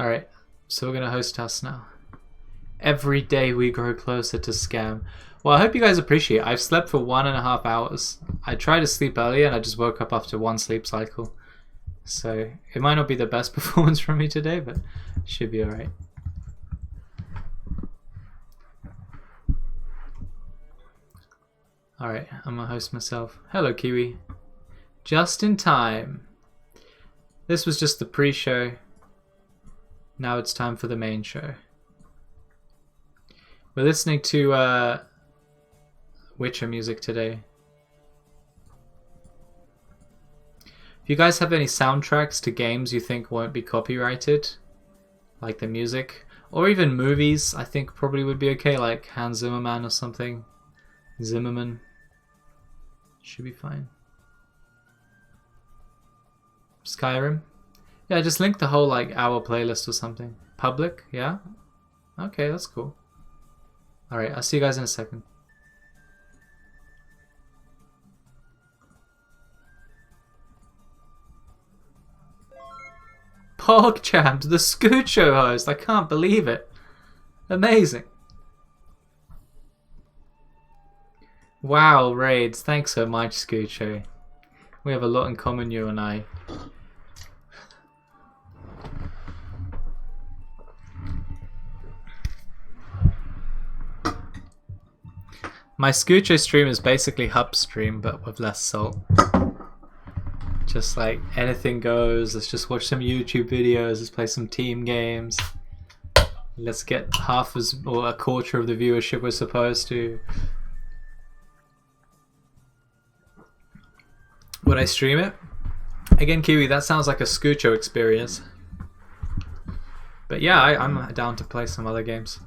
Alright, so we're gonna host us now. Every day we grow closer to scam. Well, I hope you guys appreciate it. I've slept for 1.5 hours. I tried to sleep earlier and I just woke up after one sleep cycle. So it might not be the best performance from me today, but it should be alright. Alright, I'm gonna host myself. Hello, Kiwi. Just in time. This was just the pre-show. Now it's time for the main show. We're listening to Witcher music today. If you guys have any soundtracks to games you think won't be copyrighted, like the music, or even movies, I think probably would be okay, like Hans Zimmerman or something. Zimmerman. Should be fine. Skyrim? Yeah, just link the whole like hour playlist or something. Public? Yeah? Okay, that's cool. Alright, I'll see you guys in a second. PogChamp, the Scoot Show host. I can't believe it. Amazing. Wow, raids. Thanks so much, Scoot Show. We have a lot in common, you and I. My Scoocho stream is basically Hub stream, but with less salt. Just like anything goes. Let's just watch some YouTube videos. Let's play some team games. Let's get half as or a quarter of the viewership we're supposed to. Would I stream it? Again, Kiwi, that sounds like a Scoocho experience. But yeah, I'm down to play some other games.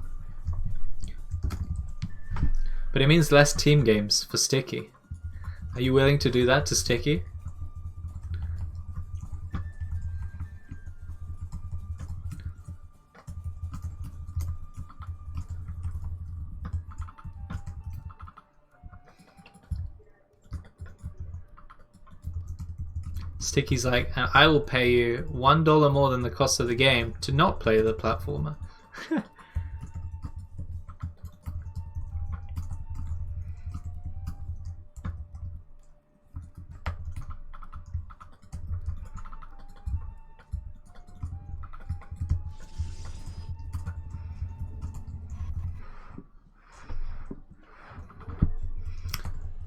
But it means less team games for Sticky. Are you willing to do that to Sticky? Sticky's like, I will pay you $1 more than the cost of the game to not play the platformer.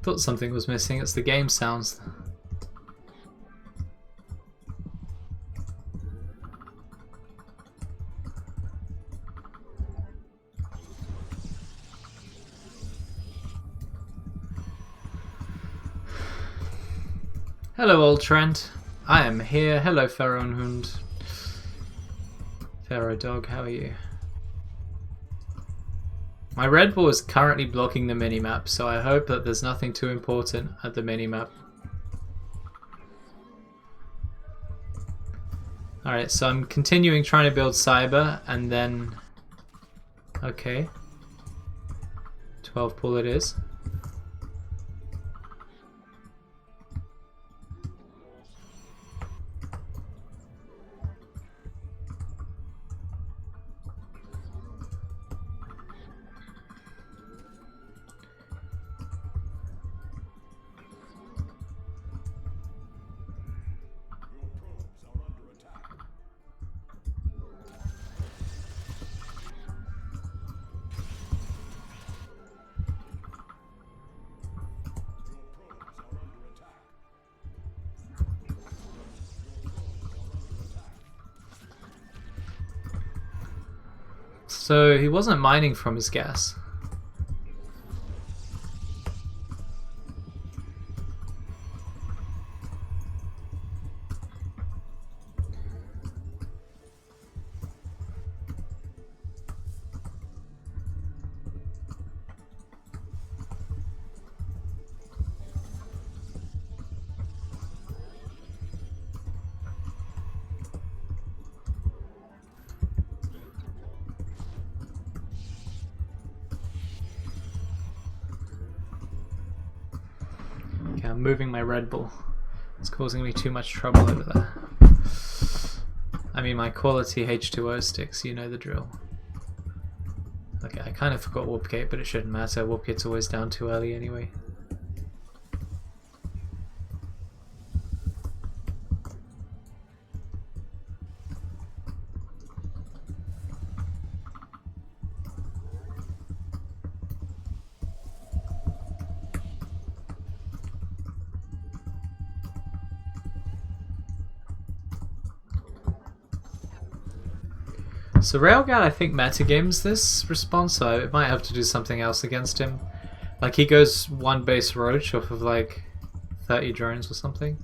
Thought something was missing. It's the game sounds. Hello, old Trent. I am here. Hello, Pharaohhund. Pharaoh Dog, how are you? My Red Bull is currently blocking the minimap, so I hope that there's nothing too important at the minimap. Alright, so I'm continuing trying to build Cyber, and then... Okay. 12 pull it is. So he wasn't mining from his gas. I'm moving my Red Bull. It's causing me too much trouble over there. I mean my quality H2O sticks, you know the drill. Okay, I kind of forgot Warp Gate, but it shouldn't matter. Warp Gate's always down too early anyway. So Railgun, I think, metagames this response, so it might have to do something else against him. Like, he goes one base Roach off of, like, 30 drones or something.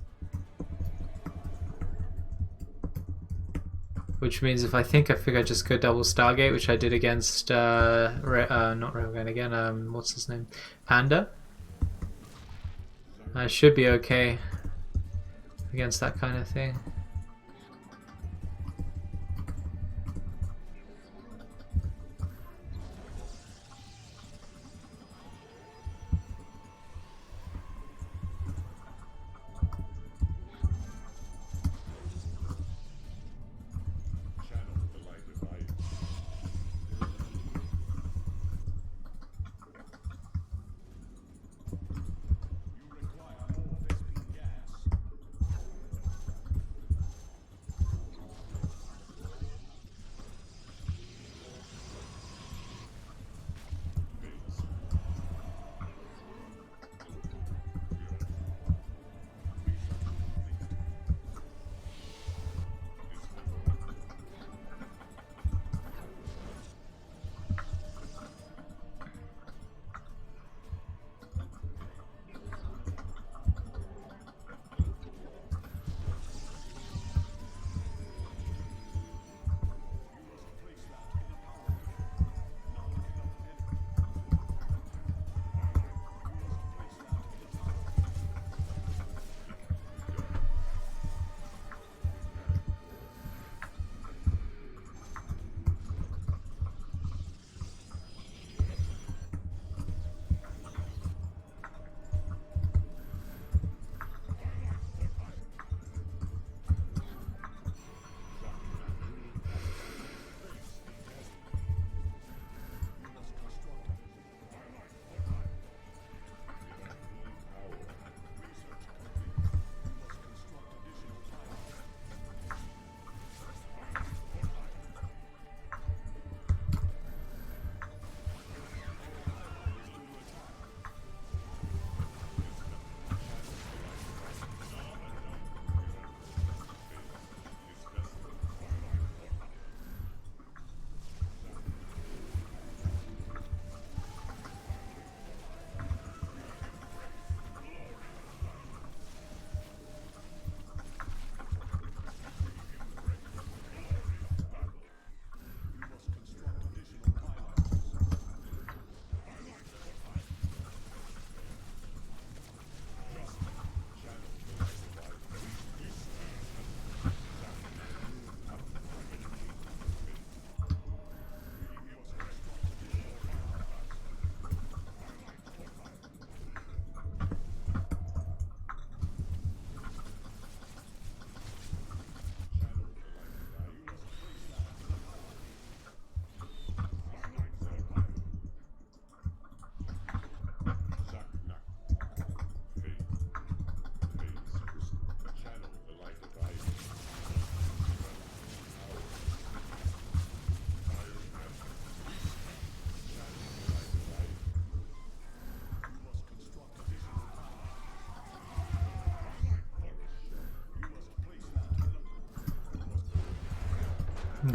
Which means if I figure I just go double Stargate, which I did against, not Railgun again, what's his name? Panda. I should be okay against that kind of thing.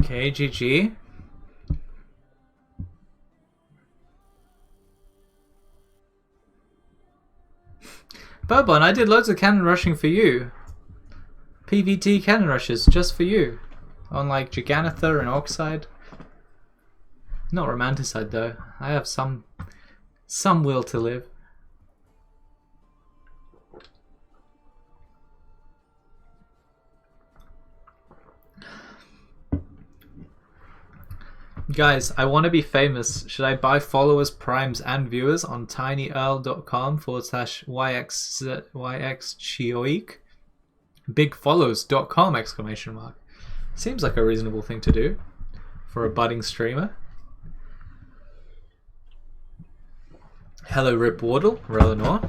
Okay, GG. Bourbon, I did loads of cannon rushing for you. PVT cannon rushes just for you. On like Gigantha and Oxide. Not Romanticide though. I have some will to live. Guys, I want to be famous. Should I buy followers, primes, and viewers on tinyurl.com/yxchioik? Bigfollows.com exclamation mark. Seems like a reasonable thing to do for a budding streamer. Hello, Rip Wardle, Relenor.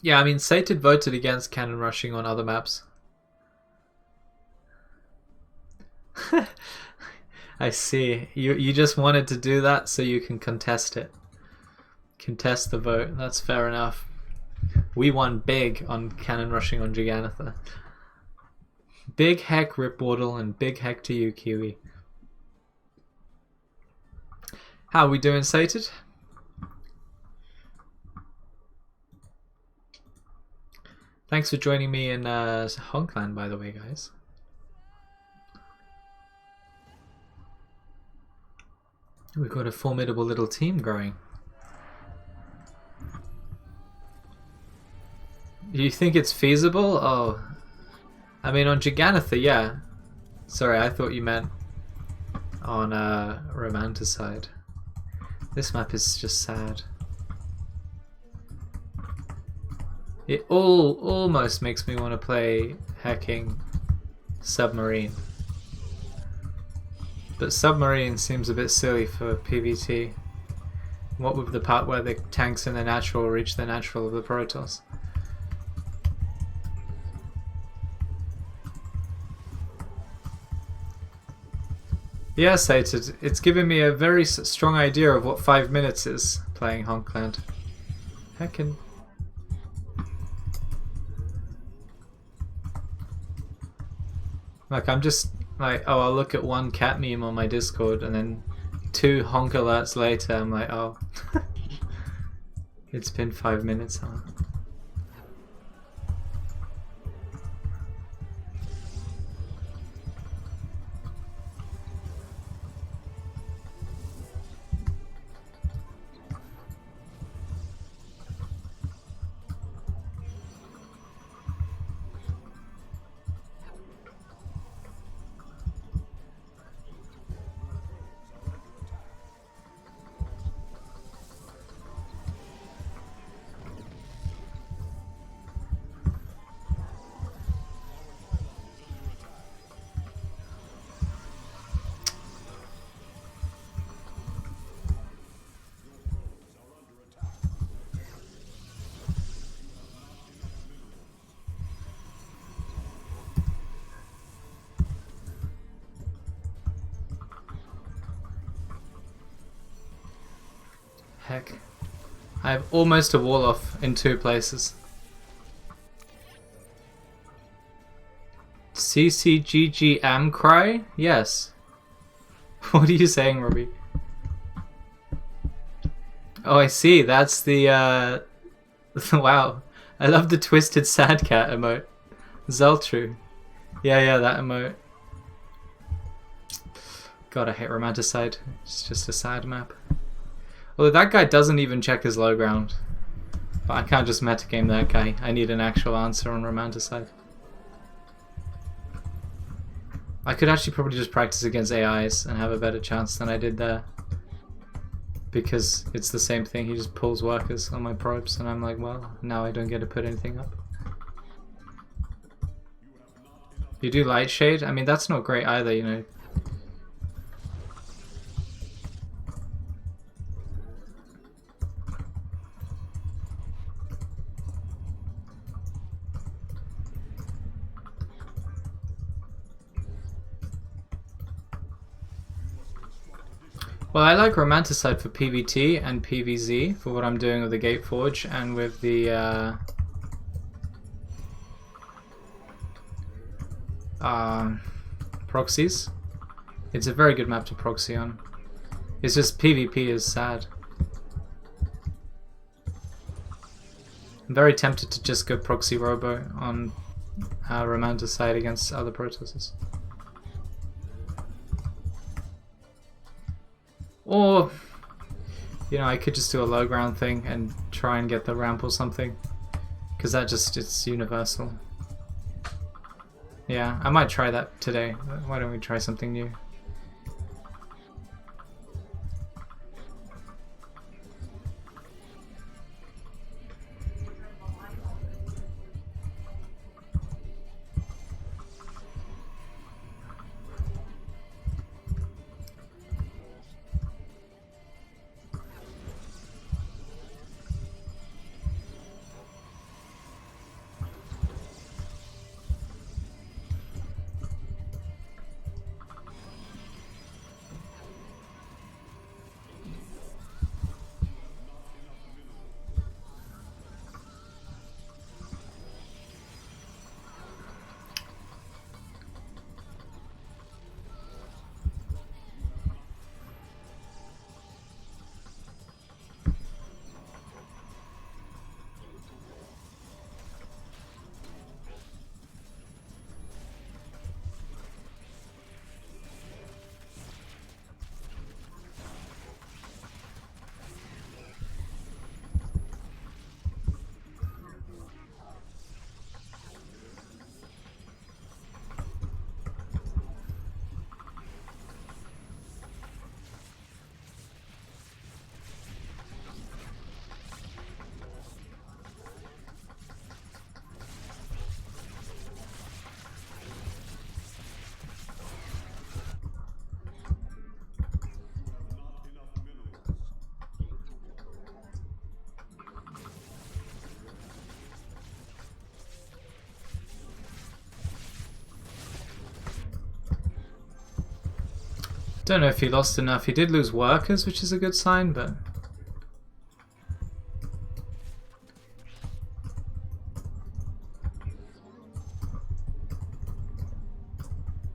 Yeah, I mean, Sated voted against cannon rushing on other maps. I see. You just wanted to do that so you can contest it. Contest the vote. That's fair enough. We won big on cannon rushing on Jegannatha. Big heck, Rip Wardle, and big heck to you, Kiwi. How are we doing, Sated? Thanks for joining me in Honkland, by the way, guys. We've got a formidable little team growing. You think it's feasible? Oh, I mean, on Jegannatha, yeah. Sorry, I thought you meant on Romanticide. This map is just sad. It almost makes me want to play hacking Submarine. But Submarine seems a bit silly for PvT. What with the part where the tanks in the natural reach the natural of the Protoss? Yeah, Sated, it's given me a very strong idea of what 5 minutes is playing Honkland. Heckin'. Like, I'm just like, oh, I'll look at one cat meme on my Discord and then 2 honk alerts later I'm like, oh. It's been 5 minutes, huh? Heck. I have almost a wall off in 2 places. CCGG Amcry? Yes. What are you saying, Robbie? Oh, I see. That's the, wow. I love the twisted sad cat emote. Zeltru. Yeah, that emote. God, I hate Romanticide. It's just a sad map. Although that guy doesn't even check his low ground. But I can't just metagame that guy. I need an actual answer on Romanticide. I could actually probably just practice against AIs and have a better chance than I did there. Because it's the same thing, he just pulls workers on my probes and I'm like, well, now I don't get to put anything up. You do Light Shade? I mean, that's not great either, you know. Well, I like Romanticide for PvT and PvZ for what I'm doing with the Gateforge and with the proxies. It's a very good map to proxy on. It's just PvP is sad. I'm very tempted to just go proxy robo on Romanticide against other Protosses. Or, you know, I could just do a low ground thing and try and get the ramp or something. Because that just, it's universal. Yeah, I might try that today. Why don't we try something new? Don't know if he lost enough. He did lose workers, which is a good sign, but...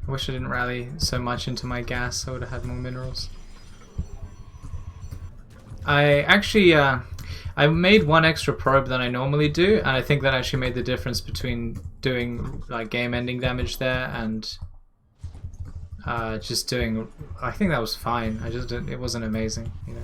I wish I didn't rally so much into my gas. I would have had more minerals. I actually, I made one extra probe than I normally do, and I think that actually made the difference between doing like game-ending damage there and just doing. I think that was fine. I just didn't, it wasn't amazing, you know.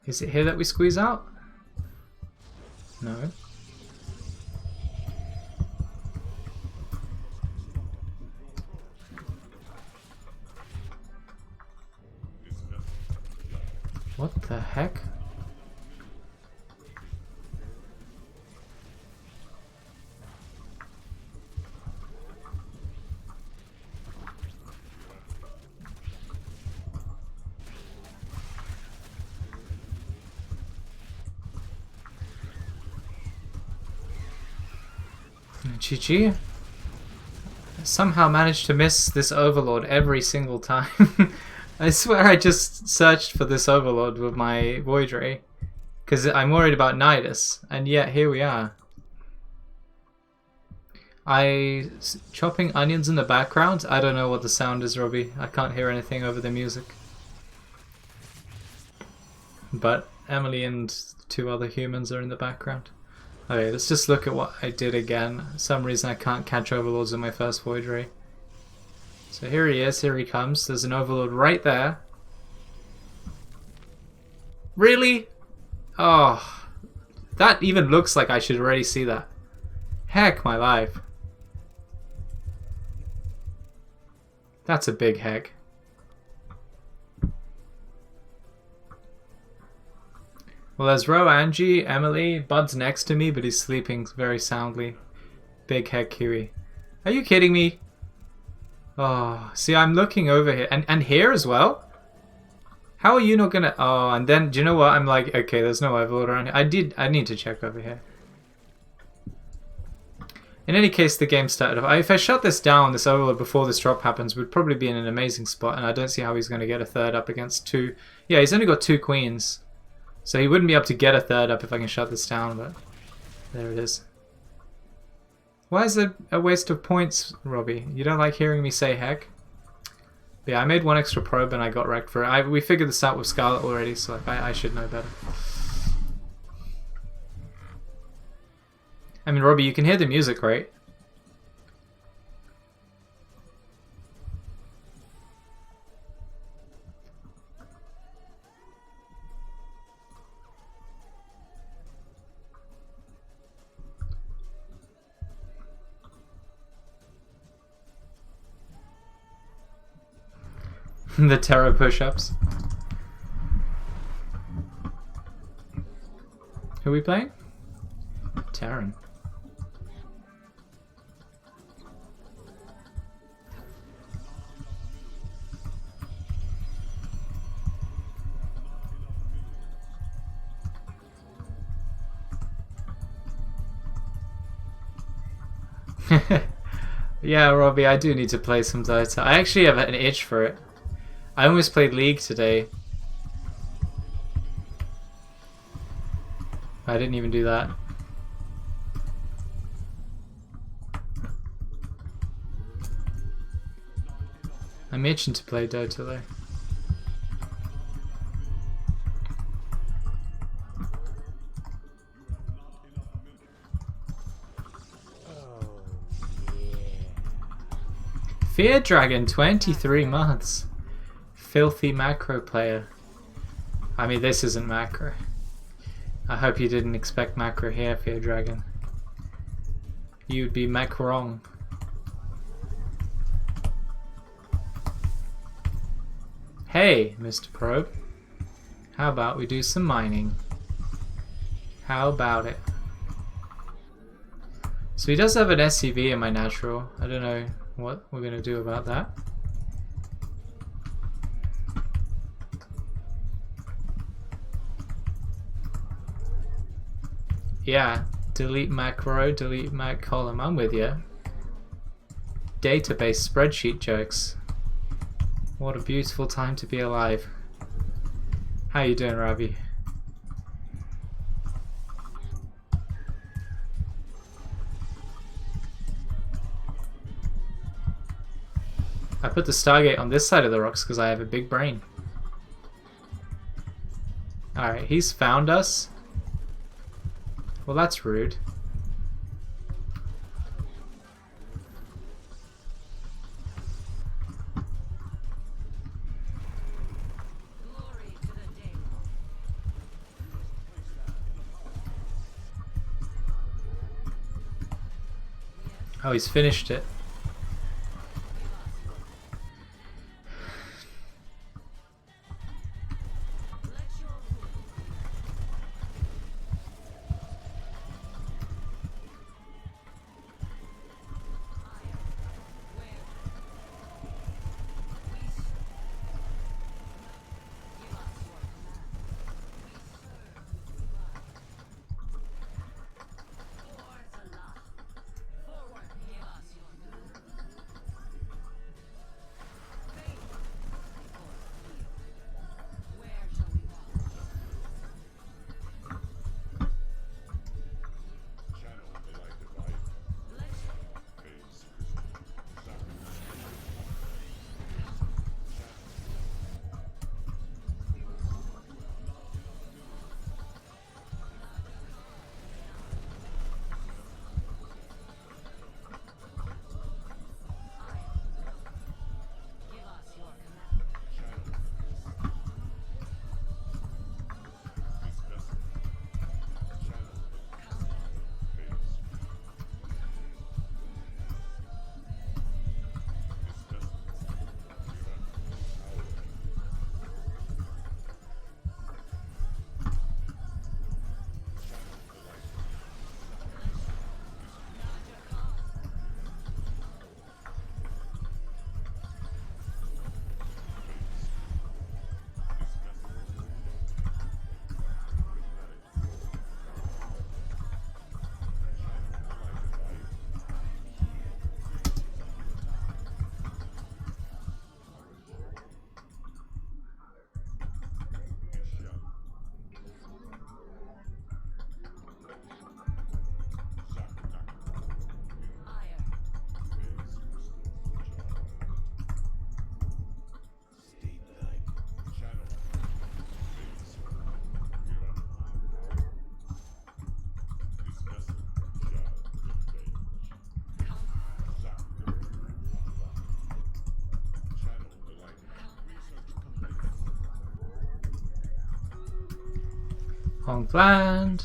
Is it here that we squeeze out? No. What the heck? GG. Somehow managed to miss this overlord every single time. I swear I just searched for this overlord with my Void Ray because I'm worried about Nidus, and yet here we are. Chopping onions in the background. I don't know what the sound is, Robbie. I can't hear anything over the music. But Emily and two other humans are in the background. Okay, let's just look at what I did again. For some reason I can't catch overlords in my first Void Ray. So here he is, here he comes. There's an overlord right there. Really? Oh, that even looks like I should already see that. Heck my life. That's a big heck. Well, there's Ro, Angie, Emily. Bud's next to me, but he's sleeping very soundly. Big heck Kiwi. Are you kidding me? Oh, see, I'm looking over here. And here as well? How are you not gonna... Oh, and then, do you know what? I'm like, okay, there's no overlord around here. I need to check over here. In any case, the game started off. If I shut this down, this overlord, before this drop happens, we'd probably be in an amazing spot, and I don't see how he's going to get a third up against two... Yeah, he's only got 2 queens. So he wouldn't be able to get a third up if I can shut this down, but there it is. Why is it a waste of points, Robbie? You don't like hearing me say heck? But yeah, I made 1 extra probe and I got wrecked for it. We figured this out with Scarlet already, so I should know better. I mean, Robbie, you can hear the music, right? The Terra push-ups. Who are we playing? Terran. Yeah, Robbie, I do need to play some Dota. I actually have an itch for it. I almost played League today. I didn't even do that. I'm itching to play Dota though. Fear Dragon, 23 months. Filthy macro player. I mean, this isn't macro. I hope you didn't expect macro here, Fear Dragon. You'd be mac wrong. Hey, Mr. Probe. How about we do some mining? How about it? So he does have an SCV in my natural. I don't know what we're gonna do about that. Yeah, delete macro, delete mac column. I'm with you. Database spreadsheet jokes. What a beautiful time to be alive. How you doing, Ravi? I put the Stargate on this side of the rocks because I have a big brain. Alright, he's found us. Well, that's rude. Oh, he's finished it. On land.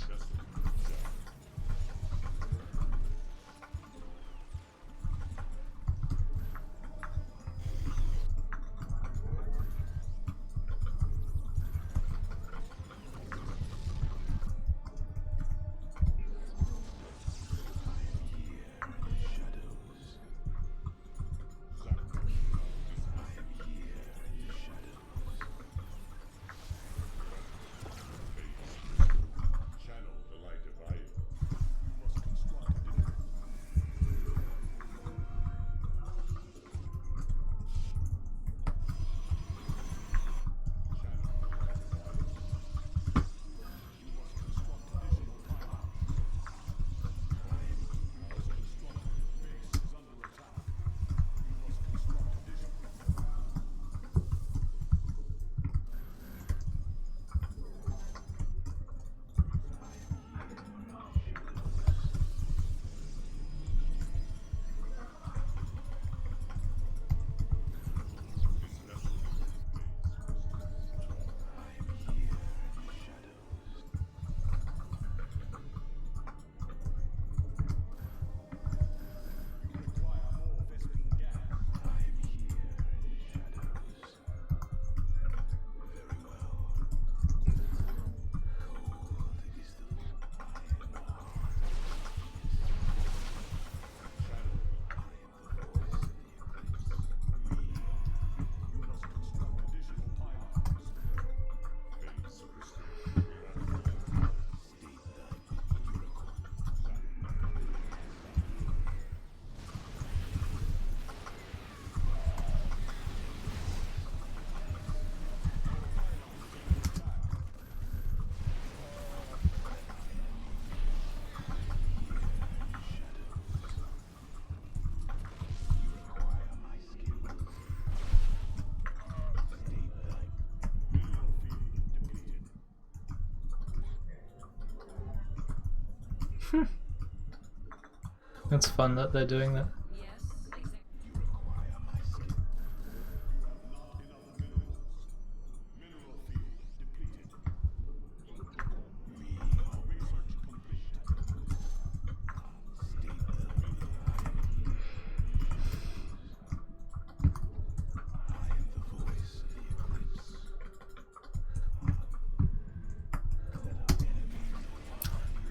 It's fun that they're doing that.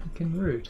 Fucking rude.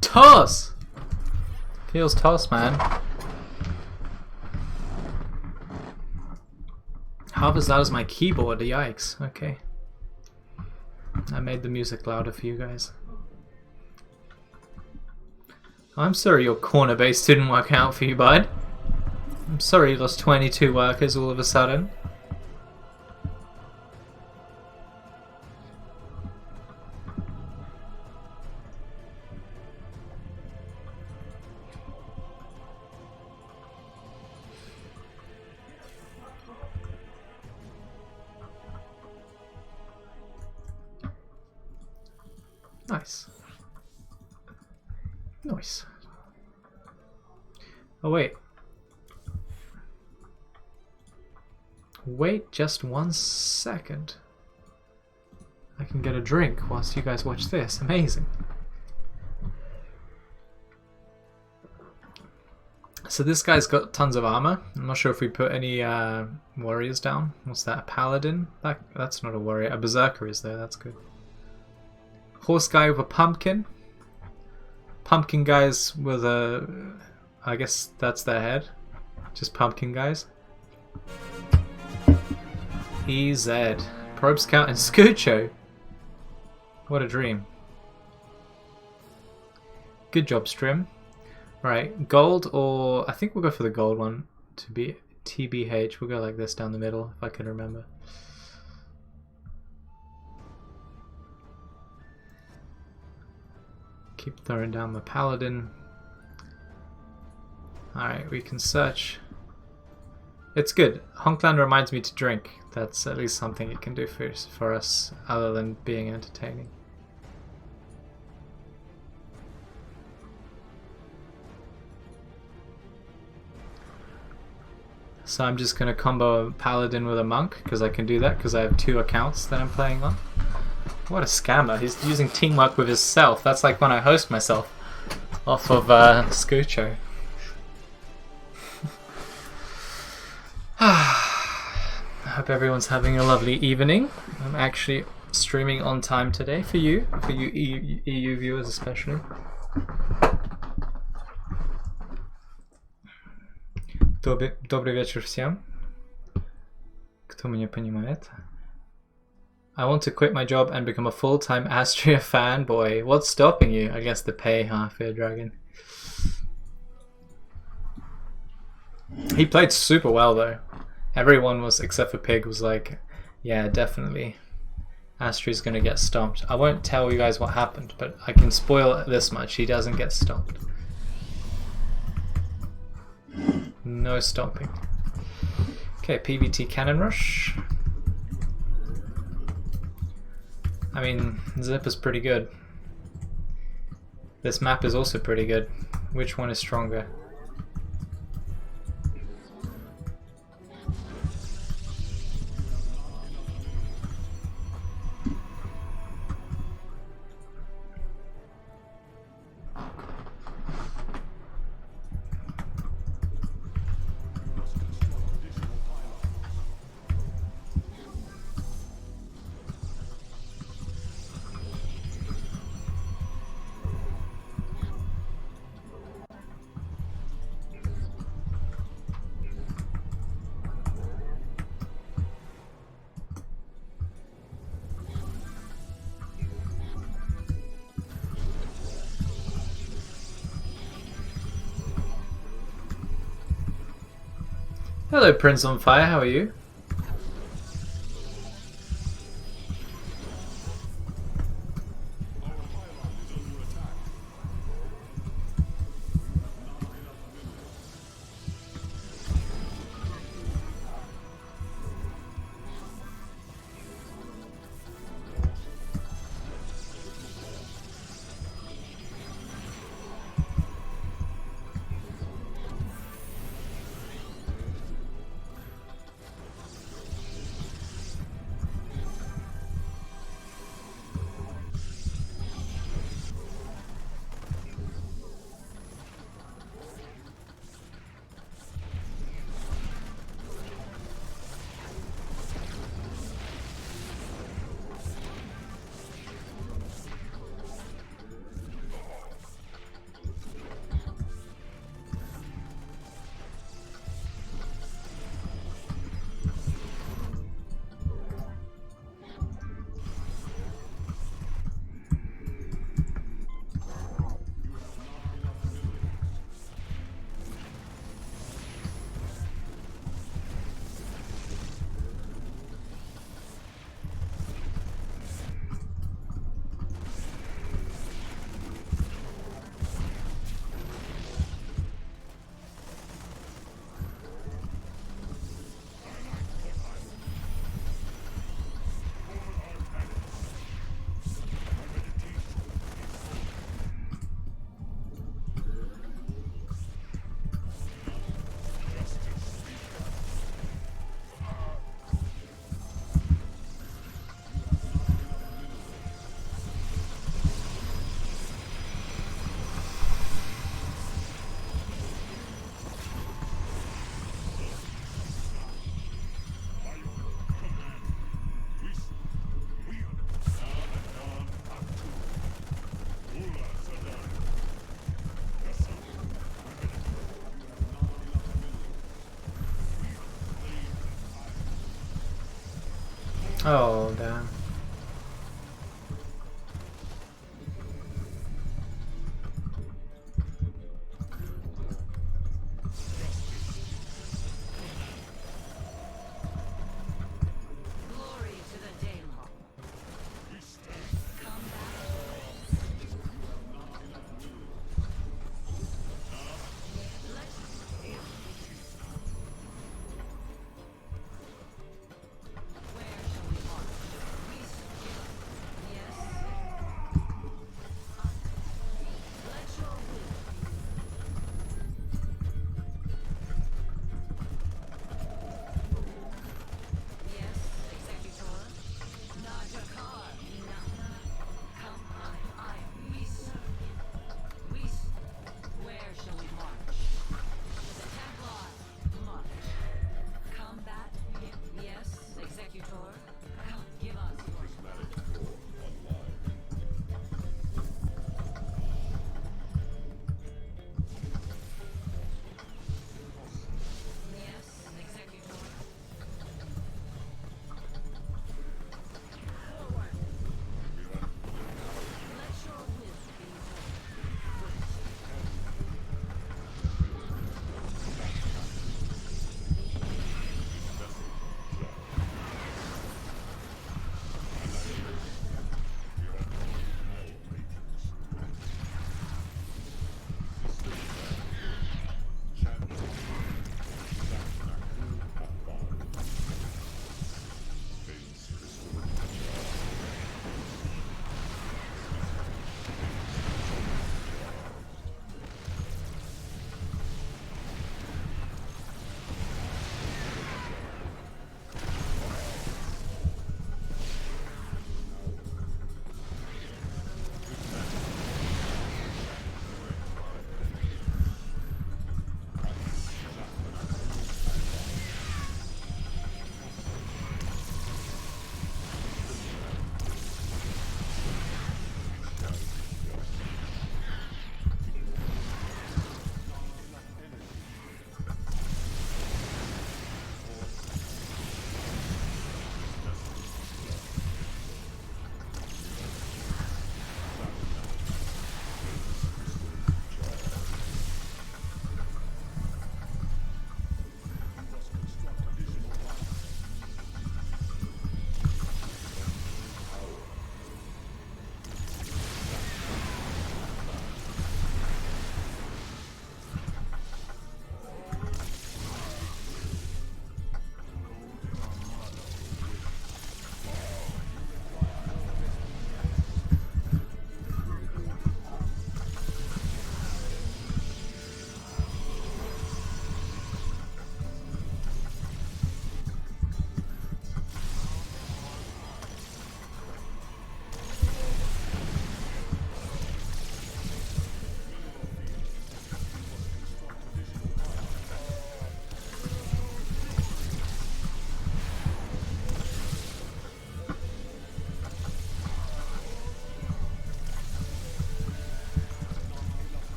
Toss! Feels toss, man. Half as loud as my keyboard, yikes. Okay. I made the music louder for you guys. I'm sorry your corner base didn't work out for you, bud. I'm sorry you lost 22 workers all of a sudden. Nice. Nice. Oh, wait. Wait just 1 second. I can get a drink whilst you guys watch this. Amazing. So this guy's got tons of armor. I'm not sure if we put any warriors down. What's that? A paladin? That's not a warrior. A berserker is there. That's good. Horse guy with a pumpkin. Pumpkin guys with a... I guess that's their head. Just pumpkin guys. EZ. Probe Scout and Scoocho. What a dream. Good job, Strim. Right, gold or... I think we'll go for the gold one. To be TBH. We'll go like this down the middle, if I can remember. Keep throwing down the paladin. Alright, we can search. It's good. Honkland reminds me to drink. That's at least something it can do for us, other than being entertaining. So I'm just going to combo a paladin with a monk, because I can do that, because I have 2 accounts that I'm playing on. What a scammer. He's using teamwork with himself. That's like when I host myself off of Scoocho. I hope everyone's having a lovely evening. I'm actually streaming on time today for you EU viewers especially. Dobry wieczór всем. Кто меня понимает? I want to quit my job and become a full-time Astria fanboy. What's stopping you? I guess the pay, huh, Fear Dragon? He played super well though. Everyone was, except for Pig, was like, yeah, definitely Astria's gonna get stomped. I won't tell you guys what happened, but I can spoil it this much. He doesn't get stomped. No stomping. Okay, PVT Cannon Rush. I mean, Zip is pretty good. This map is also pretty good. Which one is stronger? Hello, Prince on Fire, how are you? Oh, damn.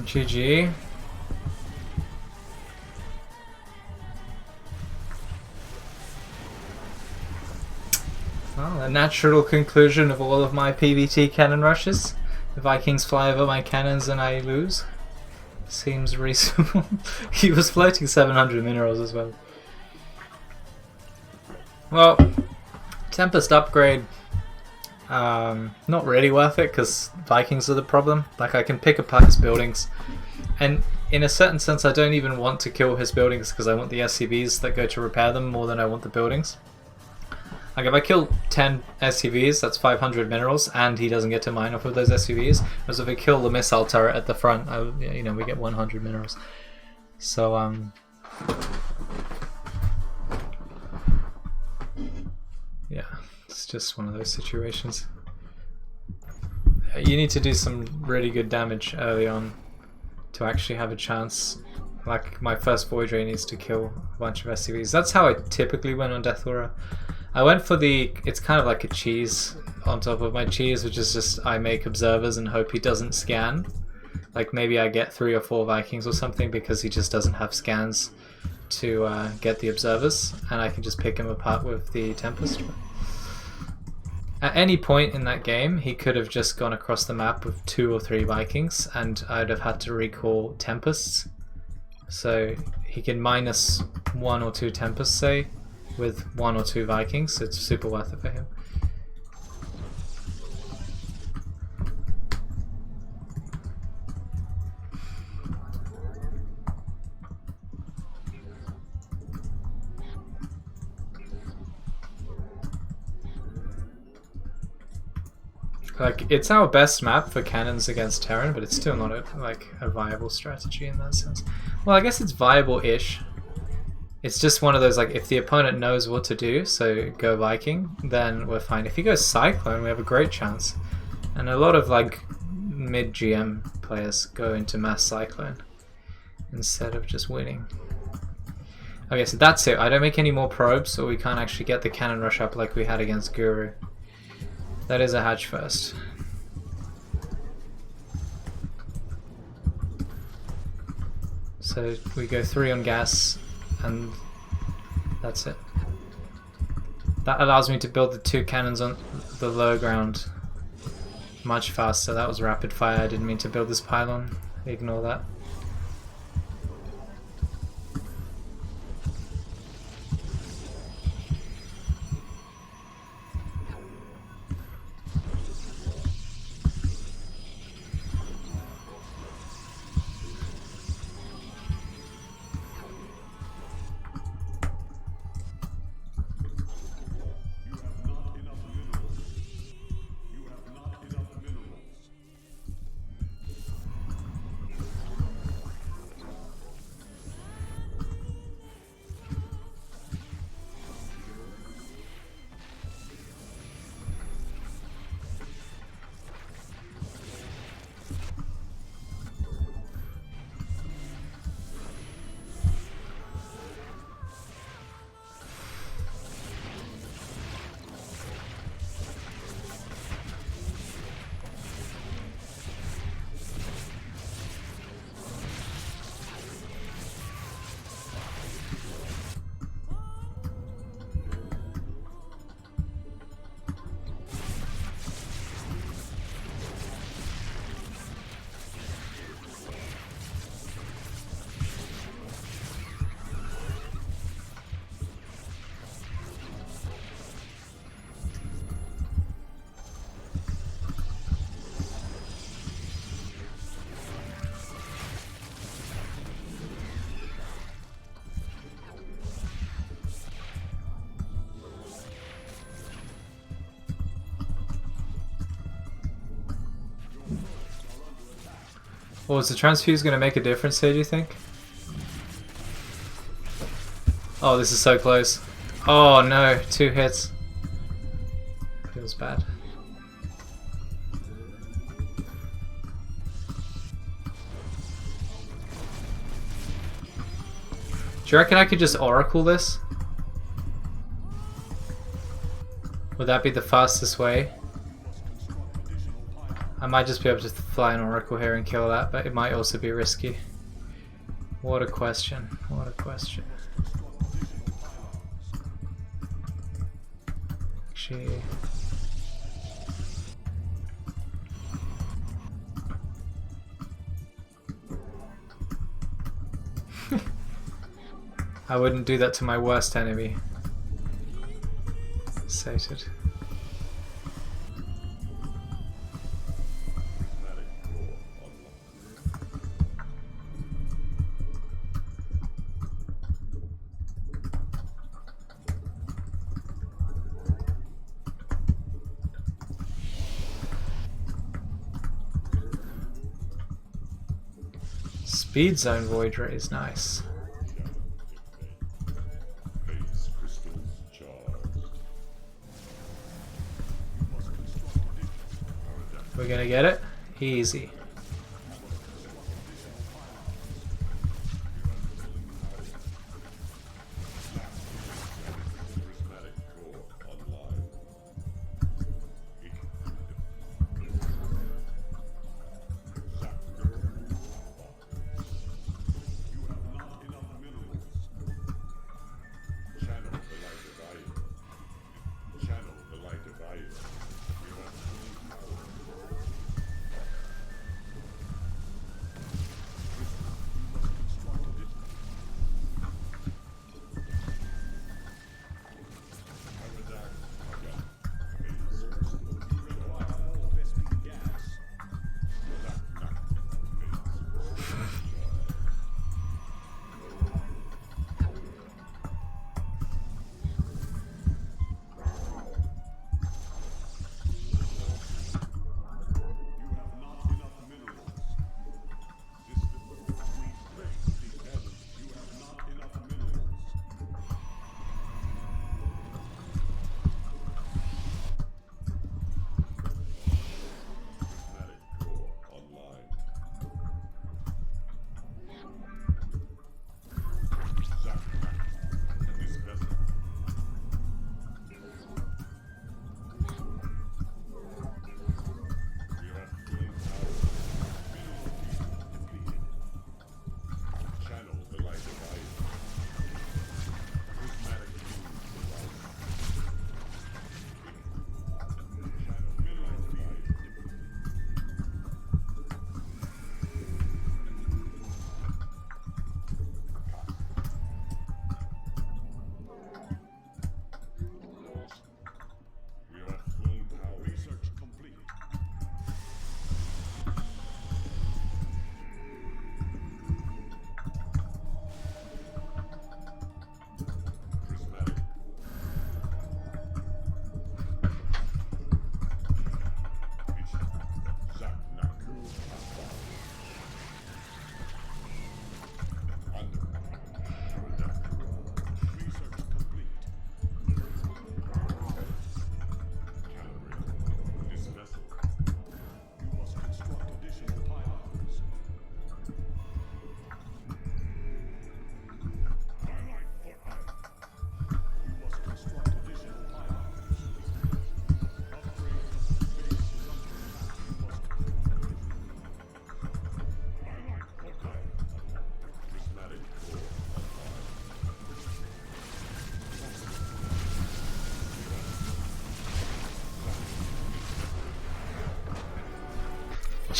GG. Well, a natural conclusion of all of my PvT cannon rushes. The Vikings fly over my cannons and I lose. Seems reasonable. He was floating 700 minerals as well. Well, Tempest upgrade, not really worth it because Vikings are the problem. Like, I can pick apart his buildings, and in a certain sense I don't even want to kill his buildings because I want the SCVs that go to repair them more than I want the buildings. Like, if I kill 10 SCVs, that's 500 minerals, and he doesn't get to mine off of those SCVs. Whereas if I kill the missile turret at the front, we get 100 minerals. So, yeah, it's just one of those situations. You need to do some really good damage early on to actually have a chance. Like, my first Void Ray needs to kill a bunch of SCVs. That's how I typically went on Death Aura. I went for it's kind of like a cheese on top of my cheese, which is just I make observers and hope he doesn't scan. Like, maybe I get 3 or 4 Vikings or something because he just doesn't have scans to get the observers, and I can just pick him apart with the Tempest. At any point in that game, he could have just gone across the map with 2 or 3 Vikings, and I'd have had to recall Tempests. So he can minus 1 or 2 Tempests, say, with 1 or 2 Vikings, so it's super worth it for him. Like, it's our best map for cannons against Terran, but it's still not a viable strategy in that sense. Well, I guess it's viable-ish. It's just one of those, like, if the opponent knows what to do, so go Viking, then we're fine. If he goes Cyclone, we have a great chance. And a lot of, like, mid-GM players go into mass Cyclone instead of just winning. Okay, so that's it. I don't make any more probes, so we can't actually get the cannon rush up like we had against Guru. That is a hatch first. So we go 3 on gas, and that's it. That allows me to build the 2 cannons on the low ground much faster. That was rapid fire. I didn't mean to build this pylon. Ignore that. Well, is the transfuse going to make a difference here, do you think? Oh, this is so close. Oh no, 2 hits. Feels bad. Do you reckon I could just Oracle this? Would that be the fastest way? I might just be able to fly an Oracle here and kill that, but it might also be risky. What a question. What a question. Actually... I wouldn't do that to my worst enemy. Sated. Speed Zone Void Ray is nice. We're gonna get it? Easy.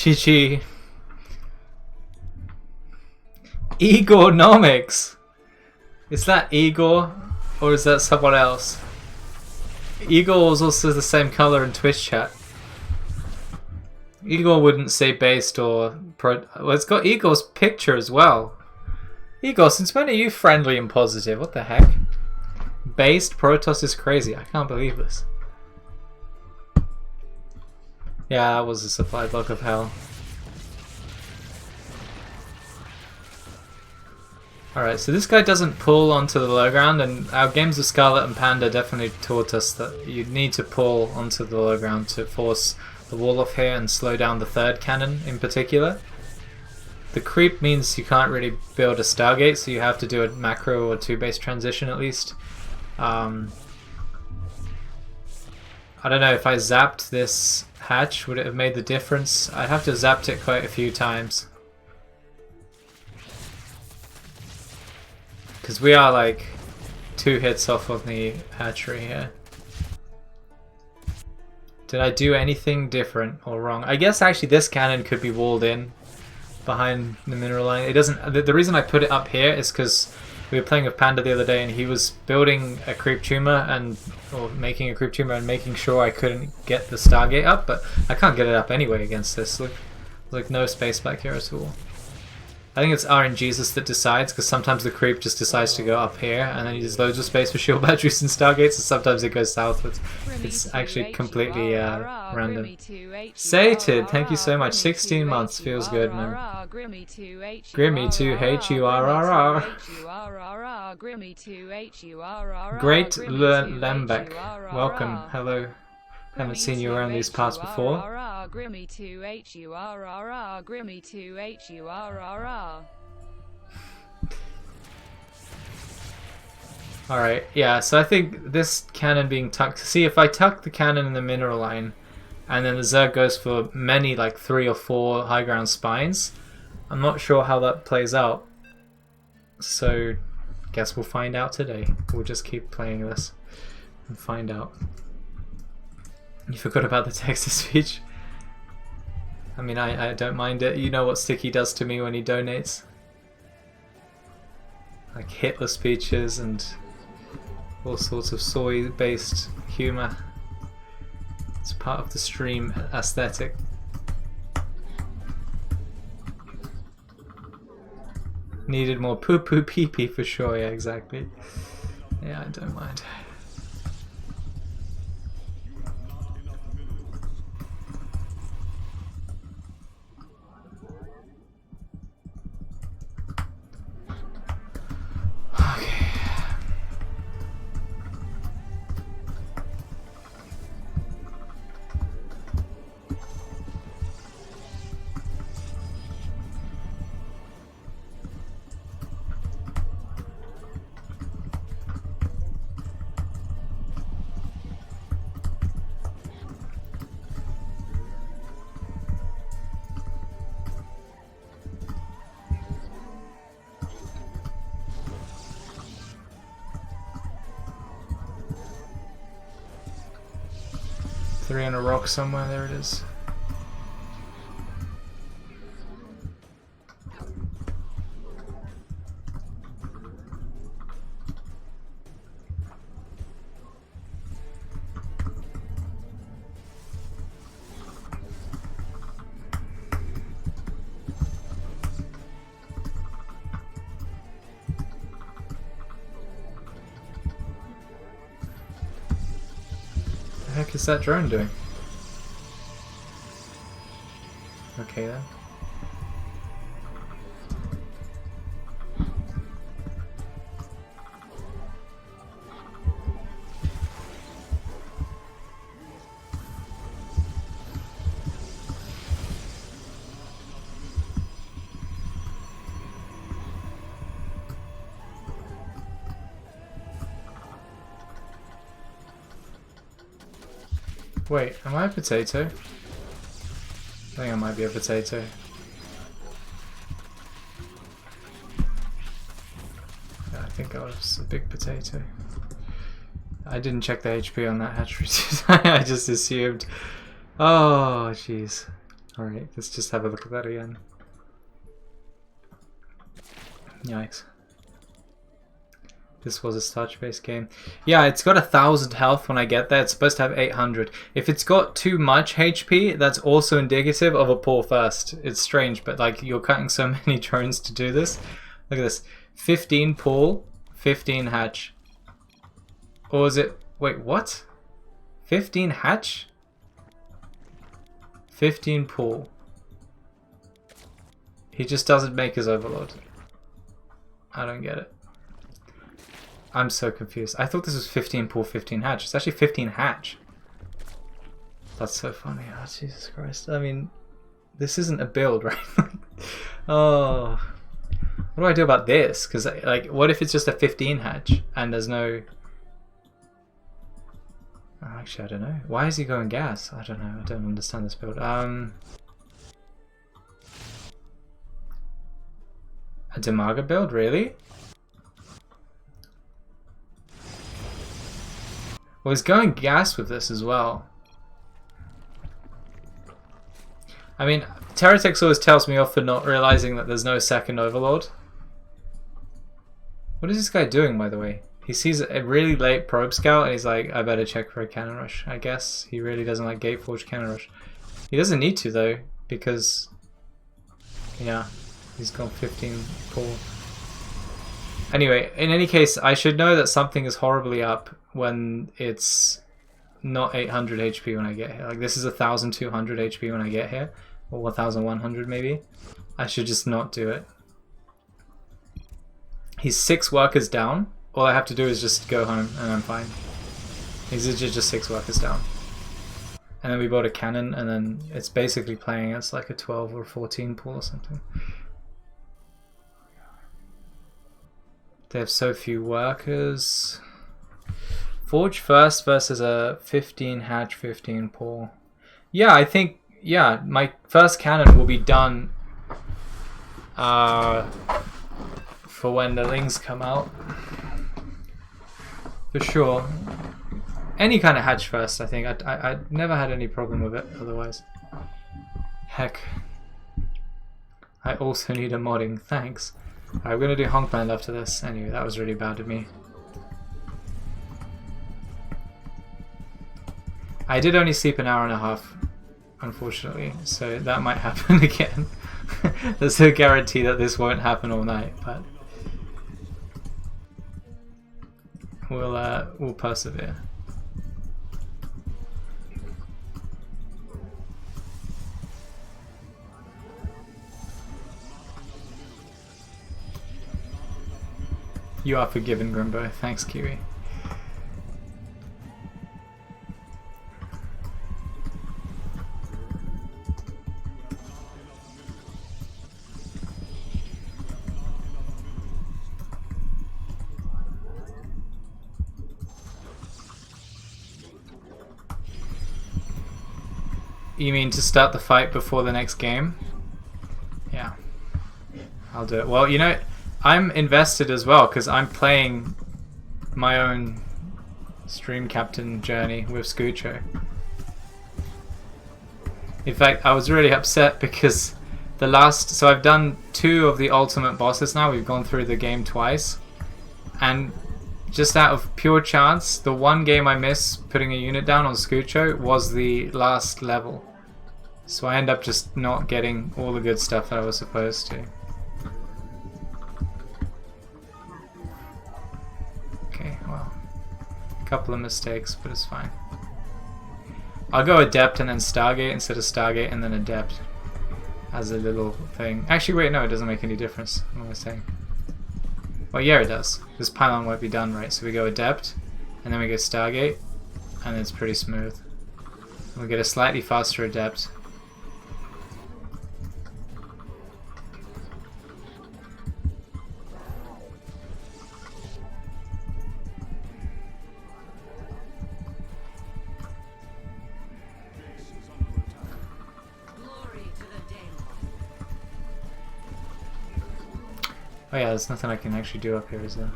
GG. Igornomics. Is that Igor or is that someone else? Igor is also the same color in Twitch chat. Igor wouldn't say based or pro. Well, it's got Igor's picture as well. Igor, since when are you friendly and positive? What the heck? Based Protoss is crazy. I can't believe this. Yeah, that was a supply block of hell. Alright, so this guy doesn't pull onto the low ground, and our games of Scarlet and Panda definitely taught us that you need to pull onto the low ground to force the wall off here and slow down the third cannon in particular. The creep means you can't really build a Stargate, so you have to do a macro or 2-base transition at least. I don't know if I zapped this hatch, would it have made the difference? I'd have to have zapped it quite a few times. Because we are like 2 hits off of the hatchery here. Did I do anything different or wrong? I guess actually this cannon could be walled in behind the mineral line. It doesn't. The reason I put it up here is because we were playing with Panda the other day and he was building a creep tumor or making a creep tumor and making sure I couldn't get the Stargate up, but I can't get it up anyway against this. Look, like no space back here at all. I think it's RNGesus that decides, because sometimes the creep just decides to go up here and then there's loads of space for shield batteries and Stargates, and sometimes it goes southward. It's actually completely random. Sated, thank you so much. 16 months, feels good, man. Grimmy2HURRR. Great Lembeck, welcome, hello. Haven't seen you around these parts before. Alright, yeah, so I think this cannon being tucked... See, if I tuck the cannon in the mineral line, and then the Zerg goes for many, like 3 or 4 high ground spines, I'm not sure how that plays out. So, guess we'll find out today. We'll just keep playing this and find out. You forgot about the text-to speech. I mean, I don't mind it. You know what Sticky does to me when he donates. Like Hitler speeches and all sorts of soy-based humour. It's part of the stream aesthetic. Needed more poo-poo pee-pee for sure, yeah, exactly. Yeah, I don't mind. Three on a rock somewhere, there it is. What the heck is that drone doing? Okay then. Wait, am I a potato? I think I might be a potato. Yeah, I think I was a big potato. I didn't check the HP on that hatchery. I just assumed. Oh, jeez. Alright, let's just have a look at that again. Yikes. This was a starch-based game. Yeah, it's got 1,000 health when I get there. It's supposed to have 800. If it's got too much HP, that's also indicative of a poor first. It's strange, but like you're cutting so many drones to do this. Look at this. 15 pull, 15 hatch. Or is it... Wait, what? 15 hatch? 15 pull. He just doesn't make his overload. I don't get it. I'm so confused. I thought this was 15 pull, 15 hatch. It's actually 15 hatch. That's so funny. Oh, Jesus Christ. I mean, this isn't a build, right? Oh. What do I do about this? Because, like, what if it's just a 15 hatch and there's no... Actually, I don't know. Why is he going gas? I don't know. I don't understand this build. A Demaga build, really? Well, he's going gas with this as well. I mean, Terratex always tells me off for not realizing that there's no second Overlord. What is this guy doing, by the way? He sees a really late Probe Scout and he's like, I better check for a Cannon Rush. I guess he really doesn't like Gateforge Cannon Rush. He doesn't need to, though, because... yeah, he's got 15 pull. Anyway, in any case, I should know that something is horribly up when it's not 800 HP when I get here. Like, this is 1200 HP when I get here, or 1100 maybe. I should just not do it. He's 6 workers down. All I have to do is just go home and I'm fine. He's just 6 workers down. And then we bought a cannon and then it's basically playing as like a 12 or 14 pool or something. They have so few workers. Forge first versus a 15 hatch, 15 pool. Yeah, I think, yeah, my first cannon will be done for when the Lings come out. For sure. Any kind of hatch first, I think. I never had any problem with it otherwise. Heck. I also need a modding, thanks. Alright, we're gonna do Honk Band after this. Anyway, that was really bad of me. I did only sleep an hour and a half, unfortunately, so that might happen again. There's no guarantee that this won't happen all night, but we'll persevere. You are forgiven, Grimbo. Thanks, Kiwi. You mean to start the fight before the next game? Yeah. I'll do it. Well, you know, I'm invested as well because I'm playing my own Stream Captain journey with Scoocho. In fact, I was really upset because the last... so I've done 2 of the ultimate bosses now. We've gone through the game twice. And just out of pure chance, the one game I missed putting a unit down on Scoocho was the last level. So I end up just not getting all the good stuff that I was supposed to. Okay, well, a couple of mistakes, but it's fine. I'll go Adept and then Stargate instead of Stargate and then Adept as a little thing. Actually, wait, no, it doesn't make any difference. What am I saying? Well, yeah, it does. This pylon won't be done right, so we go Adept, and then we go Stargate, and it's pretty smooth. We get a slightly faster Adept. Oh yeah, there's nothing I can actually do up here, is there?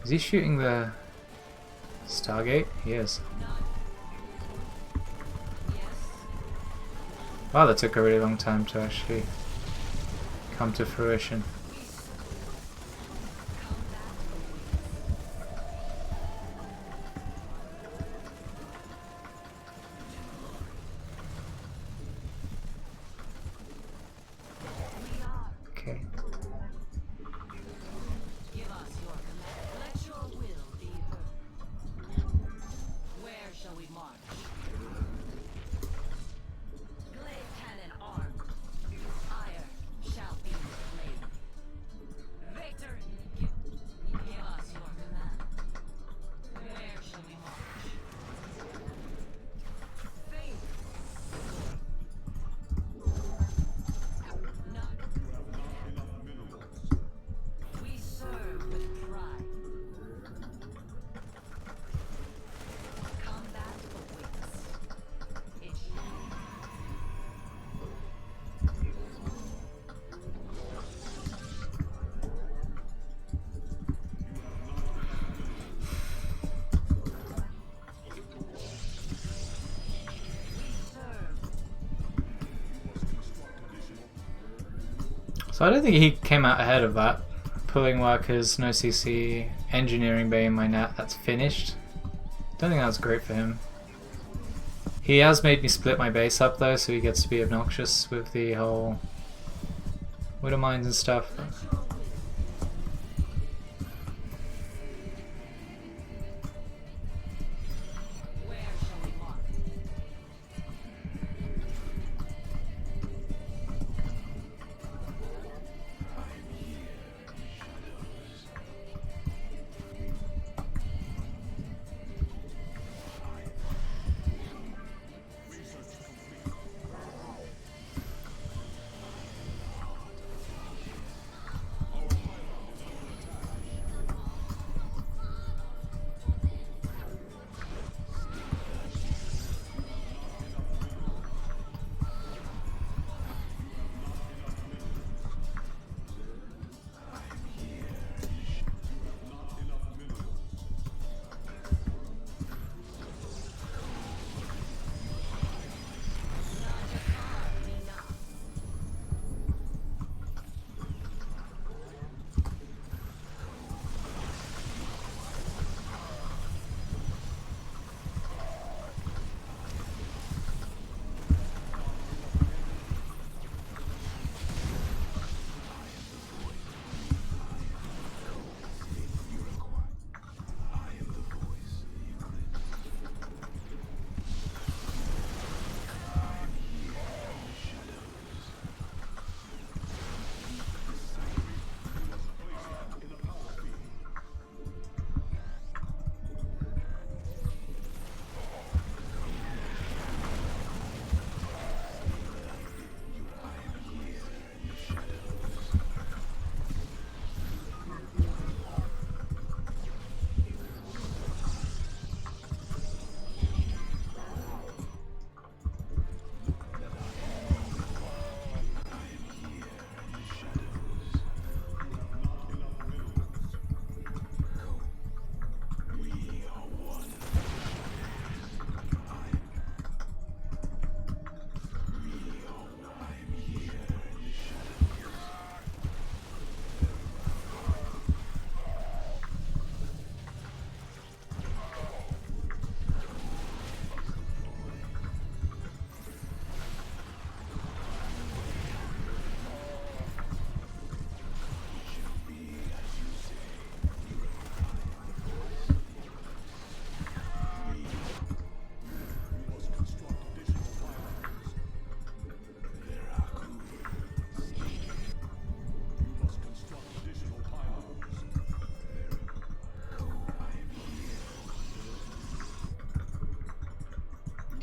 Is he shooting the Stargate? He is. Wow, that took a really long time to actually come to fruition. Okay. So I don't think he came out ahead of that. Pulling workers, no CC, engineering bay in my net, that's finished. Don't think that was great for him. He has made me split my base up though, so he gets to be obnoxious with the whole Widow Mines and stuff.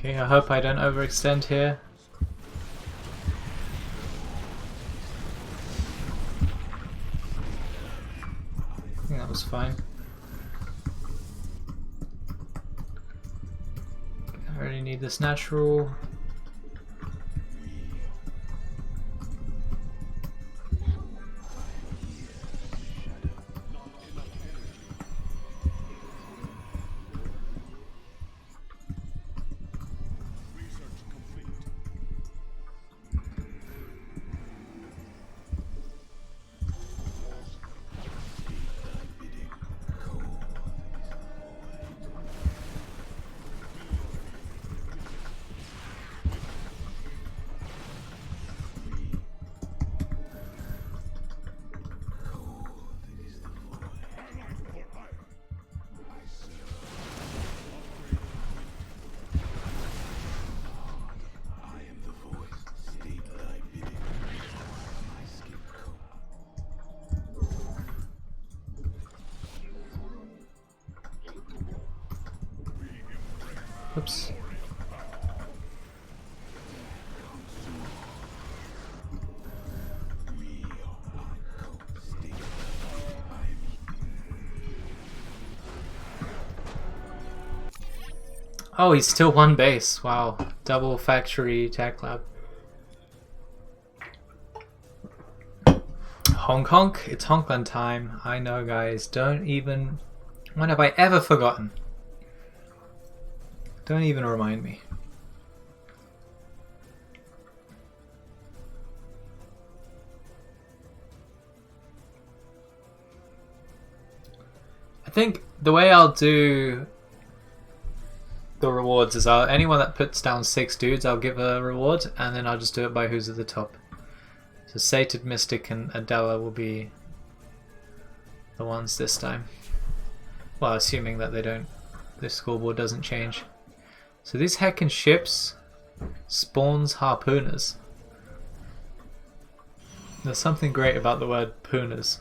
Okay, I hope I don't overextend here. I think that was fine. I really need this natural. Oops. Oh, he's still one base. Wow. Double factory tech lab. Honk honk. It's Honkland time. I know, guys. Don't even... When have I ever forgotten? Don't even remind me. think the way I'll do the rewards is anyone that puts down 6 dudes, I'll give a reward, and then I'll just do it by who's at the top. So Sated, Mystic, and Adela will be the ones this time. Well, assuming that the scoreboard doesn't change. So these heckin' ships spawns harpooners. There's something great about the word pooners.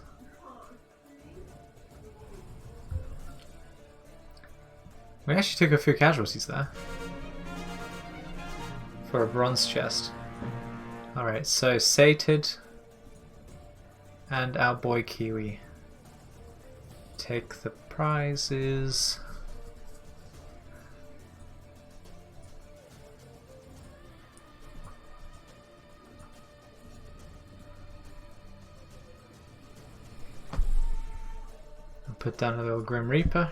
We actually took a few casualties there. For a bronze chest. Alright, so Sated and our boy Kiwi. Take the prizes. I'll put down a little Grim Reaper.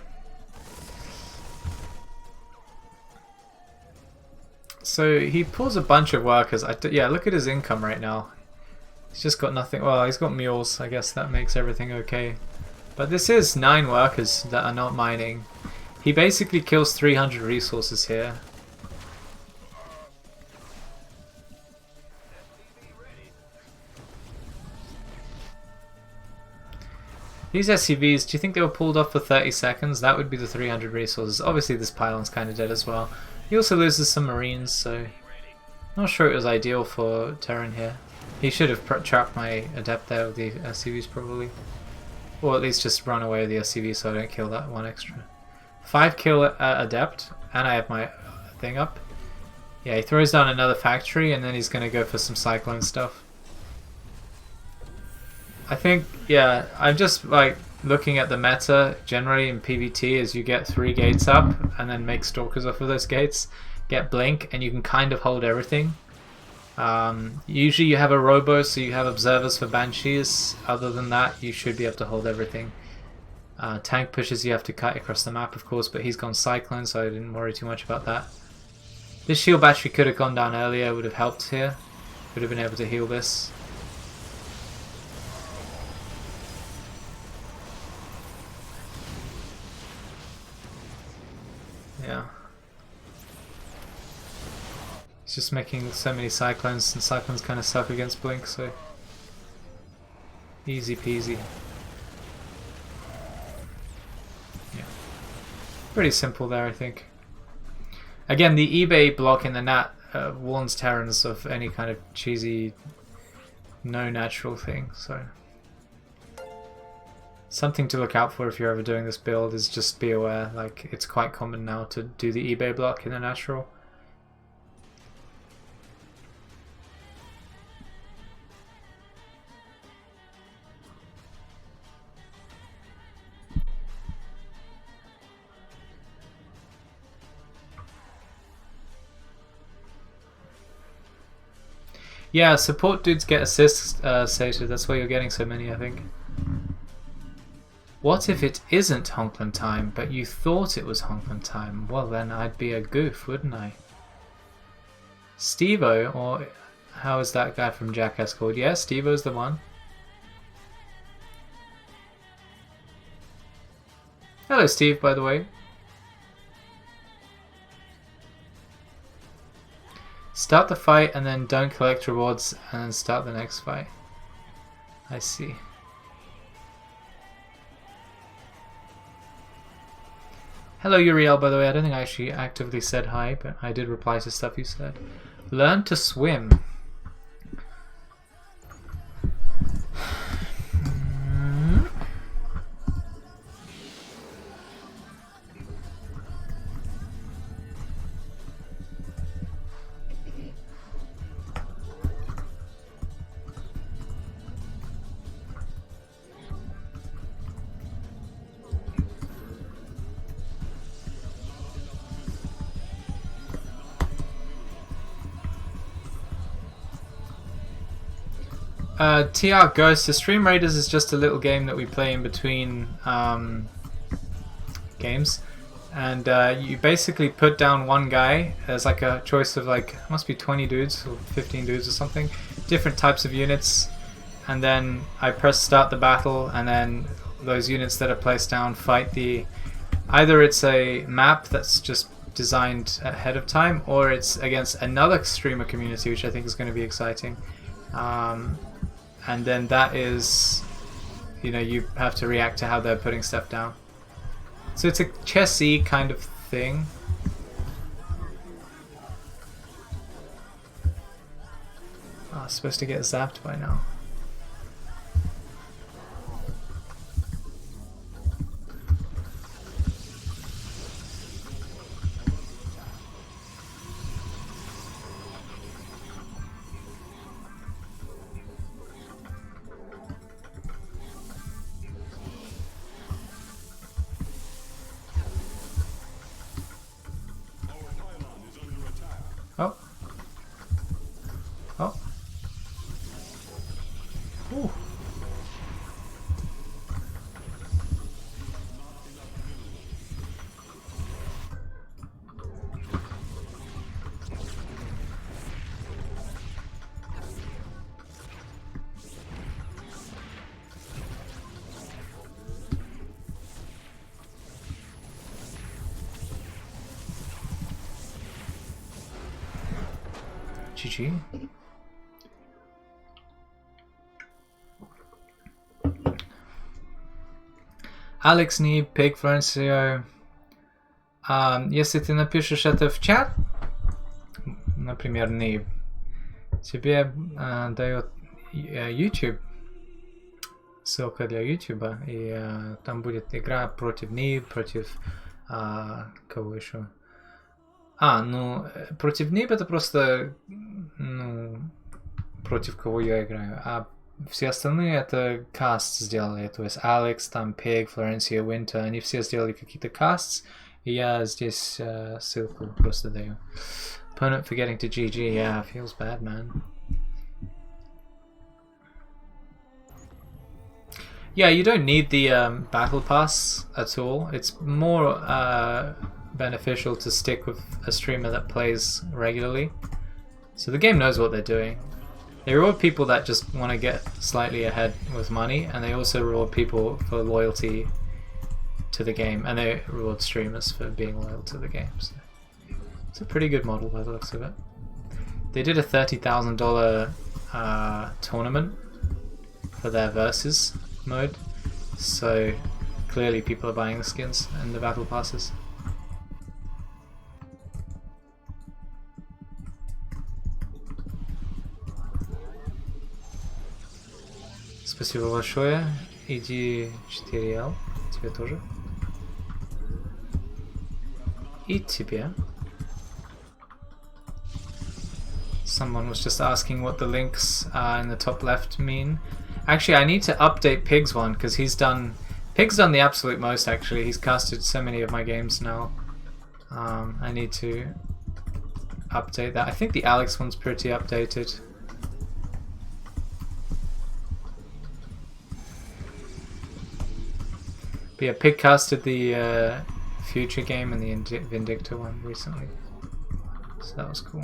So he pulls a bunch of workers. Yeah, look at his income right now. He's just got nothing. Well, he's got mules. I guess that makes everything okay. But this is 9 workers that are not mining. He basically kills 300 resources here. These SCVs, do you think they were pulled off for 30 seconds? That would be the 300 resources. Obviously this pylon's kind of dead as well. He also loses some marines, so not sure it was ideal for Terran here. He should have trapped my adept there with the SCVs probably. Or at least just run away with the SCV so I don't kill that one extra. 5 kill adept, and I have my thing up. Yeah, he throws down another factory and then he's going to go for some cyclone stuff. I think, yeah, I'm just like looking at the meta generally in PvT is you get 3 gates up and then make stalkers off of those gates, get blink, and you can kind of hold everything. Usually you have a robo, so you have observers for banshees. Other than that, you should be able to hold everything. Tank pushes you have to cut across the map, of course, but he's gone cyclone, so I didn't worry too much about that. This shield battery could have gone down earlier, would have helped here. Would have been able to heal this. Yeah. He's just making so many cyclones, and cyclones kind of suck against blink, so easy peasy. Yeah. Pretty simple there, I think. Again, the eBay block in the nat warns Terrans of any kind of cheesy, no natural thing, so something to look out for if you're ever doing this build is just be aware, like it's quite common now to do the eBay block in the natural. Yeah, support dudes get assists, Sato, that's why you're getting so many, I think. What if it isn't Honkland time, but you thought it was Honkland time? Well then I'd be a goof, wouldn't I? Steve-O, or how is that guy from Jackass called? Yeah, Steve-O's the one. Hello Steve, by the way. Start the fight and then don't collect rewards and then start the next fight. I see. Hello Uriel, by the way. I don't think I actually actively said hi, but I did reply to stuff you said. Learn to swim. TR Ghost, the Stream Raiders is just a little game that we play in between games, and you basically put down one guy as like a choice of like, must be 20 dudes or 15 dudes or something, different types of units, and then I press start the battle, and then those units that are placed down fight the... Either it's a map that's just designed ahead of time, or it's against another streamer community, which I think is going to be exciting. And then that is, you know, you have to react to how they're putting stuff down. So it's a chessy kind of thing. Oh, I'm supposed to get zapped by now. Oh. Oh. Ooh. GG. Алекс не Pig Florencio. Если ты напишешь это в чат, например, Nib, тебе дает YouTube, ссылка для YouTube, и там будет игра против Nib, против кого еще? Ну, против Nib это просто, ну, против кого я играю, а все остальные это каст сделали, то есть Алекс, там Pig, Florencio, Winter, они все сделали какие-то каsts, и я здесь ссылку просто даю. Opponent forgetting to GG, yeah, feels bad, man. Yeah, you don't need the battle pass at all. It's more beneficial to stick with a streamer that plays regularly. So the game knows what they're doing. They reward people that just want to get slightly ahead with money, and they also reward people for loyalty to the game, and they reward streamers for being loyal to the game. So it's a pretty good model by the looks of it. They did a $30,000 tournament for their versus mode, so clearly people are buying the skins and the battle passes. Спасибо большое. Иди 4L. Тебе тоже. И тебе. Someone was just asking what the links in the top left mean. Actually, I need to update Pig's one because Pig's done the absolute most. Actually, he's casted so many of my games now. I need to update that. I think the Alex one's pretty updated. But yeah, Pig casted the Future game and the Vindicta one recently, so that was cool.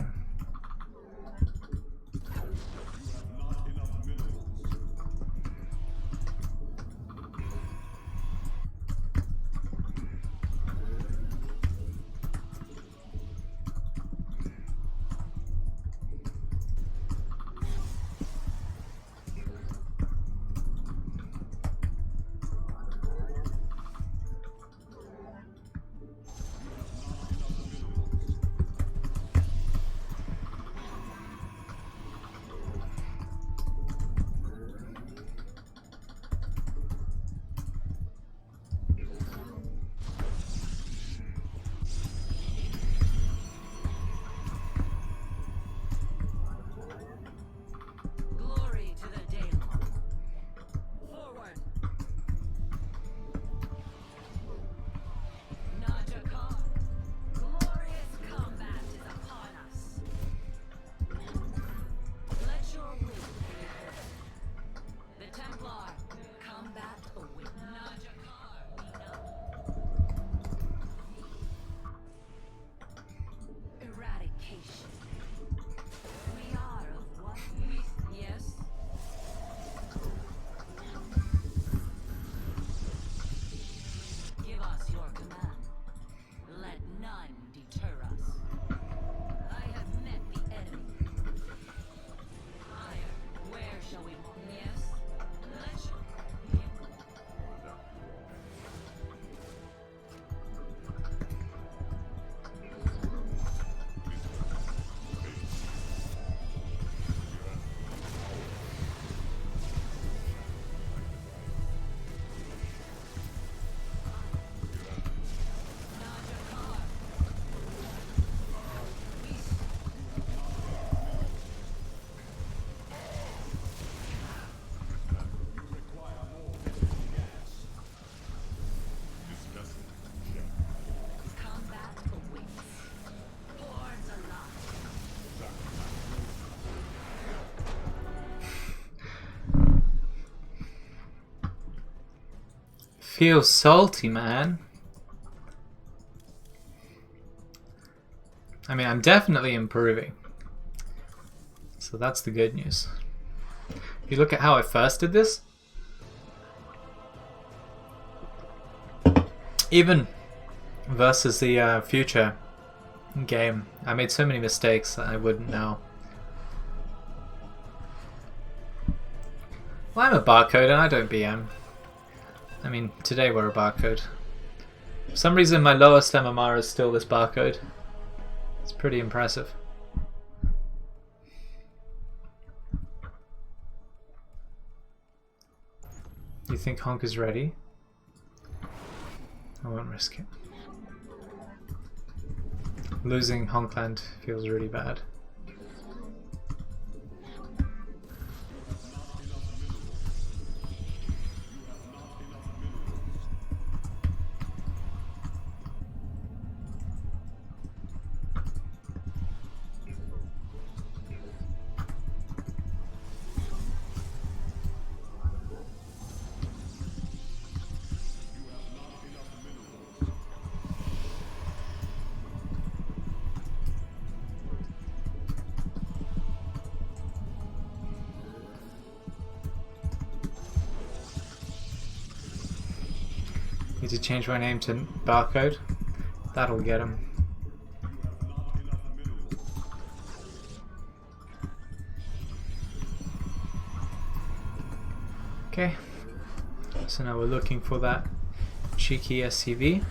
Feels salty, man. I mean, I'm definitely improving. So that's the good news. If you look at how I first did this, even versus the future game, I made so many mistakes that I wouldn't know. Well, I'm a barcode and I don't BM. I mean, today we're a barcode. For some reason my lowest MMR is still this barcode. It's pretty impressive. You think Honk is ready? I won't risk it. Losing Honkland feels really bad. Need to change my name to Barcode. That'll get him. Okay. So now we're looking for that cheeky SCV.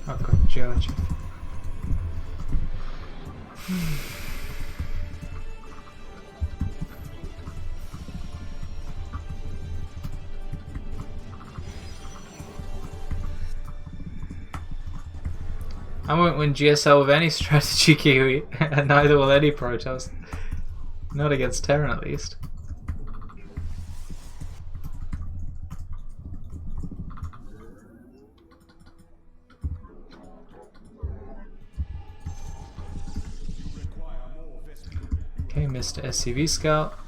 I've got geology. I won't win GSL with any strategy, Kiwi, and neither will any Protoss. Not against Terran, at least. Okay, Mr. SCV Scout.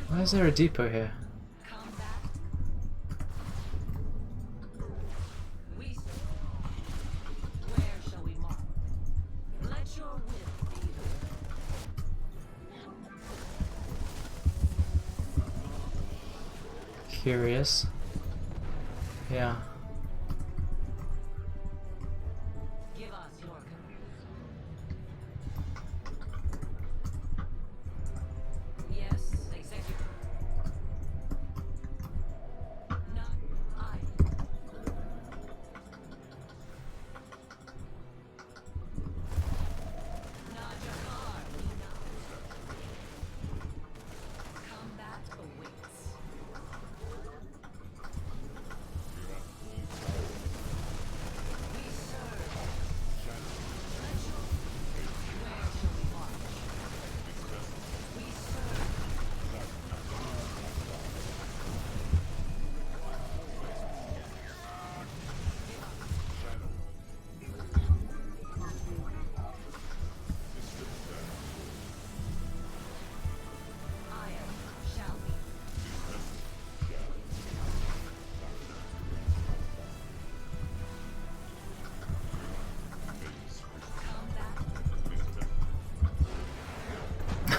Why is there a depot here? Curious. Yeah. Give us your command. Yes, executive. Not I. Not Jahar, we know. Combat awaits.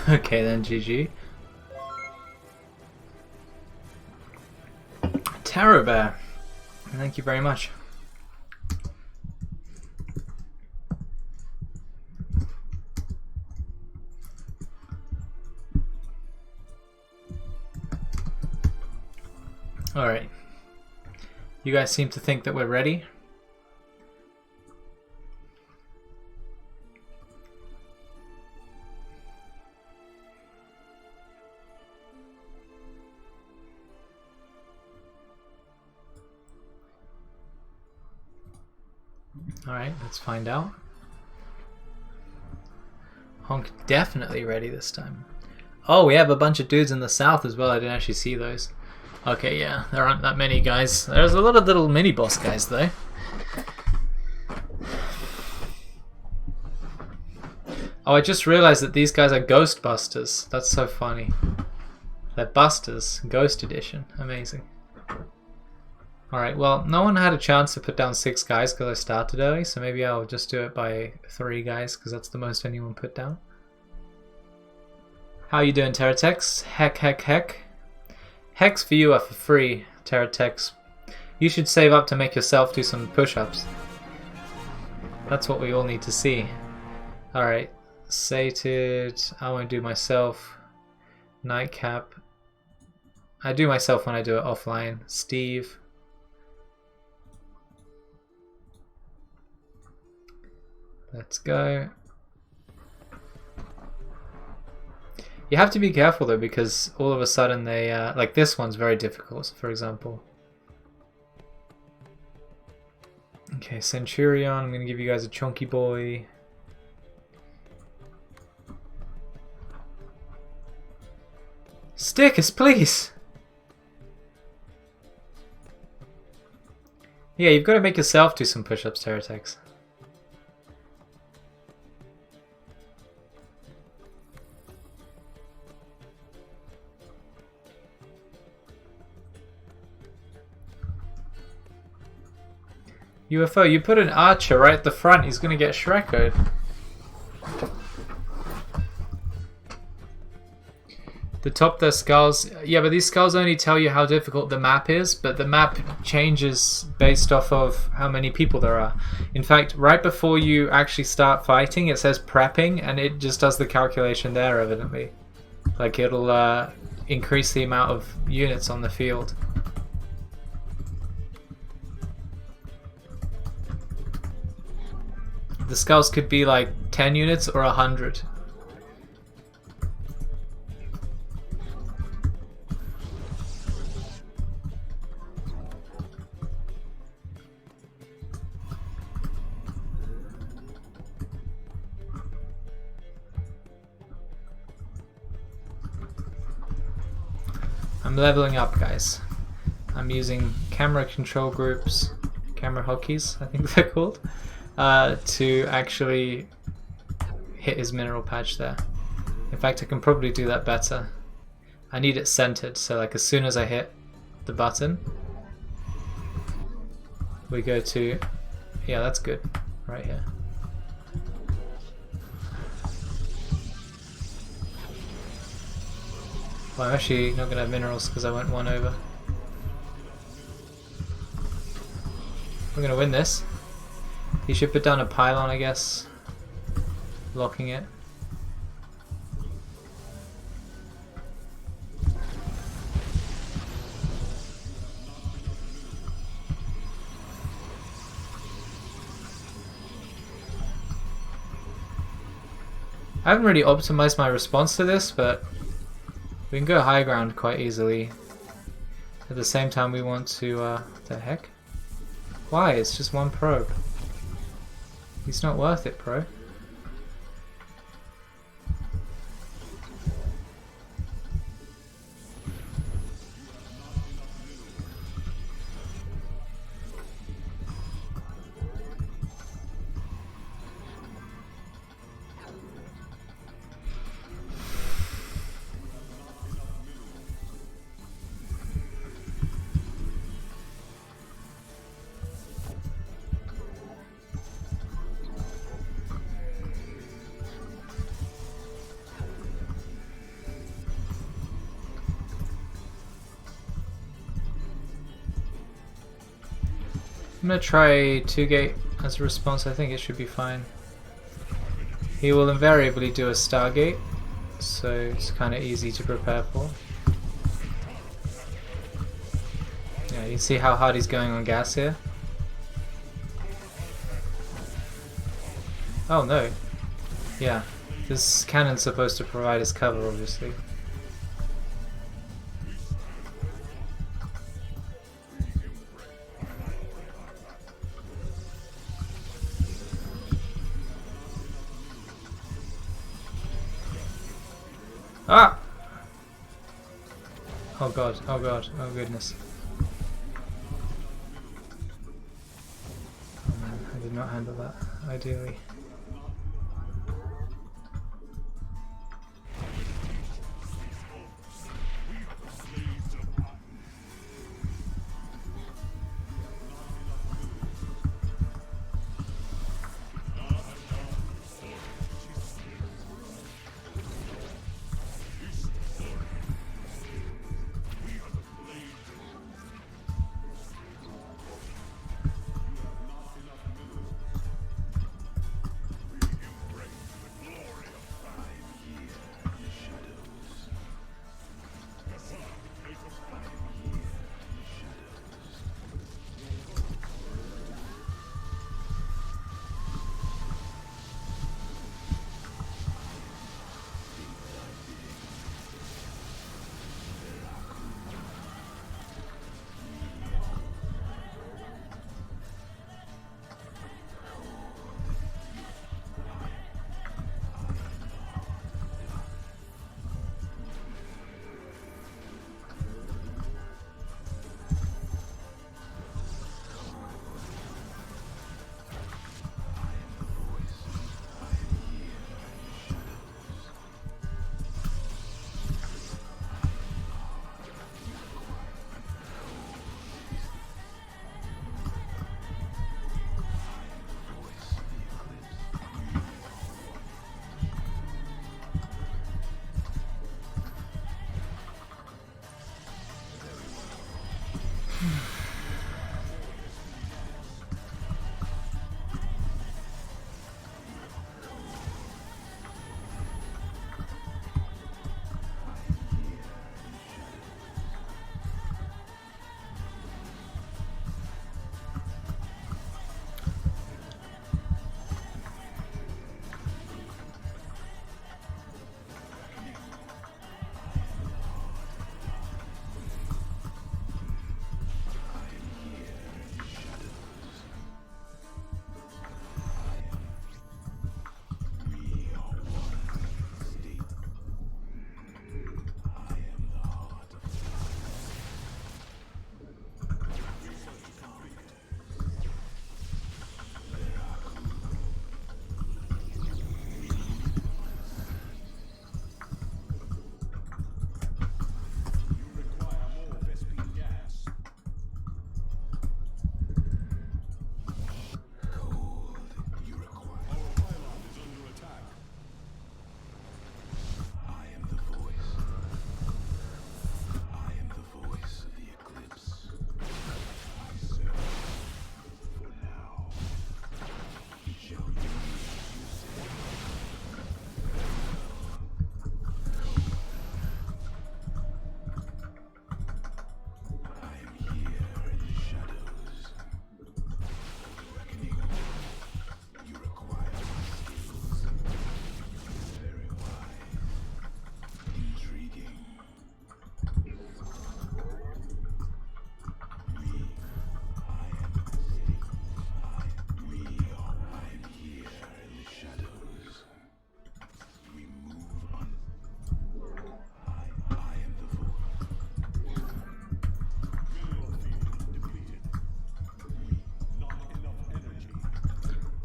Okay then, GG. Tarot Bear, thank you very much. Alright. You guys seem to think that we're ready. Alright, let's find out. Honk definitely ready this time. Oh, we have a bunch of dudes in the south as well. I didn't actually see those. Okay, yeah, there aren't that many guys. There's a lot of little mini boss guys though. Oh, I just realized that these guys are Ghostbusters. That's so funny. They're Busters, Ghost Edition. Amazing. Alright, well, no one had a chance to put down 6 guys because I started early, so maybe I'll just do it by 3 guys because that's the most anyone put down. How you doing, Terratex? Heck, heck, heck. Hex for you are for free, Terratex. You should save up to make yourself do some push-ups. That's what we all need to see. Alright, sated. I won't do myself. Nightcap. I do myself when I do it offline. Steve. Let's go. You have to be careful though, because all of a sudden they, like this one's very difficult, for example. Okay, Centurion, I'm going to give you guys a chunky boy. Stick us, please! Yeah, you've got to make yourself do some push-ups, Terratex. UFO, you put an archer right at the front, he's gonna get Shrekoed. The top their skulls, yeah, but these skulls only tell you how difficult the map is, but the map changes based off of how many people there are. In fact, right before you actually start fighting, it says prepping, and it just does the calculation there, evidently. Like, it'll increase the amount of units on the field. The skulls could be like 10 units or 100. I'm leveling up, guys. I'm using camera control groups, camera hockeys, I think they're called. To actually hit his mineral patch there. In fact, I can probably do that better. I need it centered, so like as soon as I hit the button, we go to, yeah, that's good, right here. Well, I'm actually not going to have minerals because I went 1 over. We're going to win this. He should put down a pylon, I guess, blocking it. I haven't really optimized my response to this, but we can go high ground quite easily. At the same time, we want to, what the heck? Why? It's just 1 probe. He's not worth it, bro. I'm gonna try 2 gate as a response. I think it should be fine. He will invariably do a Stargate, so it's kind of easy to prepare for. Yeah, you can see how hard he's going on gas here. Oh no. Yeah, this cannon's supposed to provide us cover, obviously. Ah! Oh god, oh god, oh goodness. Oh man, I did not handle that ideally.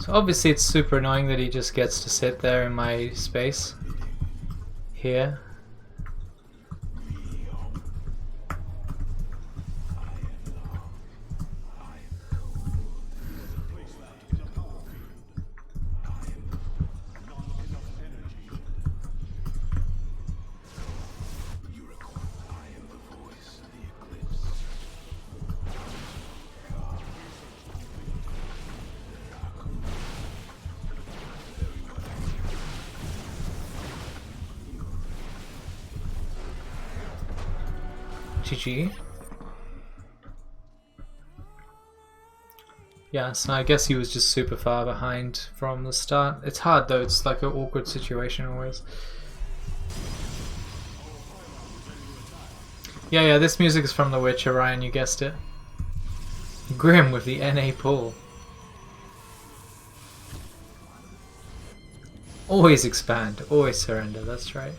So obviously it's super annoying that he just gets to sit there in my space. Here. GG. Yeah, so I guess he was just super far behind from the start. It's hard though, it's like an awkward situation always. Yeah, this music is from The Witcher, Ryan, you guessed it. Grim with the NA pull. Always expand, always surrender, that's right.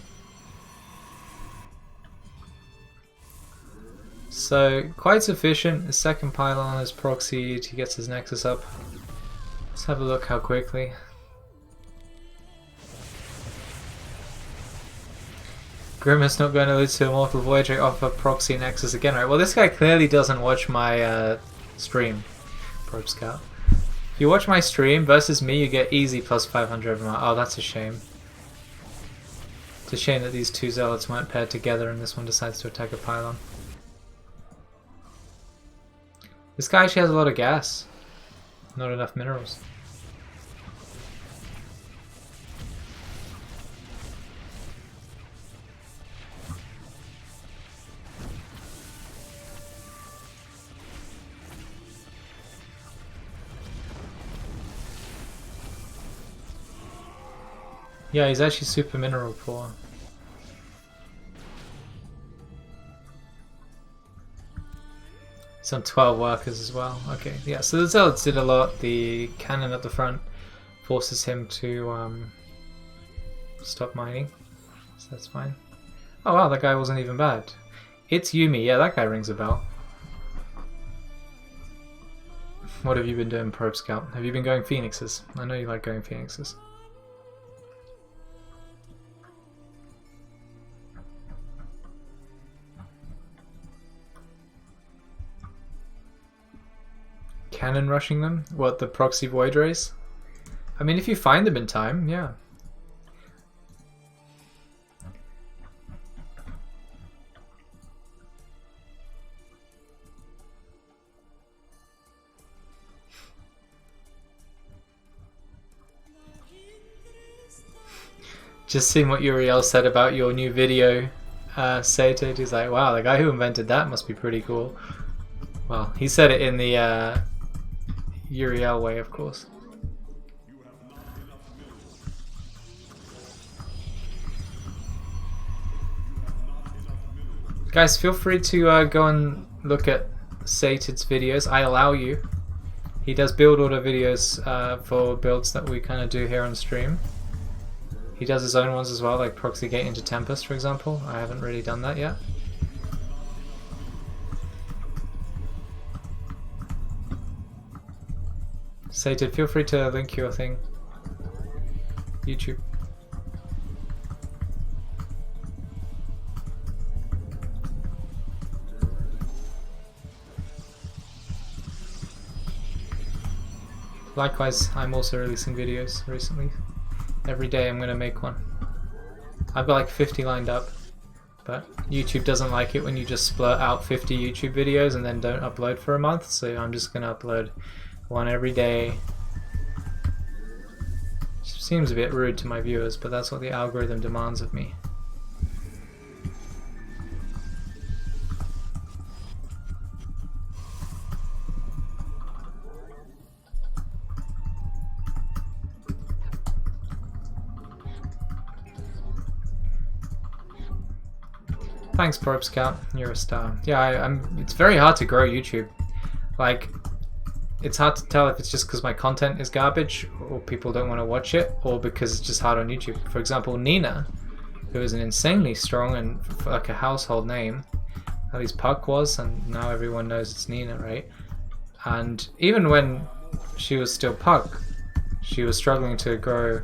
So quite sufficient. His second pylon is proxied. He gets his nexus up. Let's have a look how quickly. Grimace not going to lose to Immortal Voyager off a proxy nexus again, right? Well, this guy clearly doesn't watch my stream, Probe Scout. If you watch my stream versus me, you get easy plus 500 MR. Oh, that's a shame. It's a shame that these two zealots weren't paired together and this one decides to attack a pylon. This guy actually has a lot of gas. Not enough minerals. Yeah, he's actually super mineral poor. Some 12 workers as well. Okay, yeah, so the zealots did a lot. The cannon at the front forces him to stop mining. So that's fine. Oh wow, that guy wasn't even bad. It's Yumi. Yeah, that guy rings a bell. What have you been doing, Probe Scout? Have you been going Phoenixes? I know you like going Phoenixes. Cannon rushing them? What, the proxy void rays? I mean, if you find them in time, yeah. Just seeing what Uriel said about your new video, Sated, he's like, wow, the guy who invented that must be pretty cool. Well, he said it in the Uriel way, of course. Guys, feel free to go and look at Sated's videos. I allow you. He does build order videos for builds that we kind of do here on stream. He does his own ones as well, like Proxy Gate into Tempest, for example. I haven't really done that yet. Sated, feel free to link your thing. YouTube. Likewise, I'm also releasing videos recently. Every day I'm gonna make one. I've got like 50 lined up, but YouTube doesn't like it when you just splurt out 50 YouTube videos and then don't upload for a month, so I'm just gonna upload one every day. Seems a bit rude to my viewers, but that's what the algorithm demands of me. Thanks, Probe Scout. You're a star. Yeah, it's very hard to grow YouTube. Like, it's hard to tell if it's just because my content is garbage or people don't want to watch it, or because it's just hard on YouTube. For example, Nina, who is an insanely strong and like a household name, at least Puck was, and now everyone knows it's Nina, right? And even when she was still Puck, she was struggling to grow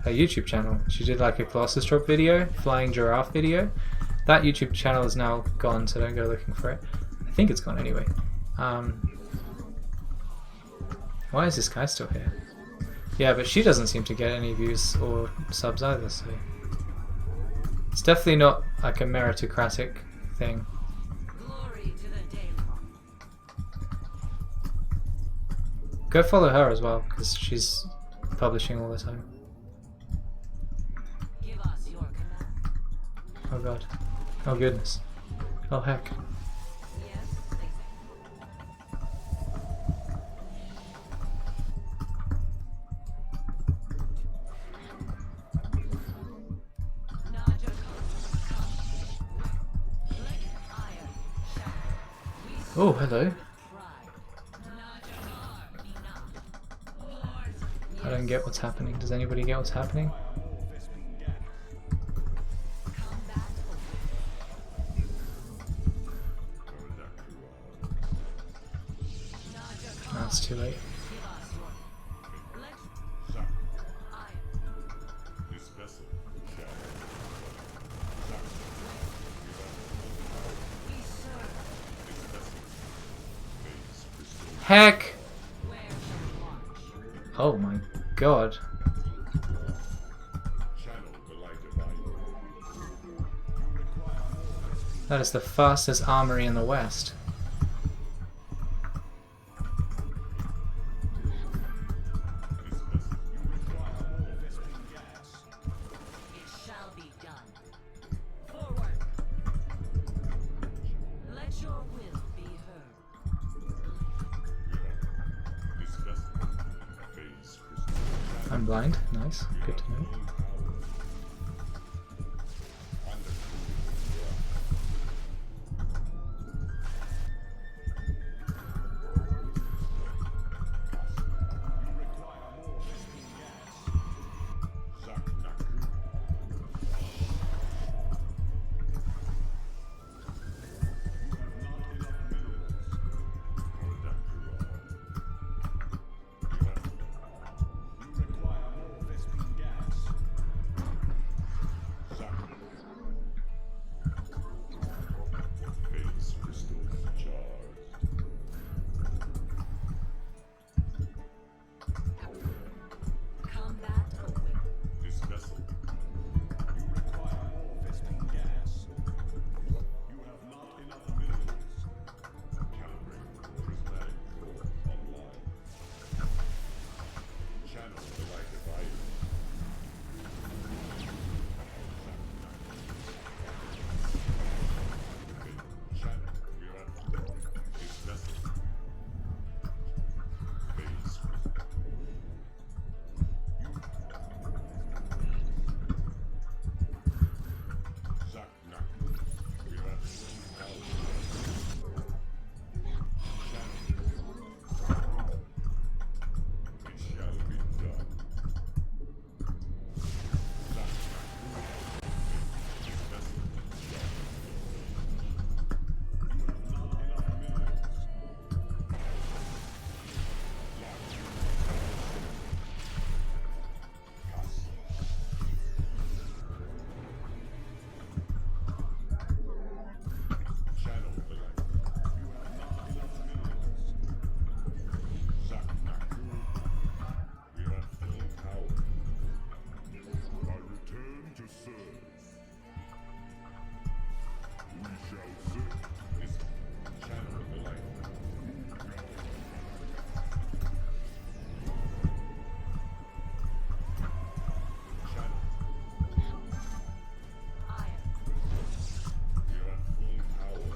her YouTube channel. She did like a Colossus drop video, flying giraffe video. That YouTube channel is now gone, so don't go looking for it. I think it's gone anyway. Why is this guy still here? Yeah, but she doesn't seem to get any views or subs either, so... It's definitely not like a meritocratic thing. Glory to the Daemon. Go follow her as well, because she's publishing all the time. Give us your command. Oh god. Oh goodness. Oh heck. Yes, exactly. Oh, hello. I don't get what's happening. Does anybody get what's happening? late. Give us your. Let's. I. This vessel shall We serve. this vessel phase crystal Heck! Where shall launch? Oh my god. channel the light divine. That is the fastest armory in the West. This vessel It shall be done. Forward. Let your will be heard. this vessel phase crystal I'm blind. Nice. Good to know. phase crystal charged. Combat awaits. This vessel calibrate prismatic core online. Channel the light divine. Channel this vessel phase Zaknak. We have it shall be done. Channel the light. Zaknak. We are at full power. I return to serve. We shall serve. This channel the light. Channel. Iron. We are at full power.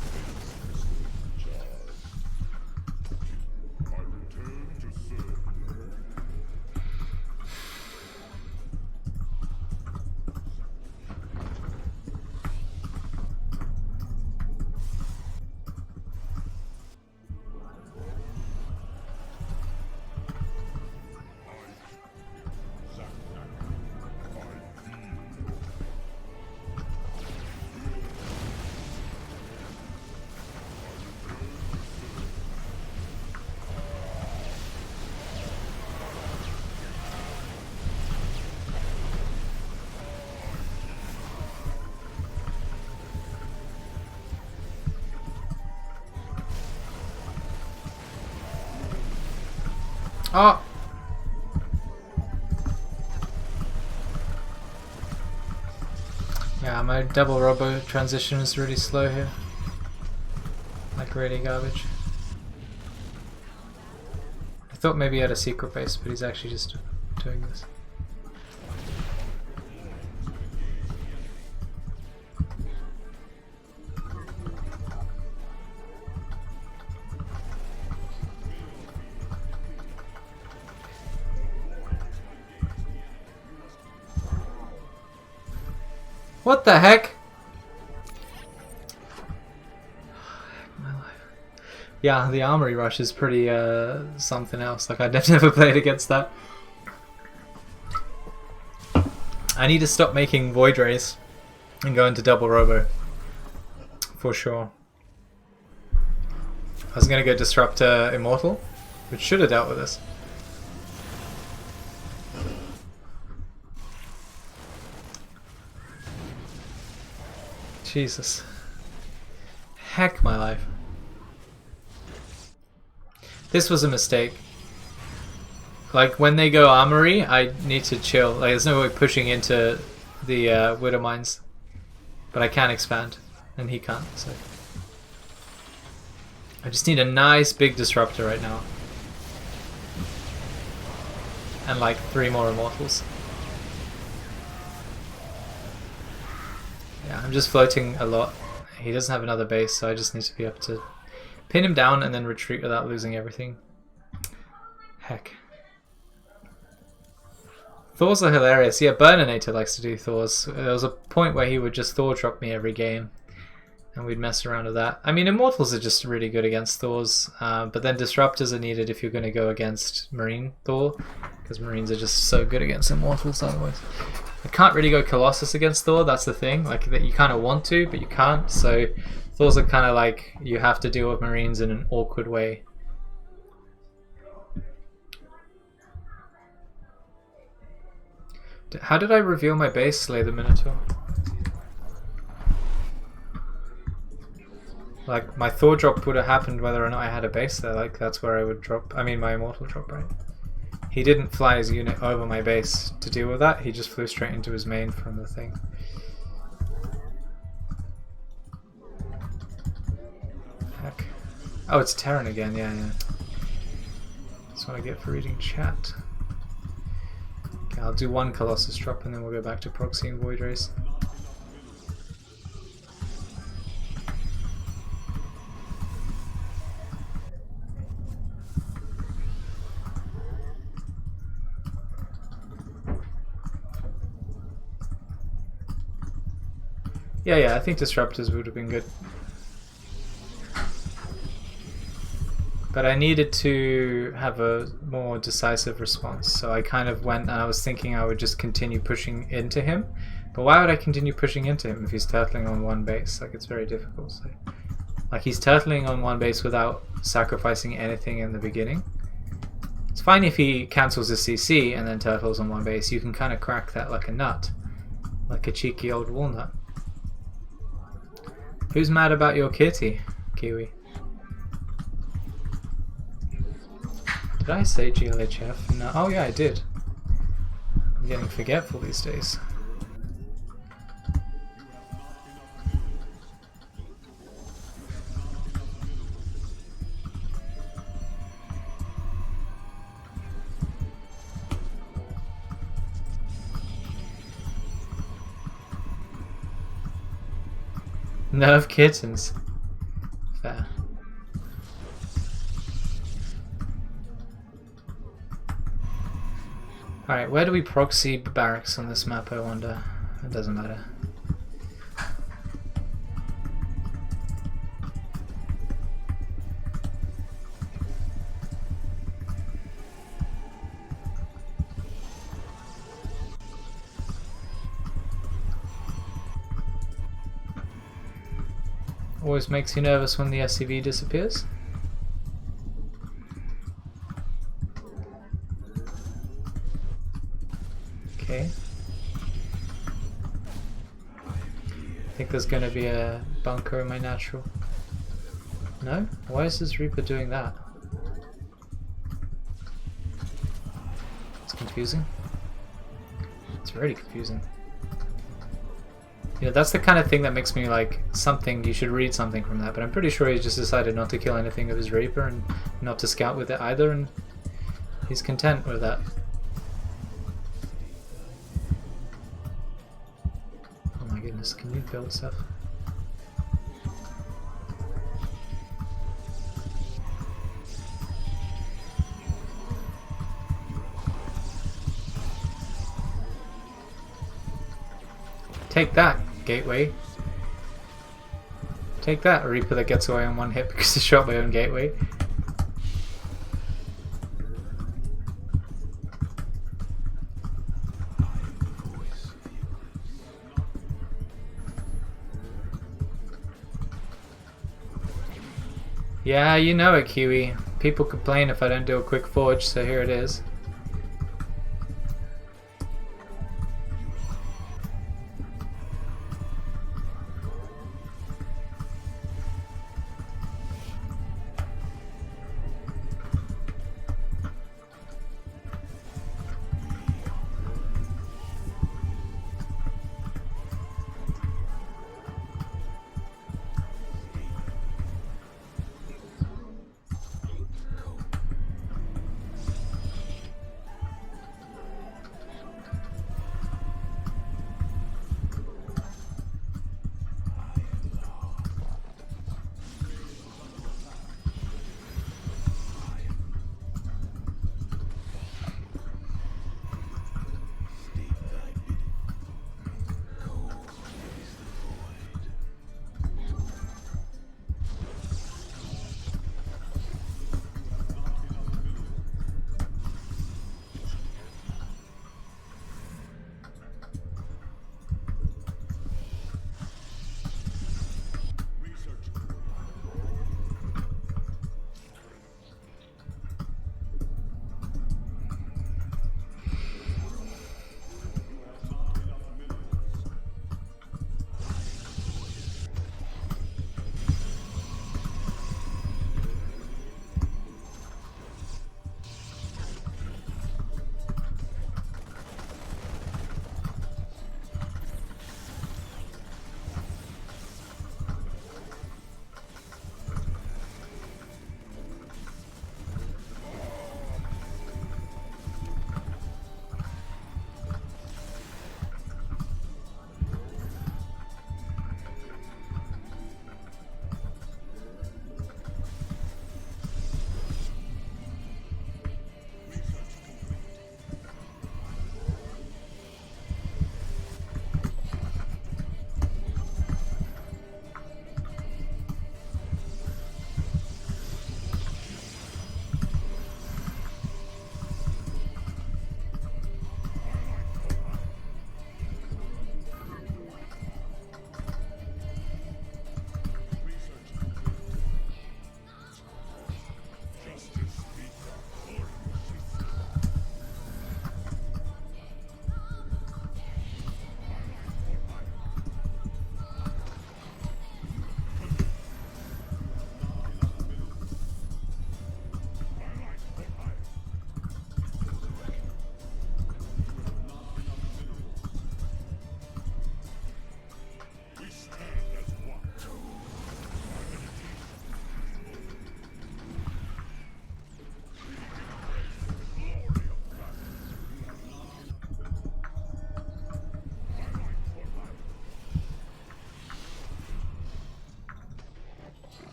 Phase crystal charged. I return to serve. Zaknak. I feel. Oh! Yeah, my double robo transition is really slow here. Like really garbage. I thought maybe he had a secret base, but he's actually just doing this. What the heck? My life. Yeah, the armory rush is pretty something else. Like I've never played against that. I need to stop making void rays and go into double robo for sure. I was gonna go Disruptor Immortal, which should have dealt with this. Jesus. Heck my life. This was a mistake. Like, when they go Armory, I need to chill. Like, there's no way pushing into the Widow Mines. But I can expand, and he can't, so... I just need a nice big Disruptor right now. And like 3 more Immortals. Yeah, I'm just floating a lot. He doesn't have another base, so I just need to be able to pin him down and then retreat without losing everything. Heck. Thors are hilarious. Yeah, Burninator likes to do Thors. There was a point where he would just Thor drop me every game. And we'd mess around with that. I mean, Immortals are just really good against Thors. But then Disruptors are needed if you're going to go against Marine Thor. Because Marines are just so good against Immortals otherwise. I can't really go Colossus against Thor, that's the thing. Like, that you kind of want to, but you can't. So Thors are kind of like, you have to deal with Marines in an awkward way. How did I reveal my base, Slay the Minotaur? Like, my Thor drop would have happened whether or not I had a base there. Like, that's where I would drop. I mean, my Immortal drop, right? He didn't fly his unit over my base to deal with that. He just flew straight into his main from the thing. Heck. Oh, it's Terran again. Yeah, yeah. That's what I get for reading chat. Okay, I'll do 1 Colossus drop and then we'll go back to Proxy and Void Race. Yeah, I think Disruptors would have been good. But I needed to have a more decisive response, so I kind of went and I was thinking I would just continue pushing into him. But why would I continue pushing into him if he's turtling on 1 base? Like, it's very difficult. So. Like, he's turtling on 1 base without sacrificing anything in the beginning. It's fine if he cancels his CC and then turtles on 1 base. You can kind of crack that like a nut. Like a cheeky old walnut. Who's mad about your kitty, Kiwi? Did I say GLHF? No. Oh yeah, I did. I'm getting forgetful these days. Nerve kittens. Fair. Alright, where do we proxy barracks on this map, I wonder? It doesn't matter. Always makes you nervous when the SCV disappears. Okay. I think there's going to be a bunker in my natural. No? Why is this Reaper doing that? It's confusing. It's very confusing. You know, that's the kind of thing that makes me like, something, you should read something from that, but I'm pretty sure he just decided not to kill anything of his Reaper and not to scout with it either, and he's content with that. Oh my goodness, can you build stuff? Take that, Gateway. Take that, a Reaper that gets away on 1 hit because I shot my own Gateway. Yeah, you know it, Kiwi. People complain if I don't do a quick forge, so here it is.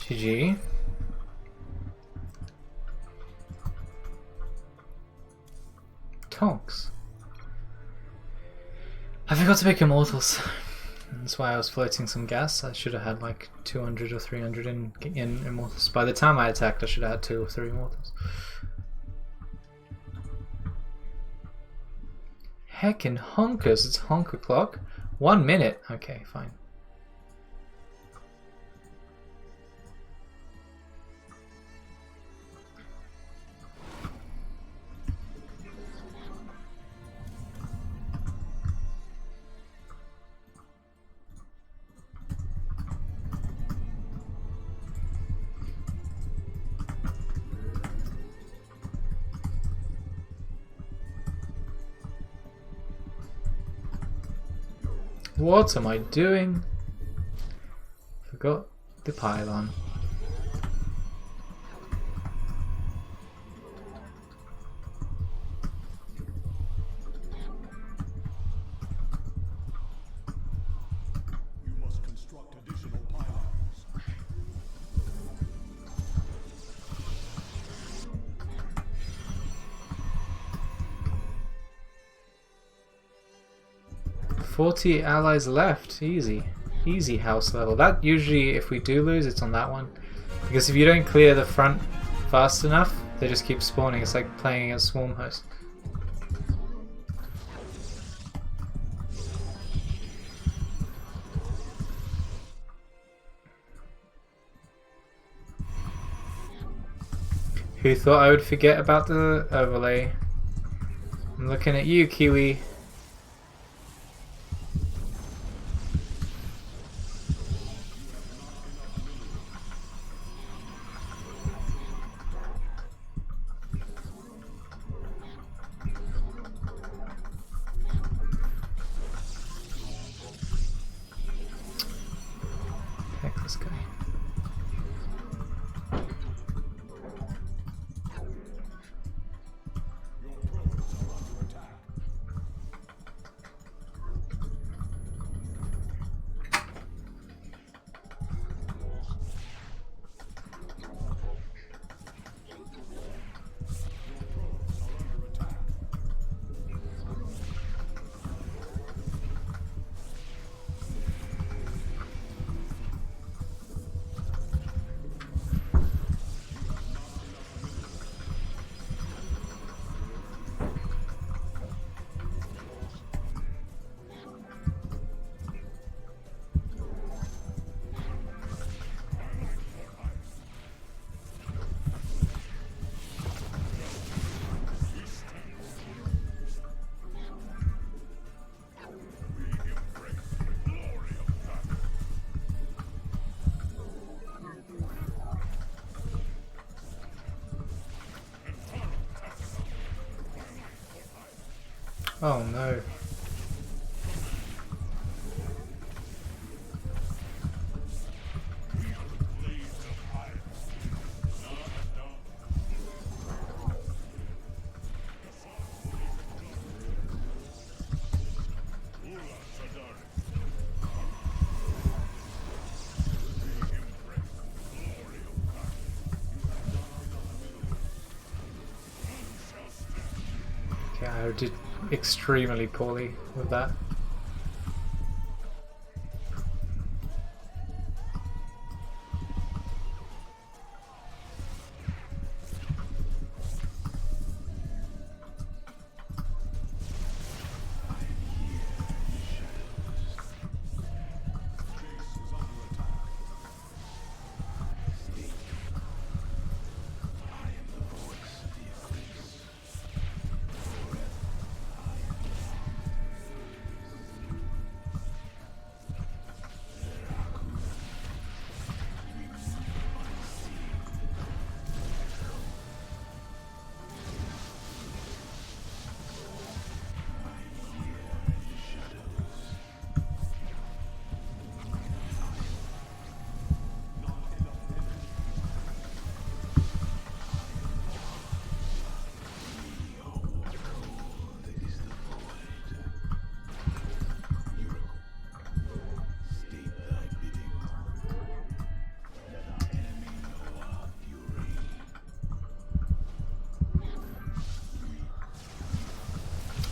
GG. Tonks. I forgot to pick immortals. That's why I was floating some gas. I should have had like 200 or 300 in immortals. By the time I attacked, I should have had 2 or 3 immortals. Heckin' honkers, it's honk o'clock. 1 minute. Okay, fine. What am I doing? Forgot the pylon. 40 allies left. Easy. Easy house level. That usually, if we do lose, it's on that one. Because if you don't clear the front fast enough, they just keep spawning. It's like playing a swarm host. Who thought I would forget about the overlay? I'm looking at you, Kiwi. Heck, this guy. Oh no. Okay, I did extremely poorly with that.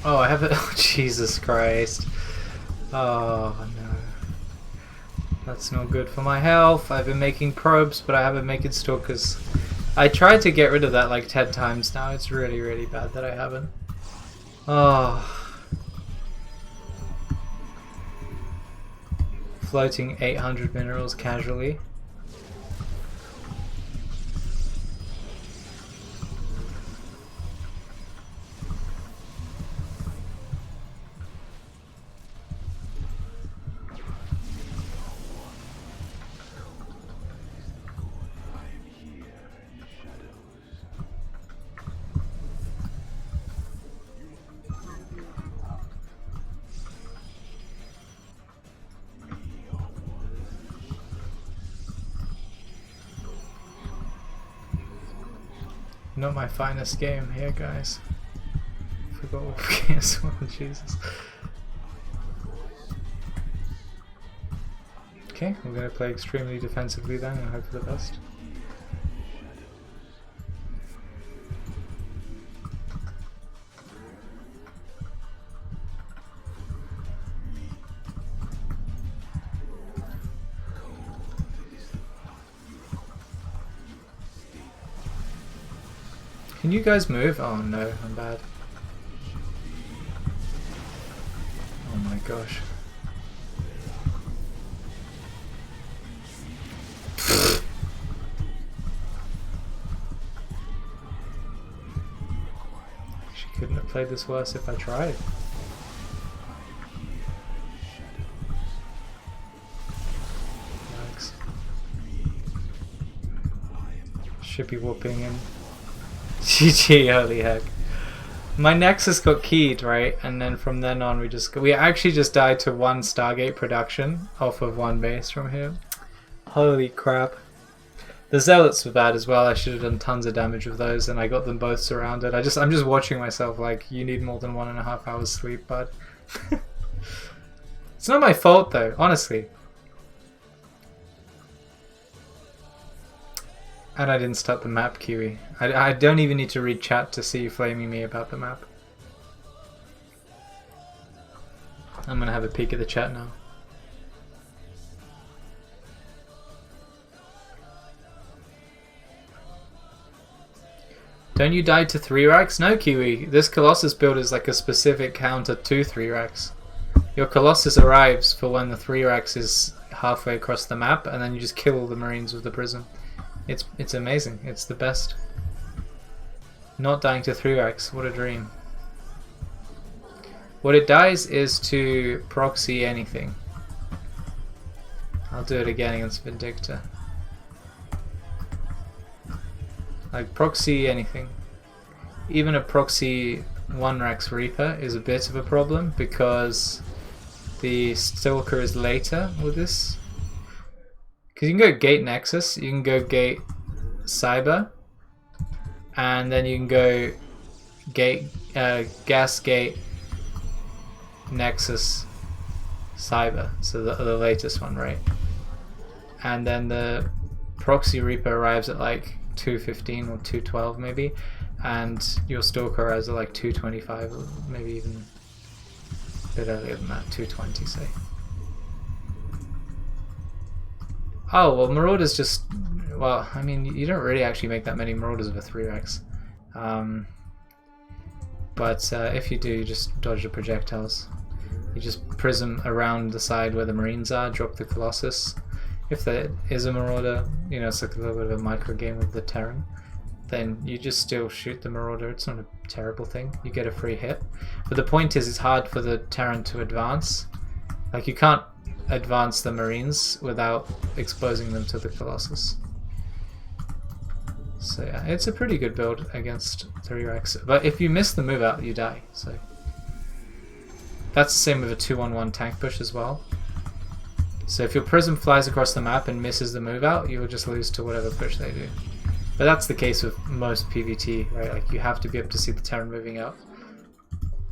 Oh, I have it. Oh, Jesus Christ. Oh, no. That's not good for my health. I've been making probes, but I haven't making stalkers. I tried to get rid of that like 10 times now. It's really, really bad that I haven't. Oh. Floating 800 minerals casually. Not my finest game here, guys. Forgot what PS well, Jesus. Okay, we're going to play extremely defensively then and hope for the best. Can you guys move? Oh no, I'm bad. Oh my gosh. She couldn't have played this worse if I tried. Yikes. Should be whooping him. GG, holy heck. My Nexus got keyed, right? And then from then on we actually just died to one Stargate production off of one base from here. Holy crap. The Zealots were bad as well. I should have done tons of damage with those and I got them both surrounded. I'm just watching myself like, you need more than 1.5 hours sleep, bud. It's not my fault though, honestly. And I didn't start the map, Kiwi. I don't even need to read chat to see you flaming me about the map. I'm gonna have a peek at the chat now. Don't you die to 3 racks? No, Kiwi. This Colossus build is like a specific counter to 3 racks. Your Colossus arrives for when the 3 racks is halfway across the map, and then you just kill all the Marines with the Prism. It's amazing. It's the best. Not dying to 3 racks. What a dream. What it dies is to proxy anything. I'll do it again against Vindicta. Like proxy anything. Even a proxy 1-rax Reaper is a bit of a problem because the Stalker is later with this. Because you can go Gate Nexus, you can go Gate Cyber, and then you can go Gate Gas Gate Nexus Cyber, so the latest one, right? And then the Proxy Reaper arrives at like 2:15 or 2:12 maybe, and your Stalker arrives at like 2:25 or maybe even a bit earlier than that, 2:20 say. Oh, well, Marauders just... Well, I mean, you don't really actually make that many Marauders with 3-rax. But if you do, you just dodge the projectiles. You just prism around the side where the Marines are, drop the Colossus. If there is a Marauder, you know, it's like a little bit of a micro game with the Terran, then you just still shoot the Marauder. It's not a terrible thing. You get a free hit. But the point is, it's hard for the Terran to advance. Like, you can't advance the Marines without exposing them to the Colossus. So yeah, it's a pretty good build against 3-rax. But if you miss the move out, you die. So that's the same with a 2-on-1 tank push as well. So if your Prism flies across the map and misses the move out, you will just lose to whatever push they do. But that's the case with most PvT, right? Like, you have to be able to see the Terran moving out,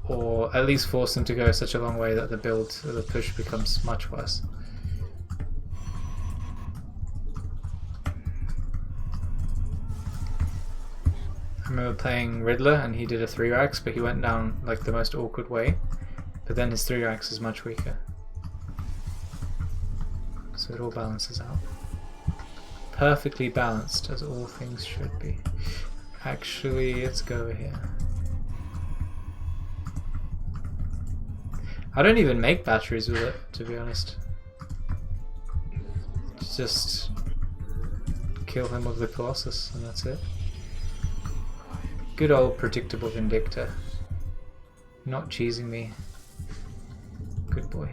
or at least force them to go such a long way that the build or the push becomes much worse. I remember playing Riddler and he did a 3-rax, but he went down like the most awkward way. But then his 3-rax is much weaker. So it all balances out. Perfectly balanced, as all things should be. Actually, let's go over here. I don't even make batteries with it, to be honest. Just kill him with the Colossus, and that's it. Good old predictable Vindicta. Not cheesing me. Good boy.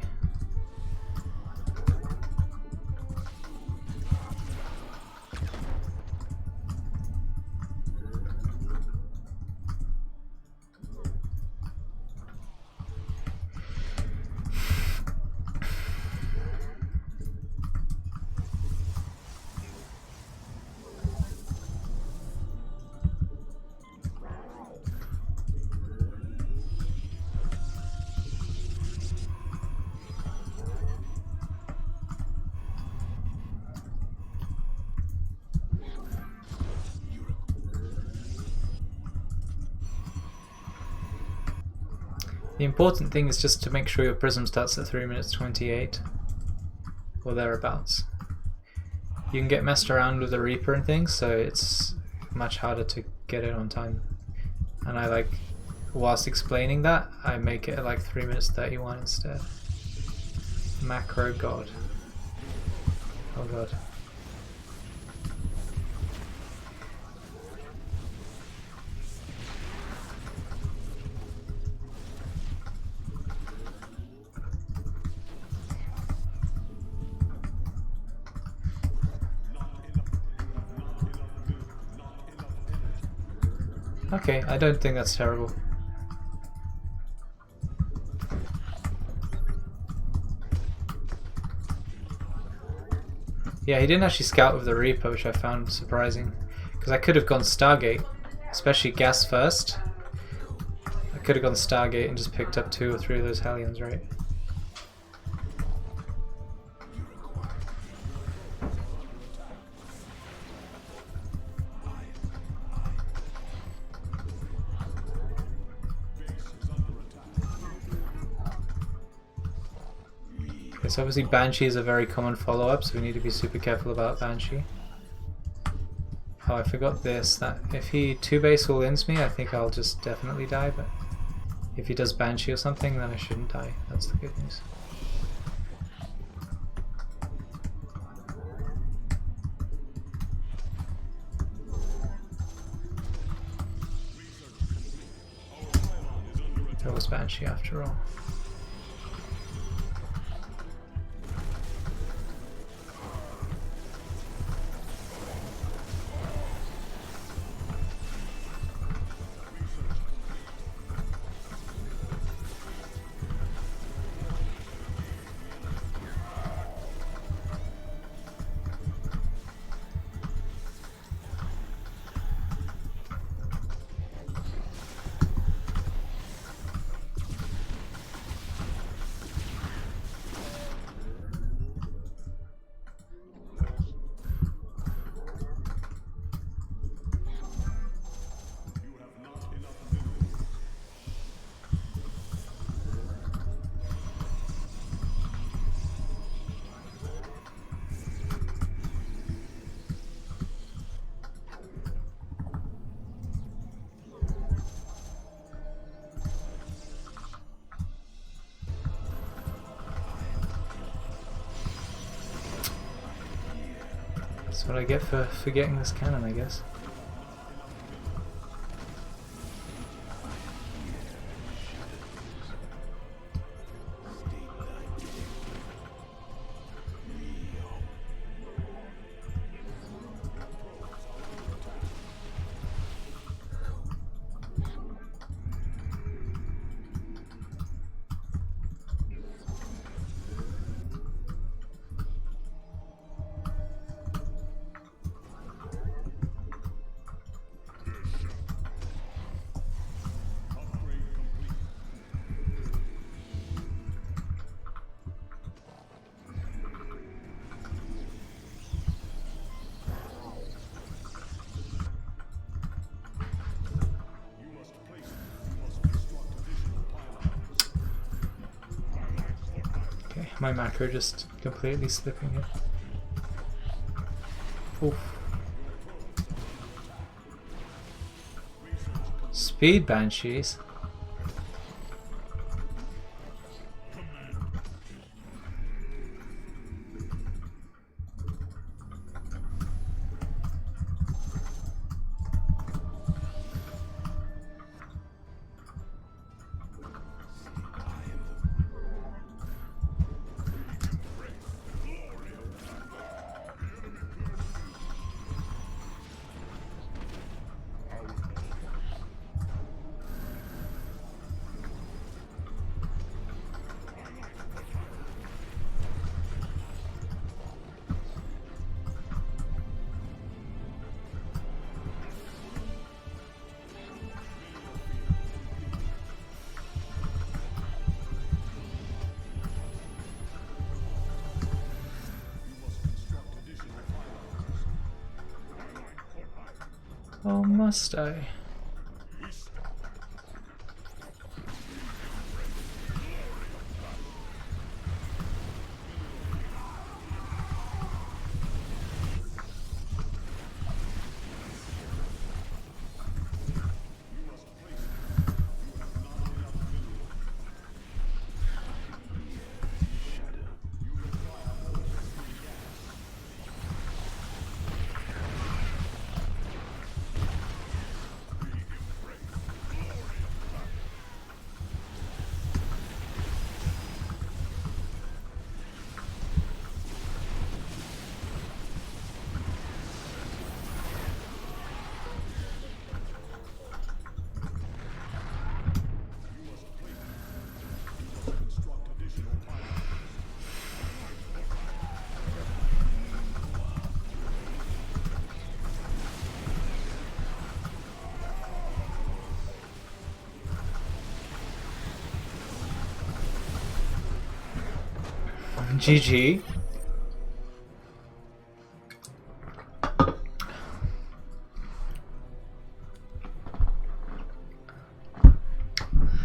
The important thing is just to make sure your prism starts at 3 minutes 28 or thereabouts. You can get messed around with the Reaper and things, so it's much harder to get it on time. And I like, whilst explaining that, I make it at like 3 minutes 31 instead. Macro god. Oh god. Okay, I don't think that's terrible. Yeah, he didn't actually scout with the Reaper, which I found surprising. Because I could have gone Stargate, especially gas first. I could have gone Stargate and just picked up 2 or 3 of those Hellions, right? Okay, so obviously Banshee is a very common follow-up, so we need to be super careful about Banshee. Oh, I forgot this, that if he 2-base all-ins me, I think I'll just definitely die, but if he does Banshee or something, then I shouldn't die. That's the good news. That was Banshee after all. That's what I get for forgetting this cannon, I guess. My macro just completely slipping here. Oof. Speed Banshees. Oh, must I? GG.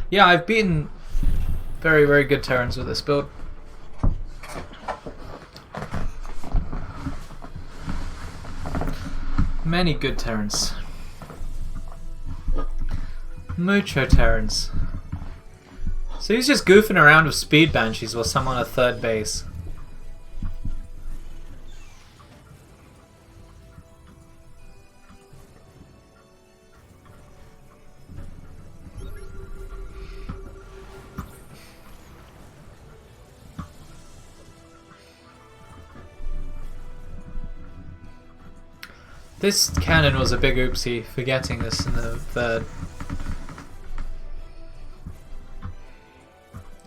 Yeah, I've beaten very, very good Terrans with this build. Many good Terrans. Mucho Terrans. So he's just goofing around with speed banshees while someone on a third base. This cannon was a big oopsie, forgetting this in the third.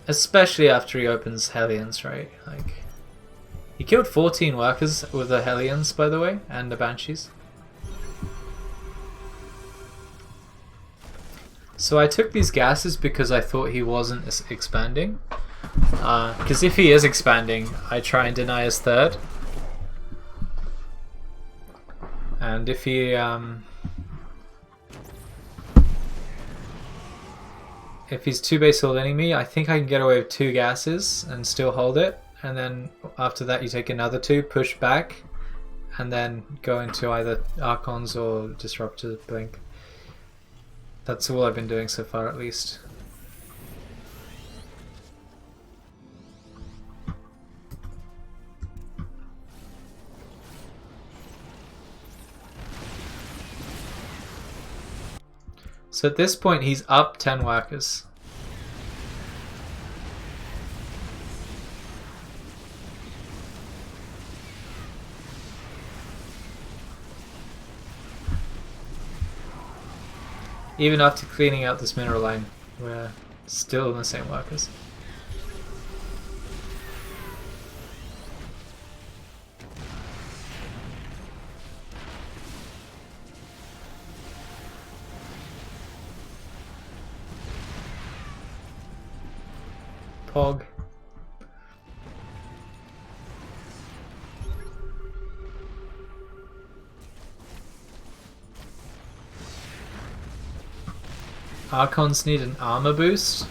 Especially after he opens Hellions, right? Like, he killed 14 workers with the Hellions, by the way, and the Banshees. So I took these gases because I thought he wasn't expanding. Because if he is expanding, I try and deny his third. And if he if he's 2-base holding me, I think I can get away with 2 gases and still hold it. And then after that you take another 2, push back, and then go into either Archons or Disruptor Blink. That's all I've been doing so far, at least. So at this point he's up 10 workers. Even after cleaning out this mineral line, we're still in the same workers. Pog. Archons need an armor boost?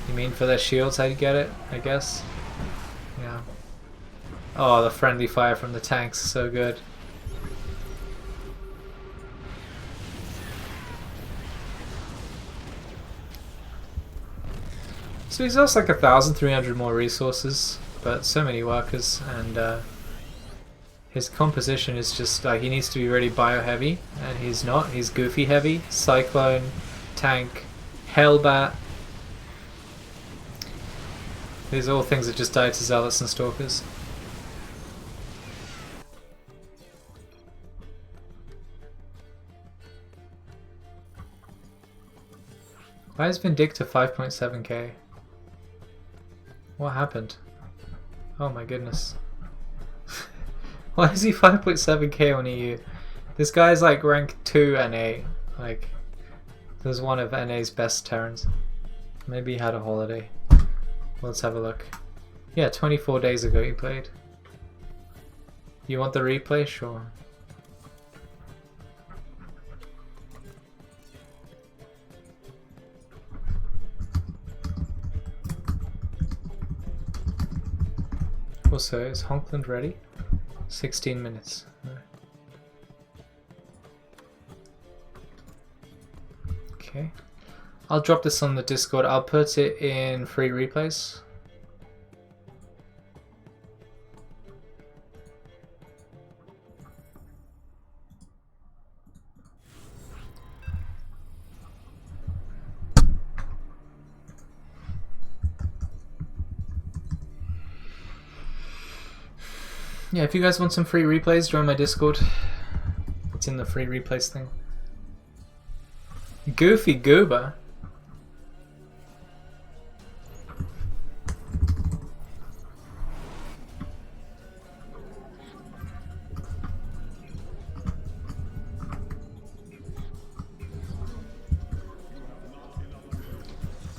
You mean for their shields I'd get it, I guess? Yeah. Oh, the friendly fire from the tanks, so good. So he's lost like 1,300 more resources, but so many workers, and his composition is just like he needs to be really bio heavy, and he's not. He's goofy heavy. Cyclone, tank, Hellbat. These are all things that just die to Zealots and Stalkers. Why is Vindicta 5.7k? What happened? Oh my goodness. Why is he 5.7k on EU? This guy's like rank 2 NA. Like, this is one of NA's best Terrans. Maybe he had a holiday. Let's have a look. Yeah, 24 days ago he played. You want the replay? Sure. Also, is Honkland ready? 16 minutes. Okay. I'll drop this on the Discord. I'll put it in free replays. Yeah, if you guys want some free replays, join my Discord. It's in the free replays thing. Goofy Goober.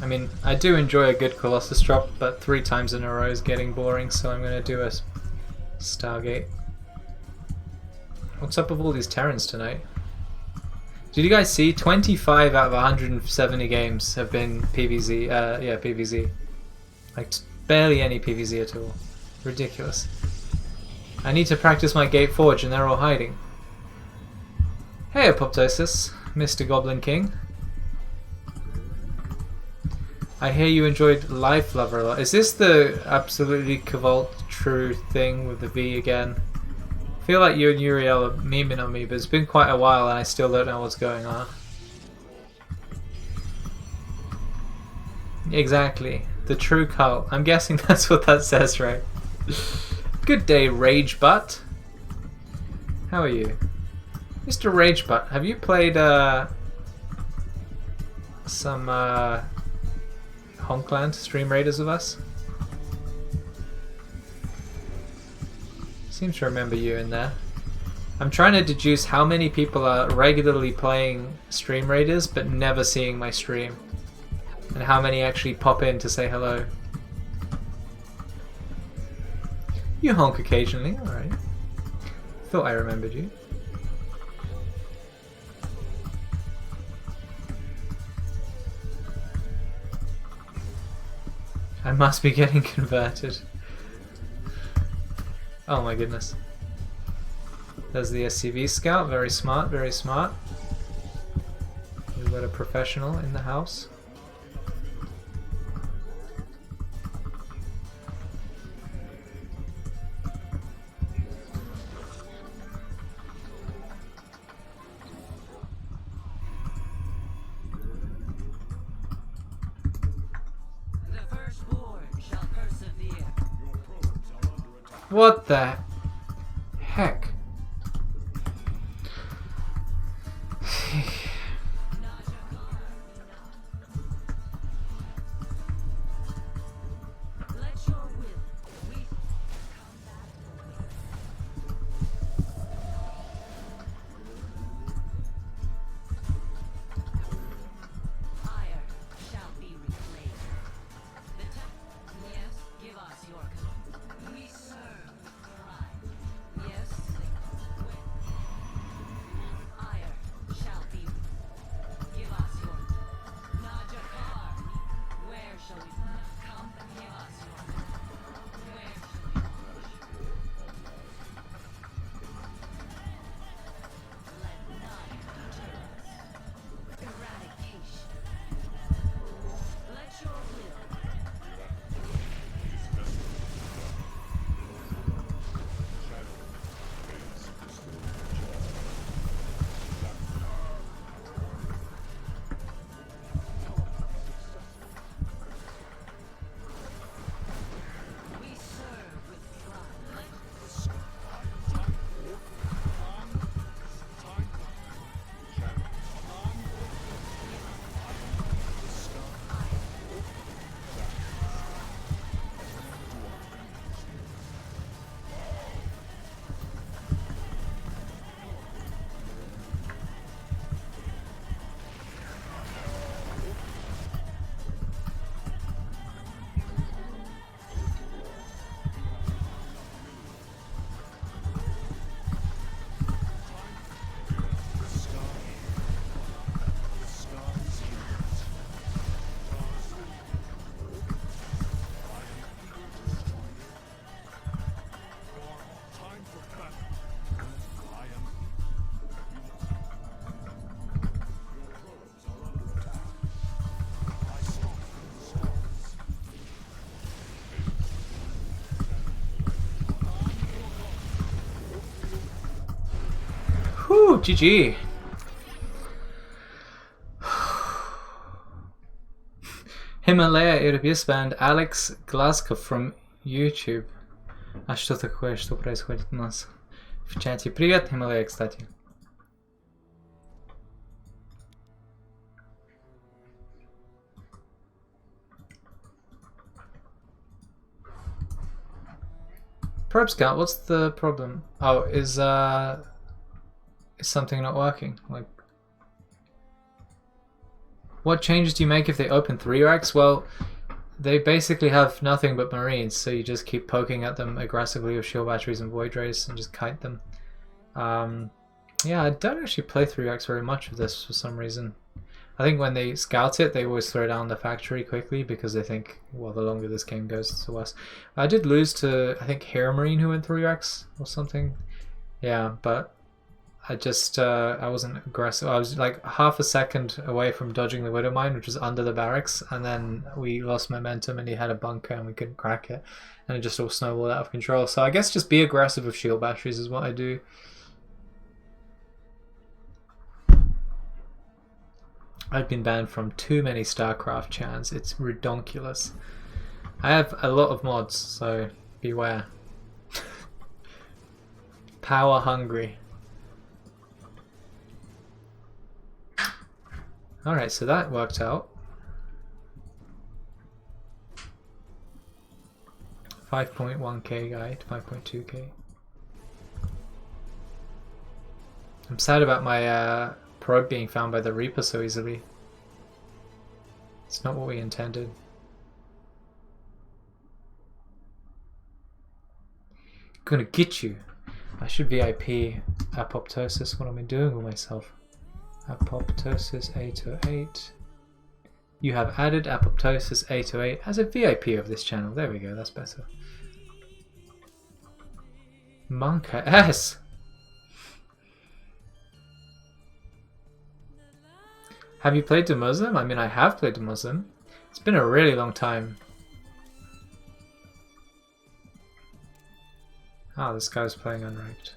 I mean, I do enjoy a good Colossus drop, but 3 times in a row is getting boring, so I'm gonna do a Stargate. What's up with all these Terrans tonight? Did you guys see 25 out of 170 games have been PvZ? Yeah, PvZ. Like barely any PvZ at all. Ridiculous. I need to practice my Gate Forge and they're all hiding. Hey, Apoptosis, Mr. Goblin King. I hear you enjoyed Life Lover a lot. Is this the absolutely Cavalt True thing with the V again? I feel like you and Uriel are memeing on me, but it's been quite a while and I still don't know what's going on. Exactly. The true cult. I'm guessing that's what that says, right? Good day, Rage Butt. How are you? Mr. Rage Butt, have you played some Honkland Stream Raiders with us? Seems to remember you in there. I'm trying to deduce how many people are regularly playing Stream Raiders but never seeing my stream. And how many actually pop in to say hello. You honk occasionally, alright. Thought I remembered you. I must be getting converted. Oh my goodness. There's the SCV scout, very smart, very smart. We've got a professional in the house. The firstborn shall persevere. What the heck? Let your will we combat fire shall be reclaimed. The yes, give us your command. We serve the pride. Yes, fire shall be. Give us your Najakar. Where shall we come? Give us your. Where shall we? Let none deter us. Eradication. Let your will. We serve with pride. Whew, GG. Himalaya European band Alex Glasgow from YouTube. А что такое? Что происходит у нас в чате? Привет, Himalaya, кстати. Probe Scout, what's the problem? Oh, is something not working? Like, What changes do you make if they open 3 racks? Well, they basically have nothing but Marines, so you just keep poking at them aggressively with shield batteries and void rays and just kite them. Yeah, I don't actually play 3 racks very much with this for some reason. I think when they scout it, they always throw down the factory quickly because they think, well, the longer this game goes, the worse. I did lose to, I think, Hero Marine who went 3 racks or something. Yeah, but I just, I wasn't aggressive. I was like half a second away from dodging the Widow Mine, which was under the barracks, and then we lost momentum and he had a bunker and we couldn't crack it. And it just all snowballed out of control. So I guess just be aggressive with shield batteries is what I do. I've been banned from too many StarCraft chants. It's redonkulous. I have a lot of mods, so beware. Power hungry. Alright, so that worked out. 5.1k guide, 5.2k. I'm sad about my probe being found by the Reaper so easily. It's not what we intended. Gonna get you. I should VIP Apoptosis. What am I doing with myself? Apoptosis 808. You have added Apoptosis 808 as a VIP of this channel. There we go, that's better. Monka S. Have you played the Muslim? I mean, I have played the Muslim. It's been a really long time. Ah, this guy's playing unranked.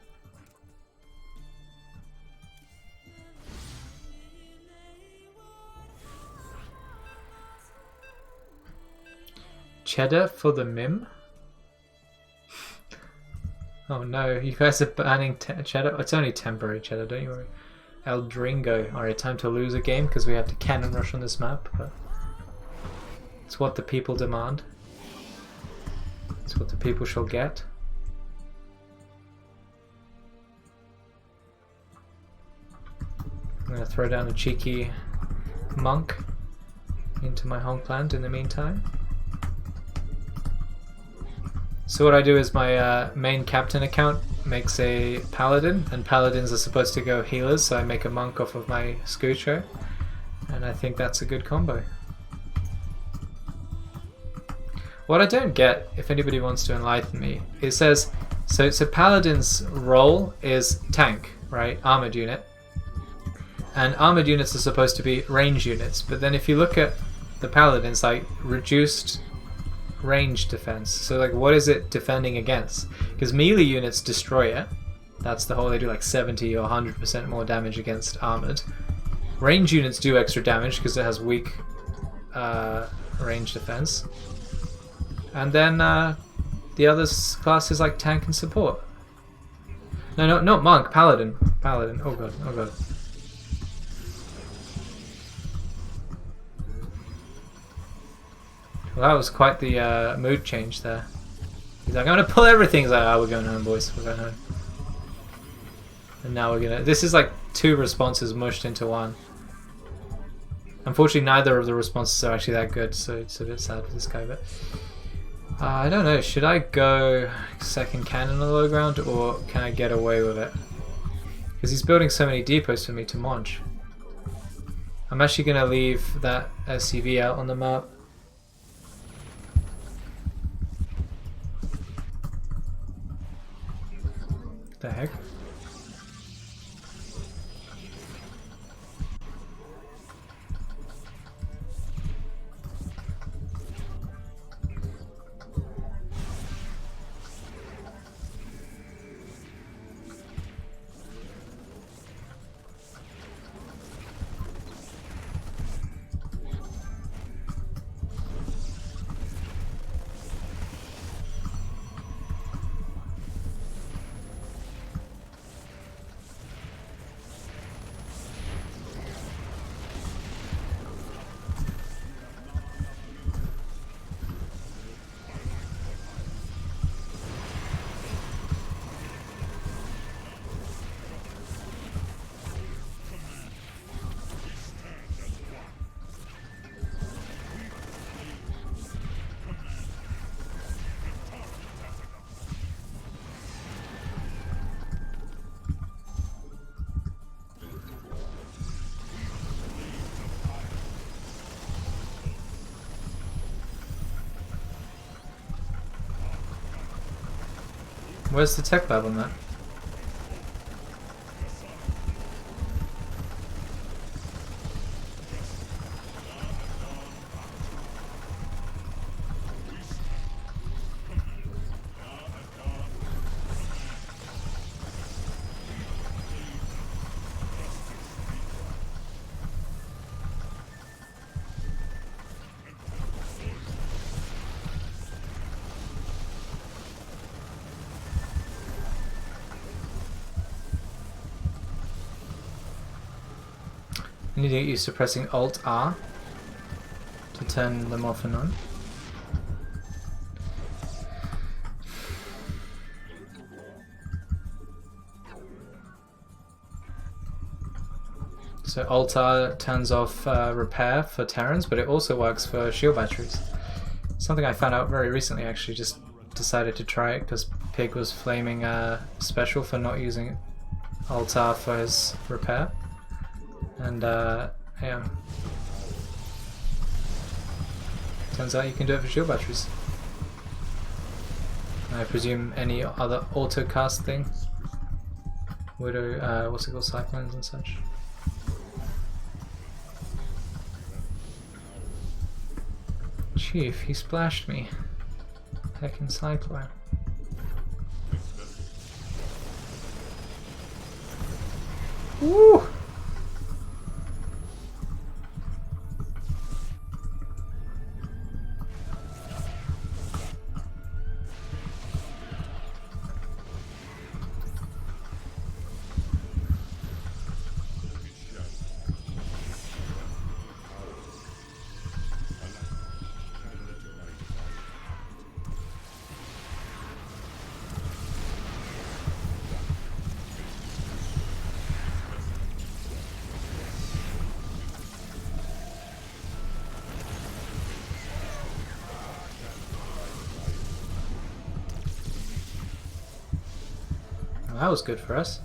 Cheddar for the Mim? Oh no, you guys are banning cheddar? It's only temporary cheddar, don't you worry. Eldringo. Alright, time to lose a game because we have to cannon rush on this map, but it's what the people demand. It's what the people shall get. I'm gonna throw down a cheeky monk into my home plant in the meantime. So what I do is my main captain account makes a paladin, and paladins are supposed to go healers, so I make a monk off of my Scucho, and I think that's a good combo. What I don't get, if anybody wants to enlighten me, it says, so paladin's role is tank, right? Armored unit. And armored units are supposed to be range units, but then if you look at the paladins, like reduced range defense. So like, what is it defending against? Because melee units destroy it. That's the whole, they do like 70 or 100% more damage against armored. Range units do extra damage because it has weak range defense. And then the other classes like tank and support. No, not monk, paladin. Paladin. Oh god, oh god. Well, that was quite the mood change there. He's like, I'm gonna pull everything. He's like, oh, we're going home, boys. We're going home. And now we're gonna... This is like 2 responses mushed into one. Unfortunately, neither of the responses are actually that good, so it's a bit sad for this guy, but... I don't know, should I go second cannon on the low ground, or can I get away with it? Because he's building so many depots for me to munch. I'm actually gonna leave that SCV out on the map. The heck? Where's the tech lab on that? I need to get used to pressing Alt R to turn them off and on. So Alt R turns off repair for Terrans, but it also works for shield batteries. Something I found out very recently, actually. Just decided to try it because Pig was flaming special for not using Alt R for his repair. And yeah, turns out you can do it for shield batteries. I presume any other auto cast thing, Widow, what's it called, cyclones and such. Chief, he splashed me. Heckin' cyclone. Woo! That was good for us.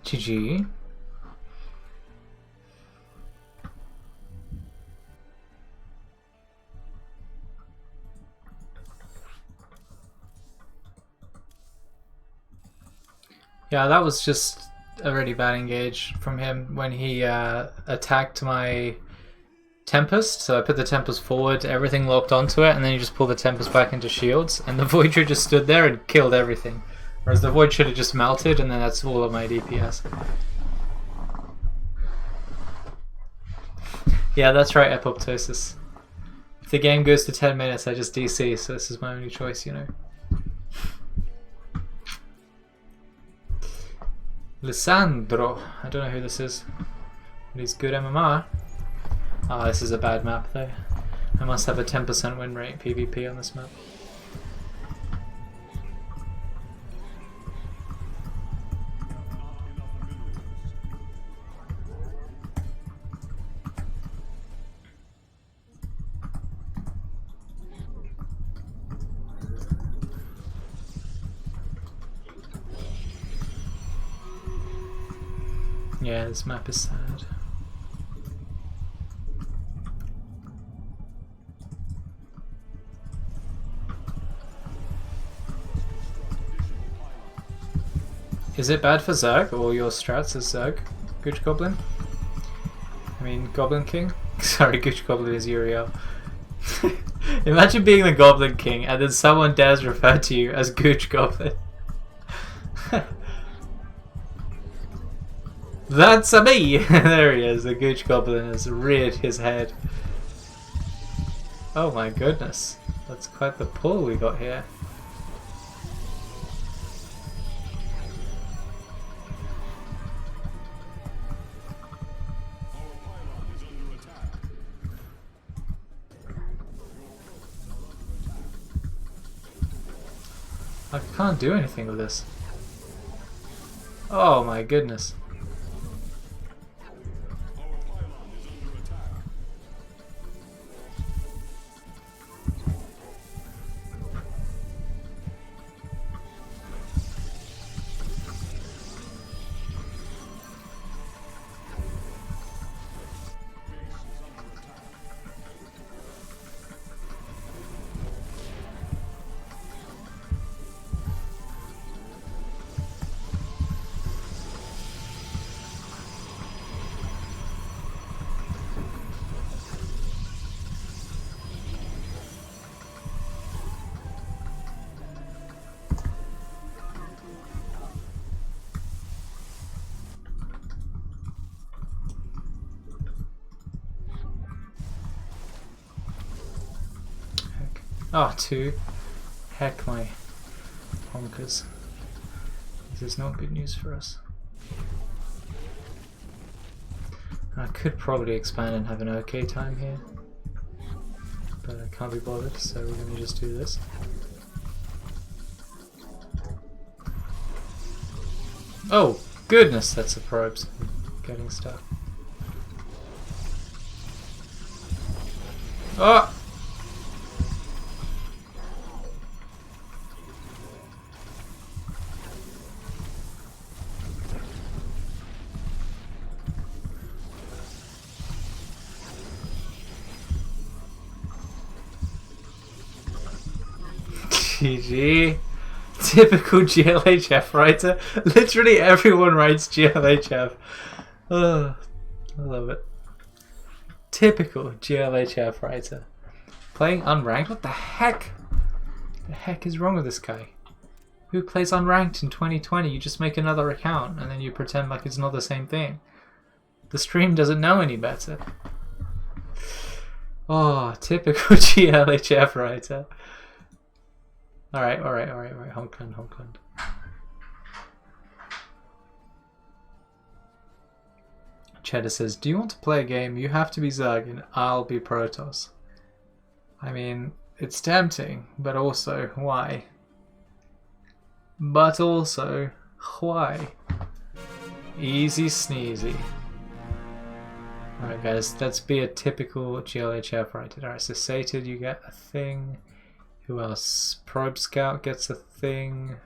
GG. Yeah, that was just a really bad engage from him when he attacked my Tempest. So I put the Tempest forward, everything locked onto it, and then you just pull the Tempest back into shields, and the Voidra just stood there and killed everything. Whereas the Void should have just melted, and then that's all of my DPS. Yeah, that's right, Apoptosis. If the game goes to 10 minutes, I just DC, so this is my only choice, you know. Lissandro. I don't know who this is, but he's good MMR. Ah, this is a bad map though. I must have a 10% win rate PvP on this map. Yeah, this map is sad. Is it bad for Zerg or your strats as Zerg? Gooch Goblin? I mean, Goblin King? Sorry, Gooch Goblin is Uriel. Imagine being the Goblin King and then someone dares refer to you as Gooch Goblin. That's a me! There he is, the Gooch Goblin has reared his head. Oh my goodness, that's quite the pull we got here. I can't do anything with this. Oh my goodness. Oh, 2. Heck my honkers. This is not good news for us. I could probably expand and have an okay time here. But I can't be bothered, so we're going to just do this. Oh, goodness, that's a probes. Getting stuck. Oh! GG. Typical GLHF writer. Literally everyone writes GLHF. Oh, I love it. Typical GLHF writer. Playing unranked? What the heck? The heck is wrong with this guy? Who plays unranked in 2020? You just make another account and then you pretend like it's not the same thing. The stream doesn't know any better. Oh, typical GLHF writer. Alright. Honkland. Cheddar says, do you want to play a game? You have to be Zerg and I'll be Protoss. I mean, it's tempting, but also, why? But also, why? Easy sneezy. Alright guys, let's be a typical GLHF writer. Alright, so Sated, you get a thing. Who else? Probe Scout gets a thing.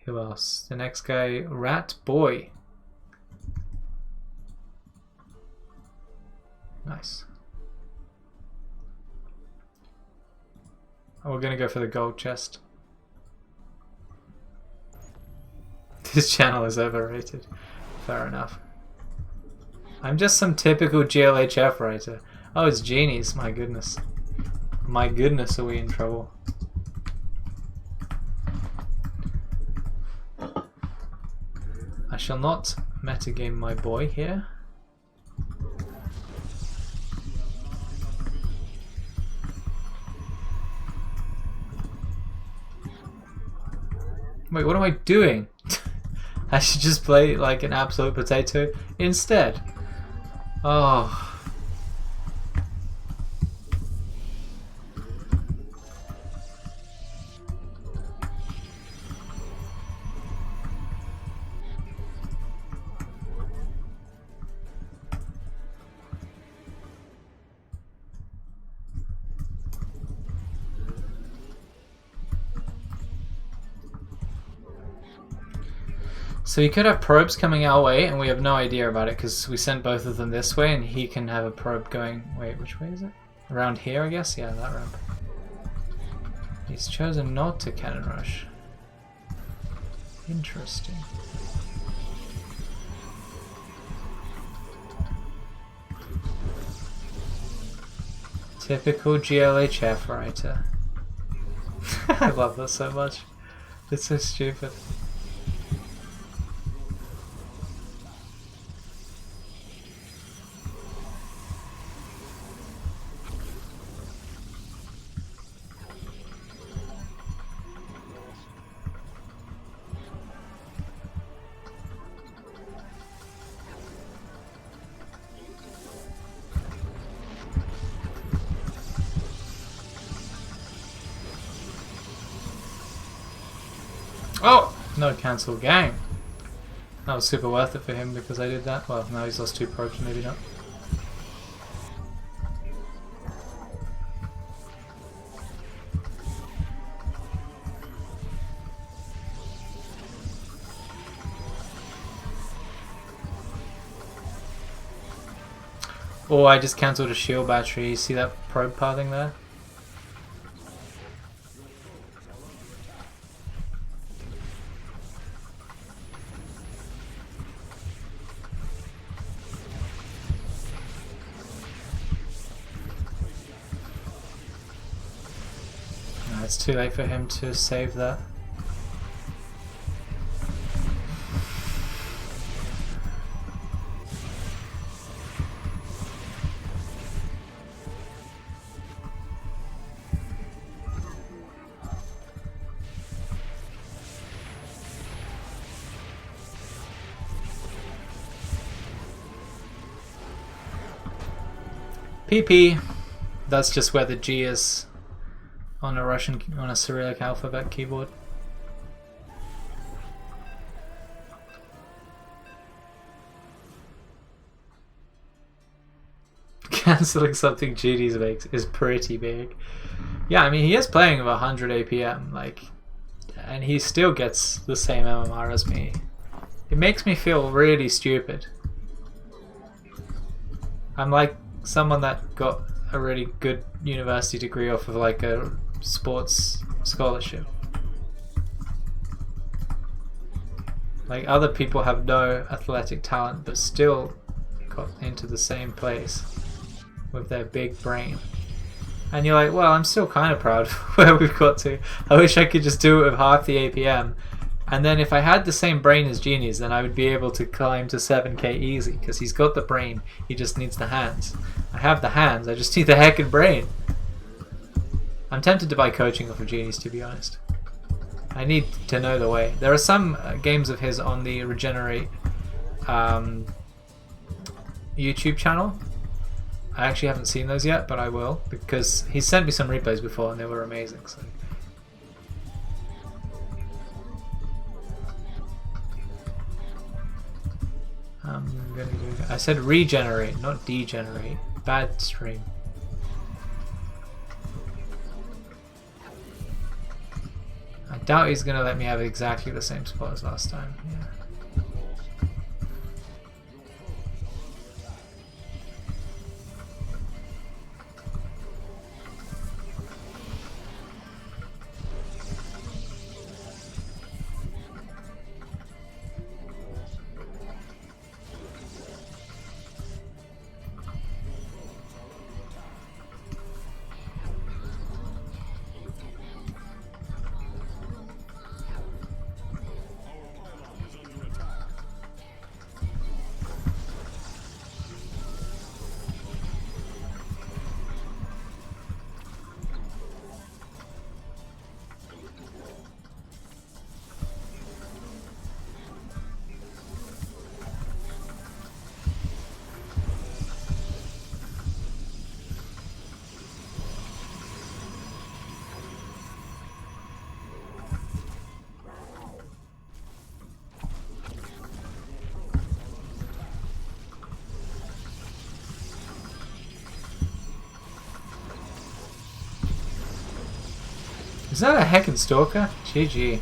Who else? The next guy, Rat Boy. Nice. Oh, we're gonna go for the gold chest. This channel is overrated. Fair enough. I'm just some typical GLHF writer. Oh, it's genies. My goodness. My goodness, are we in trouble? I shall not metagame my boy here. Wait, what am I doing? I should just play like an absolute potato instead. Oh. So he could have probes coming our way and we have no idea about it because we sent both of them this way and he can have a probe going... Wait, which way is it? Around here, I guess? Yeah, that ramp. He's chosen not to cannon rush. Interesting. Typical GLHF writer. I love that so much. It's so stupid. Oh! No, cancel gang. That was super worth it for him because I did that. Well, now he's lost 2 probes, maybe not. Oh, I just cancelled a shield battery. You see that probe pathing there? No, it's too late for him to save that. PP. That's just where the G is on a Cyrillic alphabet keyboard. Cancelling something GDs makes is pretty big. Yeah, I mean he is playing with 100 APM, like, and he still gets the same MMR as me. It makes me feel really stupid. I'm like someone that got a really good university degree off of like a sports scholarship. Like other people have no athletic talent but still got into the same place with their big brain. And you're like, well, I'm still kind of proud of where we've got to. I wish I could just do it with half the APM. And then if I had the same brain as Genie's, then I would be able to climb to 7k easy, because he's got the brain, he just needs the hands. I have the hands, I just need the heckin' brain. I'm tempted to buy coaching off of Genie's, to be honest. I need to know the way. There are some games of his on the Regenerate YouTube channel. I actually haven't seen those yet, but I will, because he sent me some replays before and they were amazing. So. I'm gonna do. I said regenerate, not degenerate. Bad stream. I doubt he's gonna let me have exactly the same spot as last time. Yeah. Is that a heckin' stalker? GG.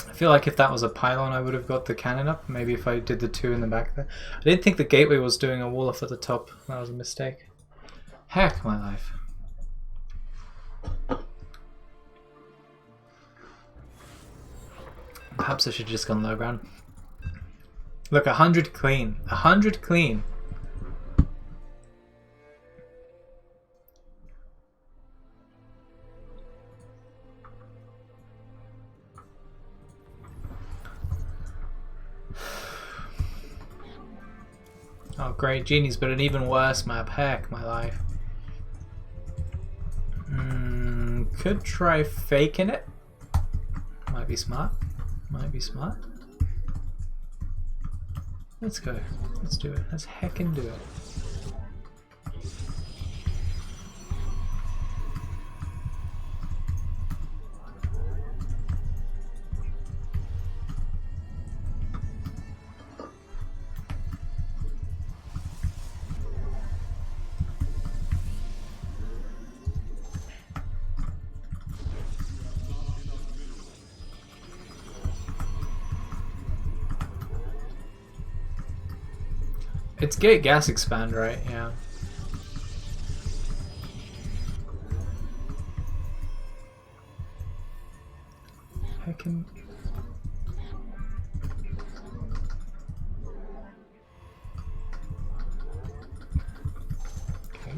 I feel like if that was a pylon I would have got the cannon up. Maybe if I did the 2 in the back there. I didn't think the gateway was doing a wall off at the top. That was a mistake. Heck my life. Perhaps I should have just gone low ground. Look, 100 clean. 100 clean. Oh great, Genie's but an even worse map. Heck, my life. Could try faking it. Might be smart. Might be smart. Let's go. Let's do it. Let's heckin' do it. It's gate gas expand, right? Yeah. Heckin'. Okay.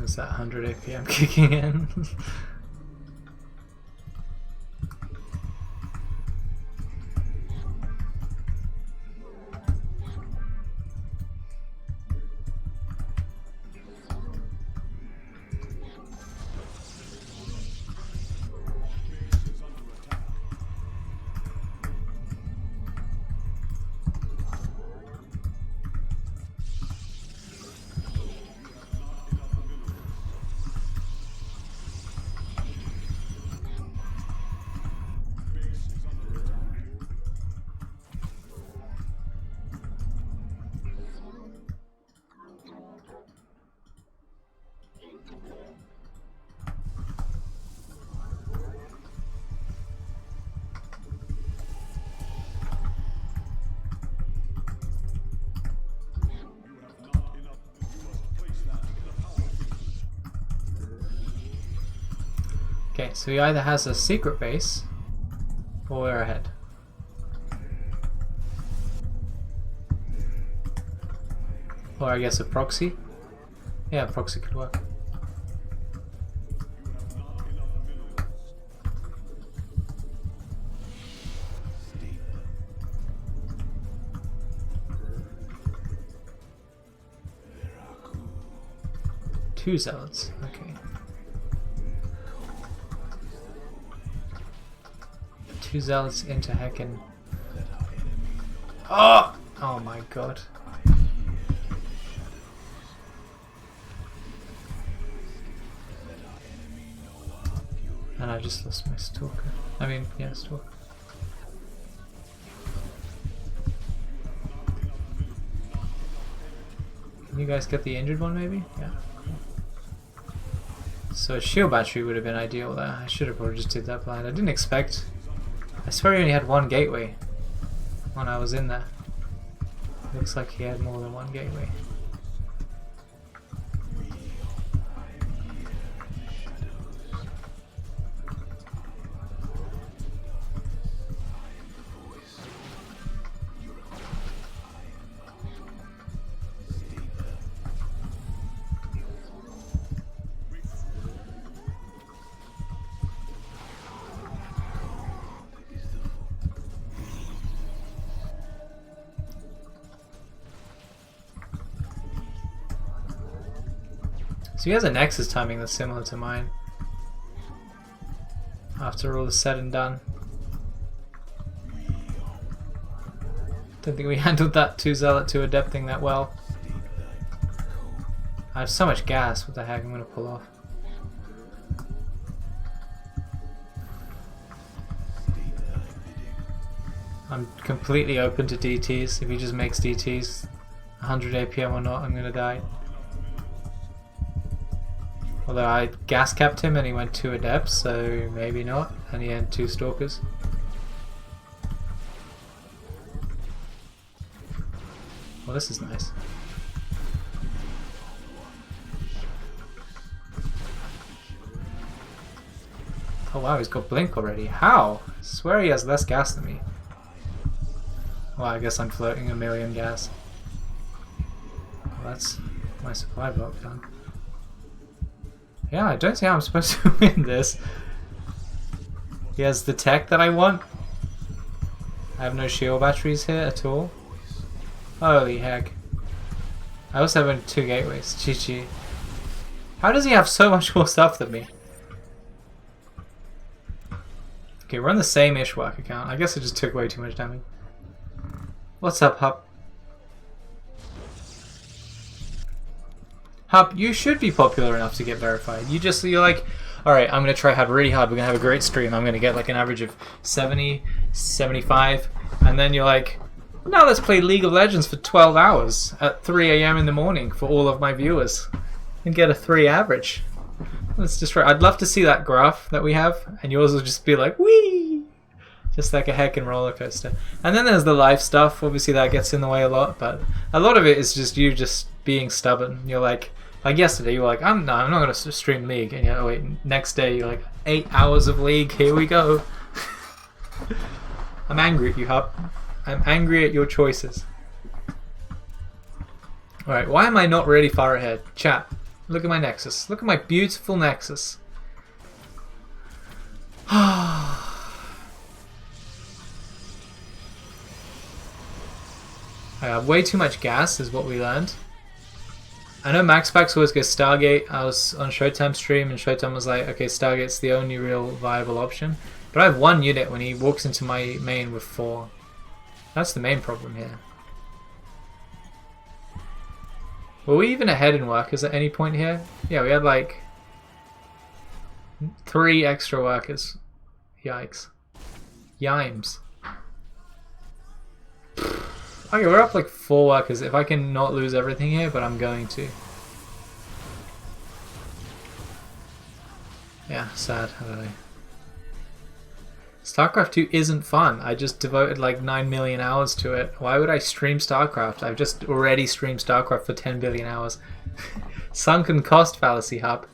Is that 100 APM kicking in? Okay, so he either has a secret base or we're ahead. Or I guess a proxy. Yeah, a proxy could work. Two zealots, okay. Two zealots into heckin'. Oh! Oh my god. And I just lost my stalker. I mean, yeah, stalker. Can you guys get the injured one maybe? Yeah. Cool. So a shield battery would have been ideal there. I should have probably just did that blind. I didn't expect... I swear he only had one gateway when I was in there. Looks like he had more than one gateway. So he has a Nexus timing that's similar to mine. After all is said and done. Don't think we handled that 2 Zealot to Adept thing that well. I have so much gas, what the heck, I'm gonna pull off. I'm completely open to DTs. If he just makes DTs 100 APM or not, I'm gonna die. Although I gas capped him and he went 2 Adepts, so maybe not. And he had 2 Stalkers. Well, this is nice. Oh wow, he's got Blink already. How? I swear he has less gas than me. Well, I guess I'm floating a million gas. Well, that's my supply block done. Yeah, I don't see how I'm supposed to win this. He has the tech that I want. I have no shield batteries here at all. Holy heck. I also have only 2 gateways. GG. How does he have so much more stuff than me? Okay, we're on the same Ishwak account. I guess it just took way too much damage. What's up, Hup? Hup, you should be popular enough to get verified. You're like, alright, I'm gonna try hard really hard. We're gonna have a great stream. I'm gonna get like an average of 70, 75. And then you're like, now let's play League of Legends for 12 hours at 3 AM in the morning for all of my viewers. And get a 3 average. Let's just try. I'd love to see that graph that we have. And yours will just be like, whee! Just like a heckin' roller coaster. And then there's the live stuff. Obviously that gets in the way a lot. But a lot of it is just you just being stubborn. You're like yesterday you were like, I'm not going to stream League. And oh wait, next day you're like, 8 hours of League, here we go. I'm angry at you, Hup. I'm angry at your choices. Alright, why am I not really far ahead? Chat, look at my Nexus. Look at my beautiful Nexus. I have way too much gas is what we learned. I know Max Packs always goes Stargate. I was on Showtime stream and Showtime was like, okay, Stargate's the only real viable option. But I have 1 unit when he walks into my main with 4. That's the main problem here. Were we even ahead in workers at any point here? Yeah, we had like 3 extra workers. Yikes. Yimes. Okay, we're up like 4 workers. If I can not lose everything here, but I'm going to. Yeah, sad. I don't know. StarCraft 2 isn't fun. I just devoted like 9 million hours to it. Why would I stream StarCraft? I've just already streamed StarCraft for 10 billion hours. Sunken cost fallacy, Hub.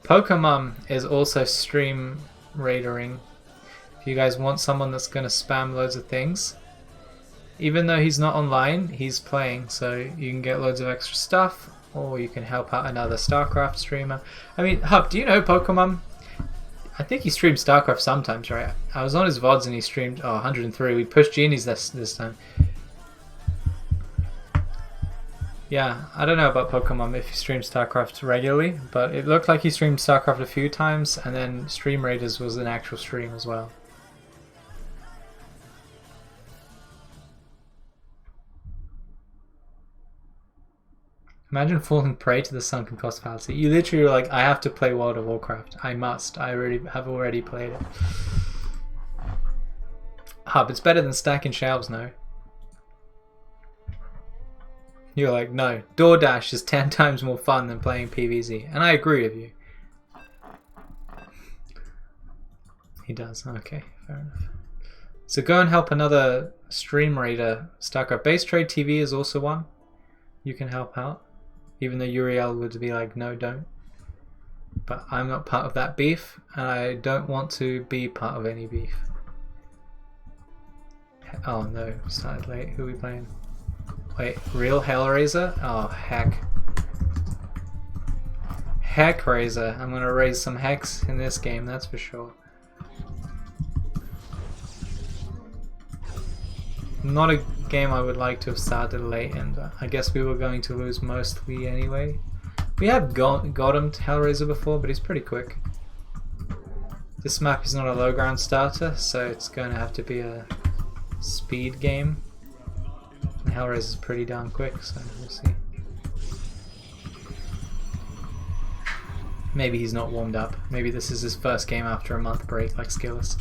Pokemon is also stream raidering. If you guys want someone that's going to spam loads of things. Even though he's not online, he's playing, so you can get loads of extra stuff, or you can help out another StarCraft streamer. I mean, Hub, do you know Pokemon? I think he streams StarCraft sometimes, right? I was on his VODs and he streamed 103. We pushed Genies this time. Yeah, I don't know about Pokemon if he streams StarCraft regularly, but it looked like he streamed StarCraft a few times, and then Stream Raiders was an actual stream as well. Imagine falling prey to the sunken cost fallacy. You literally were like, I have to play World of Warcraft. I must. I have already played it. Hub, it's better than stacking shelves, no? You're like, no, DoorDash is 10 times more fun than playing PvZ. And I agree with you. He does, okay, fair enough. So go and help another stream raider. StarCraft Base Trade TV is also one. You can help out. Even though Uriel would be like, no, don't. But I'm not part of that beef, and I don't want to be part of any beef. Oh no, we started late. Who are we playing? Wait, real Hellraiser? Oh, heck. Heck Raiser. I'm gonna raise some hex in this game, that's for sure. Not a game I would like to have started late in, but I guess we were going to lose mostly anyway. We have got him to Hellraiser before, but he's pretty quick. This map is not a low ground starter, so it's going to have to be a speed game. And Hellraiser is pretty darn quick, so we'll see. Maybe he's not warmed up. Maybe this is his first game after a month break, like Skillus.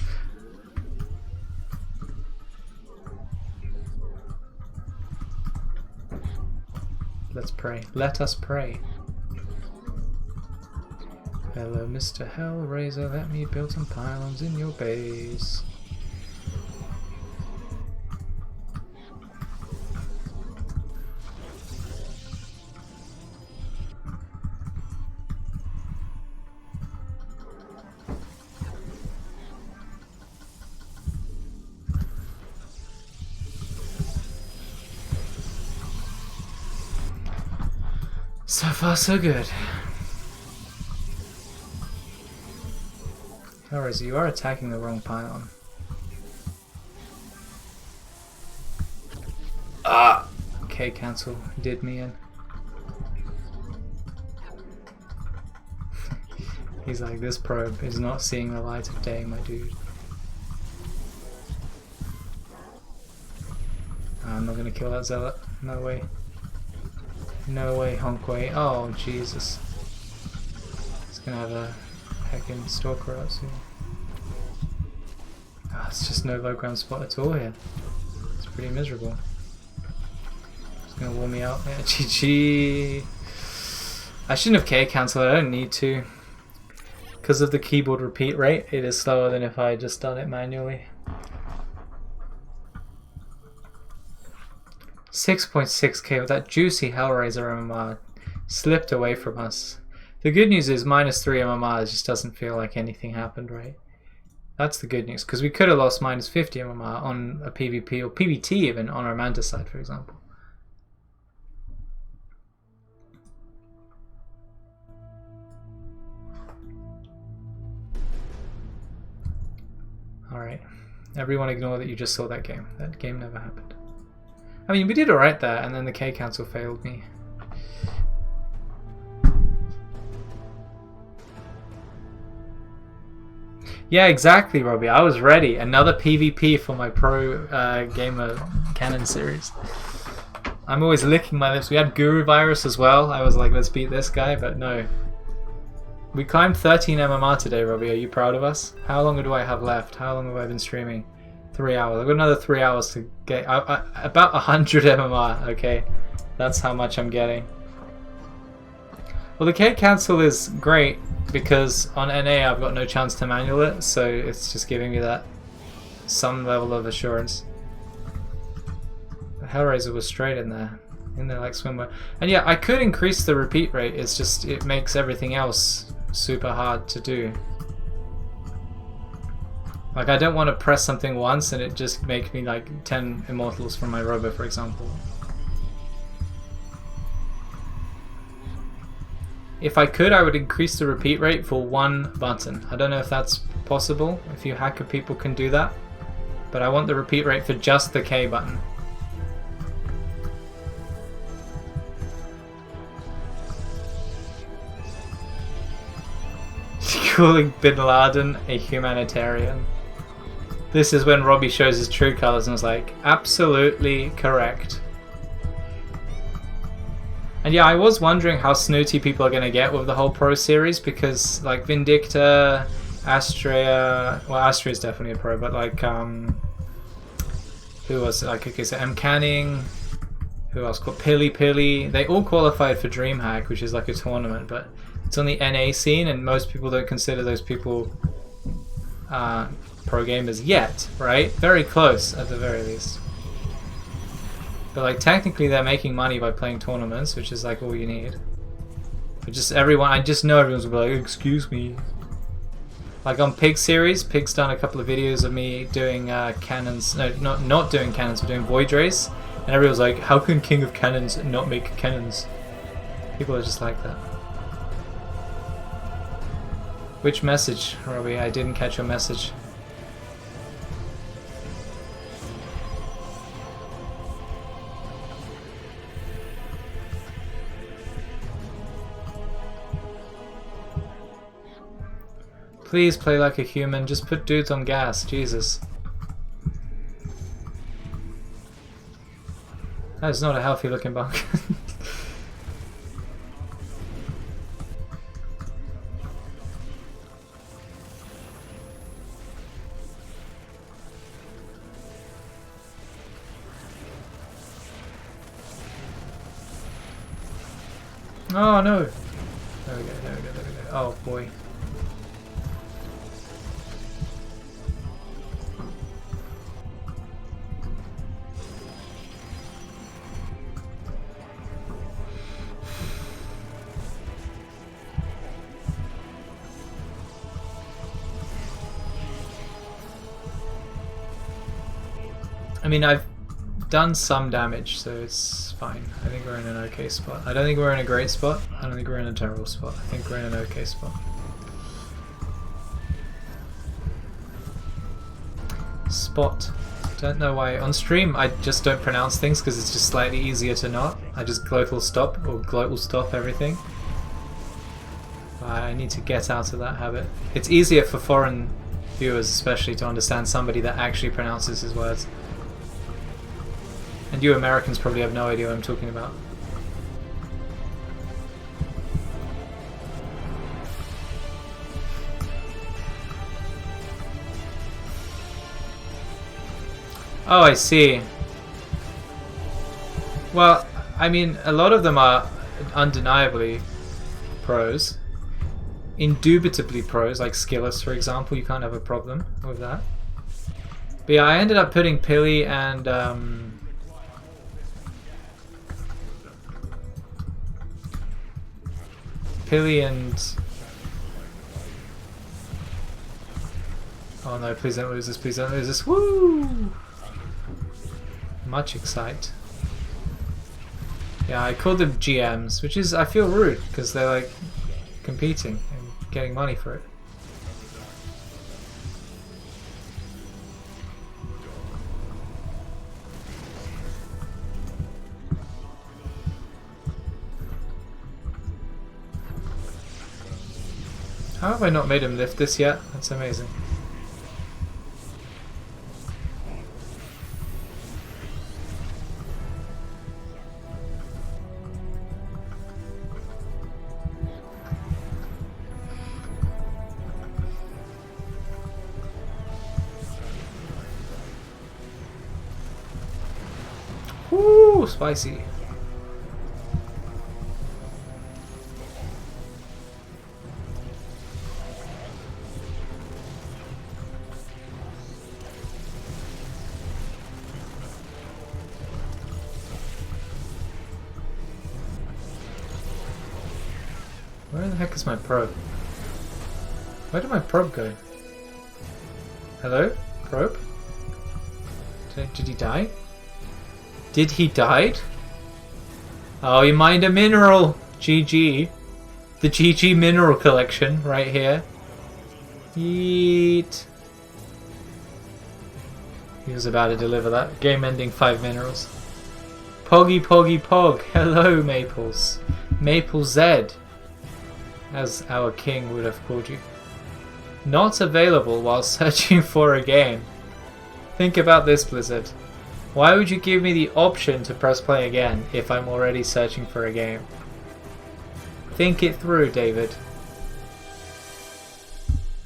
Let's pray. Let us pray. Hello, Mr. Hellraiser, let me build some pylons in your base. So far, so good. Hellraiser, you are attacking the wrong pylon. Ah! Okay, cancel. Did me in. He's like, this probe is not seeing the light of day, my dude. I'm not gonna kill that zealot. No way. No way, Honkway. Oh, Jesus. He's gonna have a heckin' stalker out soon. Oh, it's just no low ground spot at all here. It's pretty miserable. It's gonna warm me out. Yeah, GG. I shouldn't have K cancelled. I don't need to. Because of the keyboard repeat rate, it is slower than if I had just done it manually. 6.6k with that juicy Hellraiser MMR slipped away from us. The good news is -3 MMR just doesn't feel like anything happened, right? That's the good news, because we could have lost -50 MMR on a PvP or PvT even on our Manta side, for example. Alright, everyone ignore that you just saw that game. That game never happened. I mean, we did alright there, and then the K cancel failed me. Yeah, exactly, Robbie. I was ready. Another PvP for my Pro Gamer Canon series. I'm always licking my lips. We had Guru Virus as well. I was like, let's beat this guy, but no. We climbed 13 MMR today, Robbie. Are you proud of us? How long do I have left? How long have I been streaming? 3 hours. I've got another 3 hours to get about 100 MMR. Okay, that's how much I'm getting. Well, the K cancel is great because on NA I've got no chance to manual it, so it's just giving me that some level of assurance. The Hellraiser was straight in there like swimwear. And yeah, I could increase the repeat rate. It's just it makes everything else super hard to do. Like, I don't want to press something once and it just makes me like 10 immortals from my robo, for example. If I could, I would increase the repeat rate for one button. I don't know if that's possible, if you hacker people can do that. But I want the repeat rate for just the K button. Calling Bin Laden a humanitarian. This is when Robbie shows his true colors and was like, absolutely correct. And yeah, I was wondering how snooty people are going to get with the whole Pro series, because like Vindicta, Astrea, well, Astrea is definitely a Pro, but like, who was it? Like, okay, so M. Canning, who else? Pili Pili, they all qualified for DreamHack, which is like a tournament, but it's on the NA scene, and most people don't consider those people pro gamers yet, right? Very close, at the very least. But like, technically they're making money by playing tournaments, which is like all you need. But just everyone, I just know everyone's gonna be like, excuse me. Like on Pig series, Pig's done a couple of videos of me doing cannons, no, not doing cannons, but doing Void Race, and everyone's like, how can King of Cannons not make cannons? People are just like that. Which message, Robbie? I didn't catch your message. Please play like a human, just put dudes on gas, Jesus. That is not a healthy looking bunk. Oh no! There we go, there we go, there we go. Oh boy. I mean, I've done some damage, so it's fine. I think we're in an okay spot. I don't think we're in a great spot. I don't think we're in a terrible spot. I think we're in an okay spot. Spot. Don't know why. On stream, I just don't pronounce things because it's just slightly easier to not. I just global stop or global stop everything. I need to get out of that habit. It's easier for foreign viewers especially to understand somebody that actually pronounces his words. And you Americans probably have no idea what I'm talking about. Oh, I see. Well, I mean, a lot of them are undeniably pros. Indubitably pros, like Skillus, for example. You can't have a problem with that. But yeah, I ended up putting Pilly and oh no, please don't lose this, please don't lose this. Woo! Much excite. Yeah, I called them GMs, which is, I feel rude, because they're like competing and getting money for it. How have I not made him lift this yet? That's amazing. Woo, spicy. Where the heck is my probe? Where did my probe go? Hello? Probe? Did he die? Did he die? Oh, he mined a mineral! GG. The GG mineral collection right here. Yeet. He was about to deliver that. Game ending 5 minerals. Poggy Poggy Pog. Hello, Maples. Maple Z, as our king would have called you. Not available while searching for a game. Think about this, Blizzard. Why would you give me the option to press play again if I'm already searching for a game? Think it through, David.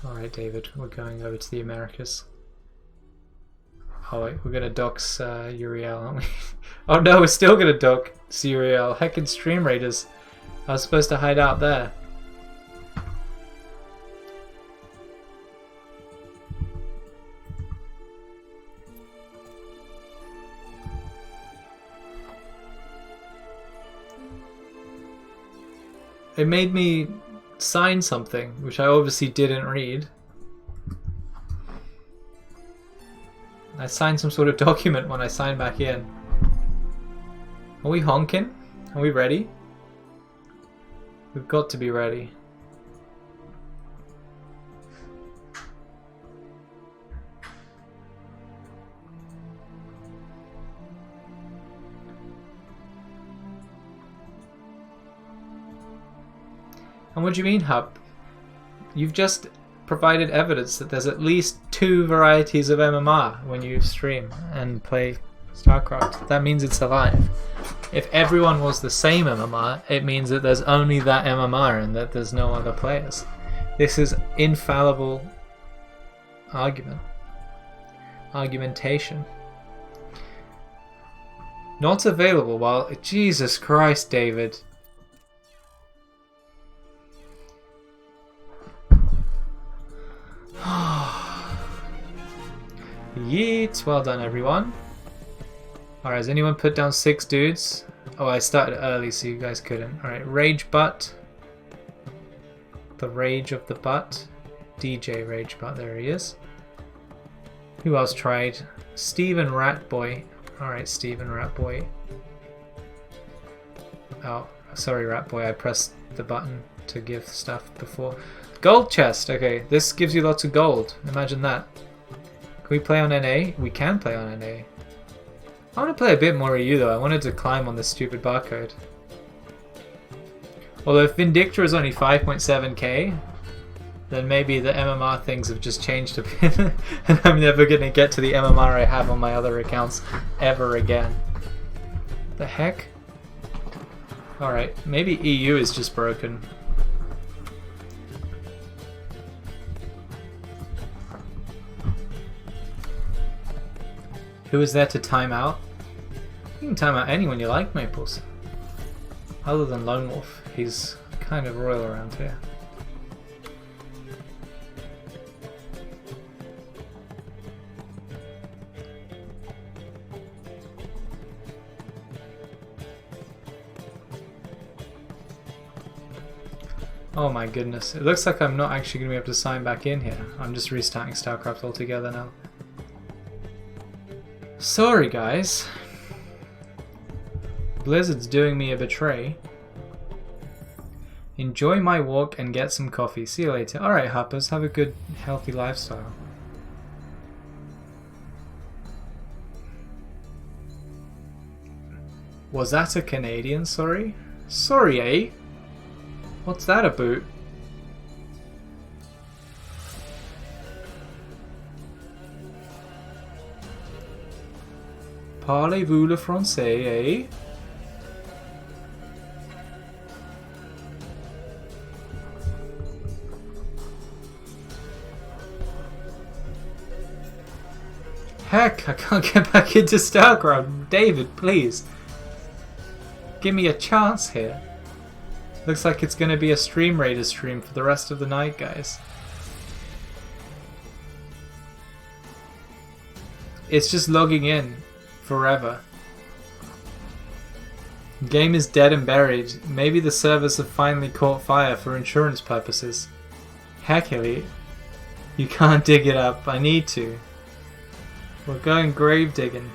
Alright, David, we're going over to the Americas. Oh wait, we're gonna dox Uriel, aren't we? Oh no, we're still gonna dox Uriel. Heckin' Stream Raiders. I was supposed to hide out there. It made me sign something, which I obviously didn't read. I signed some sort of document when I signed back in. Are we honking? Are we ready? We've got to be ready. And what do you mean, Hub? You've just provided evidence that there's at least 2 varieties of MMR when you stream and play StarCraft. That means it's alive. If everyone was the same MMR, it means that there's only that MMR and that there's no other players. This is infallible argumentation. Not available while... Jesus Christ, David. Yeet, well done everyone. Alright, has anyone put down 6 dudes? Oh, I started early so you guys couldn't. Alright, Rage Butt. The Rage of the Butt. DJ Rage Butt, there he is. Who else tried? Steven Ratboy. Alright, Steven Ratboy. Oh, sorry Ratboy, I pressed the button to give stuff before. Gold chest! Okay, this gives you lots of gold. Imagine that. Can we play on NA? We can play on NA. I want to play a bit more EU though. I wanted to climb on this stupid barcode. Although if Vindicta is only 5.7k, then maybe the MMR things have just changed a bit. And I'm never going to get to the MMR I have on my other accounts ever again. The heck? Alright, maybe EU is just broken. Who is there to time out? You can time out anyone you like, Maples. Other than Lone Wolf. He's kind of royal around here. Oh my goodness. It looks like I'm not actually going to be able to sign back in here. I'm just restarting StarCraft altogether now. Sorry guys. Blizzard's doing me a betray. Enjoy my walk and get some coffee. See you later. Alright Hoppers, have a good healthy lifestyle. Was that a Canadian, sorry? Sorry, eh? What's that about? Parlez-vous le français, eh? Heck, I can't get back into StarCraft. David, please. Give me a chance here. Looks like it's going to be a Stream Raider stream for the rest of the night, guys. It's just logging in forever. Game is dead and buried. Maybe the servers have finally caught fire for insurance purposes. Heck, Elliot. You can't dig it up. I need to. We're going grave digging.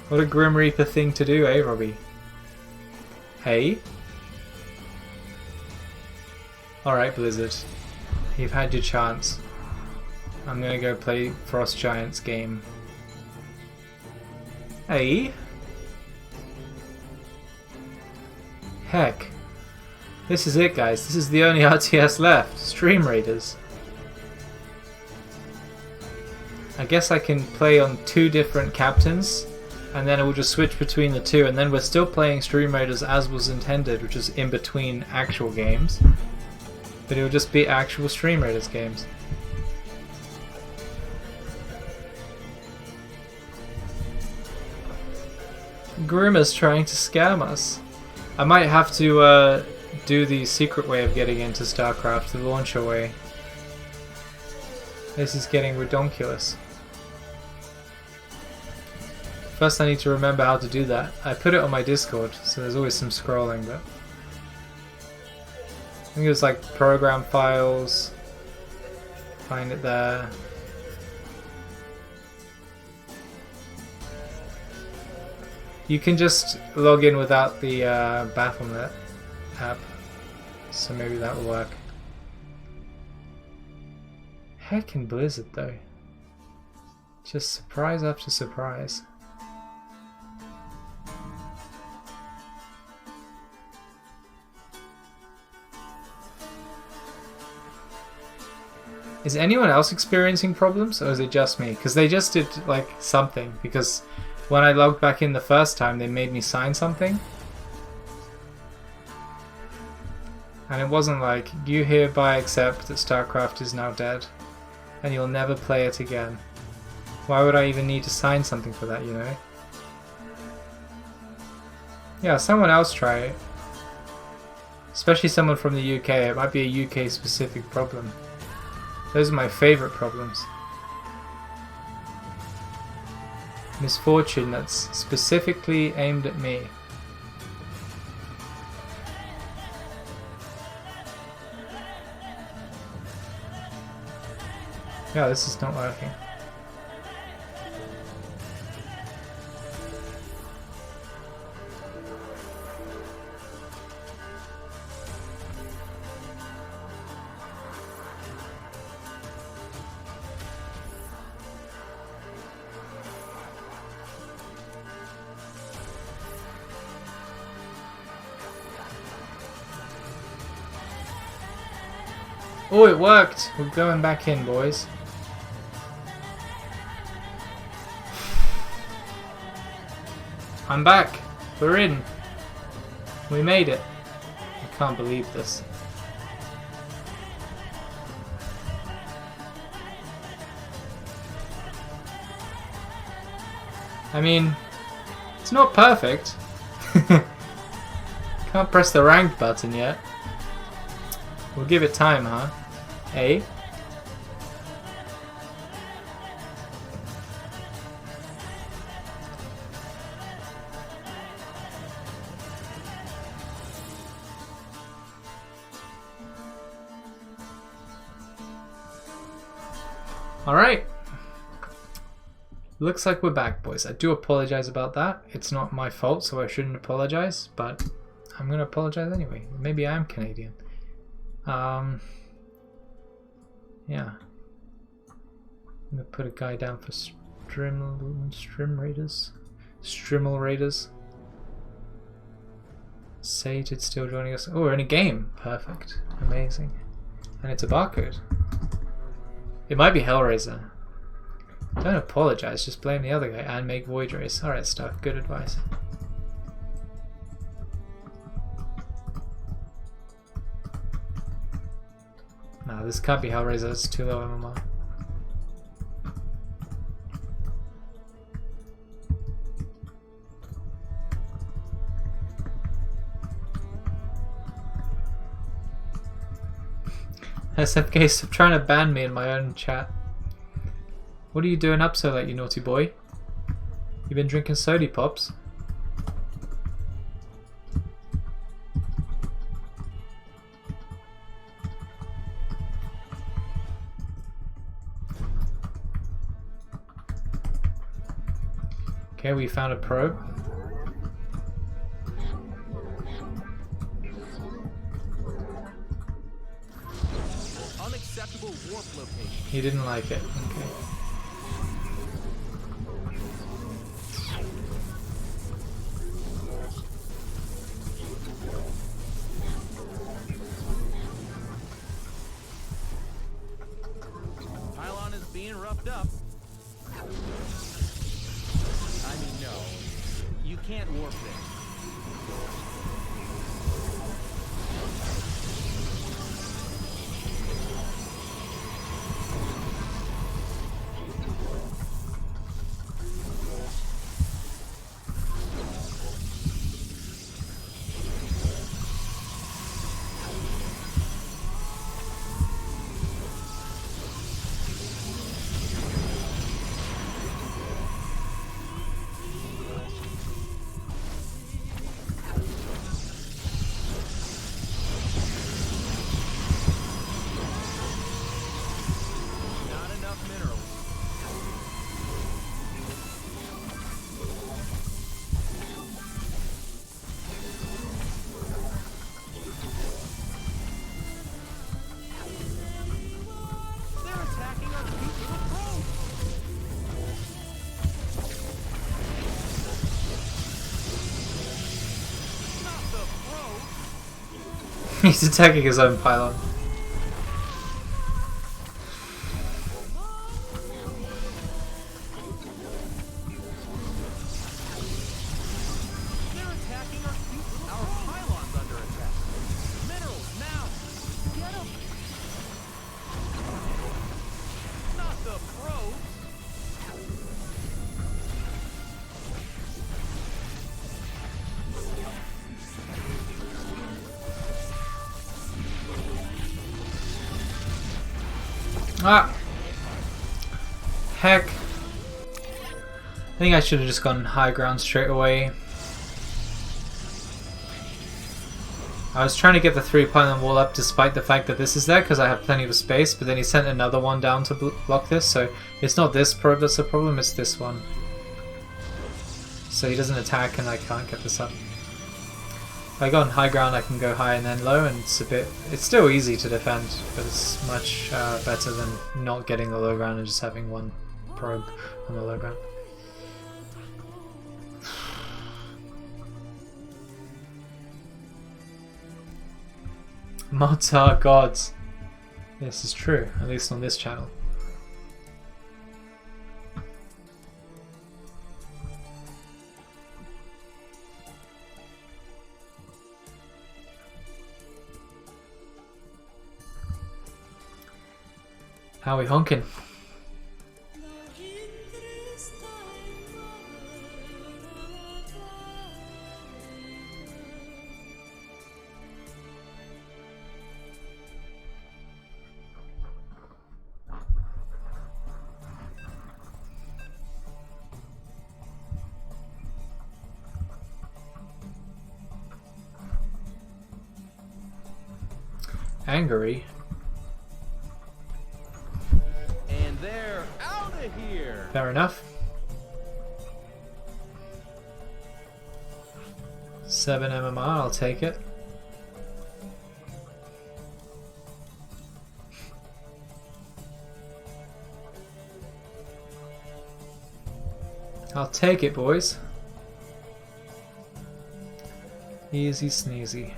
What a Grim Reaper thing to do, eh, Robbie? Hey? Alright, Blizzard. You've had your chance. I'm gonna go play Frost Giants game. Hey? Heck. This is it, guys. This is the only RTS left. Stream Raiders. I guess I can play on 2 different captains, and then it will just switch between the 2, and then we're still playing Stream Raiders as was intended, which is in between actual games. But it will just be actual Stream Raiders games. Grim is trying to scam us. I might have to do the secret way of getting into StarCraft, the launcher way. This is getting redonkulous. First I need to remember how to do that. I put it on my Discord, so there's always some scrolling, but... I think it's like program files. Find it there. You can just log in without the Battle.net app, so maybe that will work. Heckin' Blizzard though. Just surprise after surprise. Is anyone else experiencing problems, or is it just me? Because they just did like something, because when I logged back in the first time they made me sign something. And it wasn't like, you hereby accept that StarCraft is now dead and you'll never play it again. Why would I even need to sign something for that, you know? Yeah, someone else try it. Especially someone from the UK, it might be a UK specific problem. Those are my favourite problems. Misfortune that's specifically aimed at me. Yeah, this is not working. Oh, it worked! We're going back in, boys. I'm back! We're in! We made it! I can't believe this. I mean, it's not perfect. Can't press the ranked button yet. We'll give it time, huh? Eh? Alright. Looks like we're back, boys. I do apologize about that. It's not my fault, so I shouldn't apologize, but I'm gonna apologize anyway. Maybe I am Canadian. Yeah. I'm gonna put a guy down for Strim Raiders. Strimmel Raiders. Sage is still joining us. Oh, we're in a game. Perfect. Amazing. And it's a barcode. It might be Hellraiser. Don't apologize, just blame the other guy and make Void Race. Alright, Stuck. Good advice. Nah, this can't be Hellraiser, it's too low MMR. SFK, stop trying to ban me in my own chat. What are you doing up so late, you naughty boy? You been drinking sody pops? Okay, we found a probe. Unacceptable warp location. He didn't like it. Okay. Pylon is being roughed up. I mean, no. You can't warp this. Not enough minerals. They're attacking our cute little probe. Not the probe. He's attacking his own pylon. They're attacking our pylon's under attack. Minerals now. Get 'em. Not the probe. Ah! Heck. I think I should have just gone high ground straight away. I was trying to get the 3 pylon wall up despite the fact that this is there because I have plenty of space, but then he sent another one down to block this, so it's not this probe that's the problem, it's this one. So he doesn't attack and I can't get this up. If I go on high ground I can go high and then low, and it's still easy to defend, but it's much better than not getting the low ground and just having one probe on the low ground. Mods are gods. This is true, at least on this channel. How we honking? Angry. And they're out of here. Fair enough. 7 MMR, I'll take it. I'll take it, boys. Easy sneezy.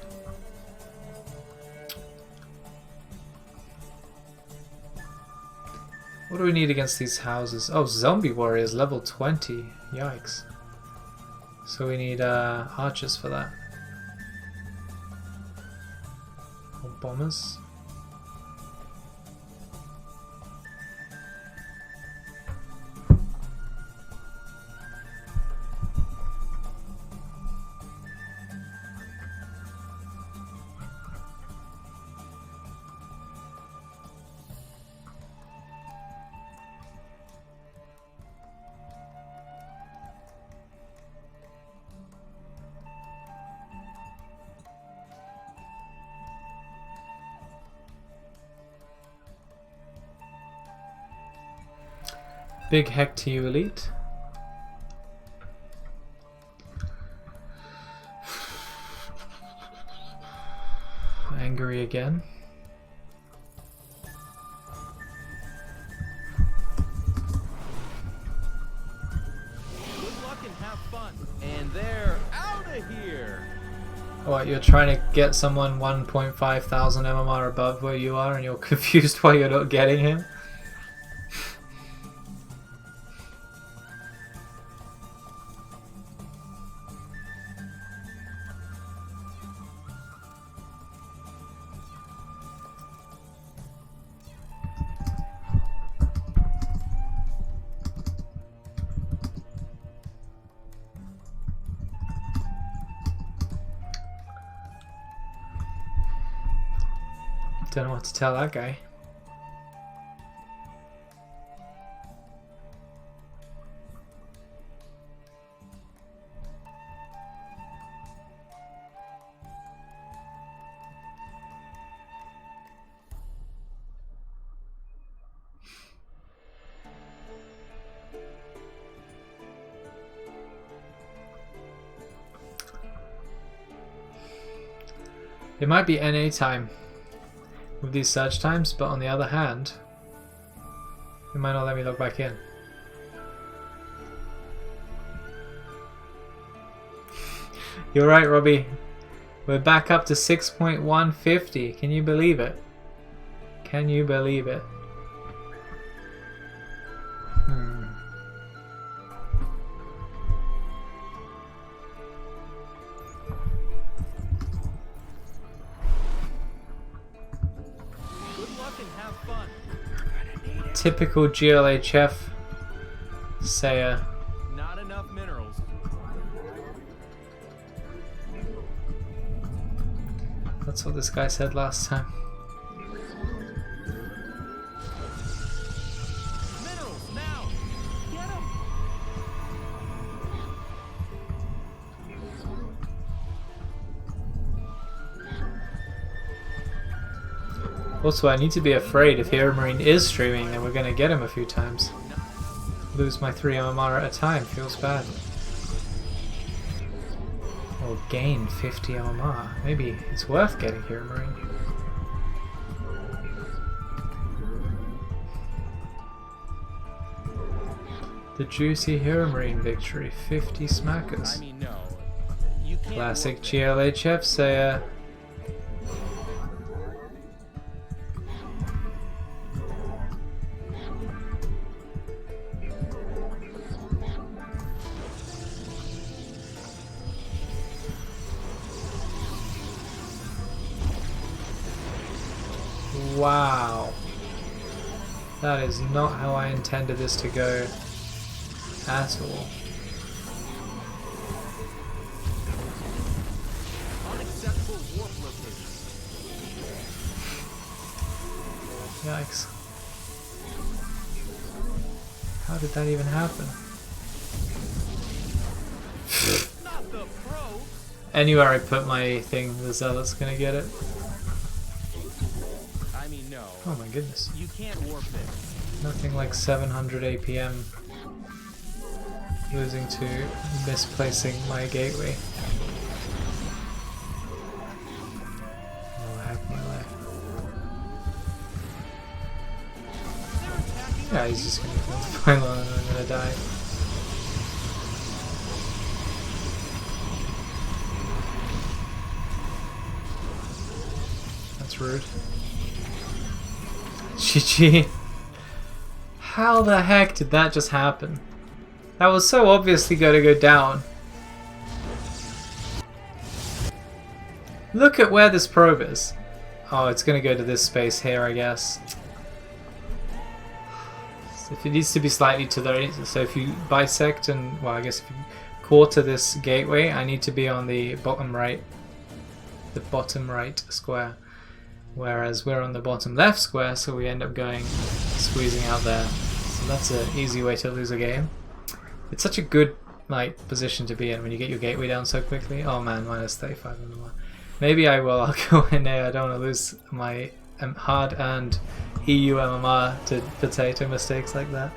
What do we need against these houses? Oh, zombie warriors, level 20. Yikes. So we need archers for that. Or bombers. Big heck to you, Elite. Angry again. Good luck and have fun. And they're out of here. What, you're trying to get someone 1.5 thousand MMR above where you are and you're confused why you're not getting him? Don't know what to tell that guy. It might be NA time with these surge times, but on the other hand, it might not let me log back in. You're right, Robbie. We're back up to 6.150. Can you believe it? Can you believe it? Typical GLHF Saya. Not enough minerals. That's what this guy said last time. Minerals now. Get 'em. Also, I need to be afraid if Hero Marine is streaming, then we're gonna get him a few times. Lose my 3 MMR at a time, feels bad. Or gain 50 MMR. Maybe it's worth getting Hero Marine. The juicy Hero Marine victory, 50 smackers. I mean, no. You can't Classic work GLHF Saya. Wow. That is not how I intended this to go at all. Unacceptable warp location. Yikes. How did that even happen? Not the probe. Anywhere I put my thing, the Zealot's gonna get it. I mean, no. Oh my goodness. You can't warp this. Nothing like 700 APM losing to misplacing my gateway. Oh, heck my life. They're attacking. Yeah, he's just gonna kill the pylon and I'm gonna die. That's rude. GG. How the heck did that just happen? That was so obviously going to go down. Look at where this probe is. Oh, it's going to go to this space here, I guess. So if it needs to be slightly to the right, so if you bisect and, well, I guess if you quarter this gateway, I need to be on the bottom right square. Whereas we're on the bottom left square, so we end up going squeezing out there. So that's an easy way to lose a game. It's such a good position to be in when you get your gateway down so quickly. Oh man, minus 35 MMR. Maybe I will. I'll go in there. I don't want to lose my hard-earned EU MMR to potato mistakes like that.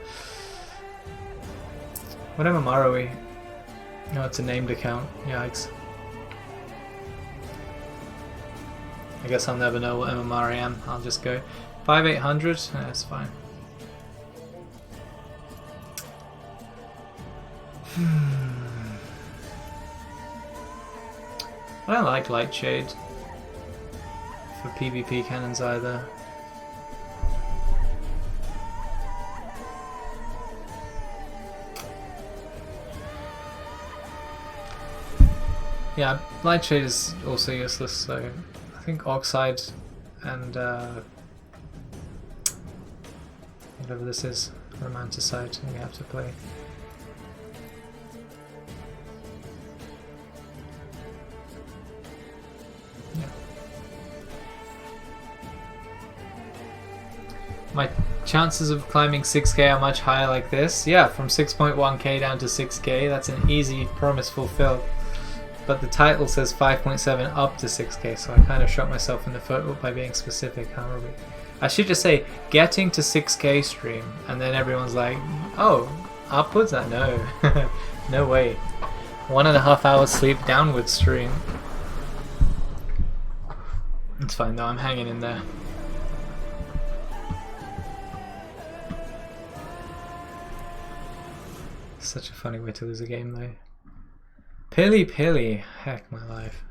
What MMR are we? No, it's a named account. Yikes. I guess I'll never know what MMR I am. I'll just go 5800. That's fine. I don't like Lightshade for PvP cannons either. Yeah, Lightshade is also useless, so I think Oxide and whatever this is, Romanticide, we have to play. Yeah. My chances of climbing 6k are much higher like this. Yeah, from 6.1k down to 6k, that's an easy promise fulfilled. But the title says 5.7 up to 6k, so I kind of shot myself in the foot by being specific. However, I should just say getting to 6k stream, and then everyone's like, oh, upwards? No, no way. 1.5 hours sleep downwards stream. It's fine though, I'm hanging in there. Such a funny way to lose a game though. Pilly, heck my life.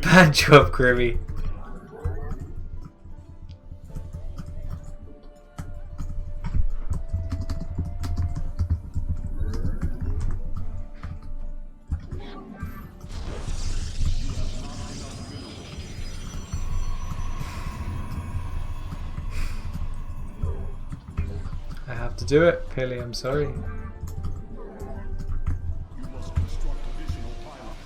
Bad job, Kirby. I have to do it, Pilly, I'm sorry. You must construct additional pylons.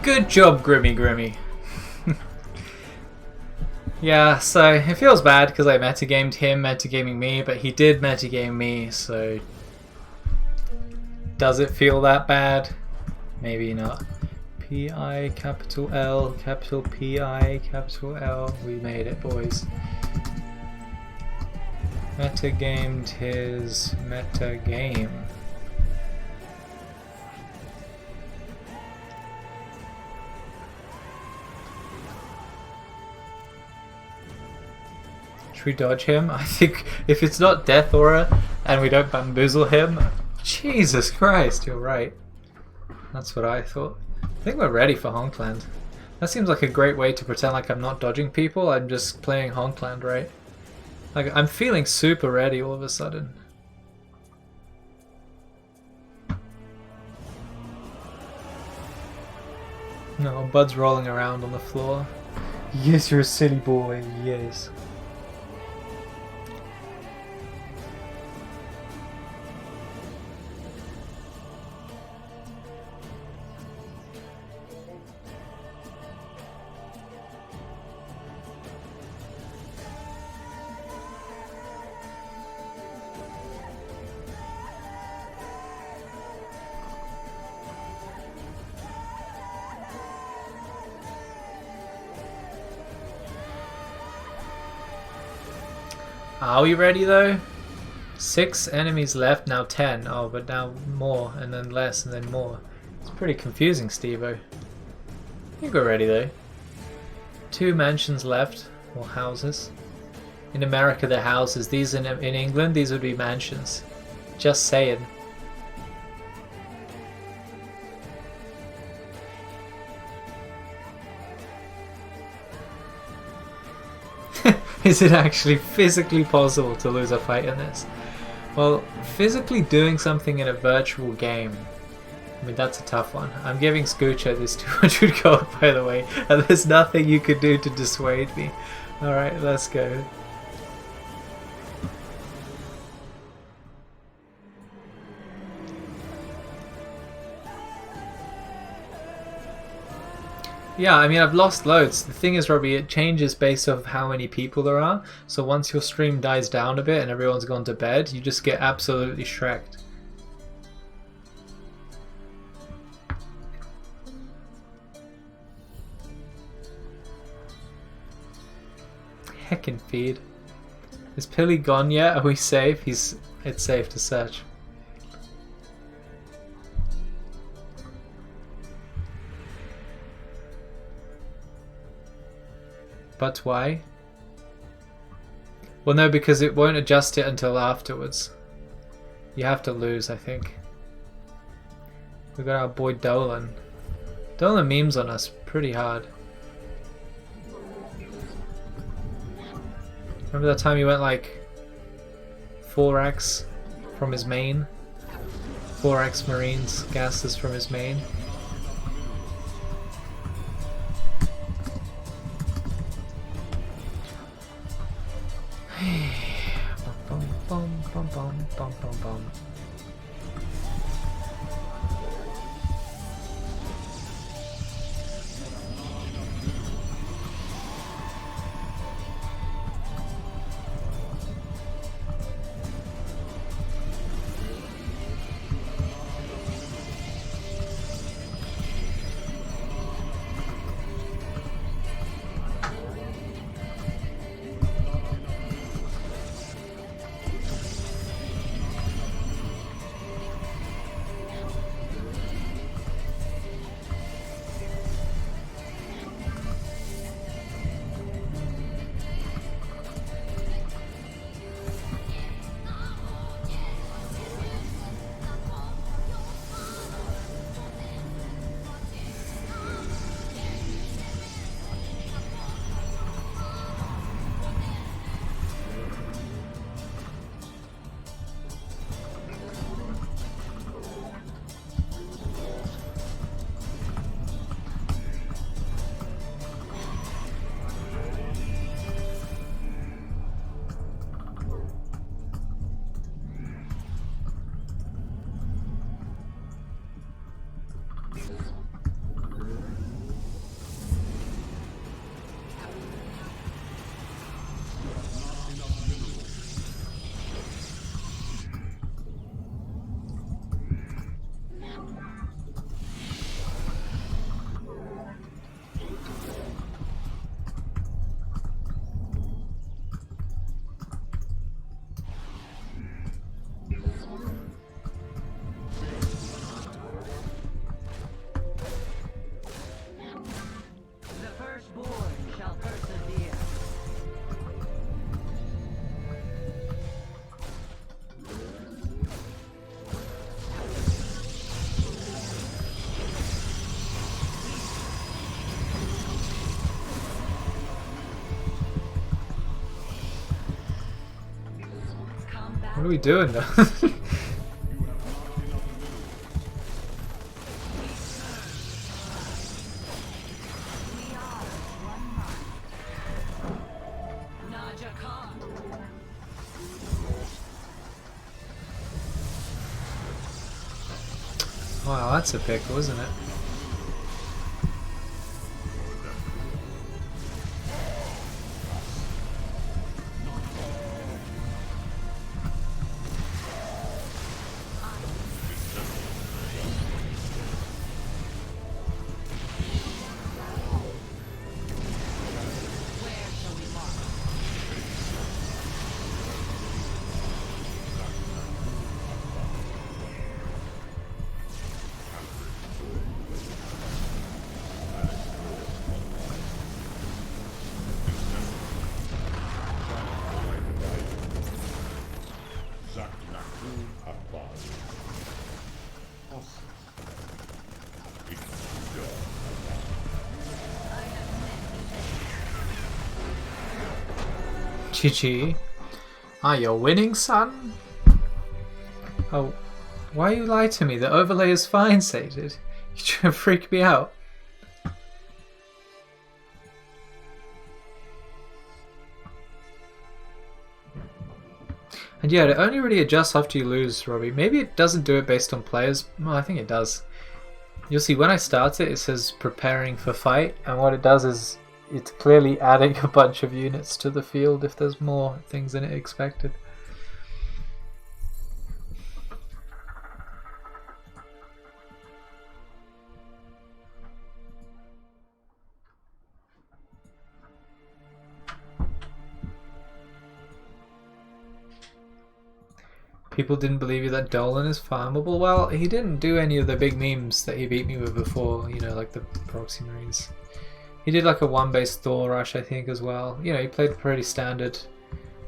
Good job, Grimmy. Yeah, so it feels bad because I metagamed him, metagaming me, but he did metagame me, so does it feel that bad? Maybe not. P-I, capital L, capital P-I, capital L. We made it, boys. Metagamed his metagame. Should we dodge him? I think if it's not Death Aura and we don't bamboozle him... Jesus Christ, you're right. That's what I thought. I think we're ready for Honkland. That seems like a great way to pretend like I'm not dodging people, I'm just playing Honkland, right? Like, I'm feeling super ready all of a sudden. No, Bud's rolling around on the floor. Yes, you're a silly boy, yes. Are we ready though? 6 enemies left, now 10. Oh, but now more, and then less, and then more. It's pretty confusing, Steve-O. I think we're ready though. 2 mansions left, or houses. In America they're houses. These in England, these would be mansions. Just saying. Is it actually physically possible to lose a fight in this? Well, physically doing something in a virtual game, I mean, that's a tough one. I'm giving Scoocho this 200 gold, by the way, and there's nothing you could do to dissuade me. Alright, let's go. Yeah, I mean, I've lost loads. The thing is, Robbie, it changes based off how many people there are. So once your stream dies down a bit and everyone's gone to bed, you just get absolutely shreked. Heckin' feed. Is Pilly gone yet? Are we safe? It's safe to search. But why? Well, no, because it won't adjust it until afterwards. You have to lose, I think. We got our boy Dolan. Dolan memes on us pretty hard. Remember that time he went like 4x from his main? 4x Marines gases from his main. Bum, bum, bum, bum, bum, bum, bum. What are we doing though? Naja Khan. Wow, that's a pickle, isn't it? Where shall we mark? Zaknaku Abad. GG. Ah, you're winning, son? Oh, why you lie to me? The overlay is fine, Sated. You trying to freak me out? And yeah, it only really adjusts after you lose, Robbie. Maybe it doesn't do it based on players. Well, I think it does. You'll see when I start it, it says preparing for fight, and what it does is it's clearly adding a bunch of units to the field if there's more things than it expected. People didn't believe you that Dolan is farmable. Well, he didn't do any of the big memes that he beat me with before, you know, like the Proxy Marines. He did like a one-base Thor rush, I think, as well. You know, he played pretty standard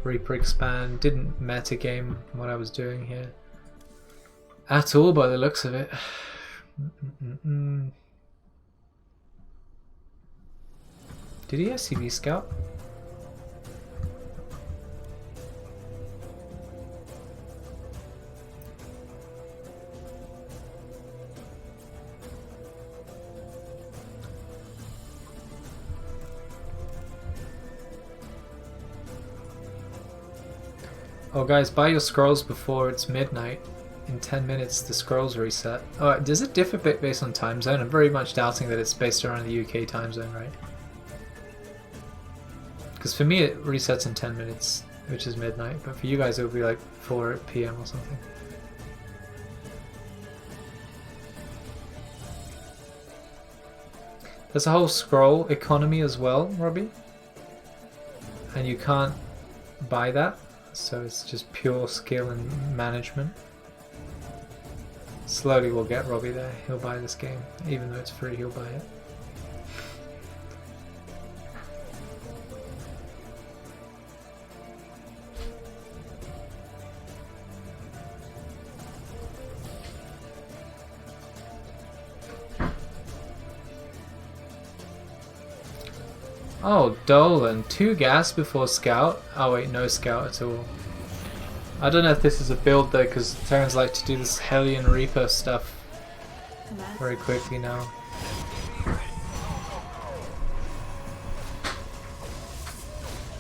Reaper Expand, didn't meta game what I was doing here. At all, by the looks of it. Did he SCV scout? Oh guys, buy your scrolls before it's midnight. In 10 minutes the scrolls reset. Oh, does it differ a bit based on time zone? I'm very much doubting that it's based around the UK time zone, right? Because for me it resets in 10 minutes, which is midnight, but for you guys it'll be like 4 PM or something. There's a whole scroll economy as well, Robbie. And you can't buy that. So it's just pure skill and management. Slowly we'll get Robbie there. He'll buy this game. Even though it's free, he'll buy it. Oh, Dolan. 2 gas before scout. Oh wait, no scout at all. I don't know if this is a build though, because Terrans like to do this Hellion Reaper stuff very quickly now.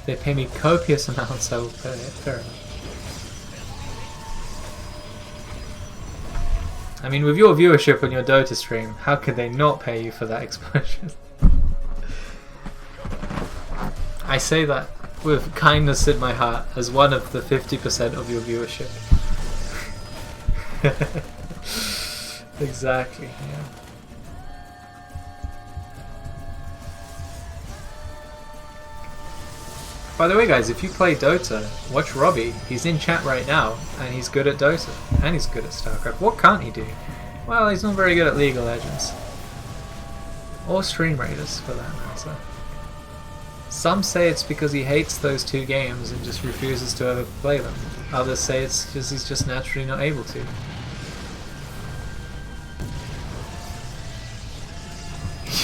They pay me copious amounts, I will pay it. Fair enough. I mean, with your viewership on your Dota stream, how could they not pay you for that exposure? I say that with kindness in my heart, as one of the 50% of your viewership. Exactly, yeah. By the way guys, if you play Dota, watch Robbie. He's in chat right now, and he's good at Dota, and he's good at StarCraft. What can't he do? Well, he's not very good at League of Legends. Or Stream Raiders, for that matter. Some say it's because he hates those 2 games and just refuses to ever play them. Others say it's because he's just naturally not able to.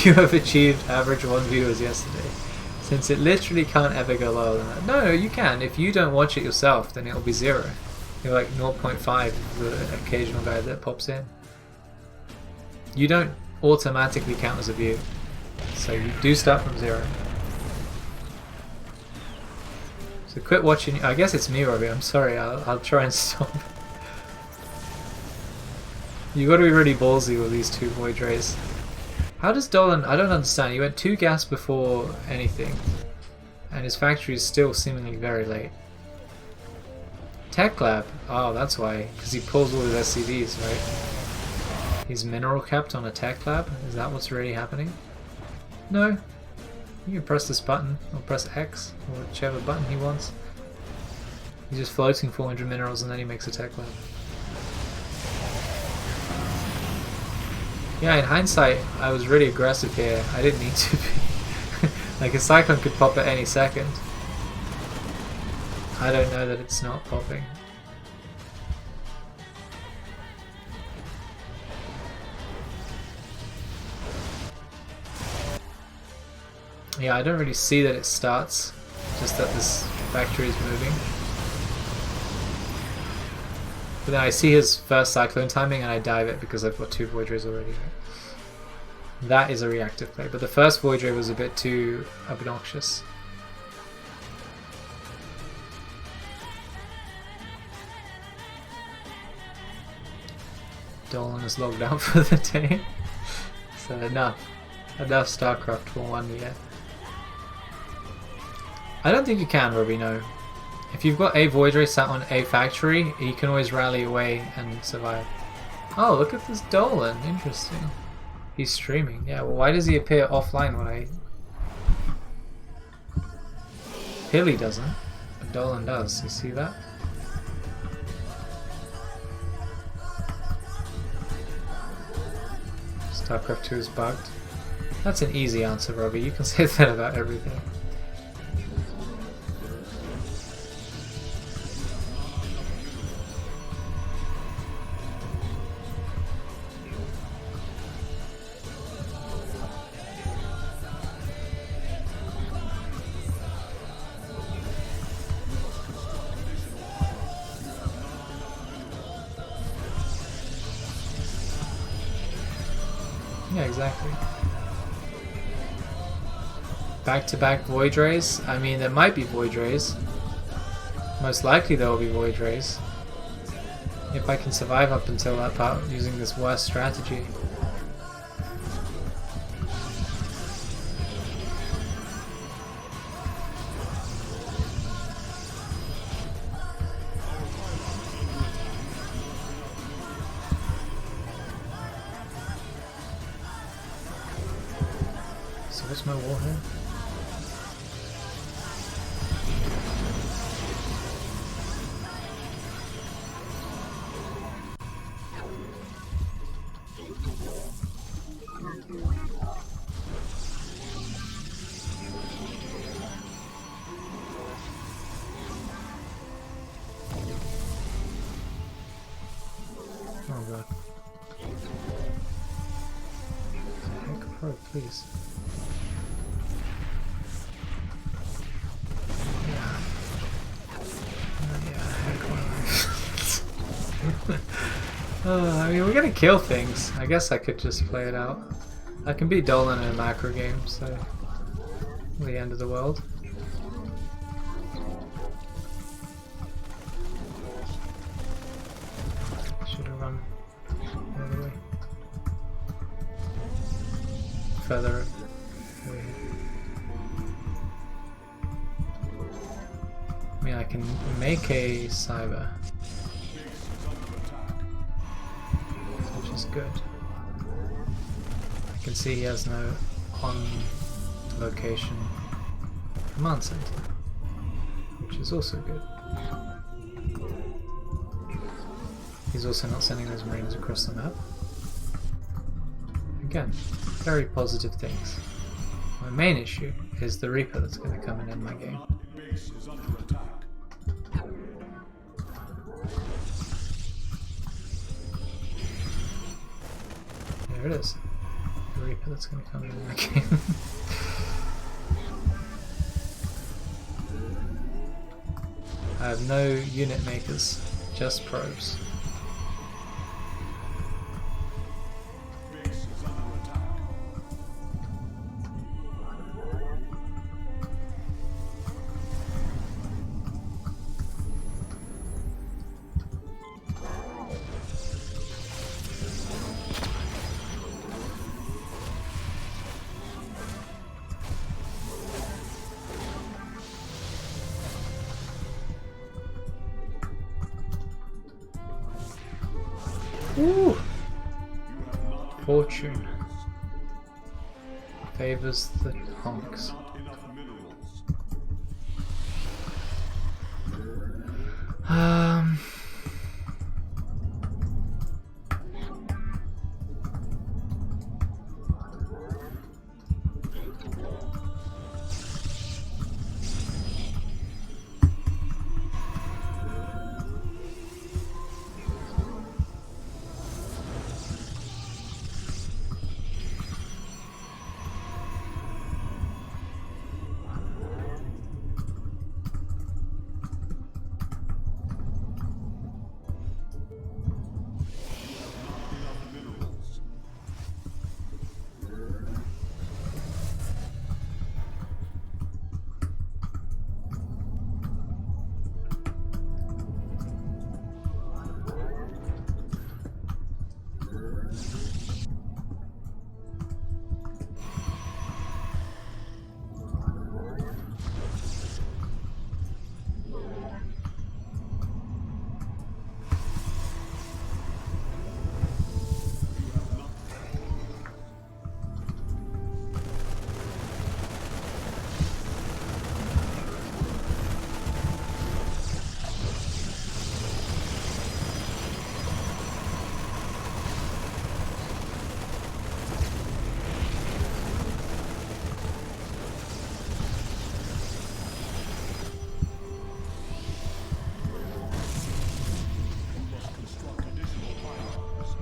You have achieved average 1 viewers yesterday. Since it literally can't ever go lower than that. No, you can. If you don't watch it yourself, then it'll be 0. You're like 0.5 the occasional guy that pops in. You don't automatically count as a view, so you do start from 0. So quit watching. I guess it's me, Robbie. I'm sorry. I'll try and stop. You got to be really ballsy with these 2 Void Rays. How does Dolan? I don't understand. He went 2 gas before anything, and his factory is still seemingly very late. Tech Lab. Oh, that's why. Because he pulls all his SCVs, right? He's mineral capped on a Tech Lab. Is that what's really happening? No. You can press this button, or press X, or whichever button he wants. He's just floating 400 minerals and then he makes a Tech Lab. Yeah, in hindsight, I was really aggressive here. I didn't need to be. Like, a Cyclone could pop at any second. I don't know that it's not popping. Yeah, I don't really see that it starts, just that this factory is moving. But then I see his first Cyclone timing and I dive it because I've got 2 Void Rays already. That is a reactive play, but the first Void Ray was a bit too obnoxious. Dolan is logged out for the day. So enough StarCraft for 1 year. I don't think you can, Robbie, no. If you've got a Void Ray sat on a factory, you can always rally away and survive. Oh, look at this Dolan. Interesting. He's streaming. Yeah, well, why does he appear offline when I... Hilly doesn't, but Dolan does. You see that? StarCraft 2 is bugged. That's an easy answer, Robbie. You can say that about everything. Yeah, exactly. Back-to-back Void Rays? I mean, there might be Void Rays. Most likely there will be Void Rays. If I can survive up until that part using this worst strategy. So what's my warhead? Oh god. Heck, pro, please. I mean, we're gonna kill things. I guess I could just play it out. I can beat Dolan in a macro game, so the end of the world. Should have run the other way. Further away. I mean, I can make a cyber. Is good. I can see he has no on location command center, which is also good. He's also not sending those marines across the map. Again, very positive things. My main issue is the Reaper that's going to come and end my game. Base is under attack. There it is. The Reaper that's going to come in my game. I have no unit makers just probes. Base is under attack. Ooh. Fortune favors the honks. Not enough minerals. Um. Minerals. You must construct additional pylons.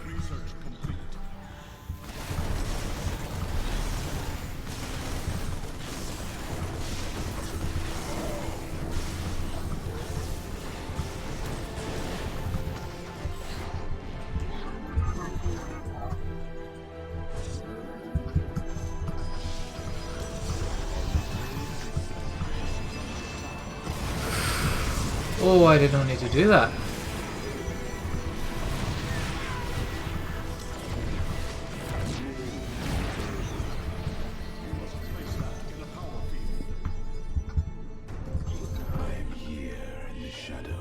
Research complete. Oh, I did not need to do that. Place that in a power field. I am here in the shadow.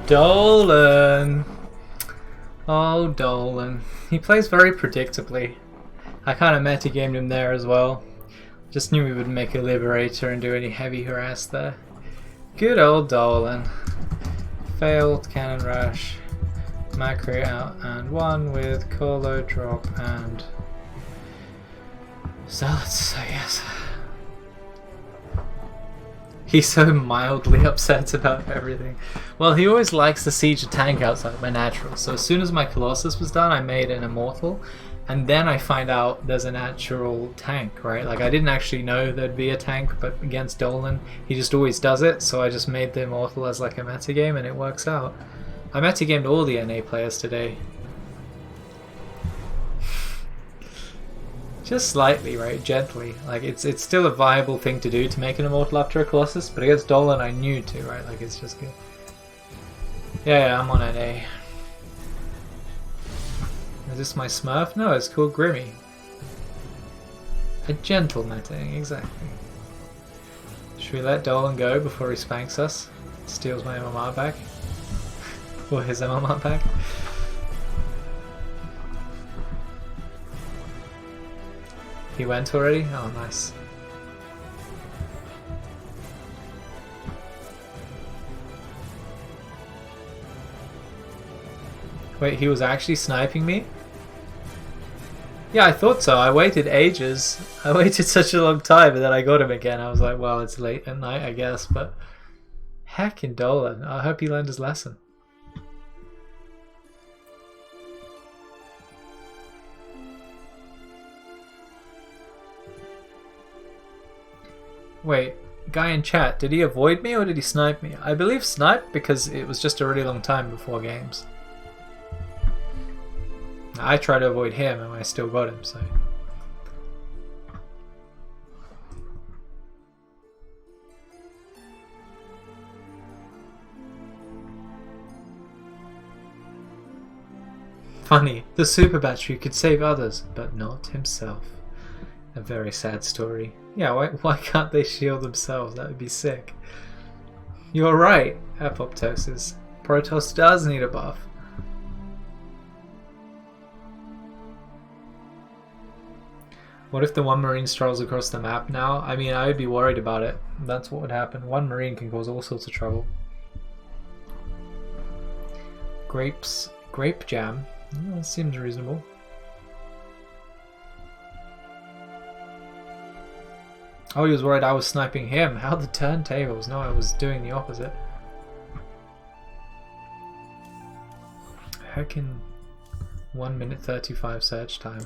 Dolan! Oh, Dolan. He plays very predictably. I kind of metagamed him there as well. Just knew we would make a Liberator and do any heavy harass there. Good old Dolan. Failed Cannon Rush. Macri out and one with Colo drop and Zealots, so yes. He's so mildly upset about everything. Well, he always likes to siege a tank outside my natural. So as soon as my Colossus was done, I made an Immortal. And then I find out there's a natural tank, right? Like, I didn't actually know there'd be a tank, but against Dolan, he just always does it. So I just made the Immortal as like a metagame, and it works out. I metagamed all the NA players today. Just slightly, right? Gently. Like, it's still a viable thing to do to make an Immortal after a Colossus, but against Dolan I knew to, right? Like, it's just good. Yeah, I'm on NA. Is this my Smurf? No, it's called Grimmy. A gentle metaing, exactly. Should we let Dolan go before he spanks us? Steals my MMR back? Or his MMR back? He went already? Oh, nice. Wait, he was actually sniping me? Yeah, I thought so. I waited ages. I waited such a long time and then I got him again. I was like, well, it's late at night, I guess, but heckin' Dolan. I hope he learned his lesson. Wait, guy in chat, did he avoid me or did he snipe me? I believe snipe because it was just a really long time before games. I tried to avoid him and I still got him, so... Funny, the super battery could save others, but not himself. A very sad story. Yeah, why can't they shield themselves? That would be sick. You're right, Apoptosis. Protoss does need a buff. What if the one Marine strolls across the map now? I mean, I would be worried about it. That's what would happen. One Marine can cause all sorts of trouble. Grape jam. Oh, that seems reasonable. Oh, he was worried I was sniping him. How the turntables? No, I was doing the opposite. Heckin' 1 minute 35 search time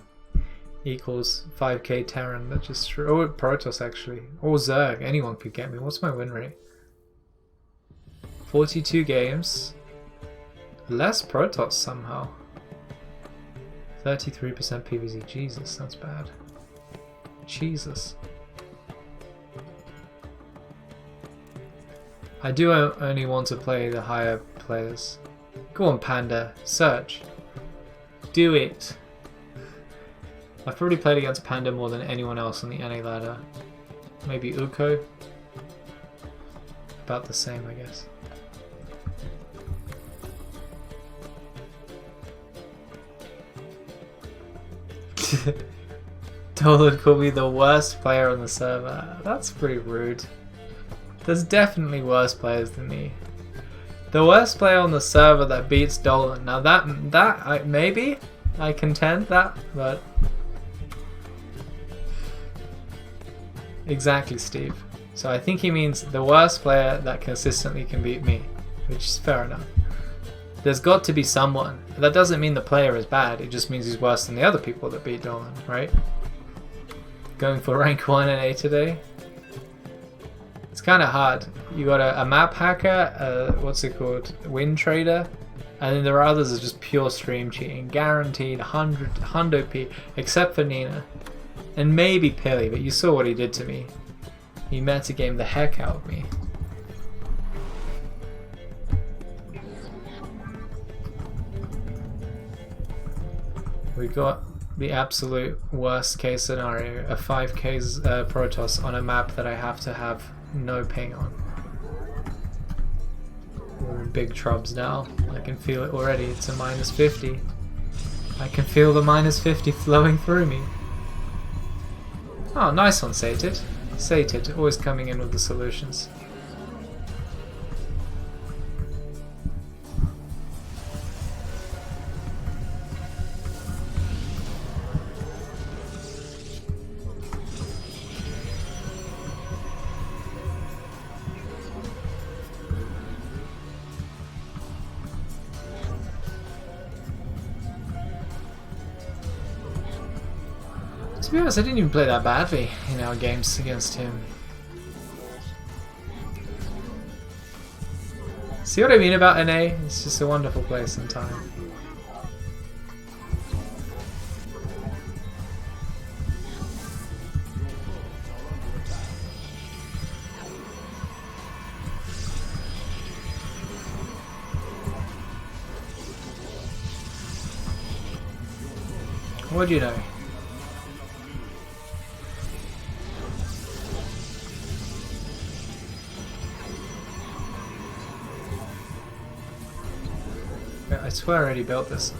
equals 5k Terran. That just oh, Protoss actually, or Zerg. Anyone could get me. What's my win rate? 42 games. Less Protoss somehow. 33% PVZ. Jesus, that's bad. Jesus. I do only want to play the higher players. Go on, Panda. Search. Do it. I've probably played against Panda more than anyone else on the NA ladder. Maybe Uko. About the same, I guess. Dolan called me the worst player on the server. That's pretty rude. There's definitely worse players than me. The worst player on the server that beats Dolan. Now maybe I contend that, but exactly, Steve. So I think he means the worst player that consistently can beat me, which is fair enough. There's got to be someone. That doesn't mean the player is bad. It just means he's worse than the other people that beat Dolan, right? Going for rank 1 NA today. It's kind of hard. You got a map hacker, what's it called, win trader, and then there are others that are just pure stream cheating, guaranteed 100 P, except for Nina, and maybe Pilly. But you saw what he did to me. He metagamed the heck out of me. We got the absolute worst case scenario, a 5k Protoss on a map that I have to have no ping on. in big troubles now. I can feel it already. It's a minus 50. I can feel the minus 50 flowing through me. Oh, nice one, Sated. Sated, always coming in with the solutions. To be honest, I didn't even play that badly in our games against him. See what I mean about NA? It's just a wonderful place and time. What do you know? I swear I already built this.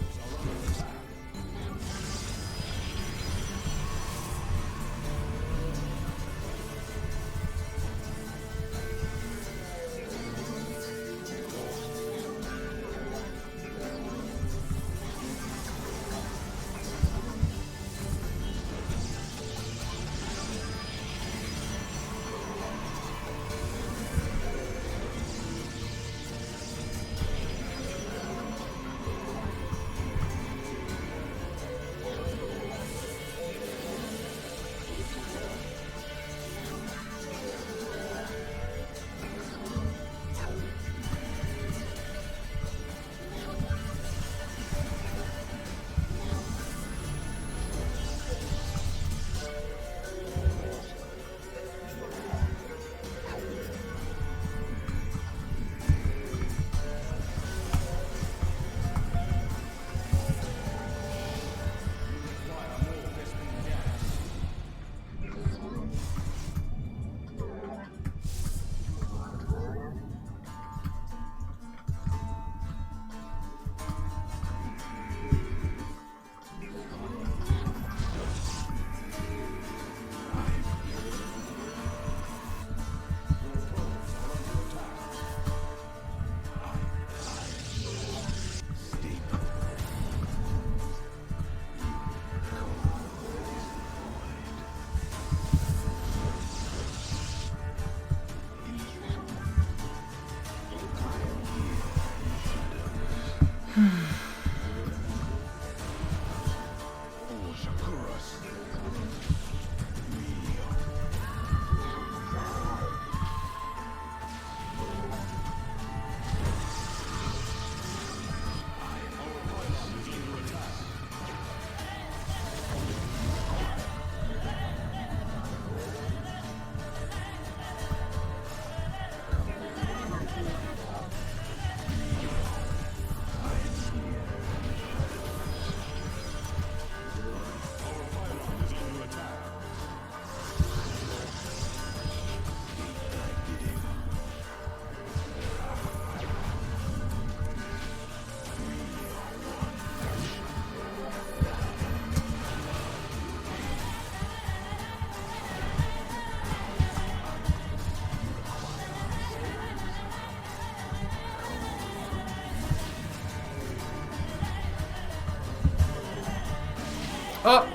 Oh!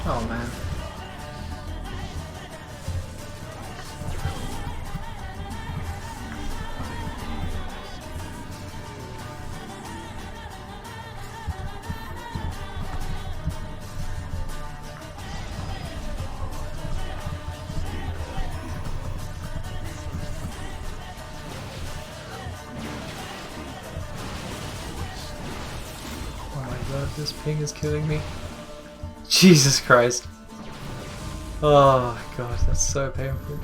Oh man. This ping is killing me. Jesus Christ. Oh my god, that's so painful.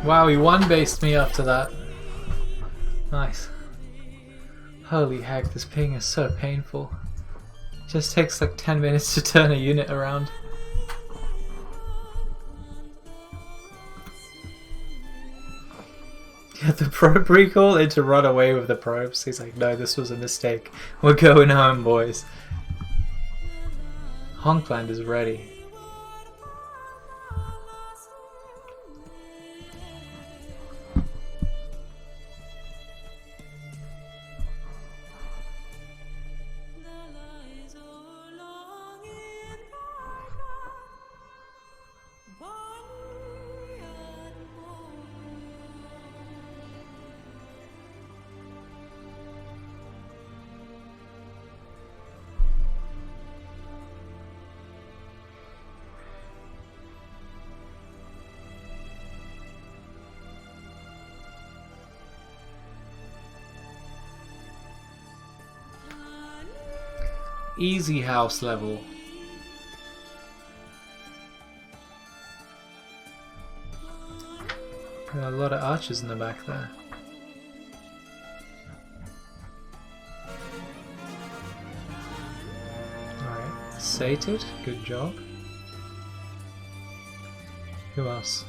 Wow, he one-based me after that. Nice. Holy heck, this ping is so painful. It just takes like 10 minutes to turn a unit around. Yeah, the probe recall and to run away with the probes. He's like, no, this was a mistake. We're going home, boys. Honkland is ready. Easy house level. Got a lot of archers in the back there. Alright, sated, good job. Who else?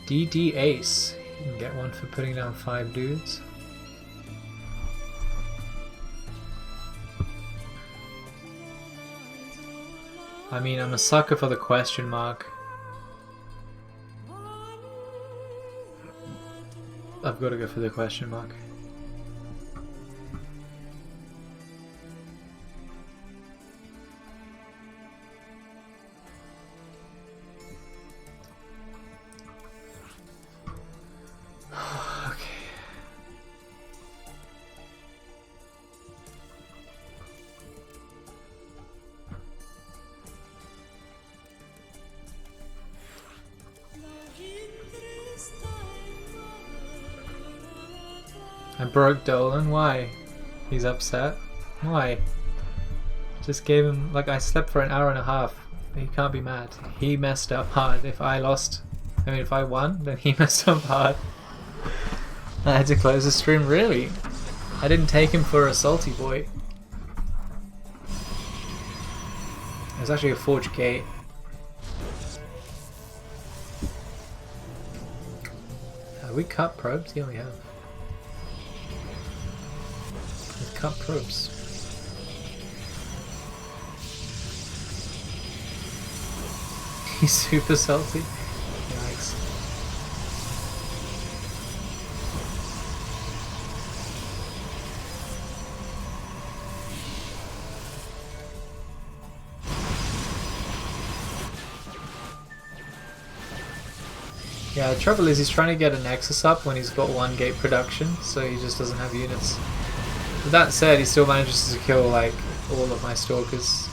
DD Ace. You can get one for putting down 5 dudes. I mean, I'm a sucker for the question mark. I've got to go for the question mark. I broke Dolan. Why? He's upset. Why? Just gave him, like, I slept for an hour and a half. He can't be mad. He messed up hard. If I lost, I mean, if I won, then he messed up hard. I had to close the stream. Really? I didn't take him for a salty boy. It was actually a forged gate. Have we cut probes? Yeah, we have. Cut probes. He's super salty. Yikes. Yeah, the trouble is he's trying to get a Nexus up when he's got 1 gate production, so he just doesn't have units. With that said, he still manages to kill like all of my stalkers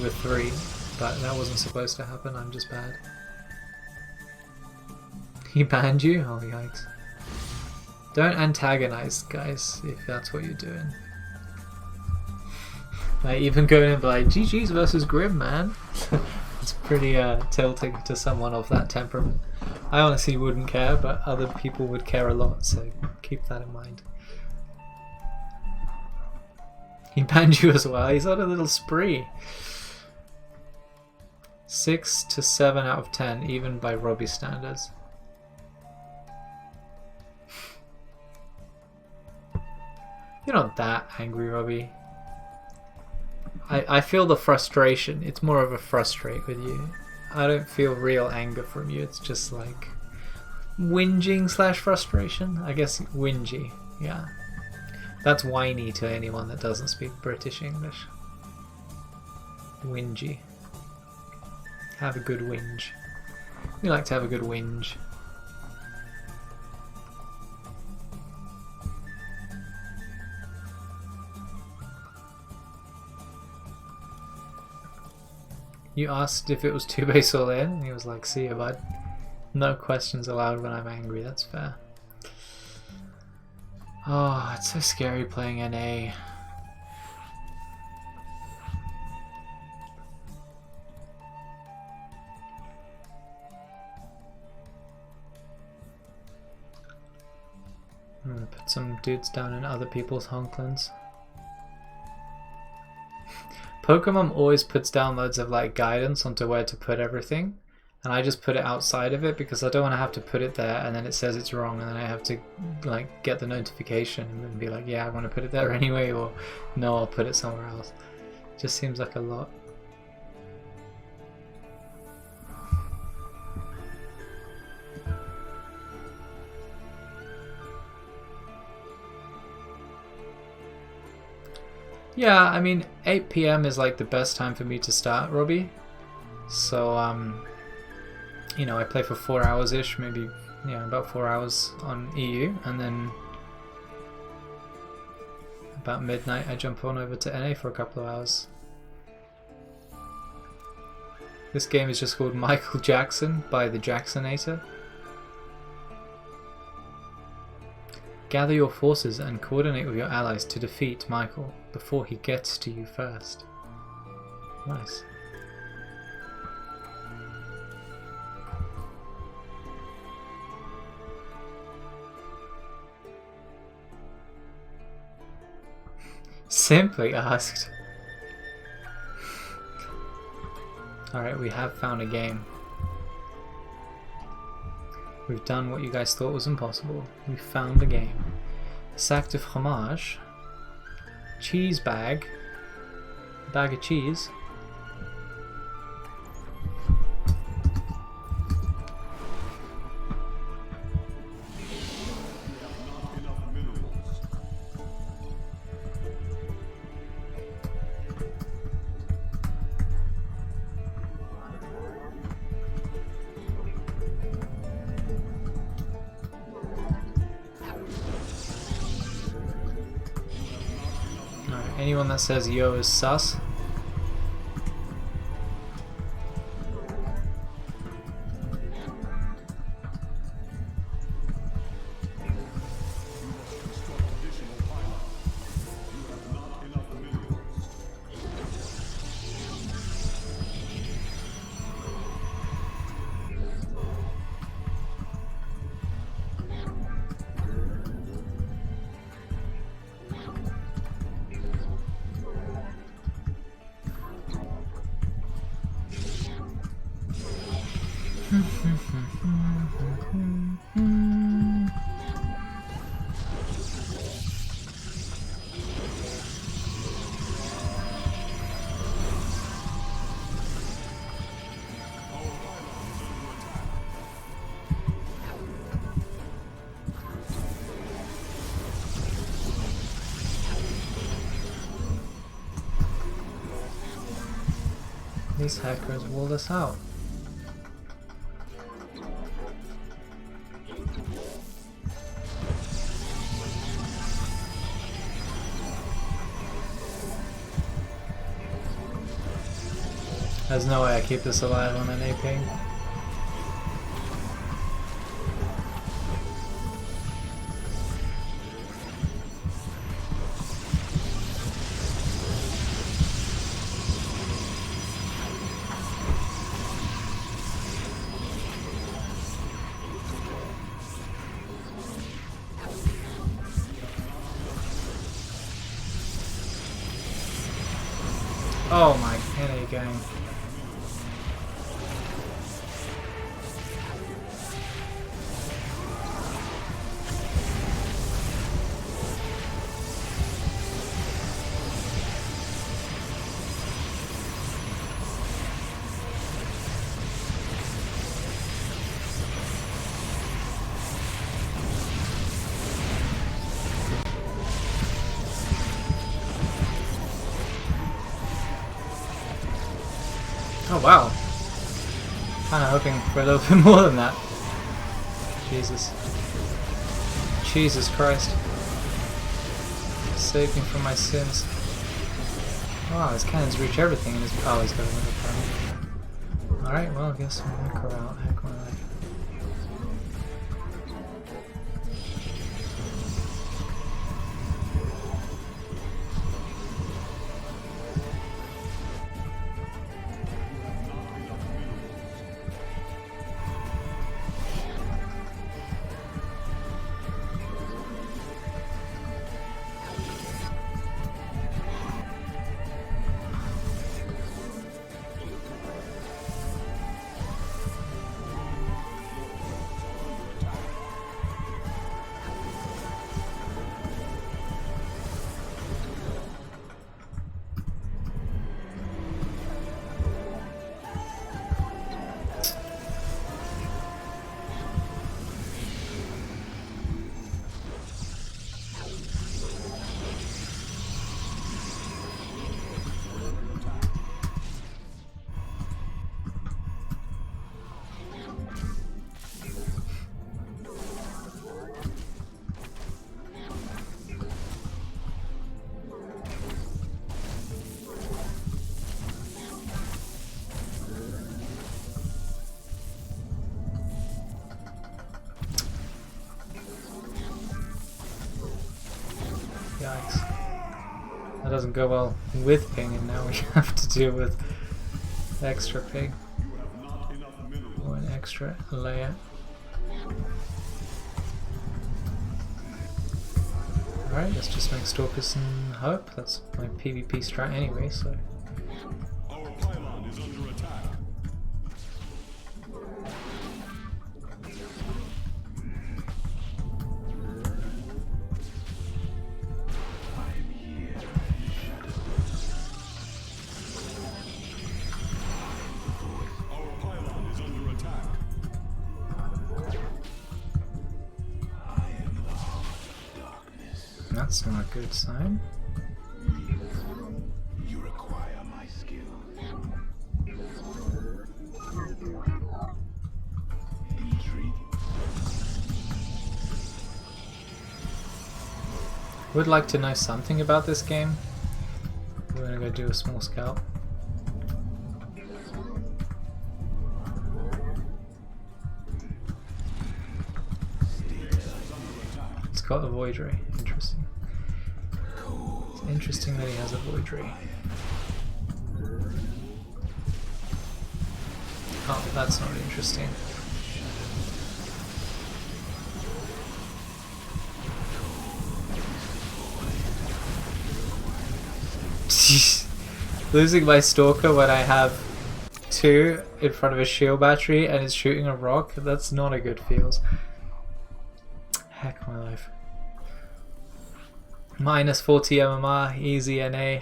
with 3, but that wasn't supposed to happen. I'm just bad. He banned you? Oh yikes. Don't antagonize guys if that's what you're doing. Like even going in and be like, GG's versus Grim, man. It's pretty tilting to someone of that temperament. I honestly wouldn't care, but other people would care a lot, so keep that in mind. He banned you as well. He's on a little spree. 6 to 7 out of 10, even by Robbie standards. You're not that angry, Robbie. I feel the frustration. It's more of a frustrate with you. I don't feel real anger from you. It's just like whinging / frustration. I guess whingy. Yeah. That's whiny to anyone that doesn't speak British English. Whingy. Have a good whinge. We like to have a good whinge. You asked if it was 2 base all in. He was like, see ya, bud. No questions allowed when I'm angry. That's fair. Oh, it's so scary playing NA. some dudes down in other people's honklands. Pokemon always puts down loads of like guidance onto where to put everything, and I just put it outside of it because I don't want to have to put it there and then it says it's wrong and then I have to like get the notification and then be like, yeah, I want to put it there anyway, or no, I'll put it somewhere else. It just seems like a lot. Yeah, I mean, 8 PM is like the best time for me to start, Robbie. So, you know, I play for 4 hours-ish, maybe, yeah, about 4 hours on EU, and then about midnight I jump on over to NA for a couple of hours. This game is just called Michael Jackson by the Jacksonator. Gather your forces and coordinate with your allies to defeat Michael before he gets to you first. Nice. Simply asked. Alright, we have found a game. We've done what you guys thought was impossible. We found a game. Sac de fromage. Cheese bag. Bag of cheese. Anyone that says yo is sus. These hackers walled us out. There's no way I keep this alive on an AP. Oh my NA gang. Oh wow. Kinda hoping for a little bit more than that. Jesus. Jesus Christ. Save me from my sins. Wow, his cannons reach everything in his... Oh, he's got another problem. Alright, well, I guess we'll knock her out. Heck my life. doesn't go well with ping, and now we have to deal with extra ping. Or an extra layer. Alright, let's just make Stalkers and Hope. That's my PvP strat anyway, so. Our pylon is under attack. Our pylon is under attack. That's not a good sign. You require my skill. Would like to know something about this game. We're gonna go do a small scout. It's got a Void Ray. Interesting. It's interesting that he has a Void Ray. Oh, that's not interesting. Losing my Stalker when I have 2 in front of a shield battery and it's shooting a rock, that's not a good feels. Heck my life. Minus 40 MMR, easy NA.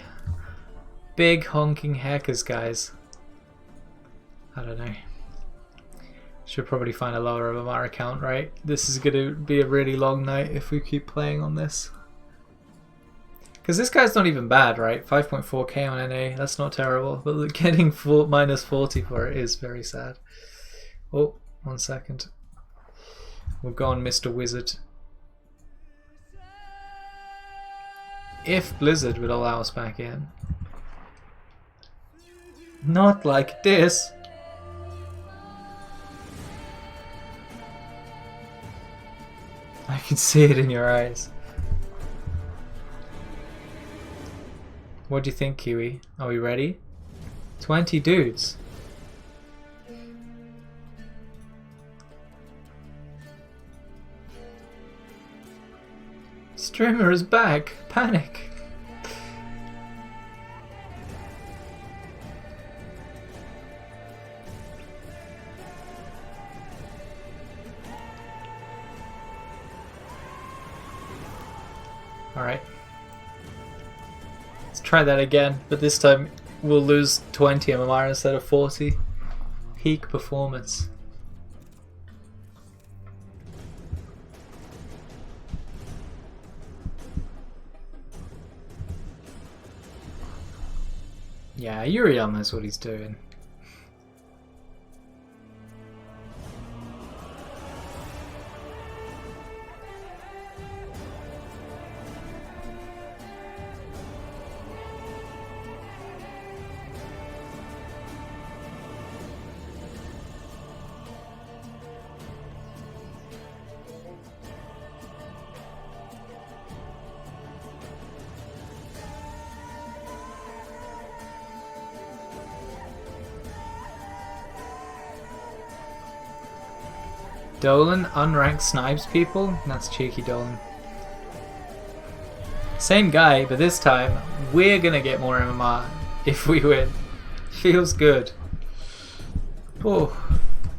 Big honking hackers, guys. I don't know. Should probably find a lower MMR account, right? This is gonna be a really long night if we keep playing on this. Because this guy's not even bad, right? 5.4k on NA, that's not terrible. But getting minus 40 for it is very sad. Oh, 1 second. We'll go on Mr. Wizard. If Blizzard would allow us back in. Not like this. I can see it in your eyes. What do you think, Kiwi? Are we ready? 20 dudes. Streamer is back. Panic. All right. Try that again, but this time we'll lose 20 MMR instead of 40. Peak performance. Yeah, Uriel knows what he's doing. Dolan unranked snipes people? That's cheeky, Dolan. Same guy, but this time we're gonna get more MMR if we win. Feels good. Oh,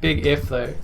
big if though.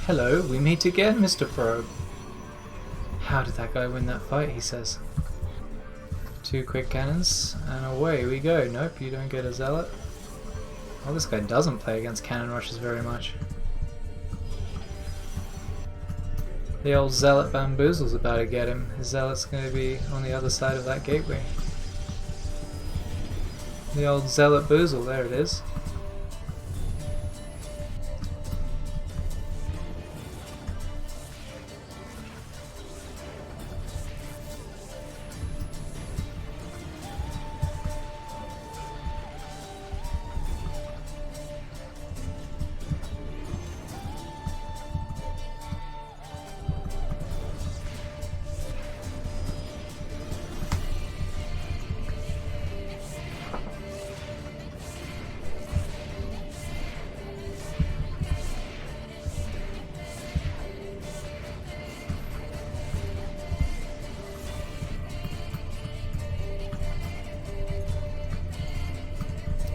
Hello, we meet again, Mr. Pro. How did that guy win that fight, he says. 2 quick cannons, and away we go. Nope, you don't get a zealot. Well, this guy doesn't play against cannon rushes very much. The old zealot bamboozle's about to get him. His zealot's going to be on the other side of that gateway. The old zealot boozle, there it is.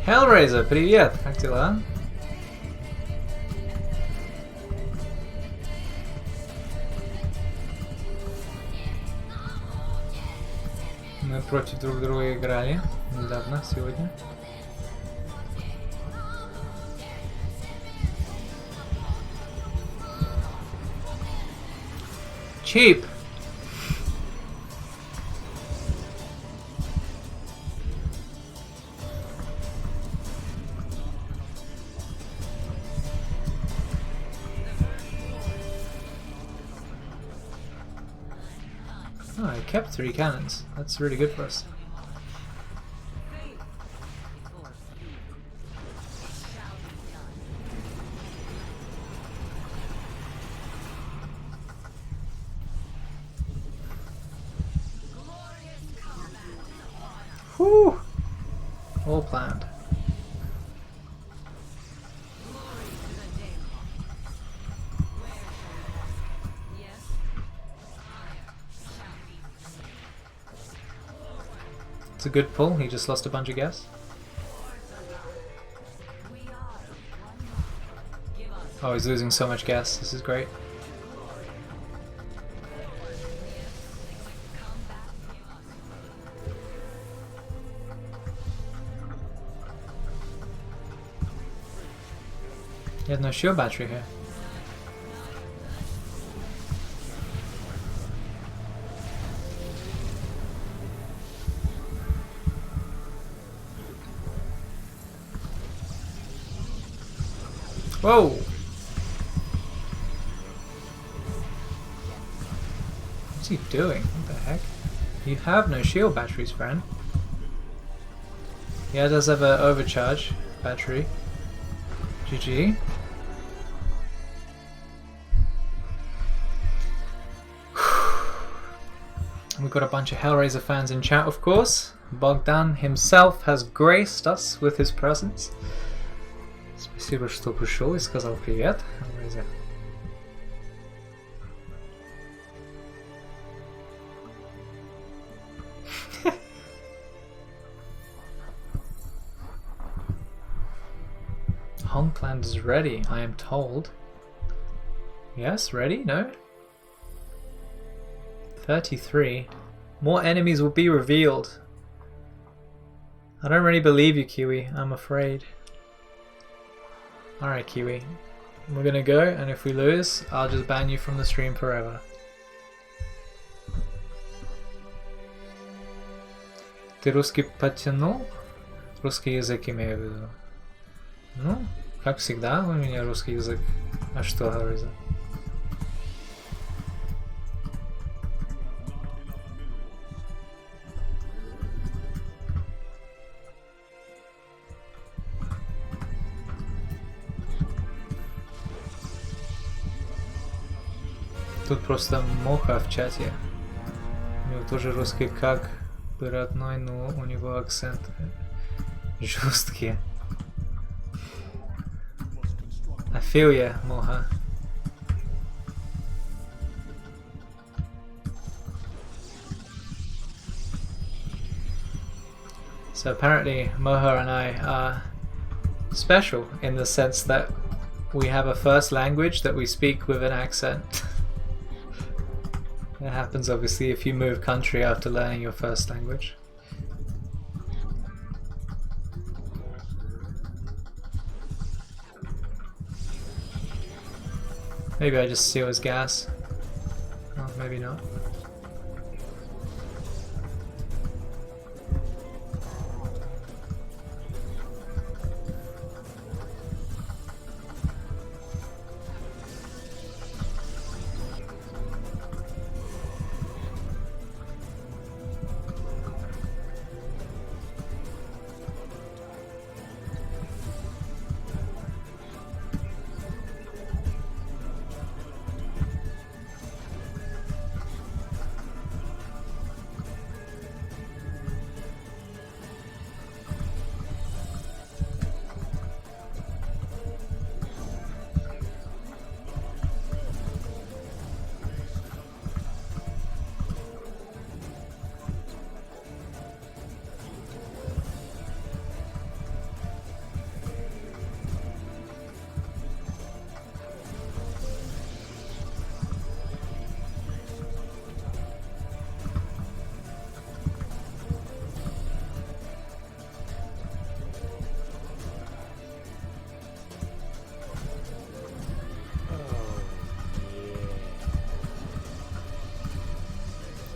Hellraiser, привет, как дела? Мы против друг друга играли недавно, сегодня. Cheap! Oh, I kept 3 cannons. That's really good for us. Whew! All planned. It's a good pull, he just lost a bunch of gas. Oh, he's losing so much gas, this is great. He has no shield battery here. Whoa! What's he doing? What the heck? You have no shield batteries, friend. Yeah, it does have an overcharge battery. GG. We've got a bunch of Hellraiser fans in chat, of course. Bogdan himself has graced us with his presence. Спасибо, что пришел и сказал привет, Hellraiser. Homeland is ready, I am told. Yes, ready? No? 33. More enemies will be revealed. I don't really believe you, Kiwi. I'm afraid. Alright, Kiwi. We're gonna go, and if we lose, I'll just ban you from the stream forever. Ты русский подтянул? Русский язык имею в виду. Ну, как всегда, у меня русский язык. А что, Hellraiser? Тут просто Моха в чате. У него тоже русский как бы родной, но у него акцент жесткий. I feel ya, Moha. So apparently Moha and I are special in the sense that we have a first language that we speak with an accent. That happens obviously if you move country after learning your first language. Maybe I just steal his gas. Oh, maybe not.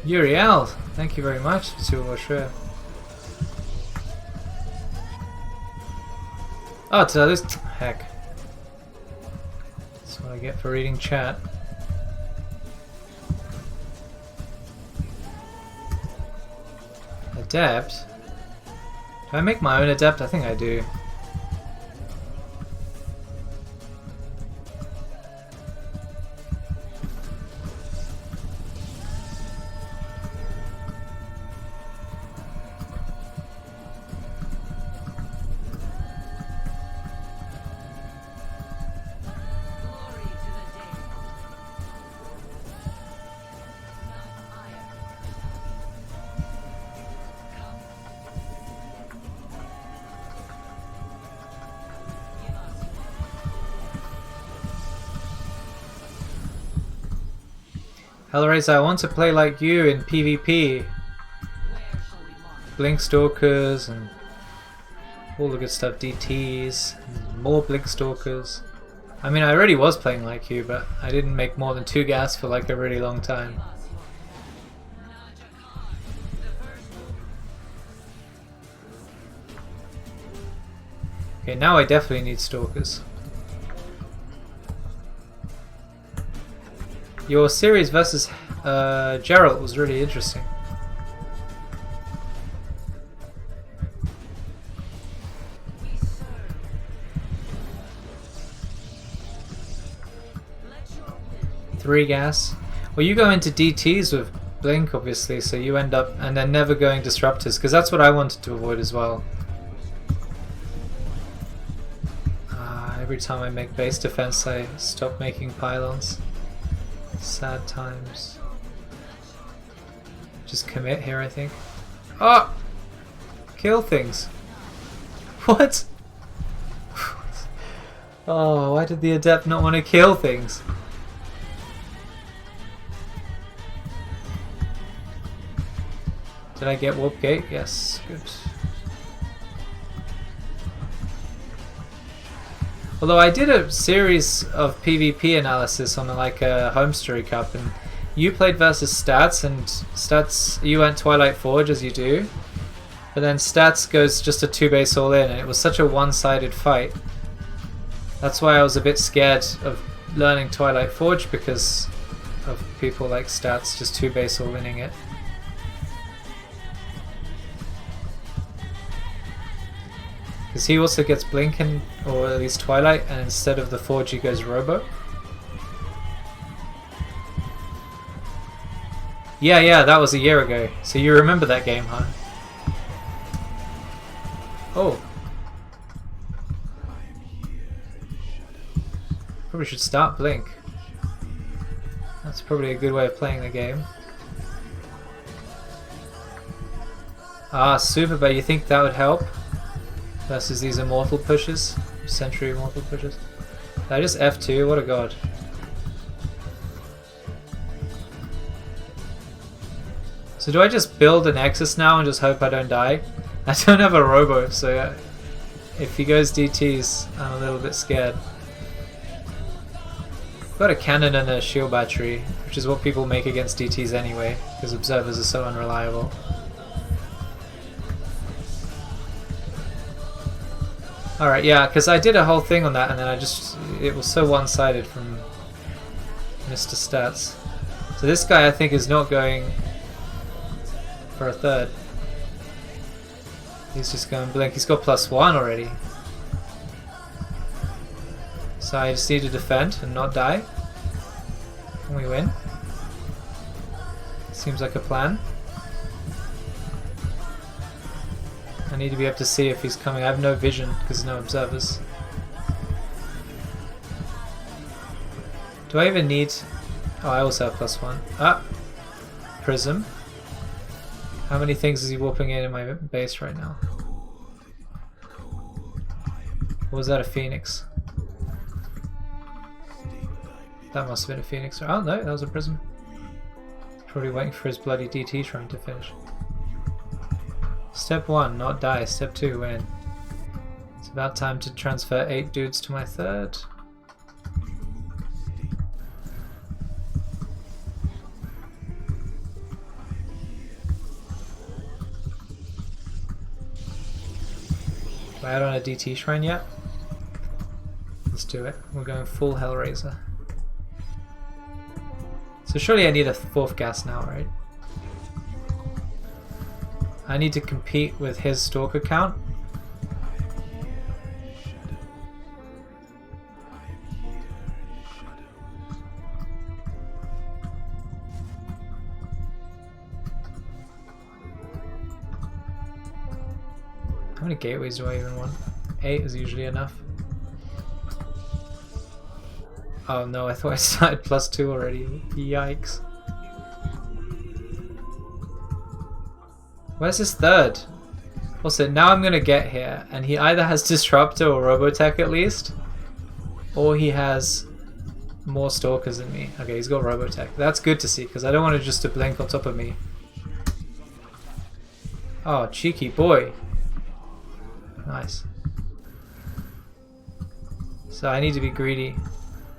Uriel, thank you very much for your share. Oh, did I lose? Heck. That's what I get for reading chat. Adept? Do I make my own adept? I think I do. Hellraiser, I want to play like you in PvP. Blink Stalkers and all the good stuff, DTs, and more Blink Stalkers. I mean, I already was playing like you, but I didn't make more than 2 gas for like a really long time. Okay, now I definitely need Stalkers. Your series versus Geralt was really interesting. Three gas. Well, you go into DTs with Blink, obviously, so you end up and then never going Disruptors, because that's what I wanted to avoid as well. Every time I make base defense, I stop making pylons. Sad times. Just commit here, I think. Oh! Kill things. What? Oh, why did the Adept not want to kill things? Did I get Warp Gate? Yes, good. Although I did a series of PvP analysis on like a Home Story Cup, and you played versus Stats, and Stats, you went Twilight Forge as you do, but then Stats goes just a 2-base all in, and it was such a one-sided fight. That's why I was a bit scared of learning Twilight Forge, because of people like Stats just 2-base all winning it. Because he also gets Blinken, or at least Twilight, and instead of the Forge he goes Robo. Yeah, that was a year ago. So you remember that game, huh? Oh. Probably should start Blink. That's probably a good way of playing the game. Ah, Super, but you think that would help? Versus these Immortal pushes? Century Immortal pushes? Did I just F2? What a god. So do I just build a Nexus now and just hope I don't die? I don't have a Robo, so if he goes DTs, I'm a little bit scared. I've got a cannon and a shield battery, which is what people make against DTs anyway, because observers are so unreliable. Alright, yeah, because I did a whole thing on that and then it was so one-sided from Mr. Stats. So this guy I think is not going for a third. He's just going blink. He's got +1 already. So I just need to defend and not die. And we win. Seems like a plan. I need to be able to see if he's coming. I have no vision because no observers. Do I even need... Oh, I also have +1. Ah! Prism. How many things is he whooping in my base right now? Or was that a Phoenix? That must have been a Phoenix. Oh no, that was a Prism. Probably waiting for his bloody DT shrine to finish. Step 1, not die. Step 2, win. It's about time to transfer 8 dudes to my third. Do I add on a DT shrine yet? Let's do it. We're going full Hellraiser. So surely I need a 4th gas now, right? I need to compete with his Stalker count. How many gateways do I even want? 8 is usually enough. Oh no, I thought I started +2 already. Yikes. Where's his third? Also, now I'm gonna get here, and he either has Disruptor or Robotech at least, or he has more Stalkers than me. Okay, he's got Robotech. That's good to see, because I don't want to just to blink on top of me. Oh, cheeky boy. Nice. So I need to be greedy.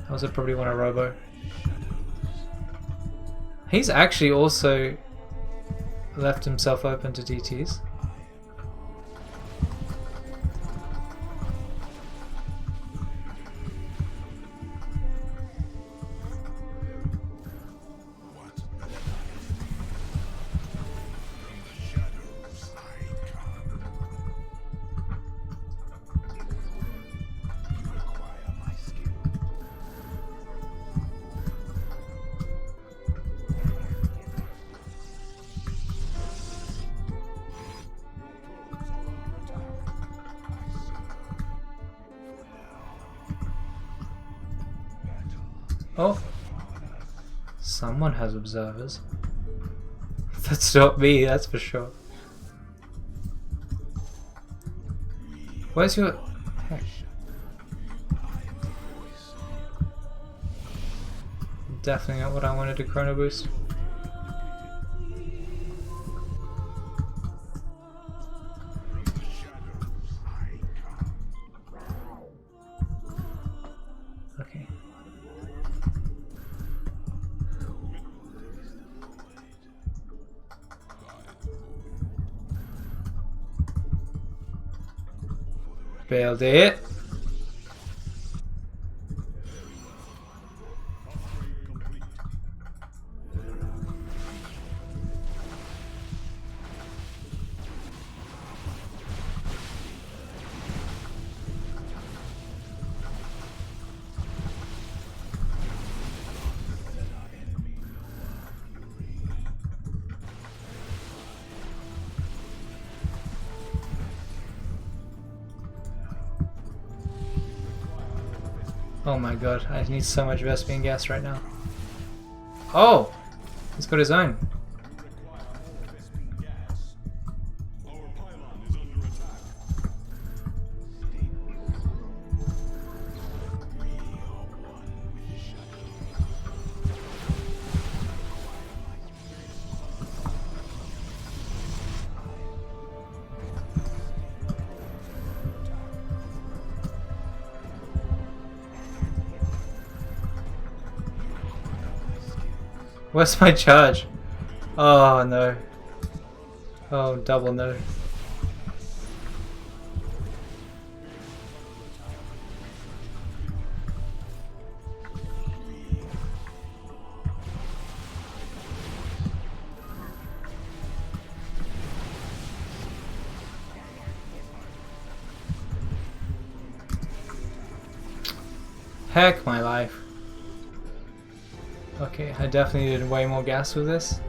I also probably want a Robo. He's actually also left himself open to DTs. Oh, someone has observers. That's not me, that's for sure. Where's your... Heck. Definitely not what I wanted to chrono boost. Okay. Build it. Oh my god, I need so much Vespian gas right now. Oh! He's got his own. Where's my charge? Oh no. Oh, double no. Heck my life. Okay, I definitely needed way more gas with this.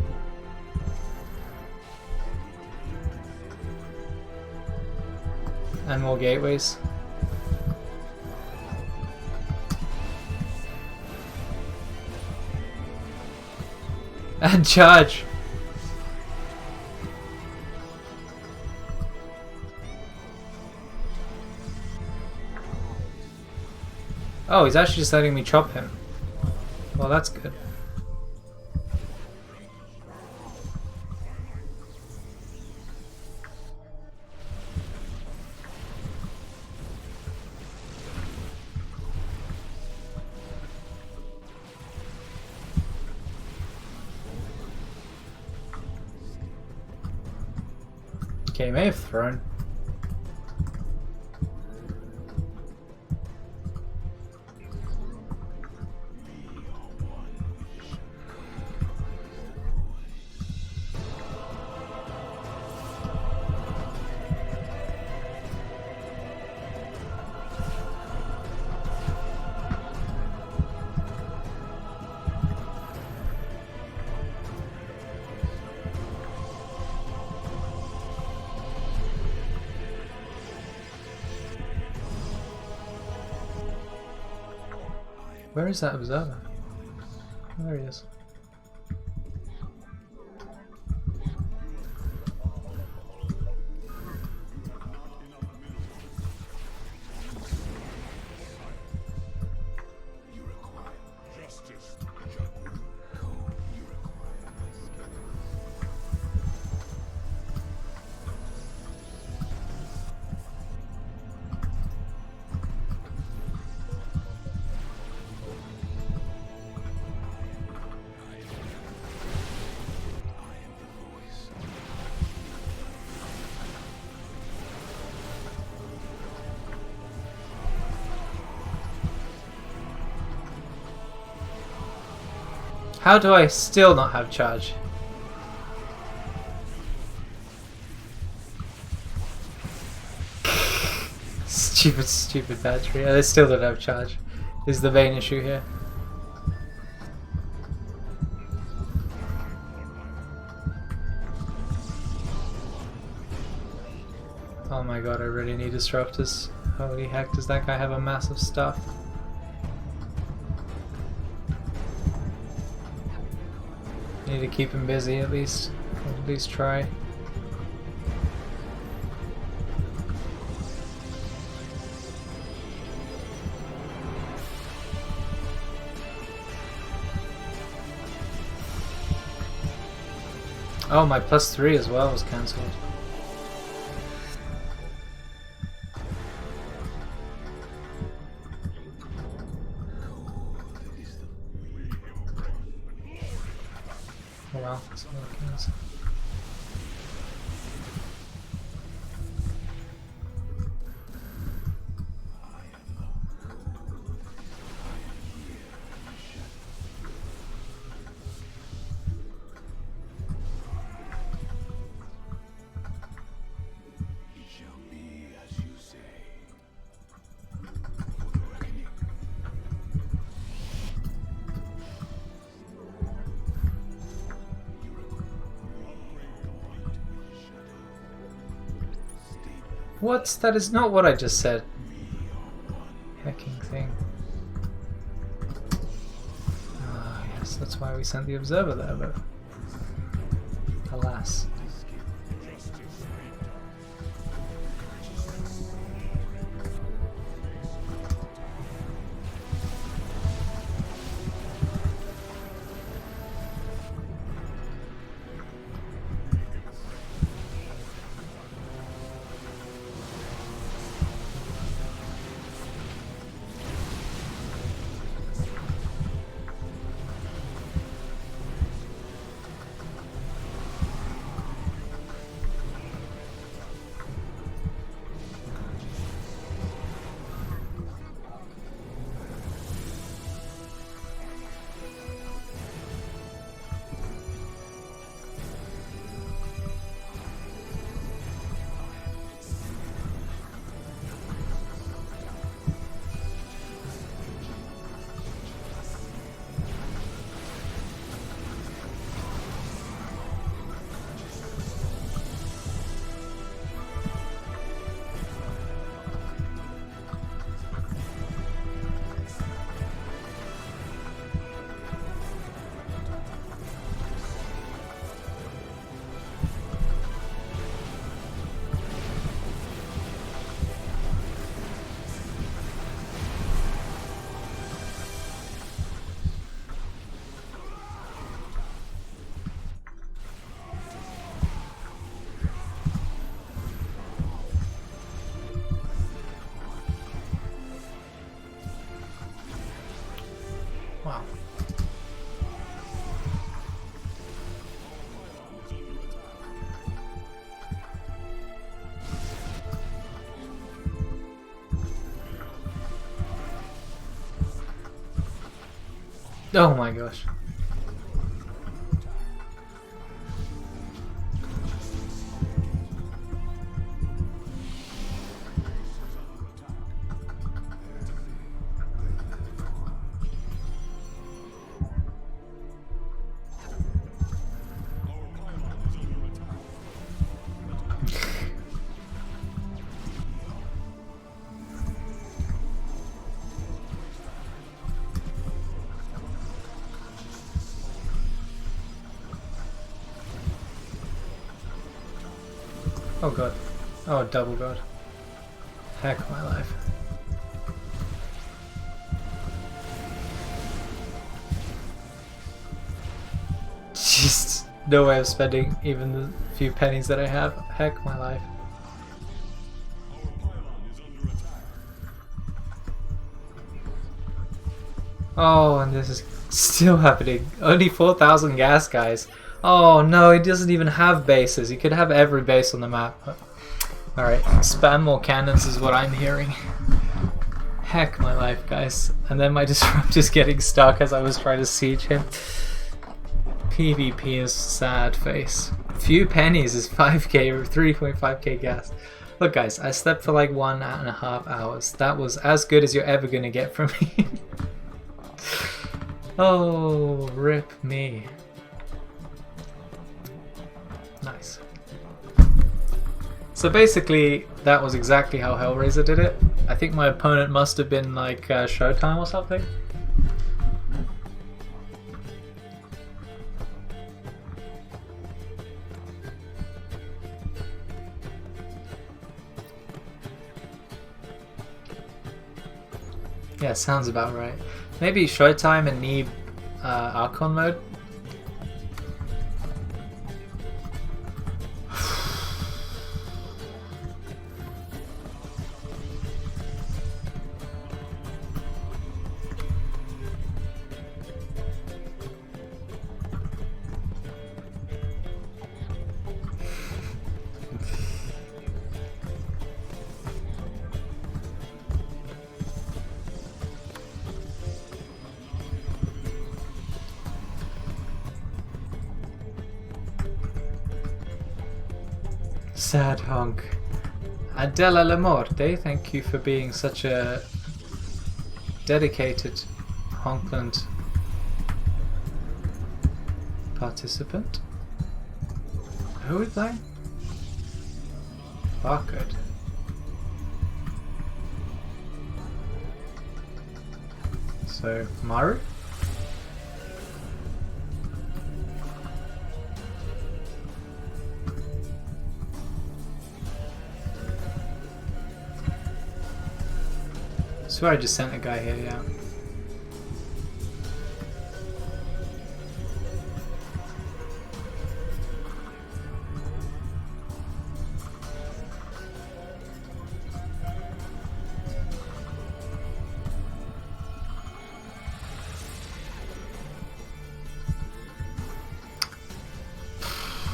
And more gateways. And charge! Oh, he's actually just letting me chop him. Well, that's good. Okay, he may have thrown. Where is that observer? Oh, there he is. Justice. How do I still not have charge? Stupid, stupid battery. I still don't have charge. Is the main issue here. Oh my god, I really need disruptors. Holy heck, does that guy have a massive stuff? Need to keep him busy at least. Or at least try. Oh, my +3 as well was cancelled. Oh well, that's all that counts. What? That is not what I just said. Hacking thing. Ah, yes, that's why we sent the observer there, but alas. Oh my gosh. Oh god. Oh, double god. Heck my life. Just no way of spending even the few pennies that I have. Heck my life. Oh, and this is still happening. Only 4,000 gas, guys. Oh no, he doesn't even have bases. He could have every base on the map. Alright, spam more cannons is what I'm hearing. Heck my life, guys. And then my disrupt is getting stuck as I was trying to siege him. PvP is sad face. Few pennies is 5k or 3.5k gas. Look guys, I slept for like 1.5 hours. That was as good as you're ever gonna get from me. Oh, rip me. Nice. So basically, that was exactly how Hellraiser did it. I think my opponent must have been like Showtime or something. Yeah, sounds about right. Maybe Showtime and Neeb Archon mode. Sad honk. Adela Lamorte, thank you for being such a dedicated Honkland participant. Who are we playing? Barcode. So, Maru? I swear I just sent a guy here, yeah.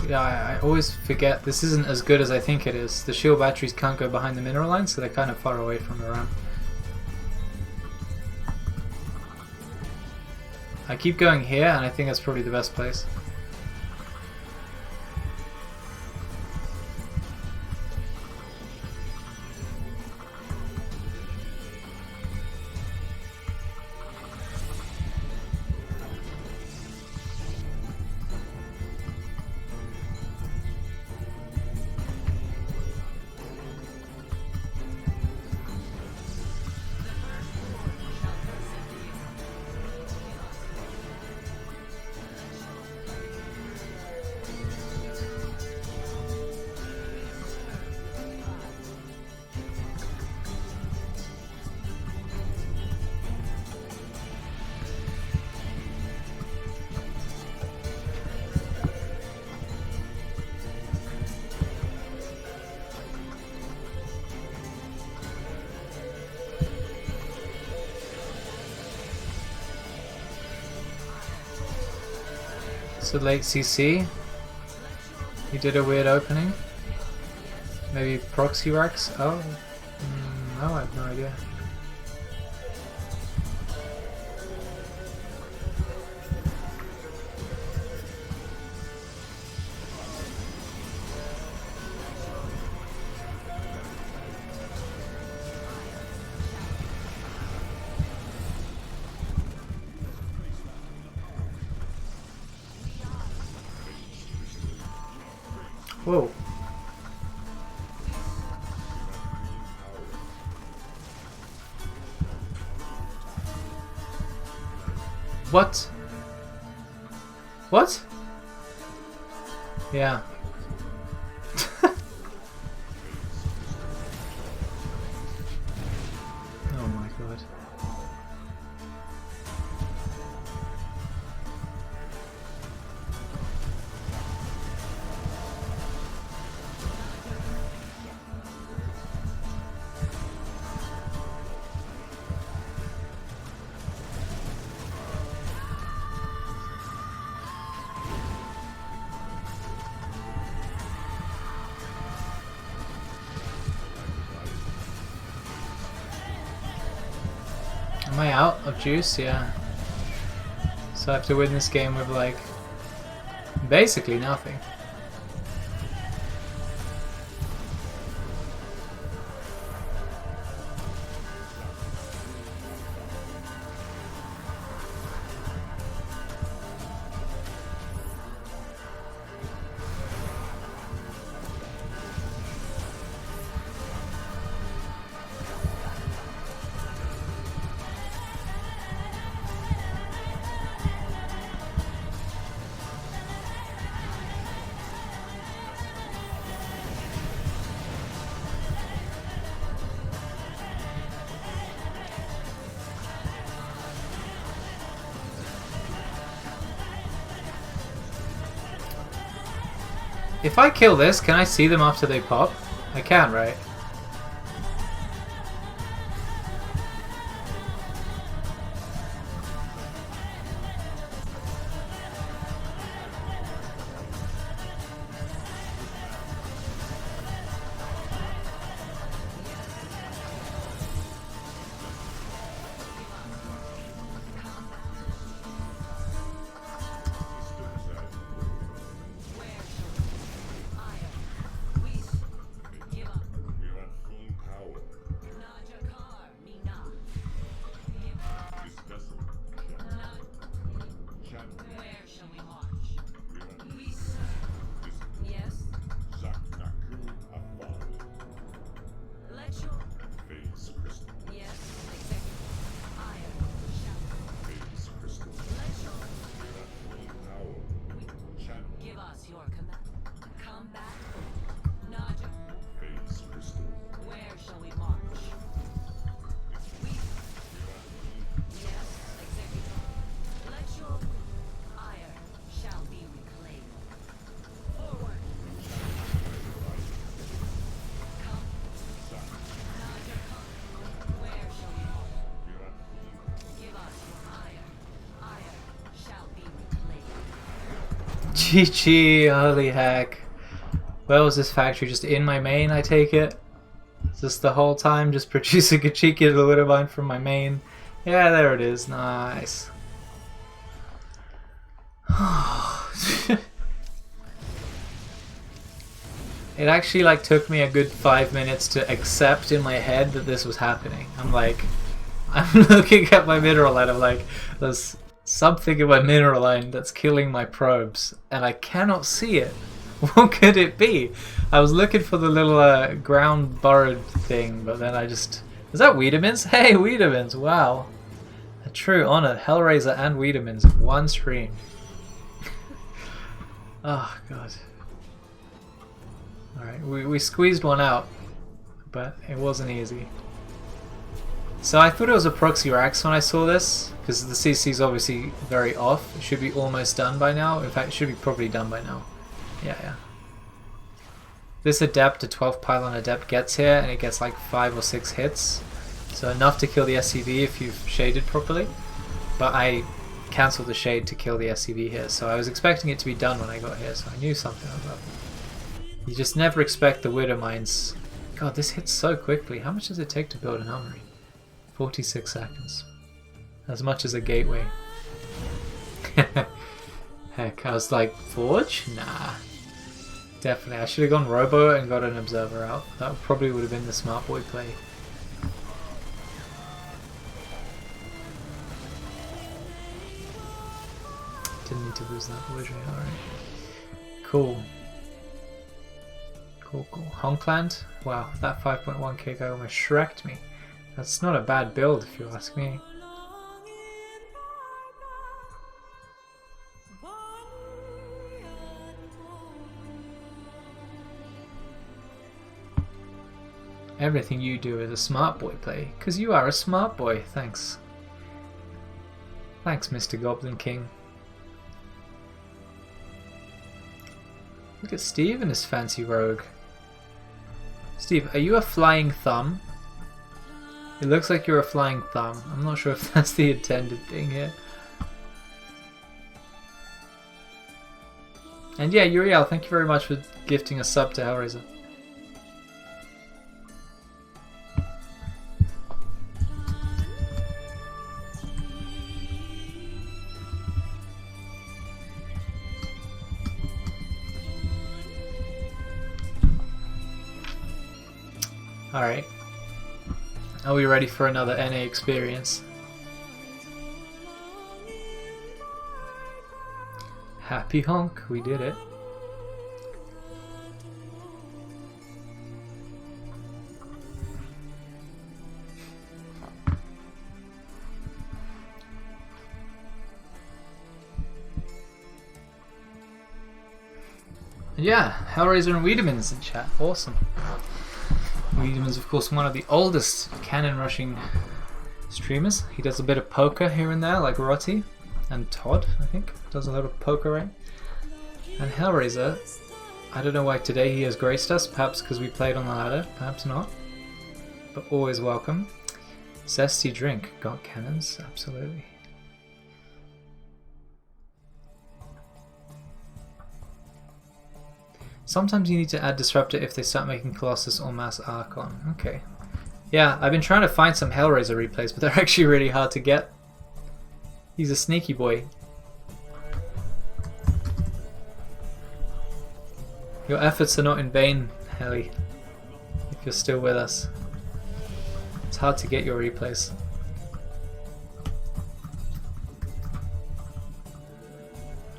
Yeah, I always forget this isn't as good as I think it is. The shield batteries can't go behind the mineral line, so they're kind of far away from the ramp. I keep going here, and I think that's probably the best place. So late CC. He did a weird opening. Maybe proxy racks. Oh, no, I have no idea. Whoa. What? What? Yeah. Oh my god. Am I out of juice? Yeah. So I have to win this game with like basically nothing. If I kill this, can I see them after they pop? I can, right? GG, holy heck. Where was this factory? Just in my main, I take it? Just the whole time, just producing a cheeky little Widowmine from my main. Yeah, there it is. Nice. It actually like took me a good 5 minutes to accept in my head that this was happening. I'm looking at my mineral line, I'm like, there's something in my mineral line that's killing my probes, and I cannot see it. What could it be? I was looking for the little ground burrowed thing, but then I just... Is that Wiedemann's? Hey, Wiedemann's! Wow. A true honor. Hellraiser and Wiedemann's in one stream. Oh, God. Alright, we squeezed one out, but it wasn't easy. So I thought it was a proxy Rax when I saw this, because the CC is obviously very off. It should be almost done by now. In fact, it should be probably done by now. Yeah. This Adept, a 12 pylon Adept, gets here, and it gets like 5 or 6 hits. So enough to kill the SCV if you've shaded properly. But I cancelled the shade to kill the SCV here, so I was expecting it to be done when I got here, so I knew something was up. You just never expect the Widowmines. God, this hits so quickly. How much does it take to build an armory? 46 seconds. As much as a gateway. Heck, I was like, Forge? Nah. Definitely. I should have gone Robo and got an Observer out. That probably would have been the smart boy play. Didn't need to lose that Voyage Ray, alright. Cool. Cool, cool. Honkland? Wow, that 5.1k guy almost shreked me. That's not a bad build if you ask me. Everything you do is a smart boy play, because you are a smart boy. Thanks. Thanks, Mr. Goblin King. Look at Steve and his fancy rogue. Steve, are you a flying thumb? It looks like you're a flying thumb. I'm not sure if that's the intended thing here. And yeah, Uriel, thank you very much for gifting a sub to Hellraiser. Alright. Are we ready for another NA experience? Happy honk, we did it. Yeah, Hellraiser and Wiedemann's in chat. Awesome. Wiedemann's, of course, one of the oldest cannon rushing streamers. He does a bit of poker here and there, like Rotti. And Todd, I think, does a lot of poker, right? And Hellraiser, I don't know why today he has graced us. Perhaps because we played on the ladder, perhaps not. But always welcome. Zesty drink. Got cannons? Absolutely. Sometimes you need to add Disruptor if they start making Colossus or Mass Archon. Okay. Yeah, I've been trying to find some Hellraiser replays, but they're actually really hard to get. He's a sneaky boy. Your efforts are not in vain, Helly, if you're still with us. It's hard to get your replays.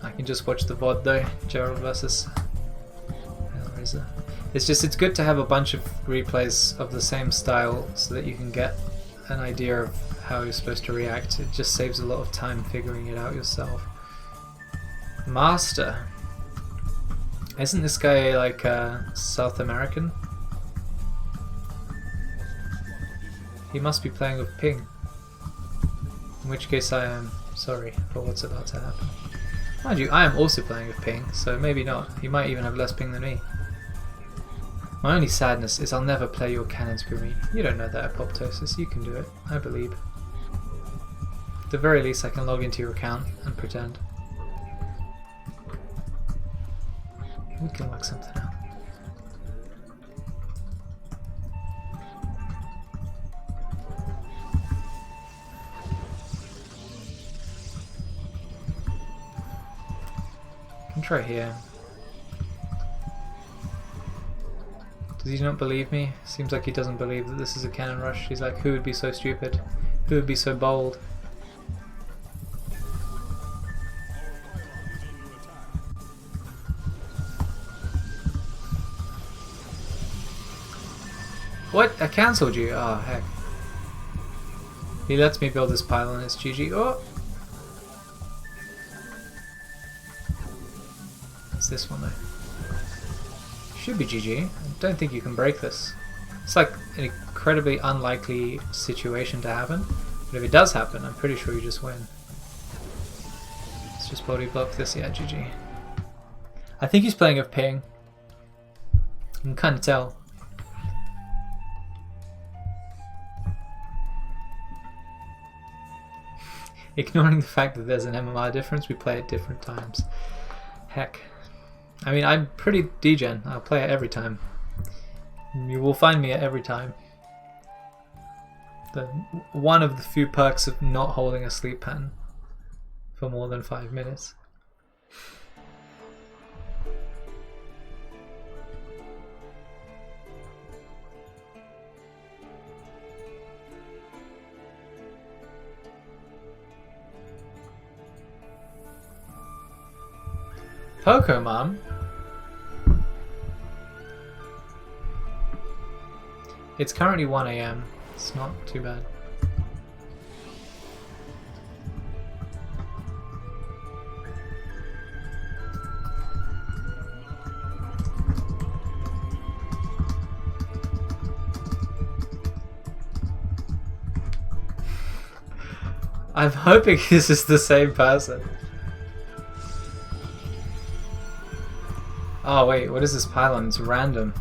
I can just watch the VOD though, Gerald versus Hellraiser. It's good to have a bunch of replays of the same style so that you can get an idea of how you're supposed to react. It just saves a lot of time figuring it out yourself. Master. Isn't this guy like South American? He must be playing with Ping. In which case I am sorry for what's about to happen. Mind you, I am also playing with Ping, so maybe not. He might even have less ping than me. My only sadness is I'll never play your cannons for me. You don't know that, Apoptosis. You can do it. I believe. At the very least, I can log into your account and pretend. We can work something out. I can try here. Does he not believe me? Seems like he doesn't believe that this is a cannon rush. He's like, who would be so stupid? Who would be so bold? What? I cancelled you? Oh, heck. He lets me build this pylon, it's GG. Oh! It's this one though. Should be GG. I don't think you can break this. It's like an incredibly unlikely situation to happen. But if it does happen, I'm pretty sure you just win. Let's just body block this. Yeah, GG. I think he's playing with Ping. You can kind of tell. Ignoring the fact that there's an MMR difference, we play at different times. Heck. I mean, I'm pretty degen. I'll play it every time. You will find me at every time. One of the few perks of not holding a sleep pattern for more than 5 minutes. Poco, Mom. It's currently 1 AM. It's not too bad. I'm hoping this is the same person. Oh wait, what is this pylon? It's random.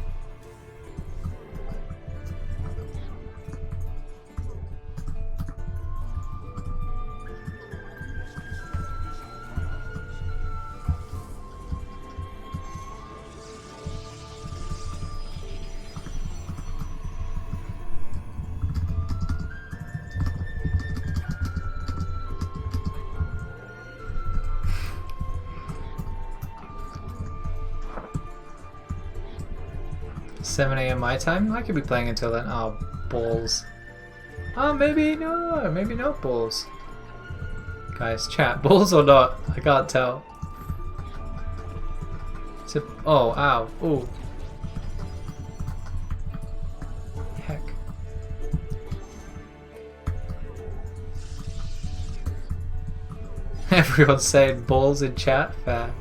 $7 AM my time? I could be playing until then. Oh, balls. Oh, maybe no balls. Guys, chat, balls or not? I can't tell. It's a, oh, ow, ooh. Heck. Everyone's saying balls in chat? Fair.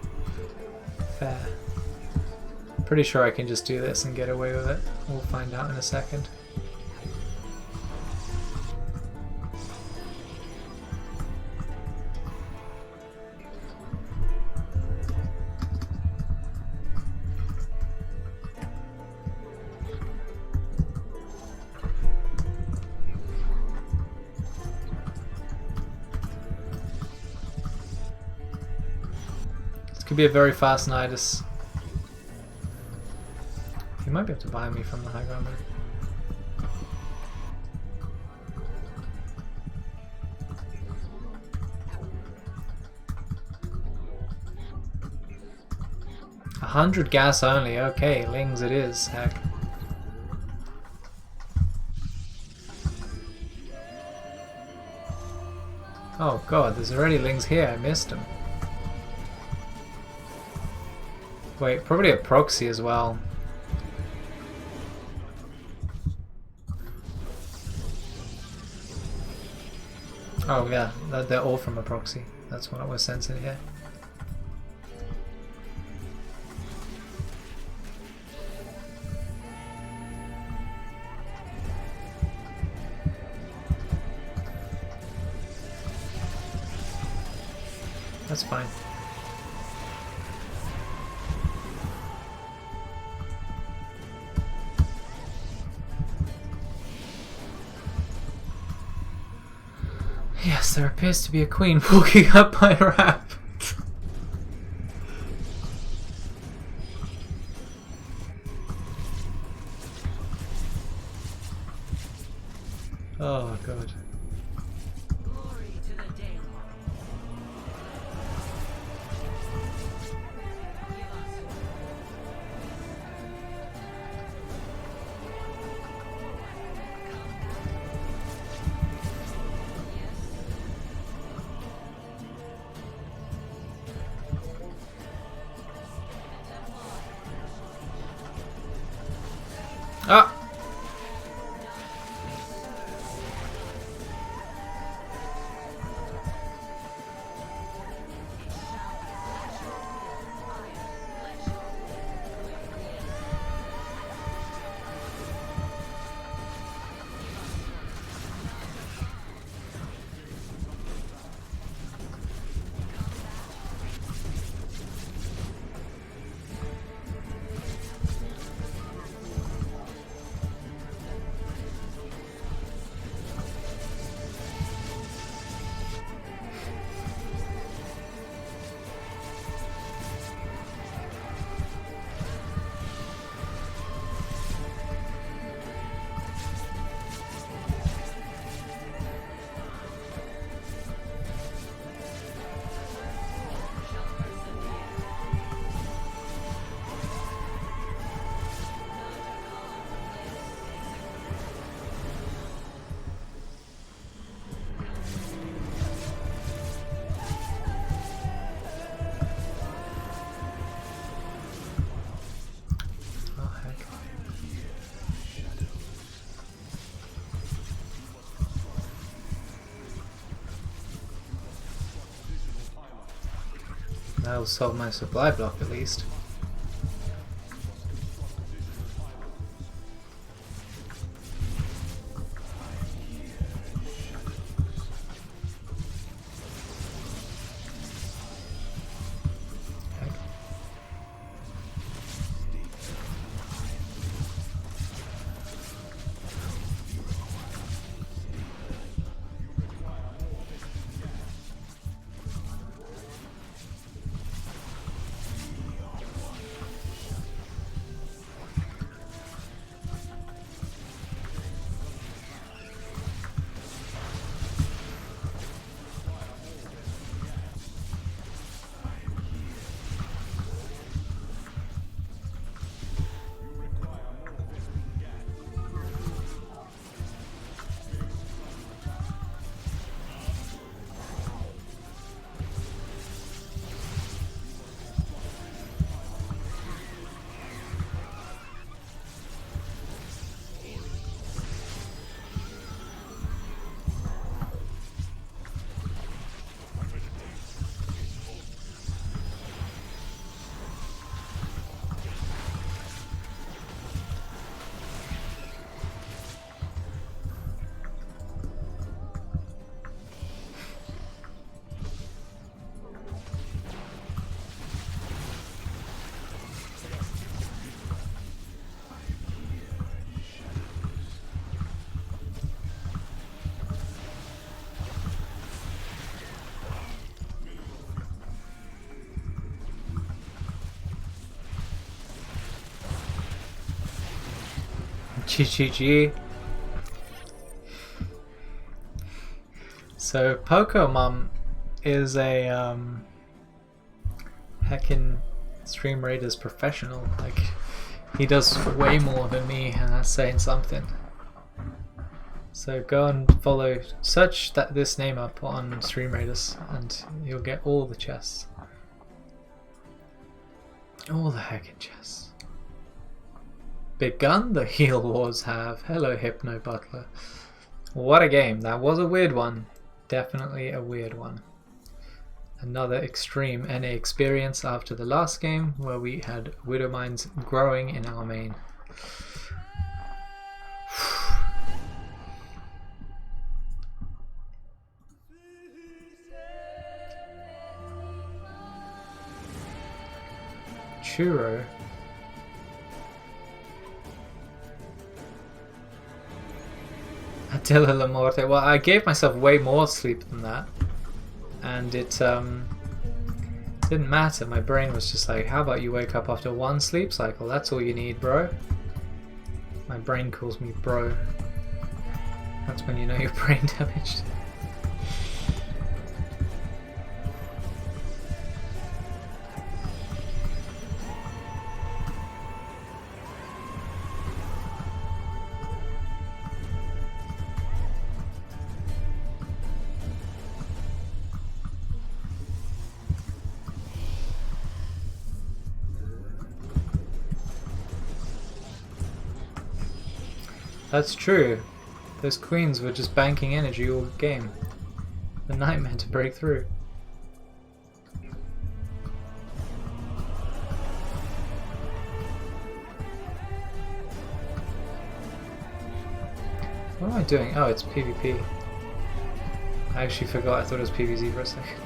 Fair. Pretty sure I can just do this and get away with it. We'll find out in a second. This could be a very fast Nidus. You might be able to buy me from the high ground. A 100 gas only. Okay, Lings it is. Heck. Oh god, there's already Lings here. I missed them. Wait, probably a proxy as well. Oh yeah, they're all from a proxy. That's what I was sensing here. That's fine. Yes, there appears to be a queen walking up my ramp. Oh god. Glory to the Daemon. Give us your Ah! I'll solve my supply block at least. GGG. So Pokemon is a heckin' Stream Raiders professional. Like, he does way more than me, and that's saying something. So go and follow, search this name up on Stream Raiders, and you'll get all the chests. All the heckin' chests. Begun the Heal Wars have. Hello, Hypno Butler. What a game. That was a weird one. Definitely a weird one. Another extreme NA experience after the last game, where we had Widow Mines growing in our main. Churro. Attila La Morte. Well, I gave myself way more sleep than that, and it didn't matter. My brain was just like, how about you wake up after one sleep cycle? That's all you need, bro. My brain calls me bro. That's when you know you're brain damaged. That's true. Those queens were just banking energy all game. The nightmare to break through. What am I doing? Oh, it's PvP. I actually forgot. I thought it was PvZ for a second.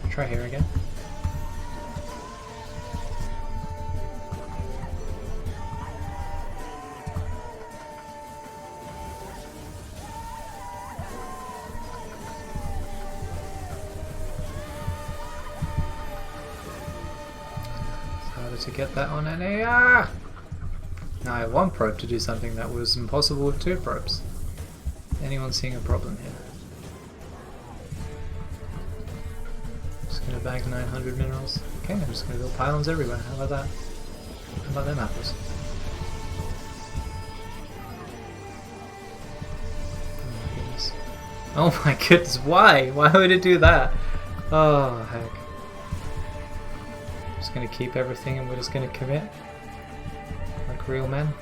Try here again. It's harder to get that on NA. Now I have one probe to do something that was impossible with two probes. Anyone seeing a problem here? Gonna bag 900 minerals. Okay, I'm just gonna build pylons everywhere. How about that? How about them apples? Oh my goodness. Oh my goodness, why? Why would it do that? Oh heck. Just gonna keep everything and we're just gonna commit. Like real men.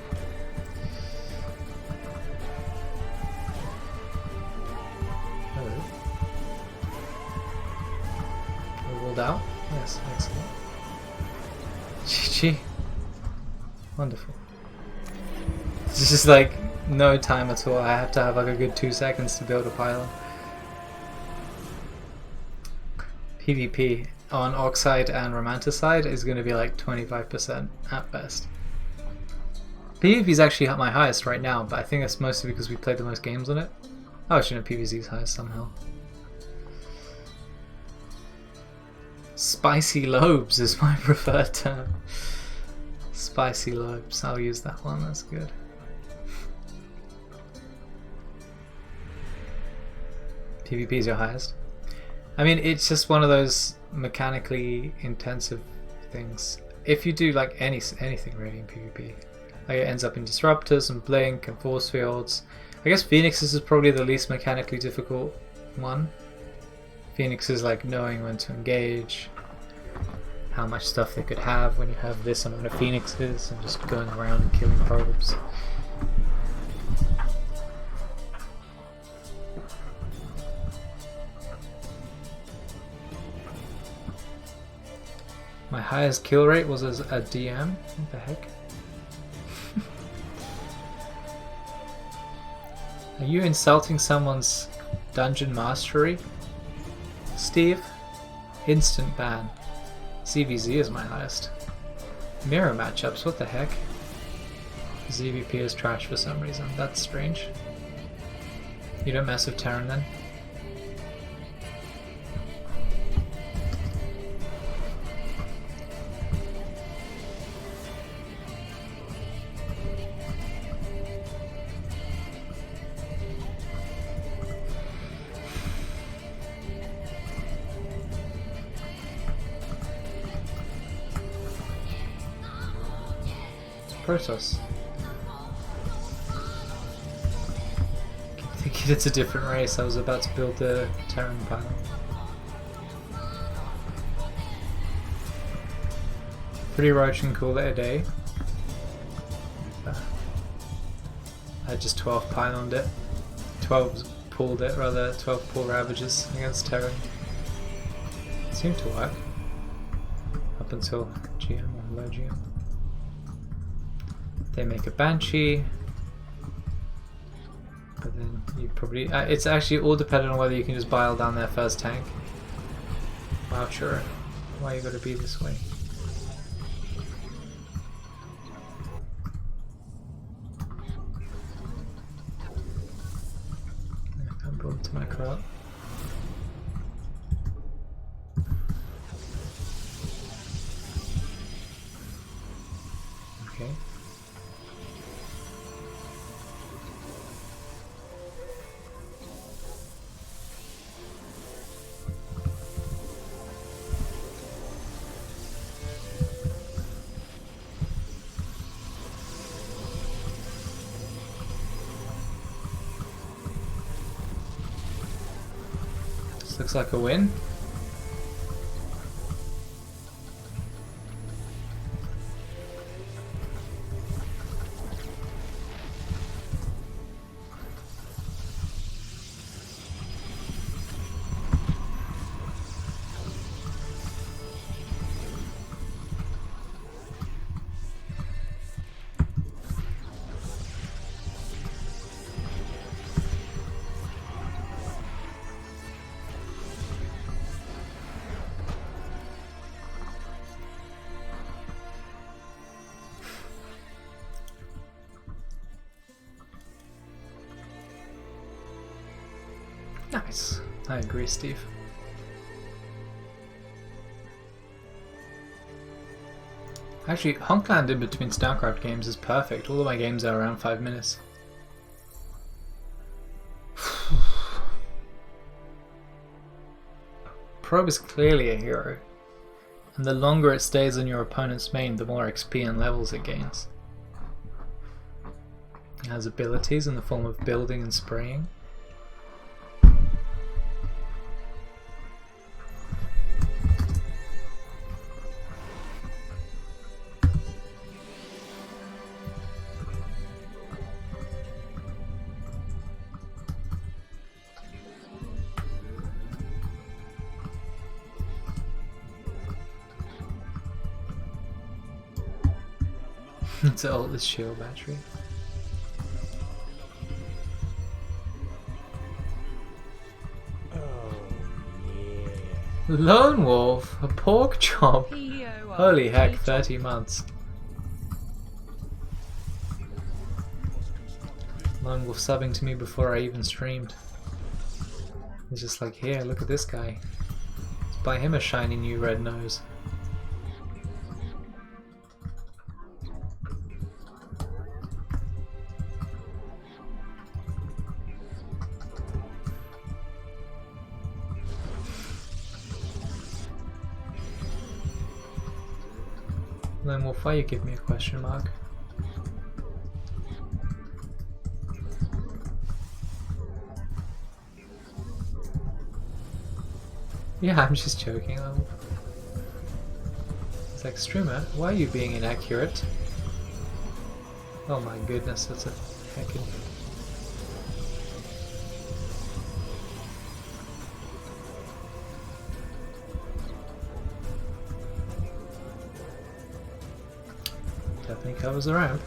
sold out. Yes, excellent. GG. Wonderful. It's just like no time at all. I have to have like a good 2 seconds to build a pylon. PvP on Oxide and Romanticide is going to be like 25% at best. PvP is actually my highest right now, but I think that's mostly because we played the most games on it. Oh, actually no, PvZ is highest somehow. Spicy lobes is my preferred term. Spicy lobes, I'll use that one, that's good. PvP is your highest. I mean, it's just one of those mechanically intensive things. If you do like anything really in PvP, like it ends up in disruptors and blink and force fields. I guess Phoenixes is probably the least mechanically difficult one. Phoenix is like knowing when to engage, how much stuff they could have when you have this amount of Phoenixes, and just going around and killing probes. My highest kill rate was as a DM. What the heck? Are you insulting someone's dungeon mastery, Steve? Instant ban. CVZ is my highest. Mirror matchups, what the heck? ZVP is trash for some reason. That's strange. You don't mess with Terran then? Protoss. Keep thinking it's a different race. I was about to build the Terran pile. Pretty roach and call it a day. I just 12 pyloned it. 12 pulled it rather. 12 pull ravages against Terran. Seemed to work. Up until GM or low GM. They make a Banshee, but then you probably... it's actually all dependent on whether you can just bile down their first tank. Wow, sure. Why you gotta be this way? I can't build to macro up. Okay. Looks like a win. Nice. I agree, Steve. Actually, Honkland in between StarCraft games is perfect. All of my games are around 5 minutes. Probe is clearly a hero, and the longer it stays on your opponent's main, the more XP and levels it gains. It has abilities in the form of building and spraying. It's an ultimate shield battery. Lone Wolf, a pork chop. Holy heck, 30 months. Lone Wolf subbing to me before I even streamed. He's just like, here, look at this guy. Let's buy him a shiny new red nose. Lone Wolf, why you give me a question mark? Yeah, I'm just joking. It's like, streamer, why are you being inaccurate? Oh my goodness, that's a heckin'... Definitely covers the ramp.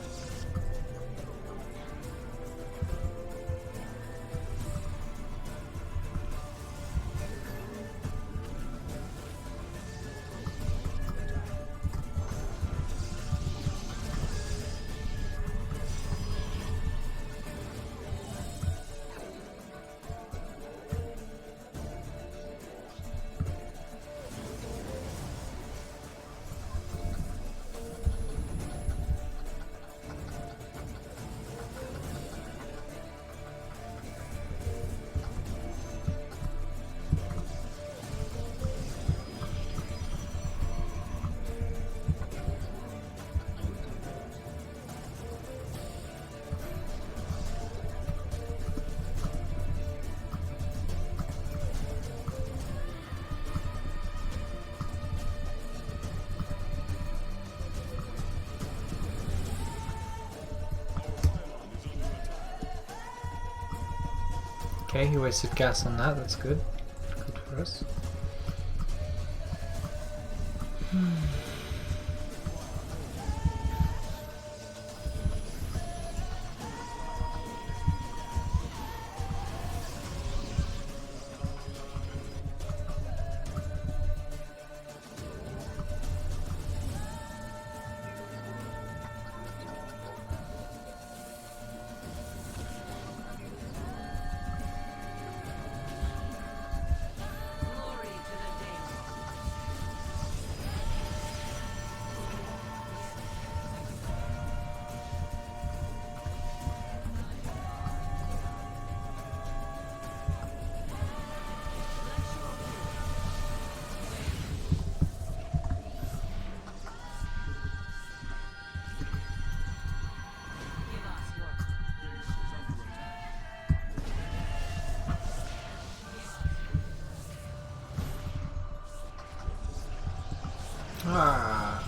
Okay, he wasted gas on that, that's good. Good for us. Glory to the Daemon. Give us your Ah.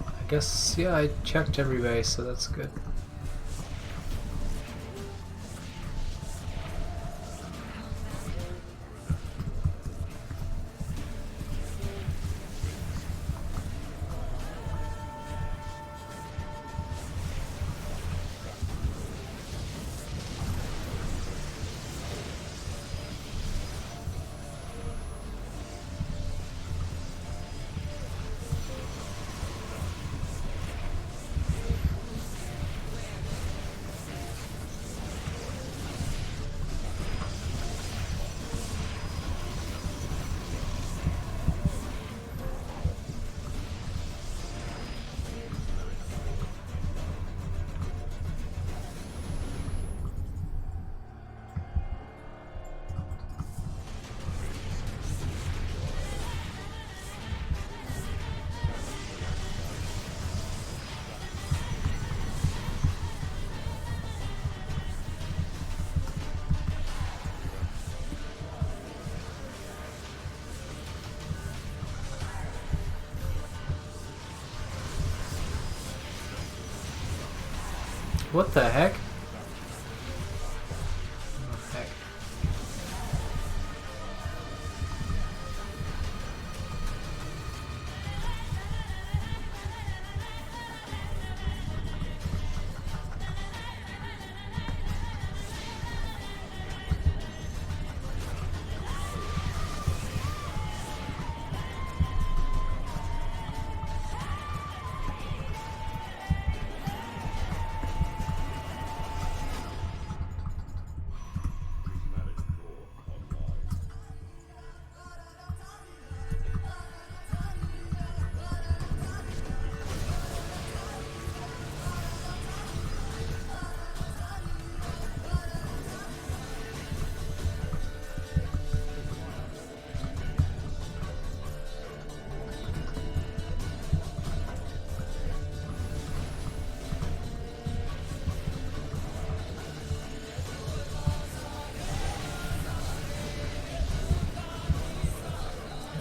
I guess, yeah, I checked every base, so that's good. What the heck? Oh, heck.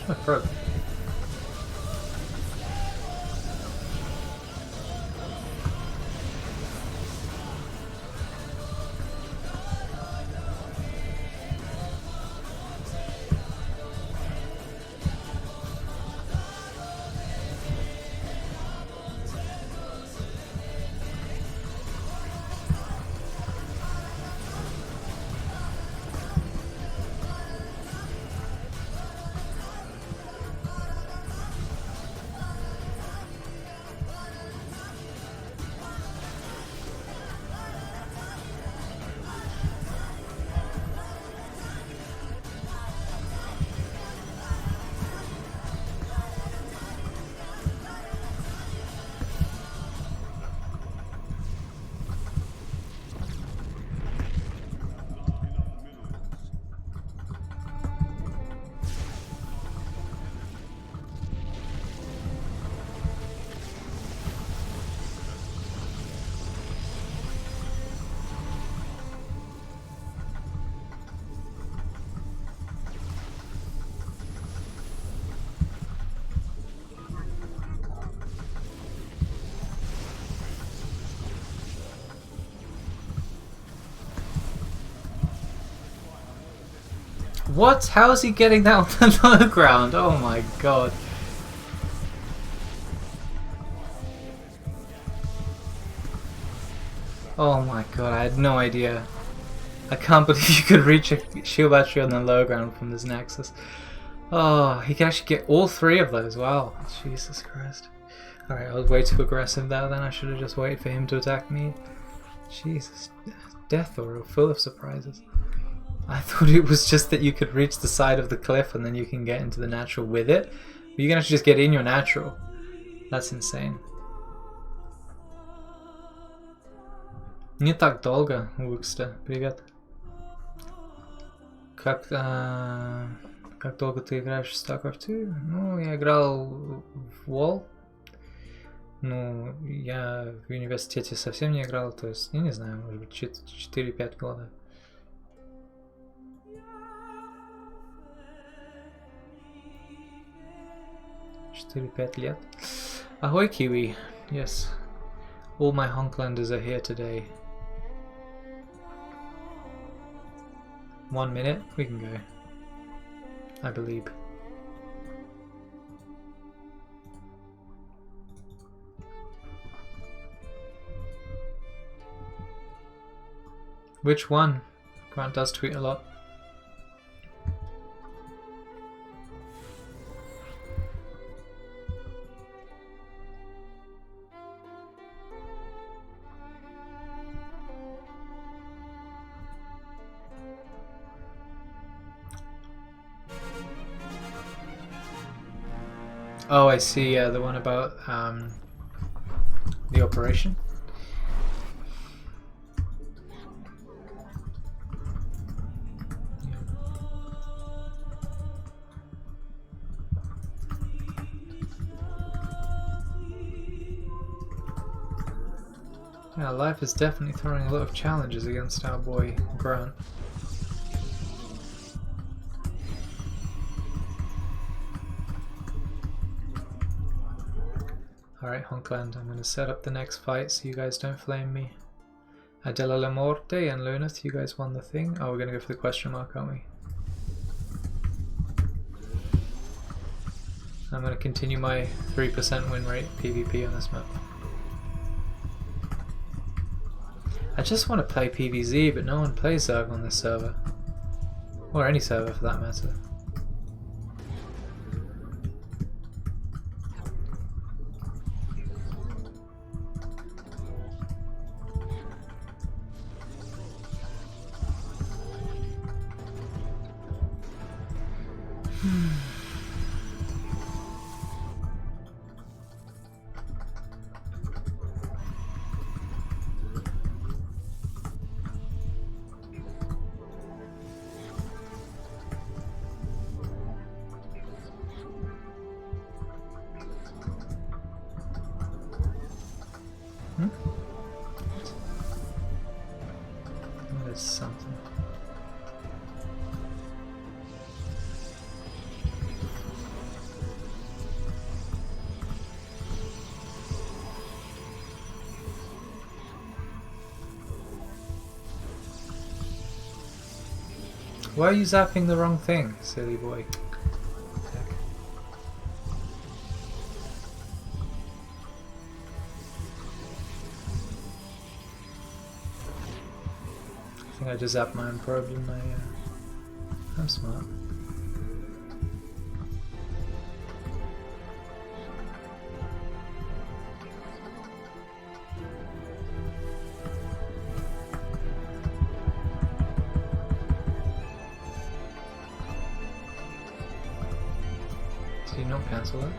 Oh, probably. What? How is he getting that on the low ground? Oh my god. Oh my god, I had no idea. I can't believe you could reach a shield battery on the low ground from this Nexus. Oh, he can actually get all three of those. Wow. Jesus Christ. Alright, I was way too aggressive there then. I should have just waited for him to attack me. Jesus. Death Aura, full of surprises. I thought it was just that you could reach the side of the cliff and then you can get into the natural with it. But you can actually just get in your natural. That's insane. Не так долго, Лукста. Привет. Как долго ты играешь в StarCraft 2? Ну, я играл в WoW. Ну, я в университете совсем не играл, то есть, я не знаю, может быть, 4-5 года. $4-5 лет. Ahoy, Kiwi. Yes. All my Honklanders are here today. 1 minute, we can go. I believe. Which one? Grant does tweet a lot. Oh, I see. Yeah, the one about the operation. Yeah, life is definitely throwing a lot of challenges against our boy Grant. Alright, Honkland, I'm going to set up the next fight so you guys don't flame me. Adela La Morte and Luneth, you guys won the thing. Oh, we're going to go for the question mark, aren't we? I'm going to continue my 3% win rate PvP on this map. I just want to play PvZ, but no one plays Zerg on this server. Or any server for that matter. That is something. Why are you zapping the wrong thing, silly boy? I think I just zapped my own problem. I'm smart. Did you not cancel it?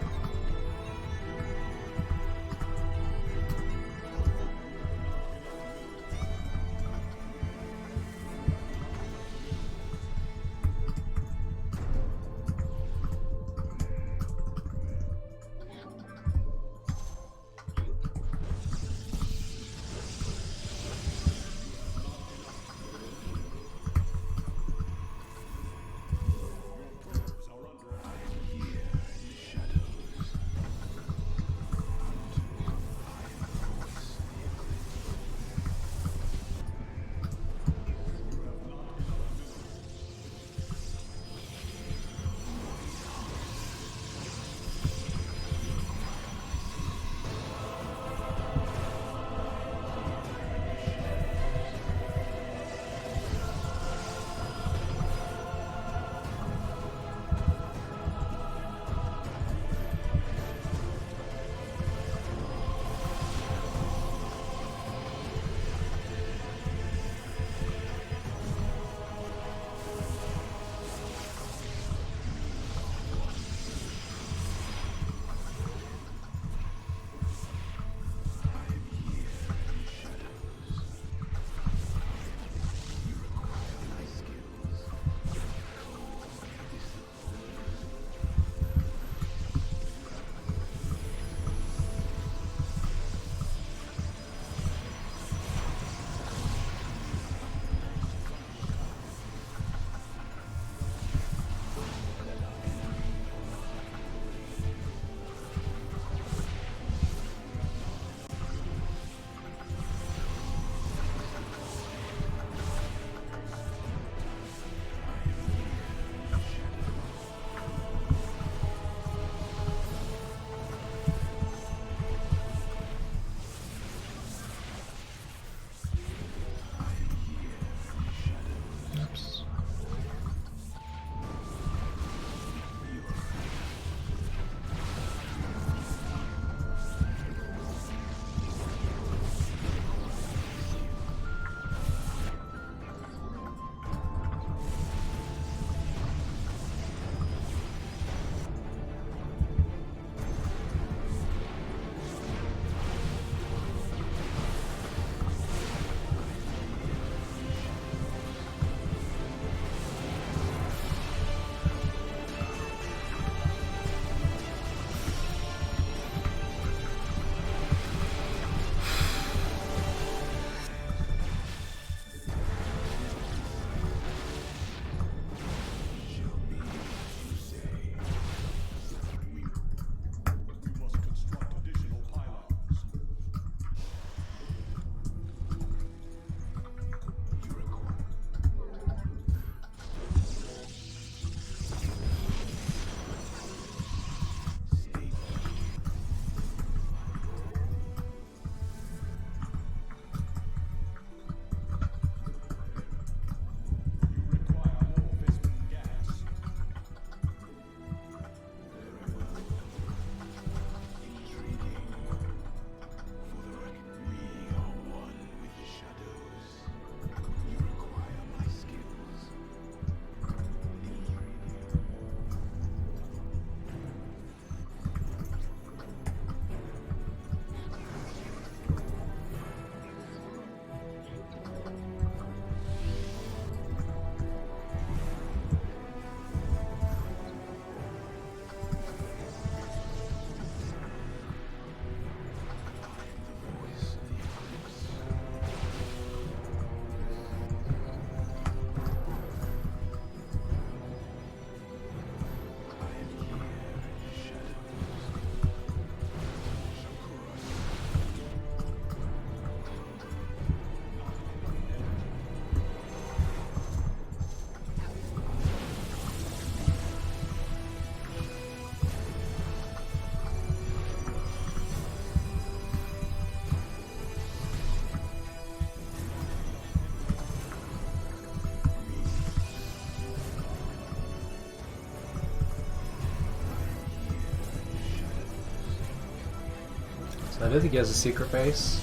I don't think he has a secret base.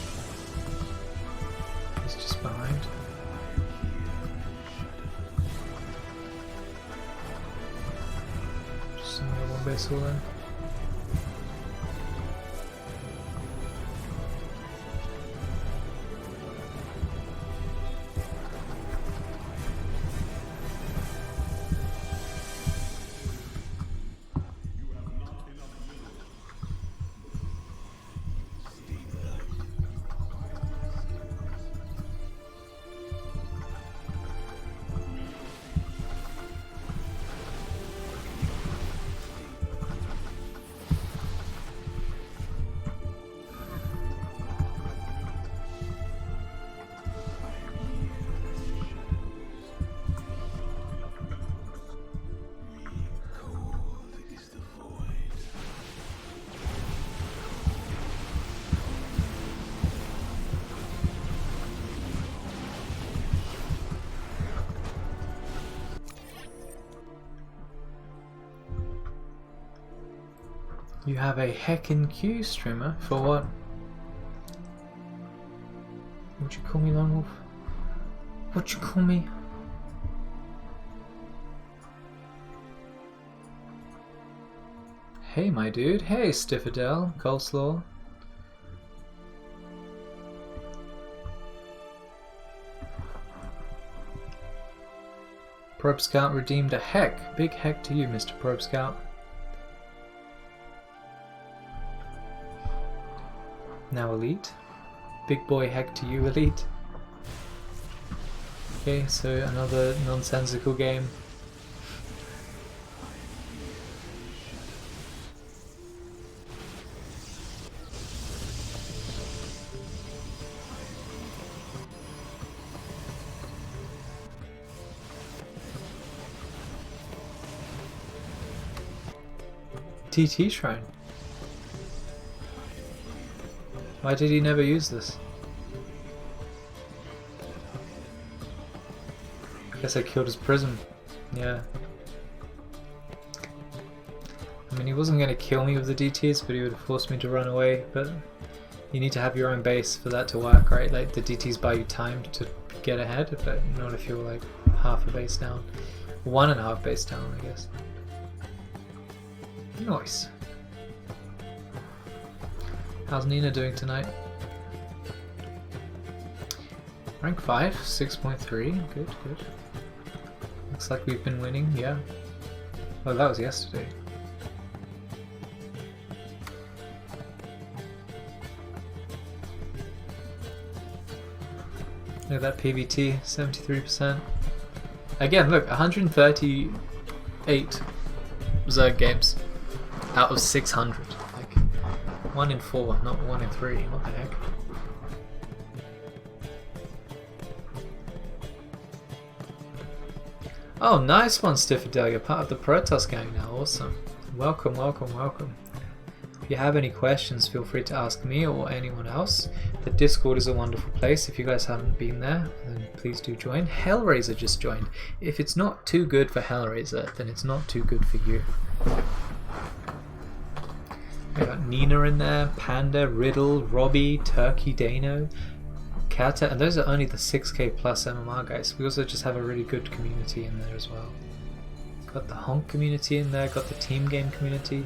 He's just behind. Just another one base all in. You have a heckin' Q streamer? For what? What'd you call me, Lone Wolf? What'd you call me? Hey, my dude. Hey, Stiffadel. Coleslaw. Probe Scout redeemed a heck. Big heck to you, Mr. Probe Scout. Now Elite. Big boy heck to you, Elite. Okay, so another nonsensical game. TT Shrine. Why did he never use this? I guess I killed his prism. Yeah. I mean, he wasn't going to kill me with the DTs, but he would have forced me to run away. But you need to have your own base for that to work, right? Like, the DTs buy you time to get ahead, but not if you're like half a base down. 1.5 base down, I guess. Nice. How's Nina doing tonight? Rank 5, 6.3. Good, good. Looks like we've been winning, yeah. Oh, that was yesterday. Look at that PVT, 73%. Again, look, 138 Zerg games out of 600. Like, 1 in 4, not 1 in 3. What the heck? Oh, nice one, Stiffadel. You're part of the Protoss gang now. Awesome. Welcome, welcome, welcome. If you have any questions, feel free to ask me or anyone else. The Discord is a wonderful place. If you guys haven't been there, then please do join. Hellraiser just joined. If it's not too good for Hellraiser, then it's not too good for you. We got Nina in there, Panda, Riddle, Robbie, Turkey, Dano, Kata, and those are only the 6k plus MMR guys. We also just have a really good community in there as well. Got the Honk community in there, got the team game community.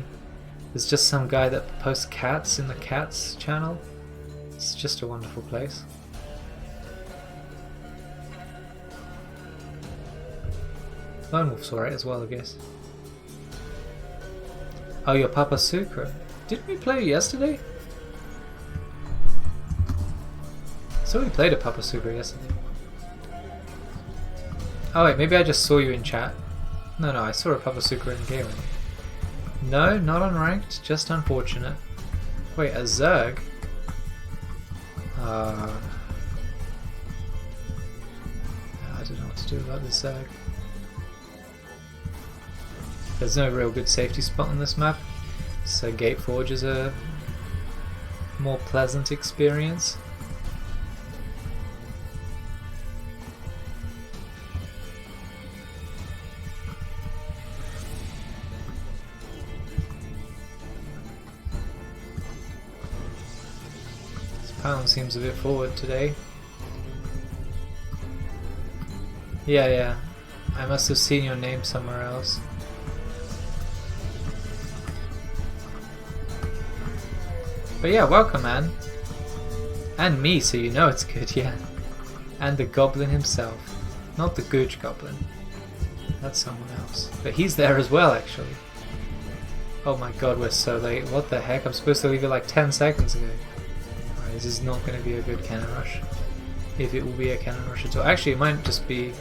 There's just some guy that posts cats in the cats channel. It's just a wonderful place. Lone Wolf's alright as well, I guess. Oh, you're Papa Sucre. Didn't we play yesterday? So we played a Papa Sucre yesterday. Oh wait, maybe I just saw you in chat. No, I saw a Papa Sucre in game. No, not unranked, just unfortunate. Wait, a Zerg? I don't know what to do about this Zerg. There's no real good safety spot on this map, so Gateforge is a more pleasant experience. Pylon seems a bit forward today. Yeah. I must have seen your name somewhere else. But yeah, welcome, man. And me, so you know it's good, yeah. And the goblin himself. Not the Gooch goblin. That's someone else. But he's there as well, actually. Oh my god, we're so late. What the heck? I'm supposed to leave it like 10 seconds ago. Alright, this is not going to be a good cannon rush. If it will be a cannon rush at all. Actually, it might just be...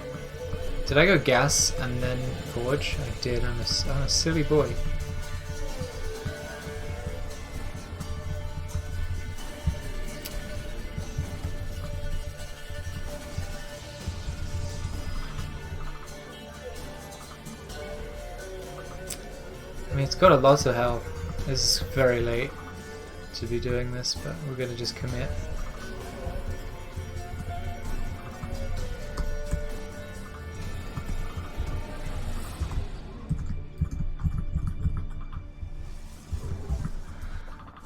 Did I go gas and then forge? I did. I'm a silly boy. I mean, it's got a lot of health. This is very late to be doing this, but we're gonna just commit.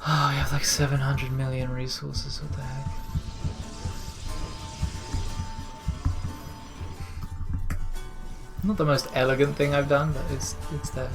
Oh, we have like 700 million resources, what the heck? Not the most elegant thing I've done, but it's there.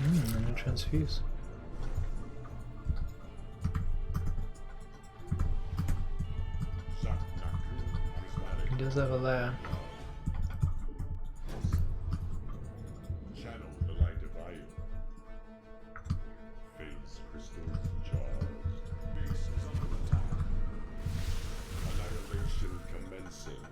I'm gonna transfuse. He does have a lair. Channel the light of Iron. Phase crystals charged. Base is under attack. Annihilation commencing.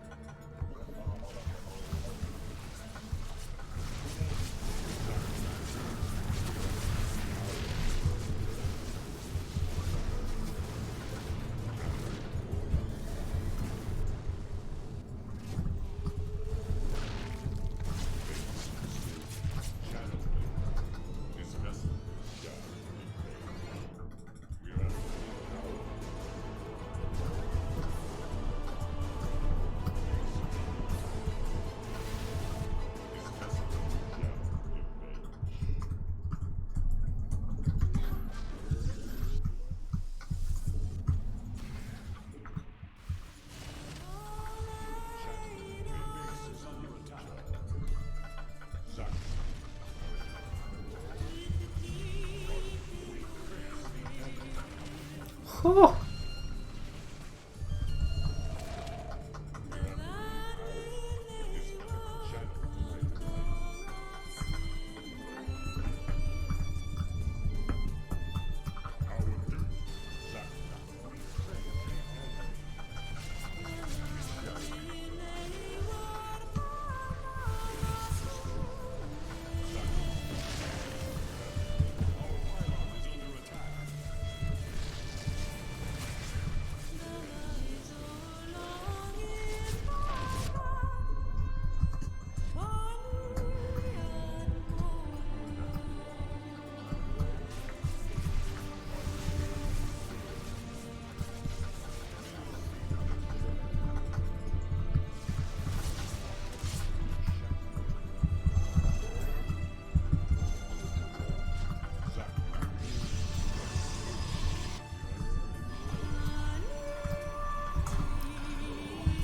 Oh.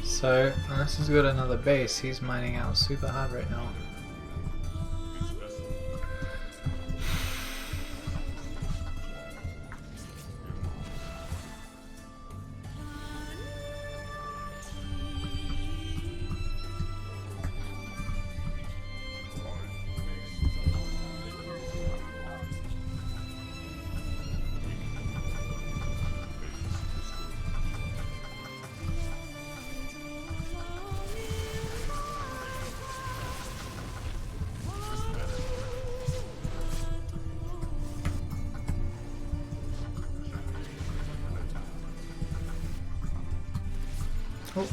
So, unless he's got another base, he's mining out super hard right now. Oh,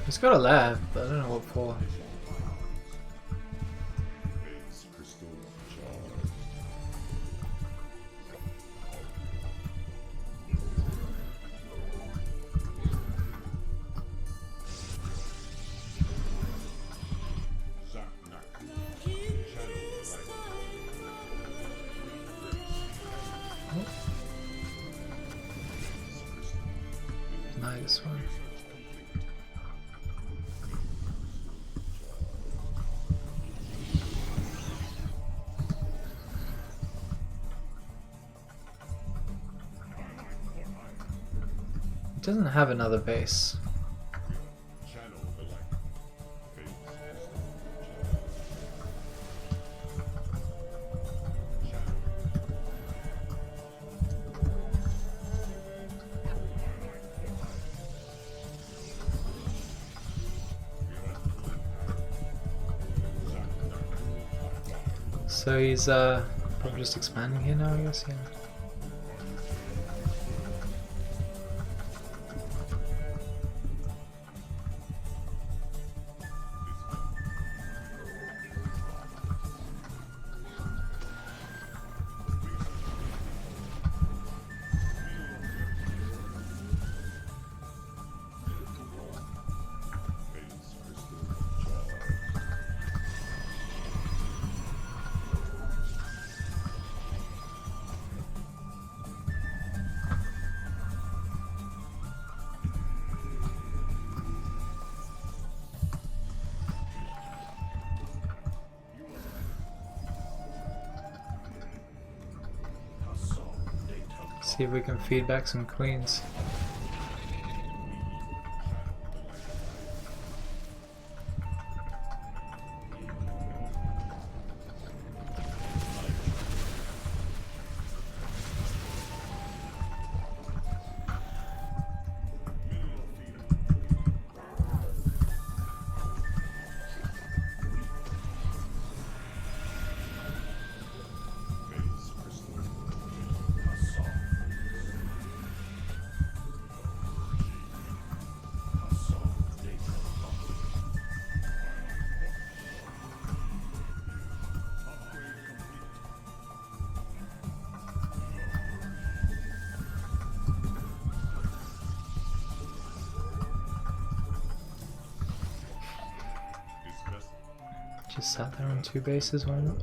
he's got a lab, but I don't know what for. Phase crystal charge. Nice one. It doesn't have another base. Channel the light. Phase crystal So he's probably just expanding here now, I guess, yeah. See if we can feed back some queens. Just sat there on two bases, why not?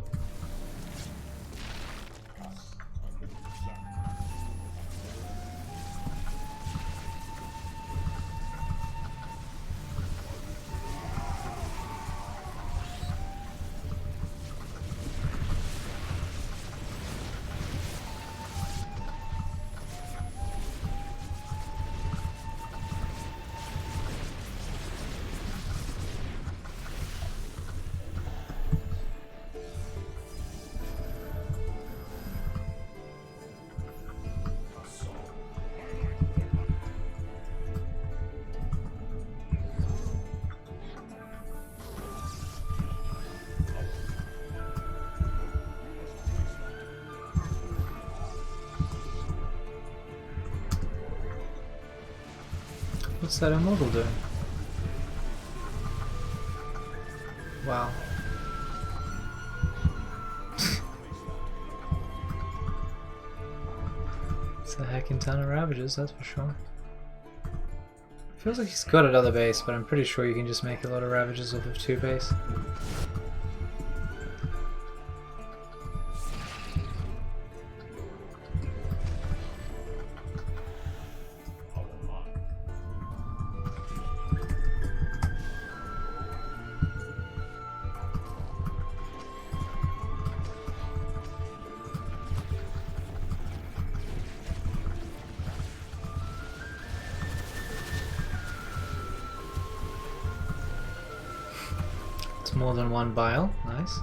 What's that immortal doing? Wow. It's a heckin' ton of Ravagers, that's for sure. Feels like he's got another base, but I'm pretty sure you can just make a lot of Ravagers off of 2 base. It's more than 1 bile, nice.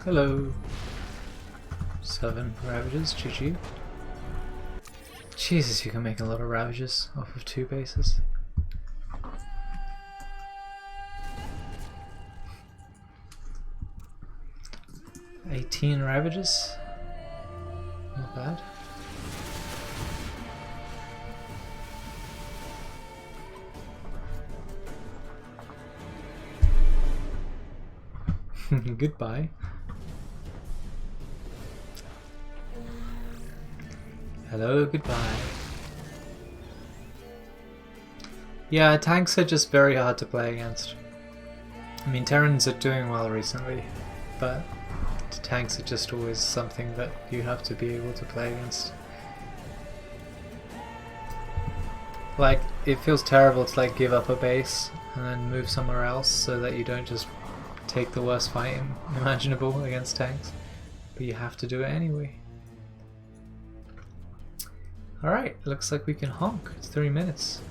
Hello. 7 Ravagers, GG. Jesus, you can make a lot of Ravagers off of 2 bases. $18 Ravagers. Not bad. Goodbye. Hello, goodbye. Yeah, tanks are just very hard to play against. I mean, Terrans are doing well recently, but tanks are just always something that you have to be able to play against. Like, it feels terrible to like give up a base and then move somewhere else so that you don't just take the worst fight imaginable against tanks, but you have to do it anyway. Alright, looks like we can honk. It's 3 minutes.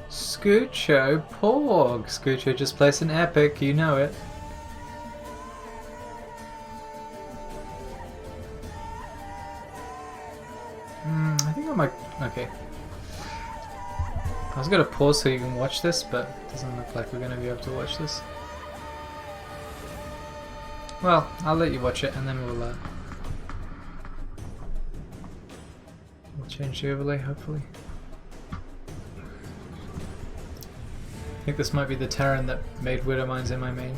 Scoocho Porg! Scoocho just placed an epic, you know it. I think I might... okay. I was gonna pause so you can watch this, but it doesn't look like we're gonna be able to watch this. Well, I'll let you watch it and then we'll change the overlay, hopefully. I think this might be the Terran that made Widow Mines in my main.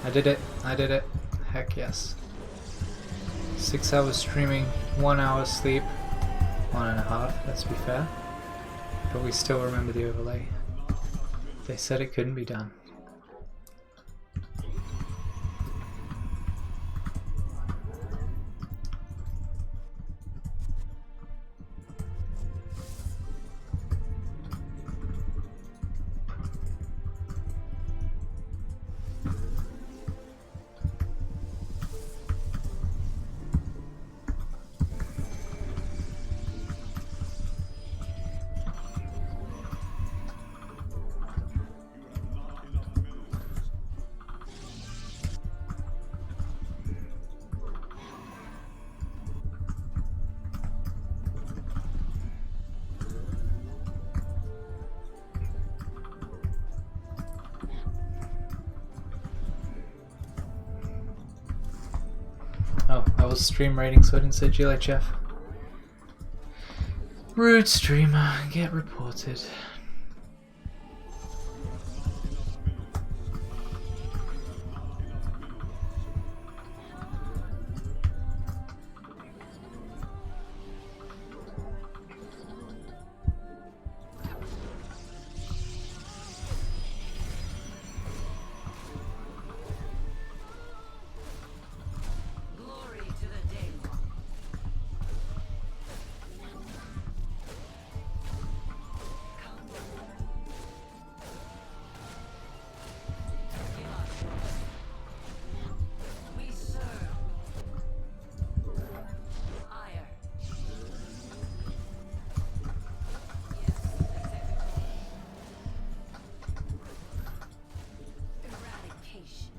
I did it. I did it. Heck yes. 6 hours streaming, 1 hour sleep, 1.5, let's be fair. But we still remember the overlay. They said it couldn't be done. Oh, I was stream rating, so I didn't say GLHF. Rude streamer, get reported. Glory to the Daemon. We serve. Ire. Yes, executor. Eradication.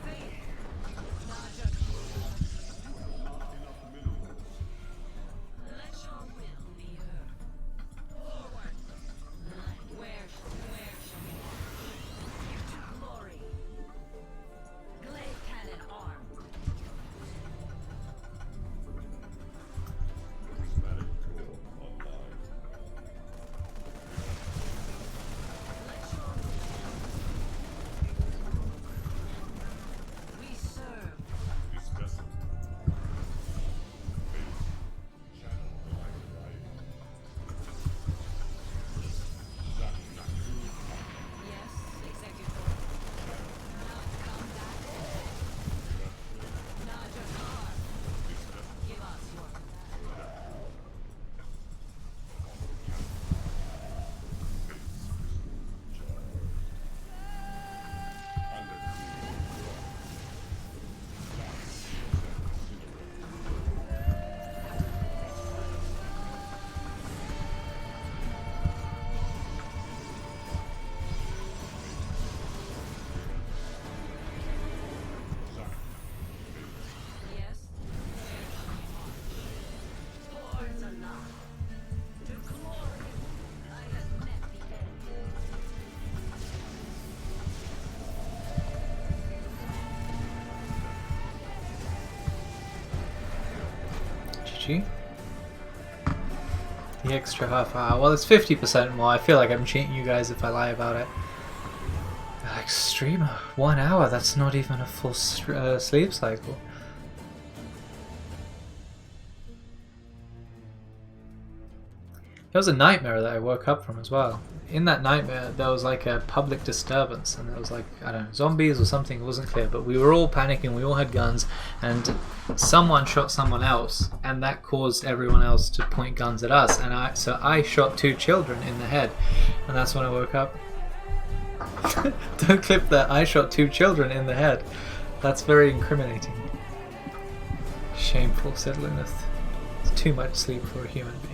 Faith. Naja. Let your will be heard. Forward. Where shall we to glory? Glaive cannon armed. Prismatic core online. Let your we serve. This vessel. Faith. Channel like light. Yes, executor. Not combat. Najakar. Give us your yes. Towards Allah. To glory. I have met the enemy. GG. The extra half hour. Well, it's 50% more. I feel like I'm cheating you guys if I lie about it. Like, streamer, 1 hour. That's not even a full sleep cycle. It was a nightmare that I woke up from as well. In that nightmare, there was like a public disturbance, and there was like, I don't know, zombies or something, it wasn't clear, but we were all panicking, we all had guns, and someone shot someone else, and that caused everyone else to point guns at us, and so I shot 2 children in the head, and that's when I woke up. Don't clip that, I shot 2 children in the head. That's very incriminating. Shameful, said Luneth. It's too much sleep for a human being.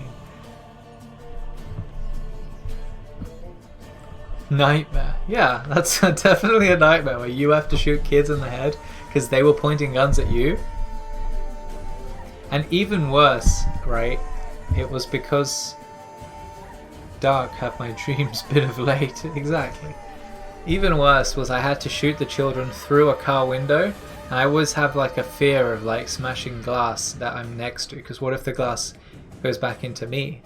Nightmare. Yeah, that's definitely a nightmare where you have to shoot kids in the head because they were pointing guns at you. And even worse, right, it was because dark have my dreams bit of late. Exactly. Even worse was I had to shoot the children through a car window, and I always have like a fear of like smashing glass that I'm next to, because what if the glass goes back into me?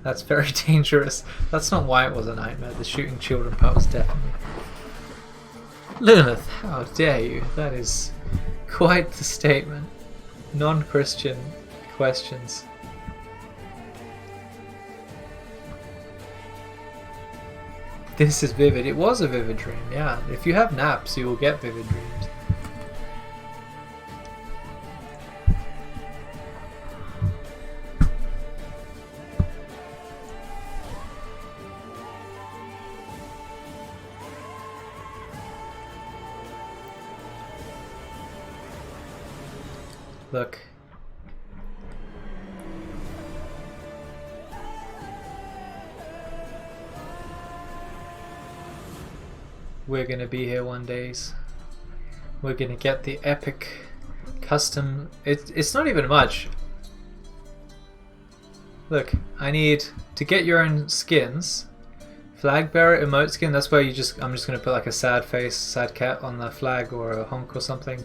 That's very dangerous. That's not why it was a nightmare. The shooting children part was definitely. Luneth, how dare you? That is quite the statement. Non-Christian questions. This is vivid. It was a vivid dream, yeah. If you have naps, you will get vivid dreams. Look. We're gonna be here one days. We're gonna get the epic custom. It's not even much. Look, I need to get your own skins. Flag bearer emote skin. That's where you just. I'm just gonna put like a sad face, sad cat on the flag, or a honk or something.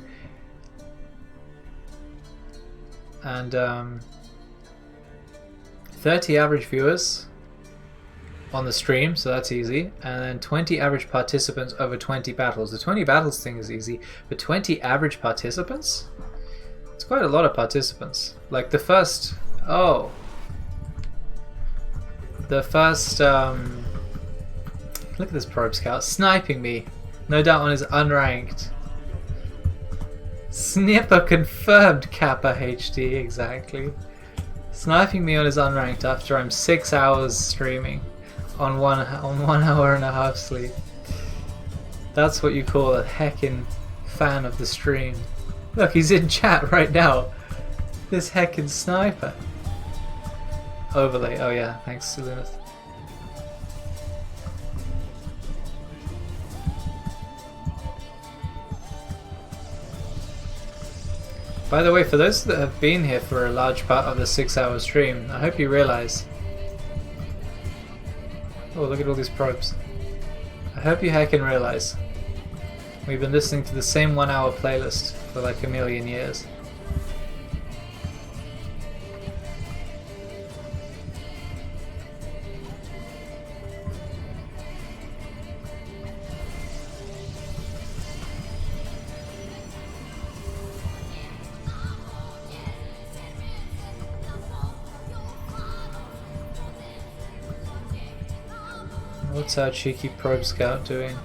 and 30 average viewers on the stream, so that's easy, and then 20 average participants over 20 battles. The 20 battles thing is easy, but 20 average participants? It's quite a lot of participants. Like the first... oh. The first... look at this probe scout sniping me. No doubt on his unranked. Snipper confirmed, Kappa HD, exactly. Sniping me on his unranked after I'm 6 hours streaming on 1 hour and a half sleep. That's what you call a heckin' fan of the stream. Look, he's in chat right now. This heckin' sniper. Overlay, oh yeah, thanks to Lunith. By the way, for those that have been here for a large part of the 6-hour stream, I hope you realize... oh, look at all these probes. I hope you heckin' realize we've been listening to the same 1-hour playlist for like a million years. What's our cheeky probe scout doing?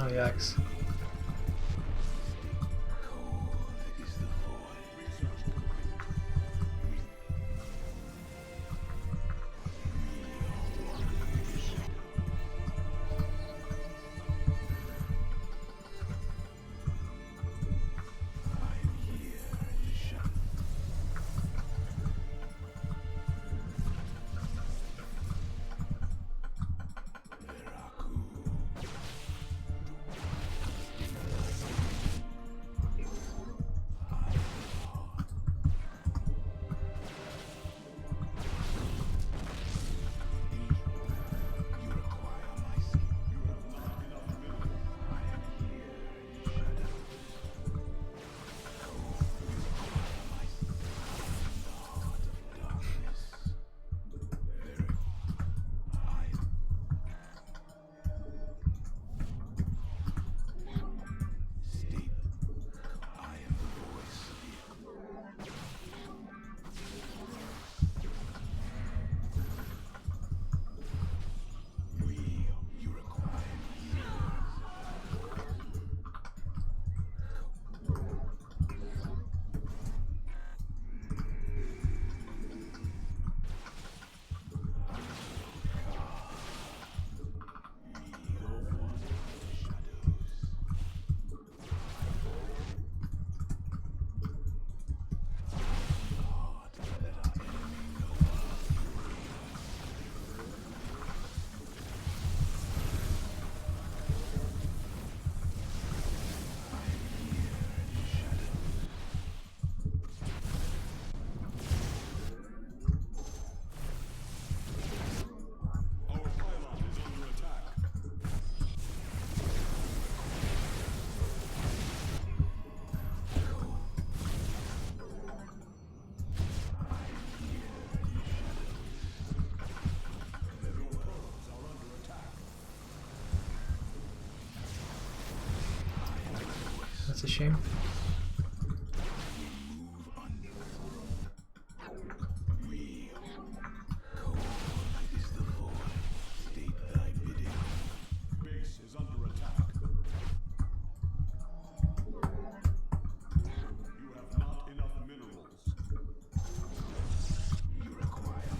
Oh, yikes. That's a shame. Base is under attack. You have not enough minerals. You require.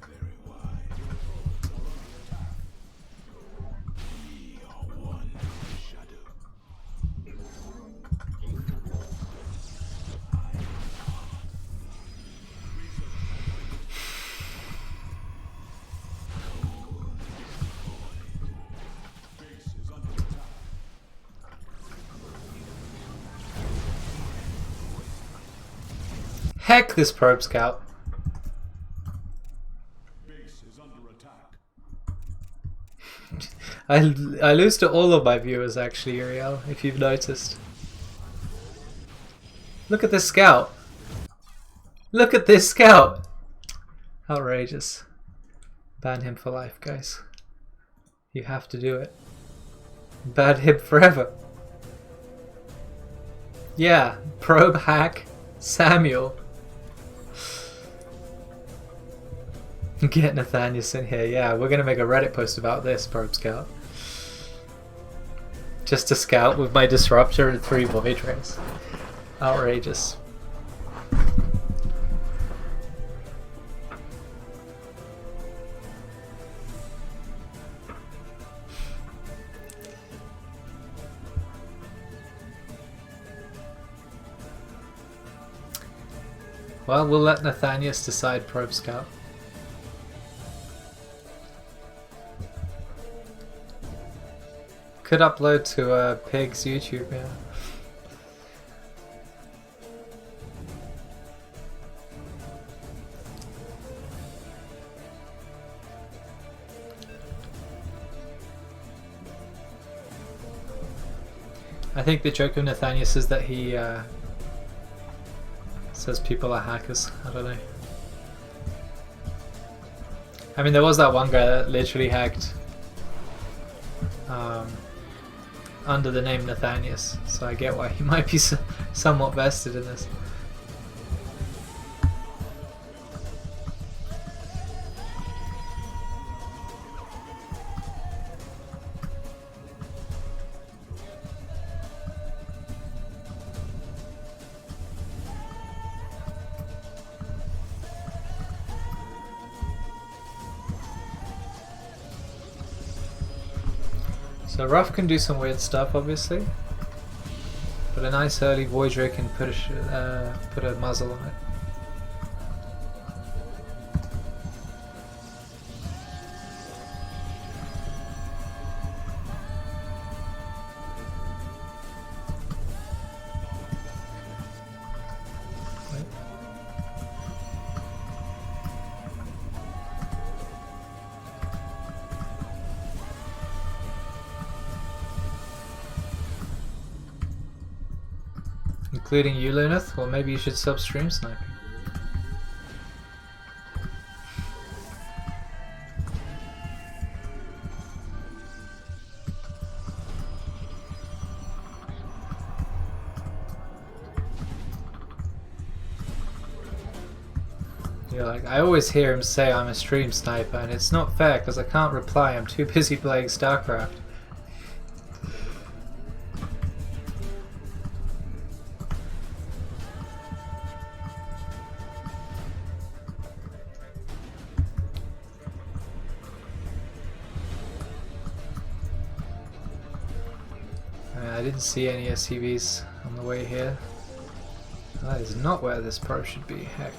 Very wide. We are one shadow. Base is under attack. Heck this probe scout. Base is under attack. I lose to all of my viewers actually, Uriel, if you've noticed. Look at this scout. Look at this scout. Outrageous. Ban him for life, guys. You have to do it. Ban him forever. Yeah, probe hack Samuel. Get Nathanius in here. Yeah, we're gonna make a Reddit post about this, probe scout. Just to scout with my disruptor and 3 void rays. Outrageous. Well, we'll let Nathanius decide, probe scout. Could upload to Pig's YouTube, yeah. I think the joke of Nathanius is that he says people are hackers. I don't know. I mean, there was that one guy that literally hacked under the name Nathanius, so I get why he might be somewhat vested in this. So Ruff can do some weird stuff, obviously, but a nice early Voyager can put a muzzle on it. Including you, Luneth? Well, maybe you should sub stream sniping. Yeah, like, I always hear him say I'm a stream sniper, and it's not fair because I can't reply. I'm too busy playing StarCraft. I didn't see any SCVs on the way here. That is not where this pro should be, heck.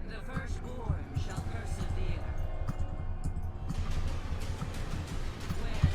The firstborn shall persevere. Where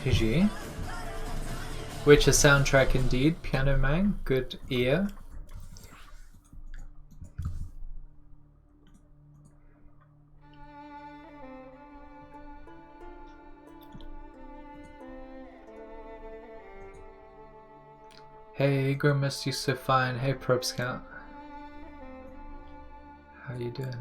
GG. Witcher soundtrack indeed. Piano Man, good ear. Hey Grimace, you so fine. Hey Probe Scout. How you doing?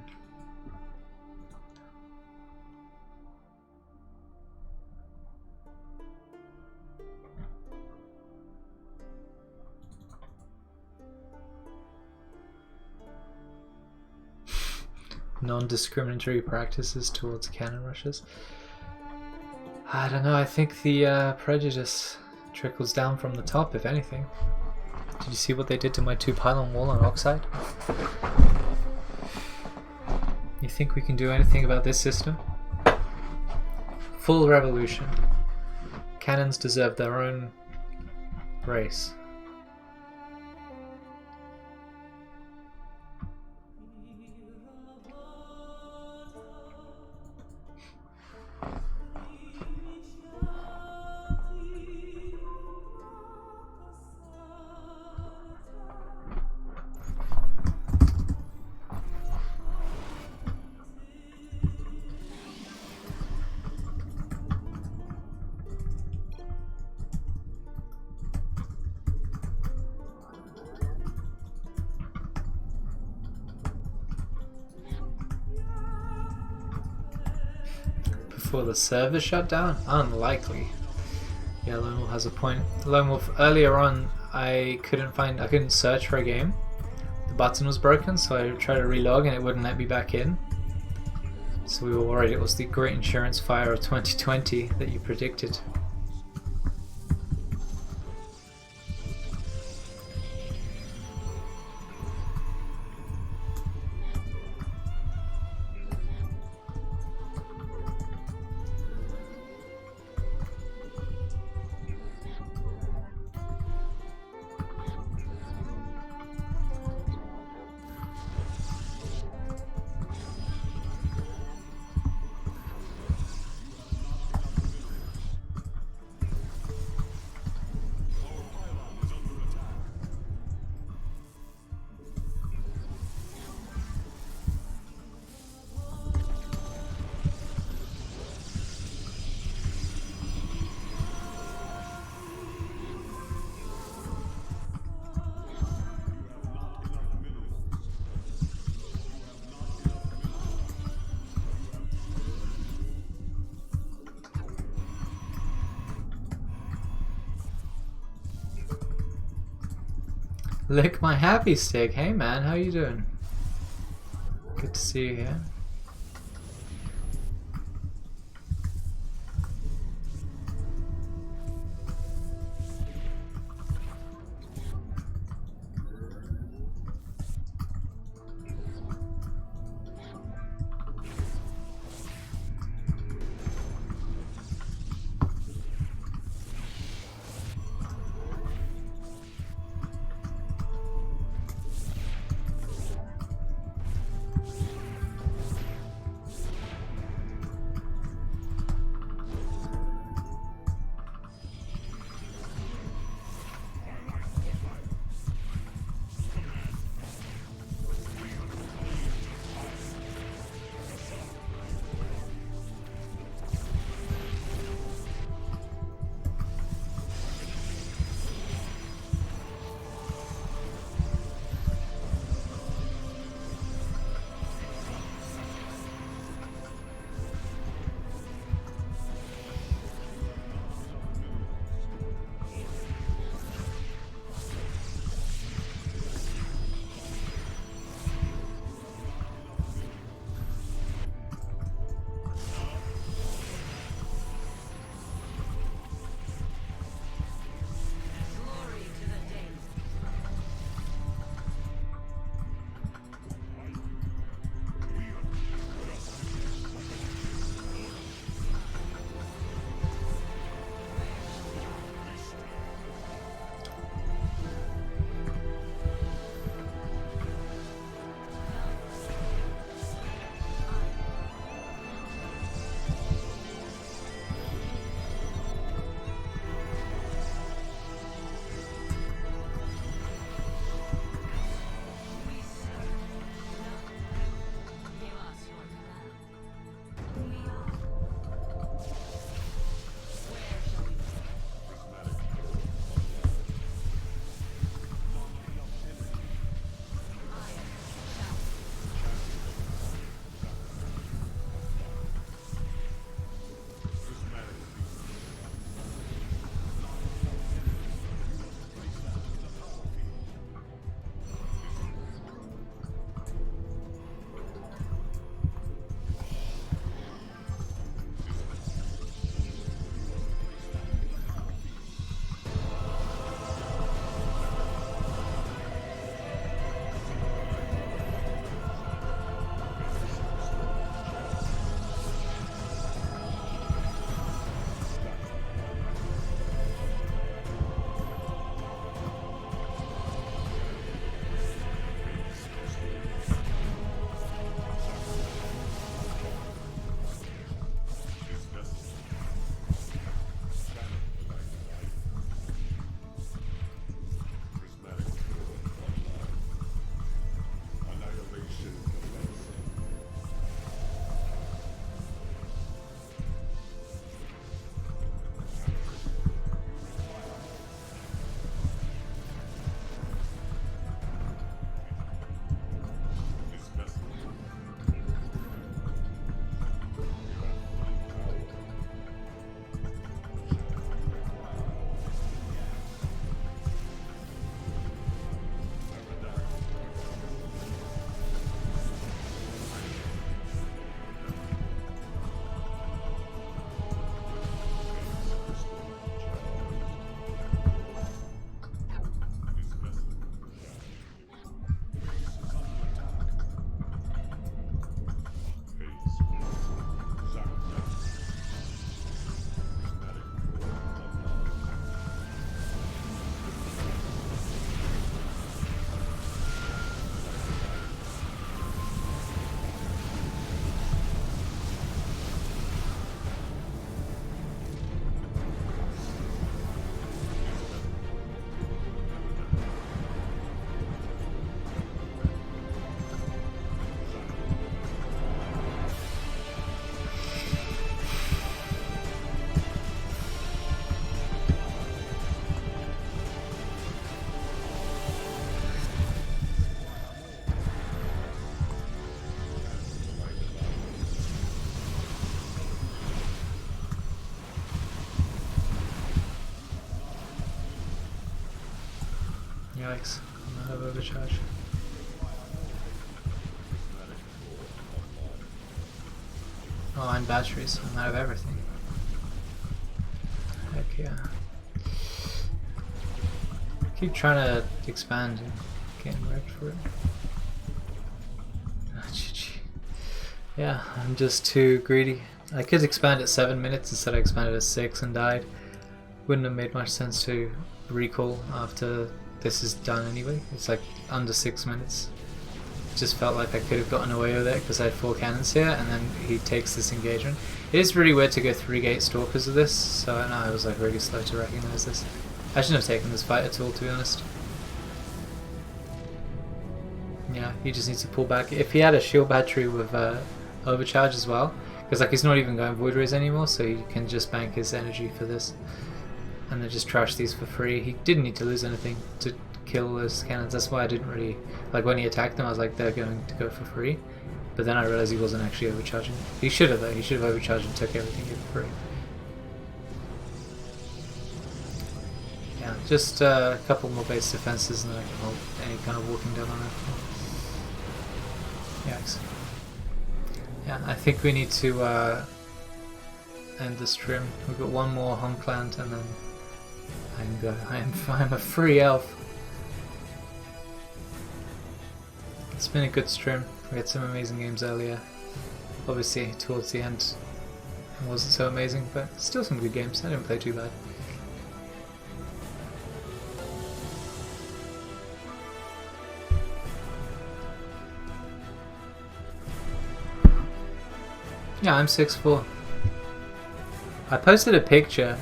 Non-discriminatory practices towards cannon rushes. I don't know, I think the prejudice trickles down from the top, if anything. Did you see what they did to my 2-pylon wall on Oxide? You think we can do anything about this system? Full revolution. Cannons deserve their own race. Before the server shut down? Unlikely. Yeah, Lone Wolf has a point. Lone Wolf, earlier on I couldn't search for a game. The button was broken, so I tried to relog and it wouldn't let me back in. So we were worried it was the great insurance fire of 2020 that you predicted. Lick my happy stick. Hey man, how you doing? Good to see you here. Yikes, I'm out of overcharge. Oh, and batteries, I'm out of everything. Heck yeah. Keep trying to expand and getting wrecked for it. Ah, GG. Yeah, I'm just too greedy. I could expand at 7 minutes, instead I expanded at 6 and died. Wouldn't have made much sense to recall after this is done anyway. It's like under 6 minutes. Just felt like I could have gotten away with it because I had 4 cannons here, and then he takes this engagement. It is really weird to go 3 gate stalkers of this, so I know I was like really slow to recognize this. I shouldn't have taken this fight at all, to be honest. Yeah, he just needs to pull back. If he had a shield battery with overcharge as well, because like he's not even going Void Rays anymore, so he can just bank his energy for this. And then just trash these for free. He didn't need to lose anything to kill those cannons. That's why I didn't really... Like when he attacked them, I was like, they're going to go for free. But then I realized he wasn't actually overcharging. He should have though. He should have overcharged and took everything for free. Yeah, just a couple more base defenses and then I can hold any kind of walking down on it. Yikes. Yeah, I think we need to end the stream. We've got one more Honkland and then I can go. I'm a free elf. It's been a good stream. We had some amazing games earlier. Obviously, towards the end, it wasn't so amazing, but still some good games. I didn't play too bad. Yeah, I'm 6'4". I posted a picture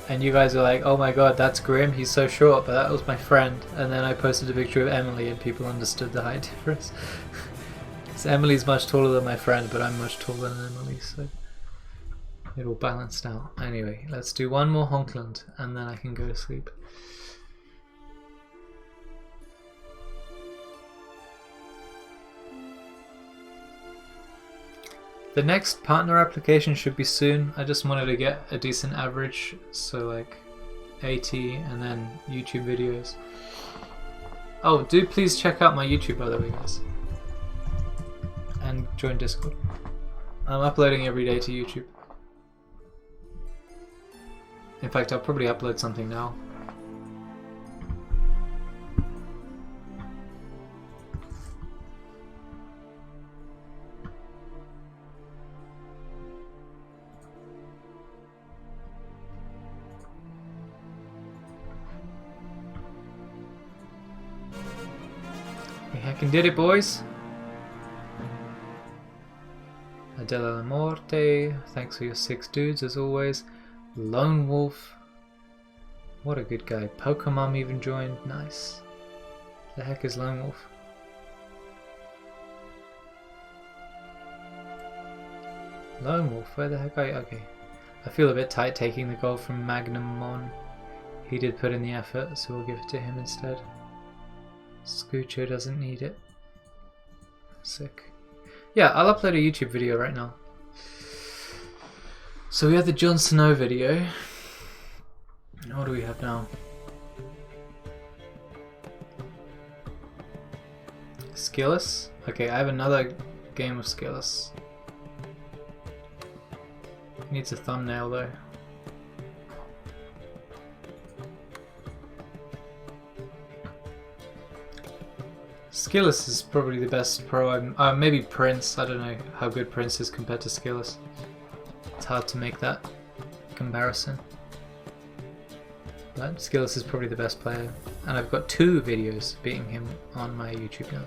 and you guys are like, oh my god, that's Grim, he's so short, but that was my friend. And then I posted a picture of Emily and people understood the height difference. Because Emily's much taller than my friend, but I'm much taller than Emily, so it all balanced out. Anyway, let's do one more Honkland and then I can go to sleep. The next partner application should be soon. I just wanted to get a decent average, so like 80 and then YouTube videos. Oh, do please check out my YouTube by the way, guys. And join Discord. I'm uploading every day to YouTube. In fact, I'll probably upload something now. We heckin' did it, boys. Adela La Morte, thanks for your 6 dudes as always. Lone Wolf, what a good guy. Pokemon even joined, nice. The heck is Lone Wolf? Lone Wolf, where the heck are you? Okay. I feel a bit tight taking the gold from Magnum Mon. He did put in the effort, so we'll give it to him instead. Scoocho doesn't need it. Sick. Yeah, I'll upload a YouTube video right now. So we had the Jon Snow video. What do we have now? Skillus? Okay, I have another game of Skillus. Needs a thumbnail though. Skillus is probably the best pro. Maybe Prince. I don't know how good Prince is compared to Skillus. It's hard to make that comparison. But Skillus is probably the best player. And I've got 2 videos beating him on my YouTube now.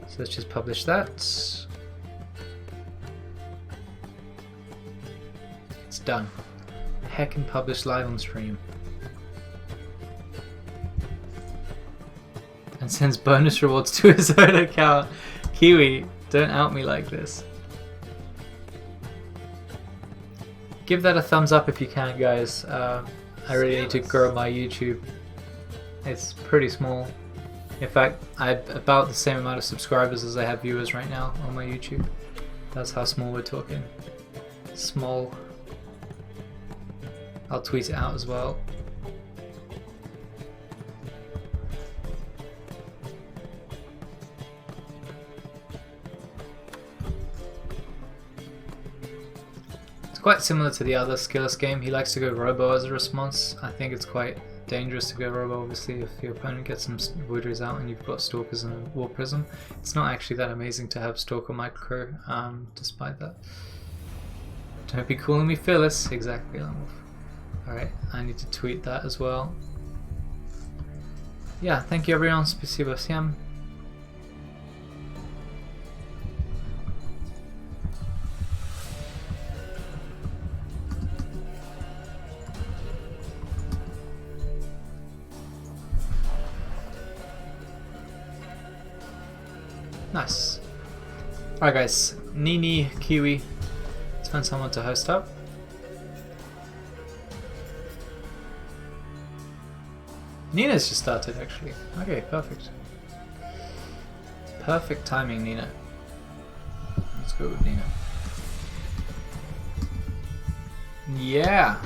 So let's just publish that. It's done. Heck and publish live on stream. And sends bonus rewards to his own account. Kiwi, don't out me like this. Give that a thumbs up if you can, guys. I really need to grow my YouTube. It's pretty small. In fact, I have about the same amount of subscribers as I have viewers right now on my YouTube. That's how small we're talking. Small. I'll tweet it out as well. quite similar to the other Skilless game. He likes to go Robo as a response. I think it's quite dangerous to go Robo, obviously, if your opponent gets some Woodries out and you've got Stalkers and a War Prism. It's not actually that amazing to have Stalker Micro, despite that. Don't be calling me Phyllis. Exactly, Longwolf. Alright, I need to tweet that as well. Yeah, thank you everyone. Спасибо всем. Nice. Alright guys, Nini, Kiwi. Let's find someone to host up. Nina's just started actually. Okay, perfect. Perfect timing, Nina. Let's go with Nina. Yeah.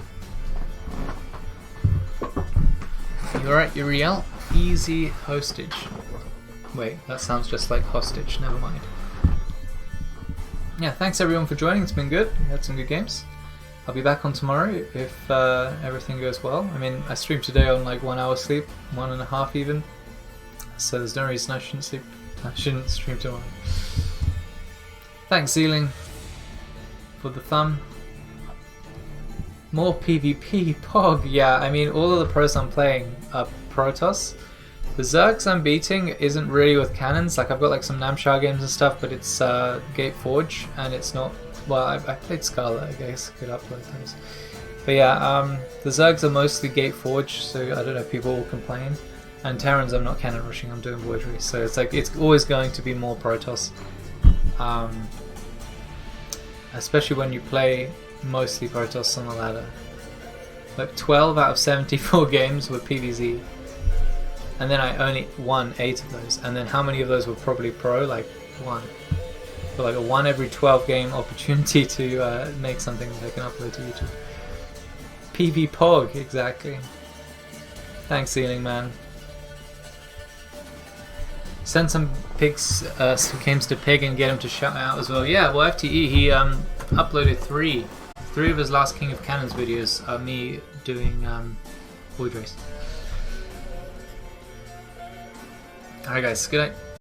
You alright, Uriel? Easy hostage. Wait, that sounds just like hostage, never mind. Yeah, thanks everyone for joining, it's been good. We had some good games. I'll be back on tomorrow if everything goes well. I mean, I streamed today on like 1 hour sleep, 1.5 even. So there's no reason I shouldn't sleep. I shouldn't stream tomorrow. Thanks, Zealing, for the thumb. More PvP, Pog. Yeah, I mean, all of the pros I'm playing are Protoss. The Zergs I'm beating isn't really with cannons. Like, I've got like some Namshar games and stuff, but it's Gateforge, and it's not. Well, I played Scarlet, I guess. Could upload those. But yeah, the Zergs are mostly Gateforge, so I don't know if people will complain. And Terrans, I'm not cannon rushing, I'm doing Voidry. So it's like, it's always going to be more Protoss. Especially when you play mostly Protoss on the ladder. Like 12 out of 74 games were PvZ. And then I only won 8 of those. And then how many of those were probably pro? Like 1. But like a 1 every 12 game opportunity to make something that I can upload to YouTube. PV Pog, exactly. Thanks, Ceiling Man. Send some pigs, some games to Pig and get him to shout out as well. Yeah, well, FTE, he uploaded 3 of his last King of Cannons videos are me doing Void Race. Alright guys, good night.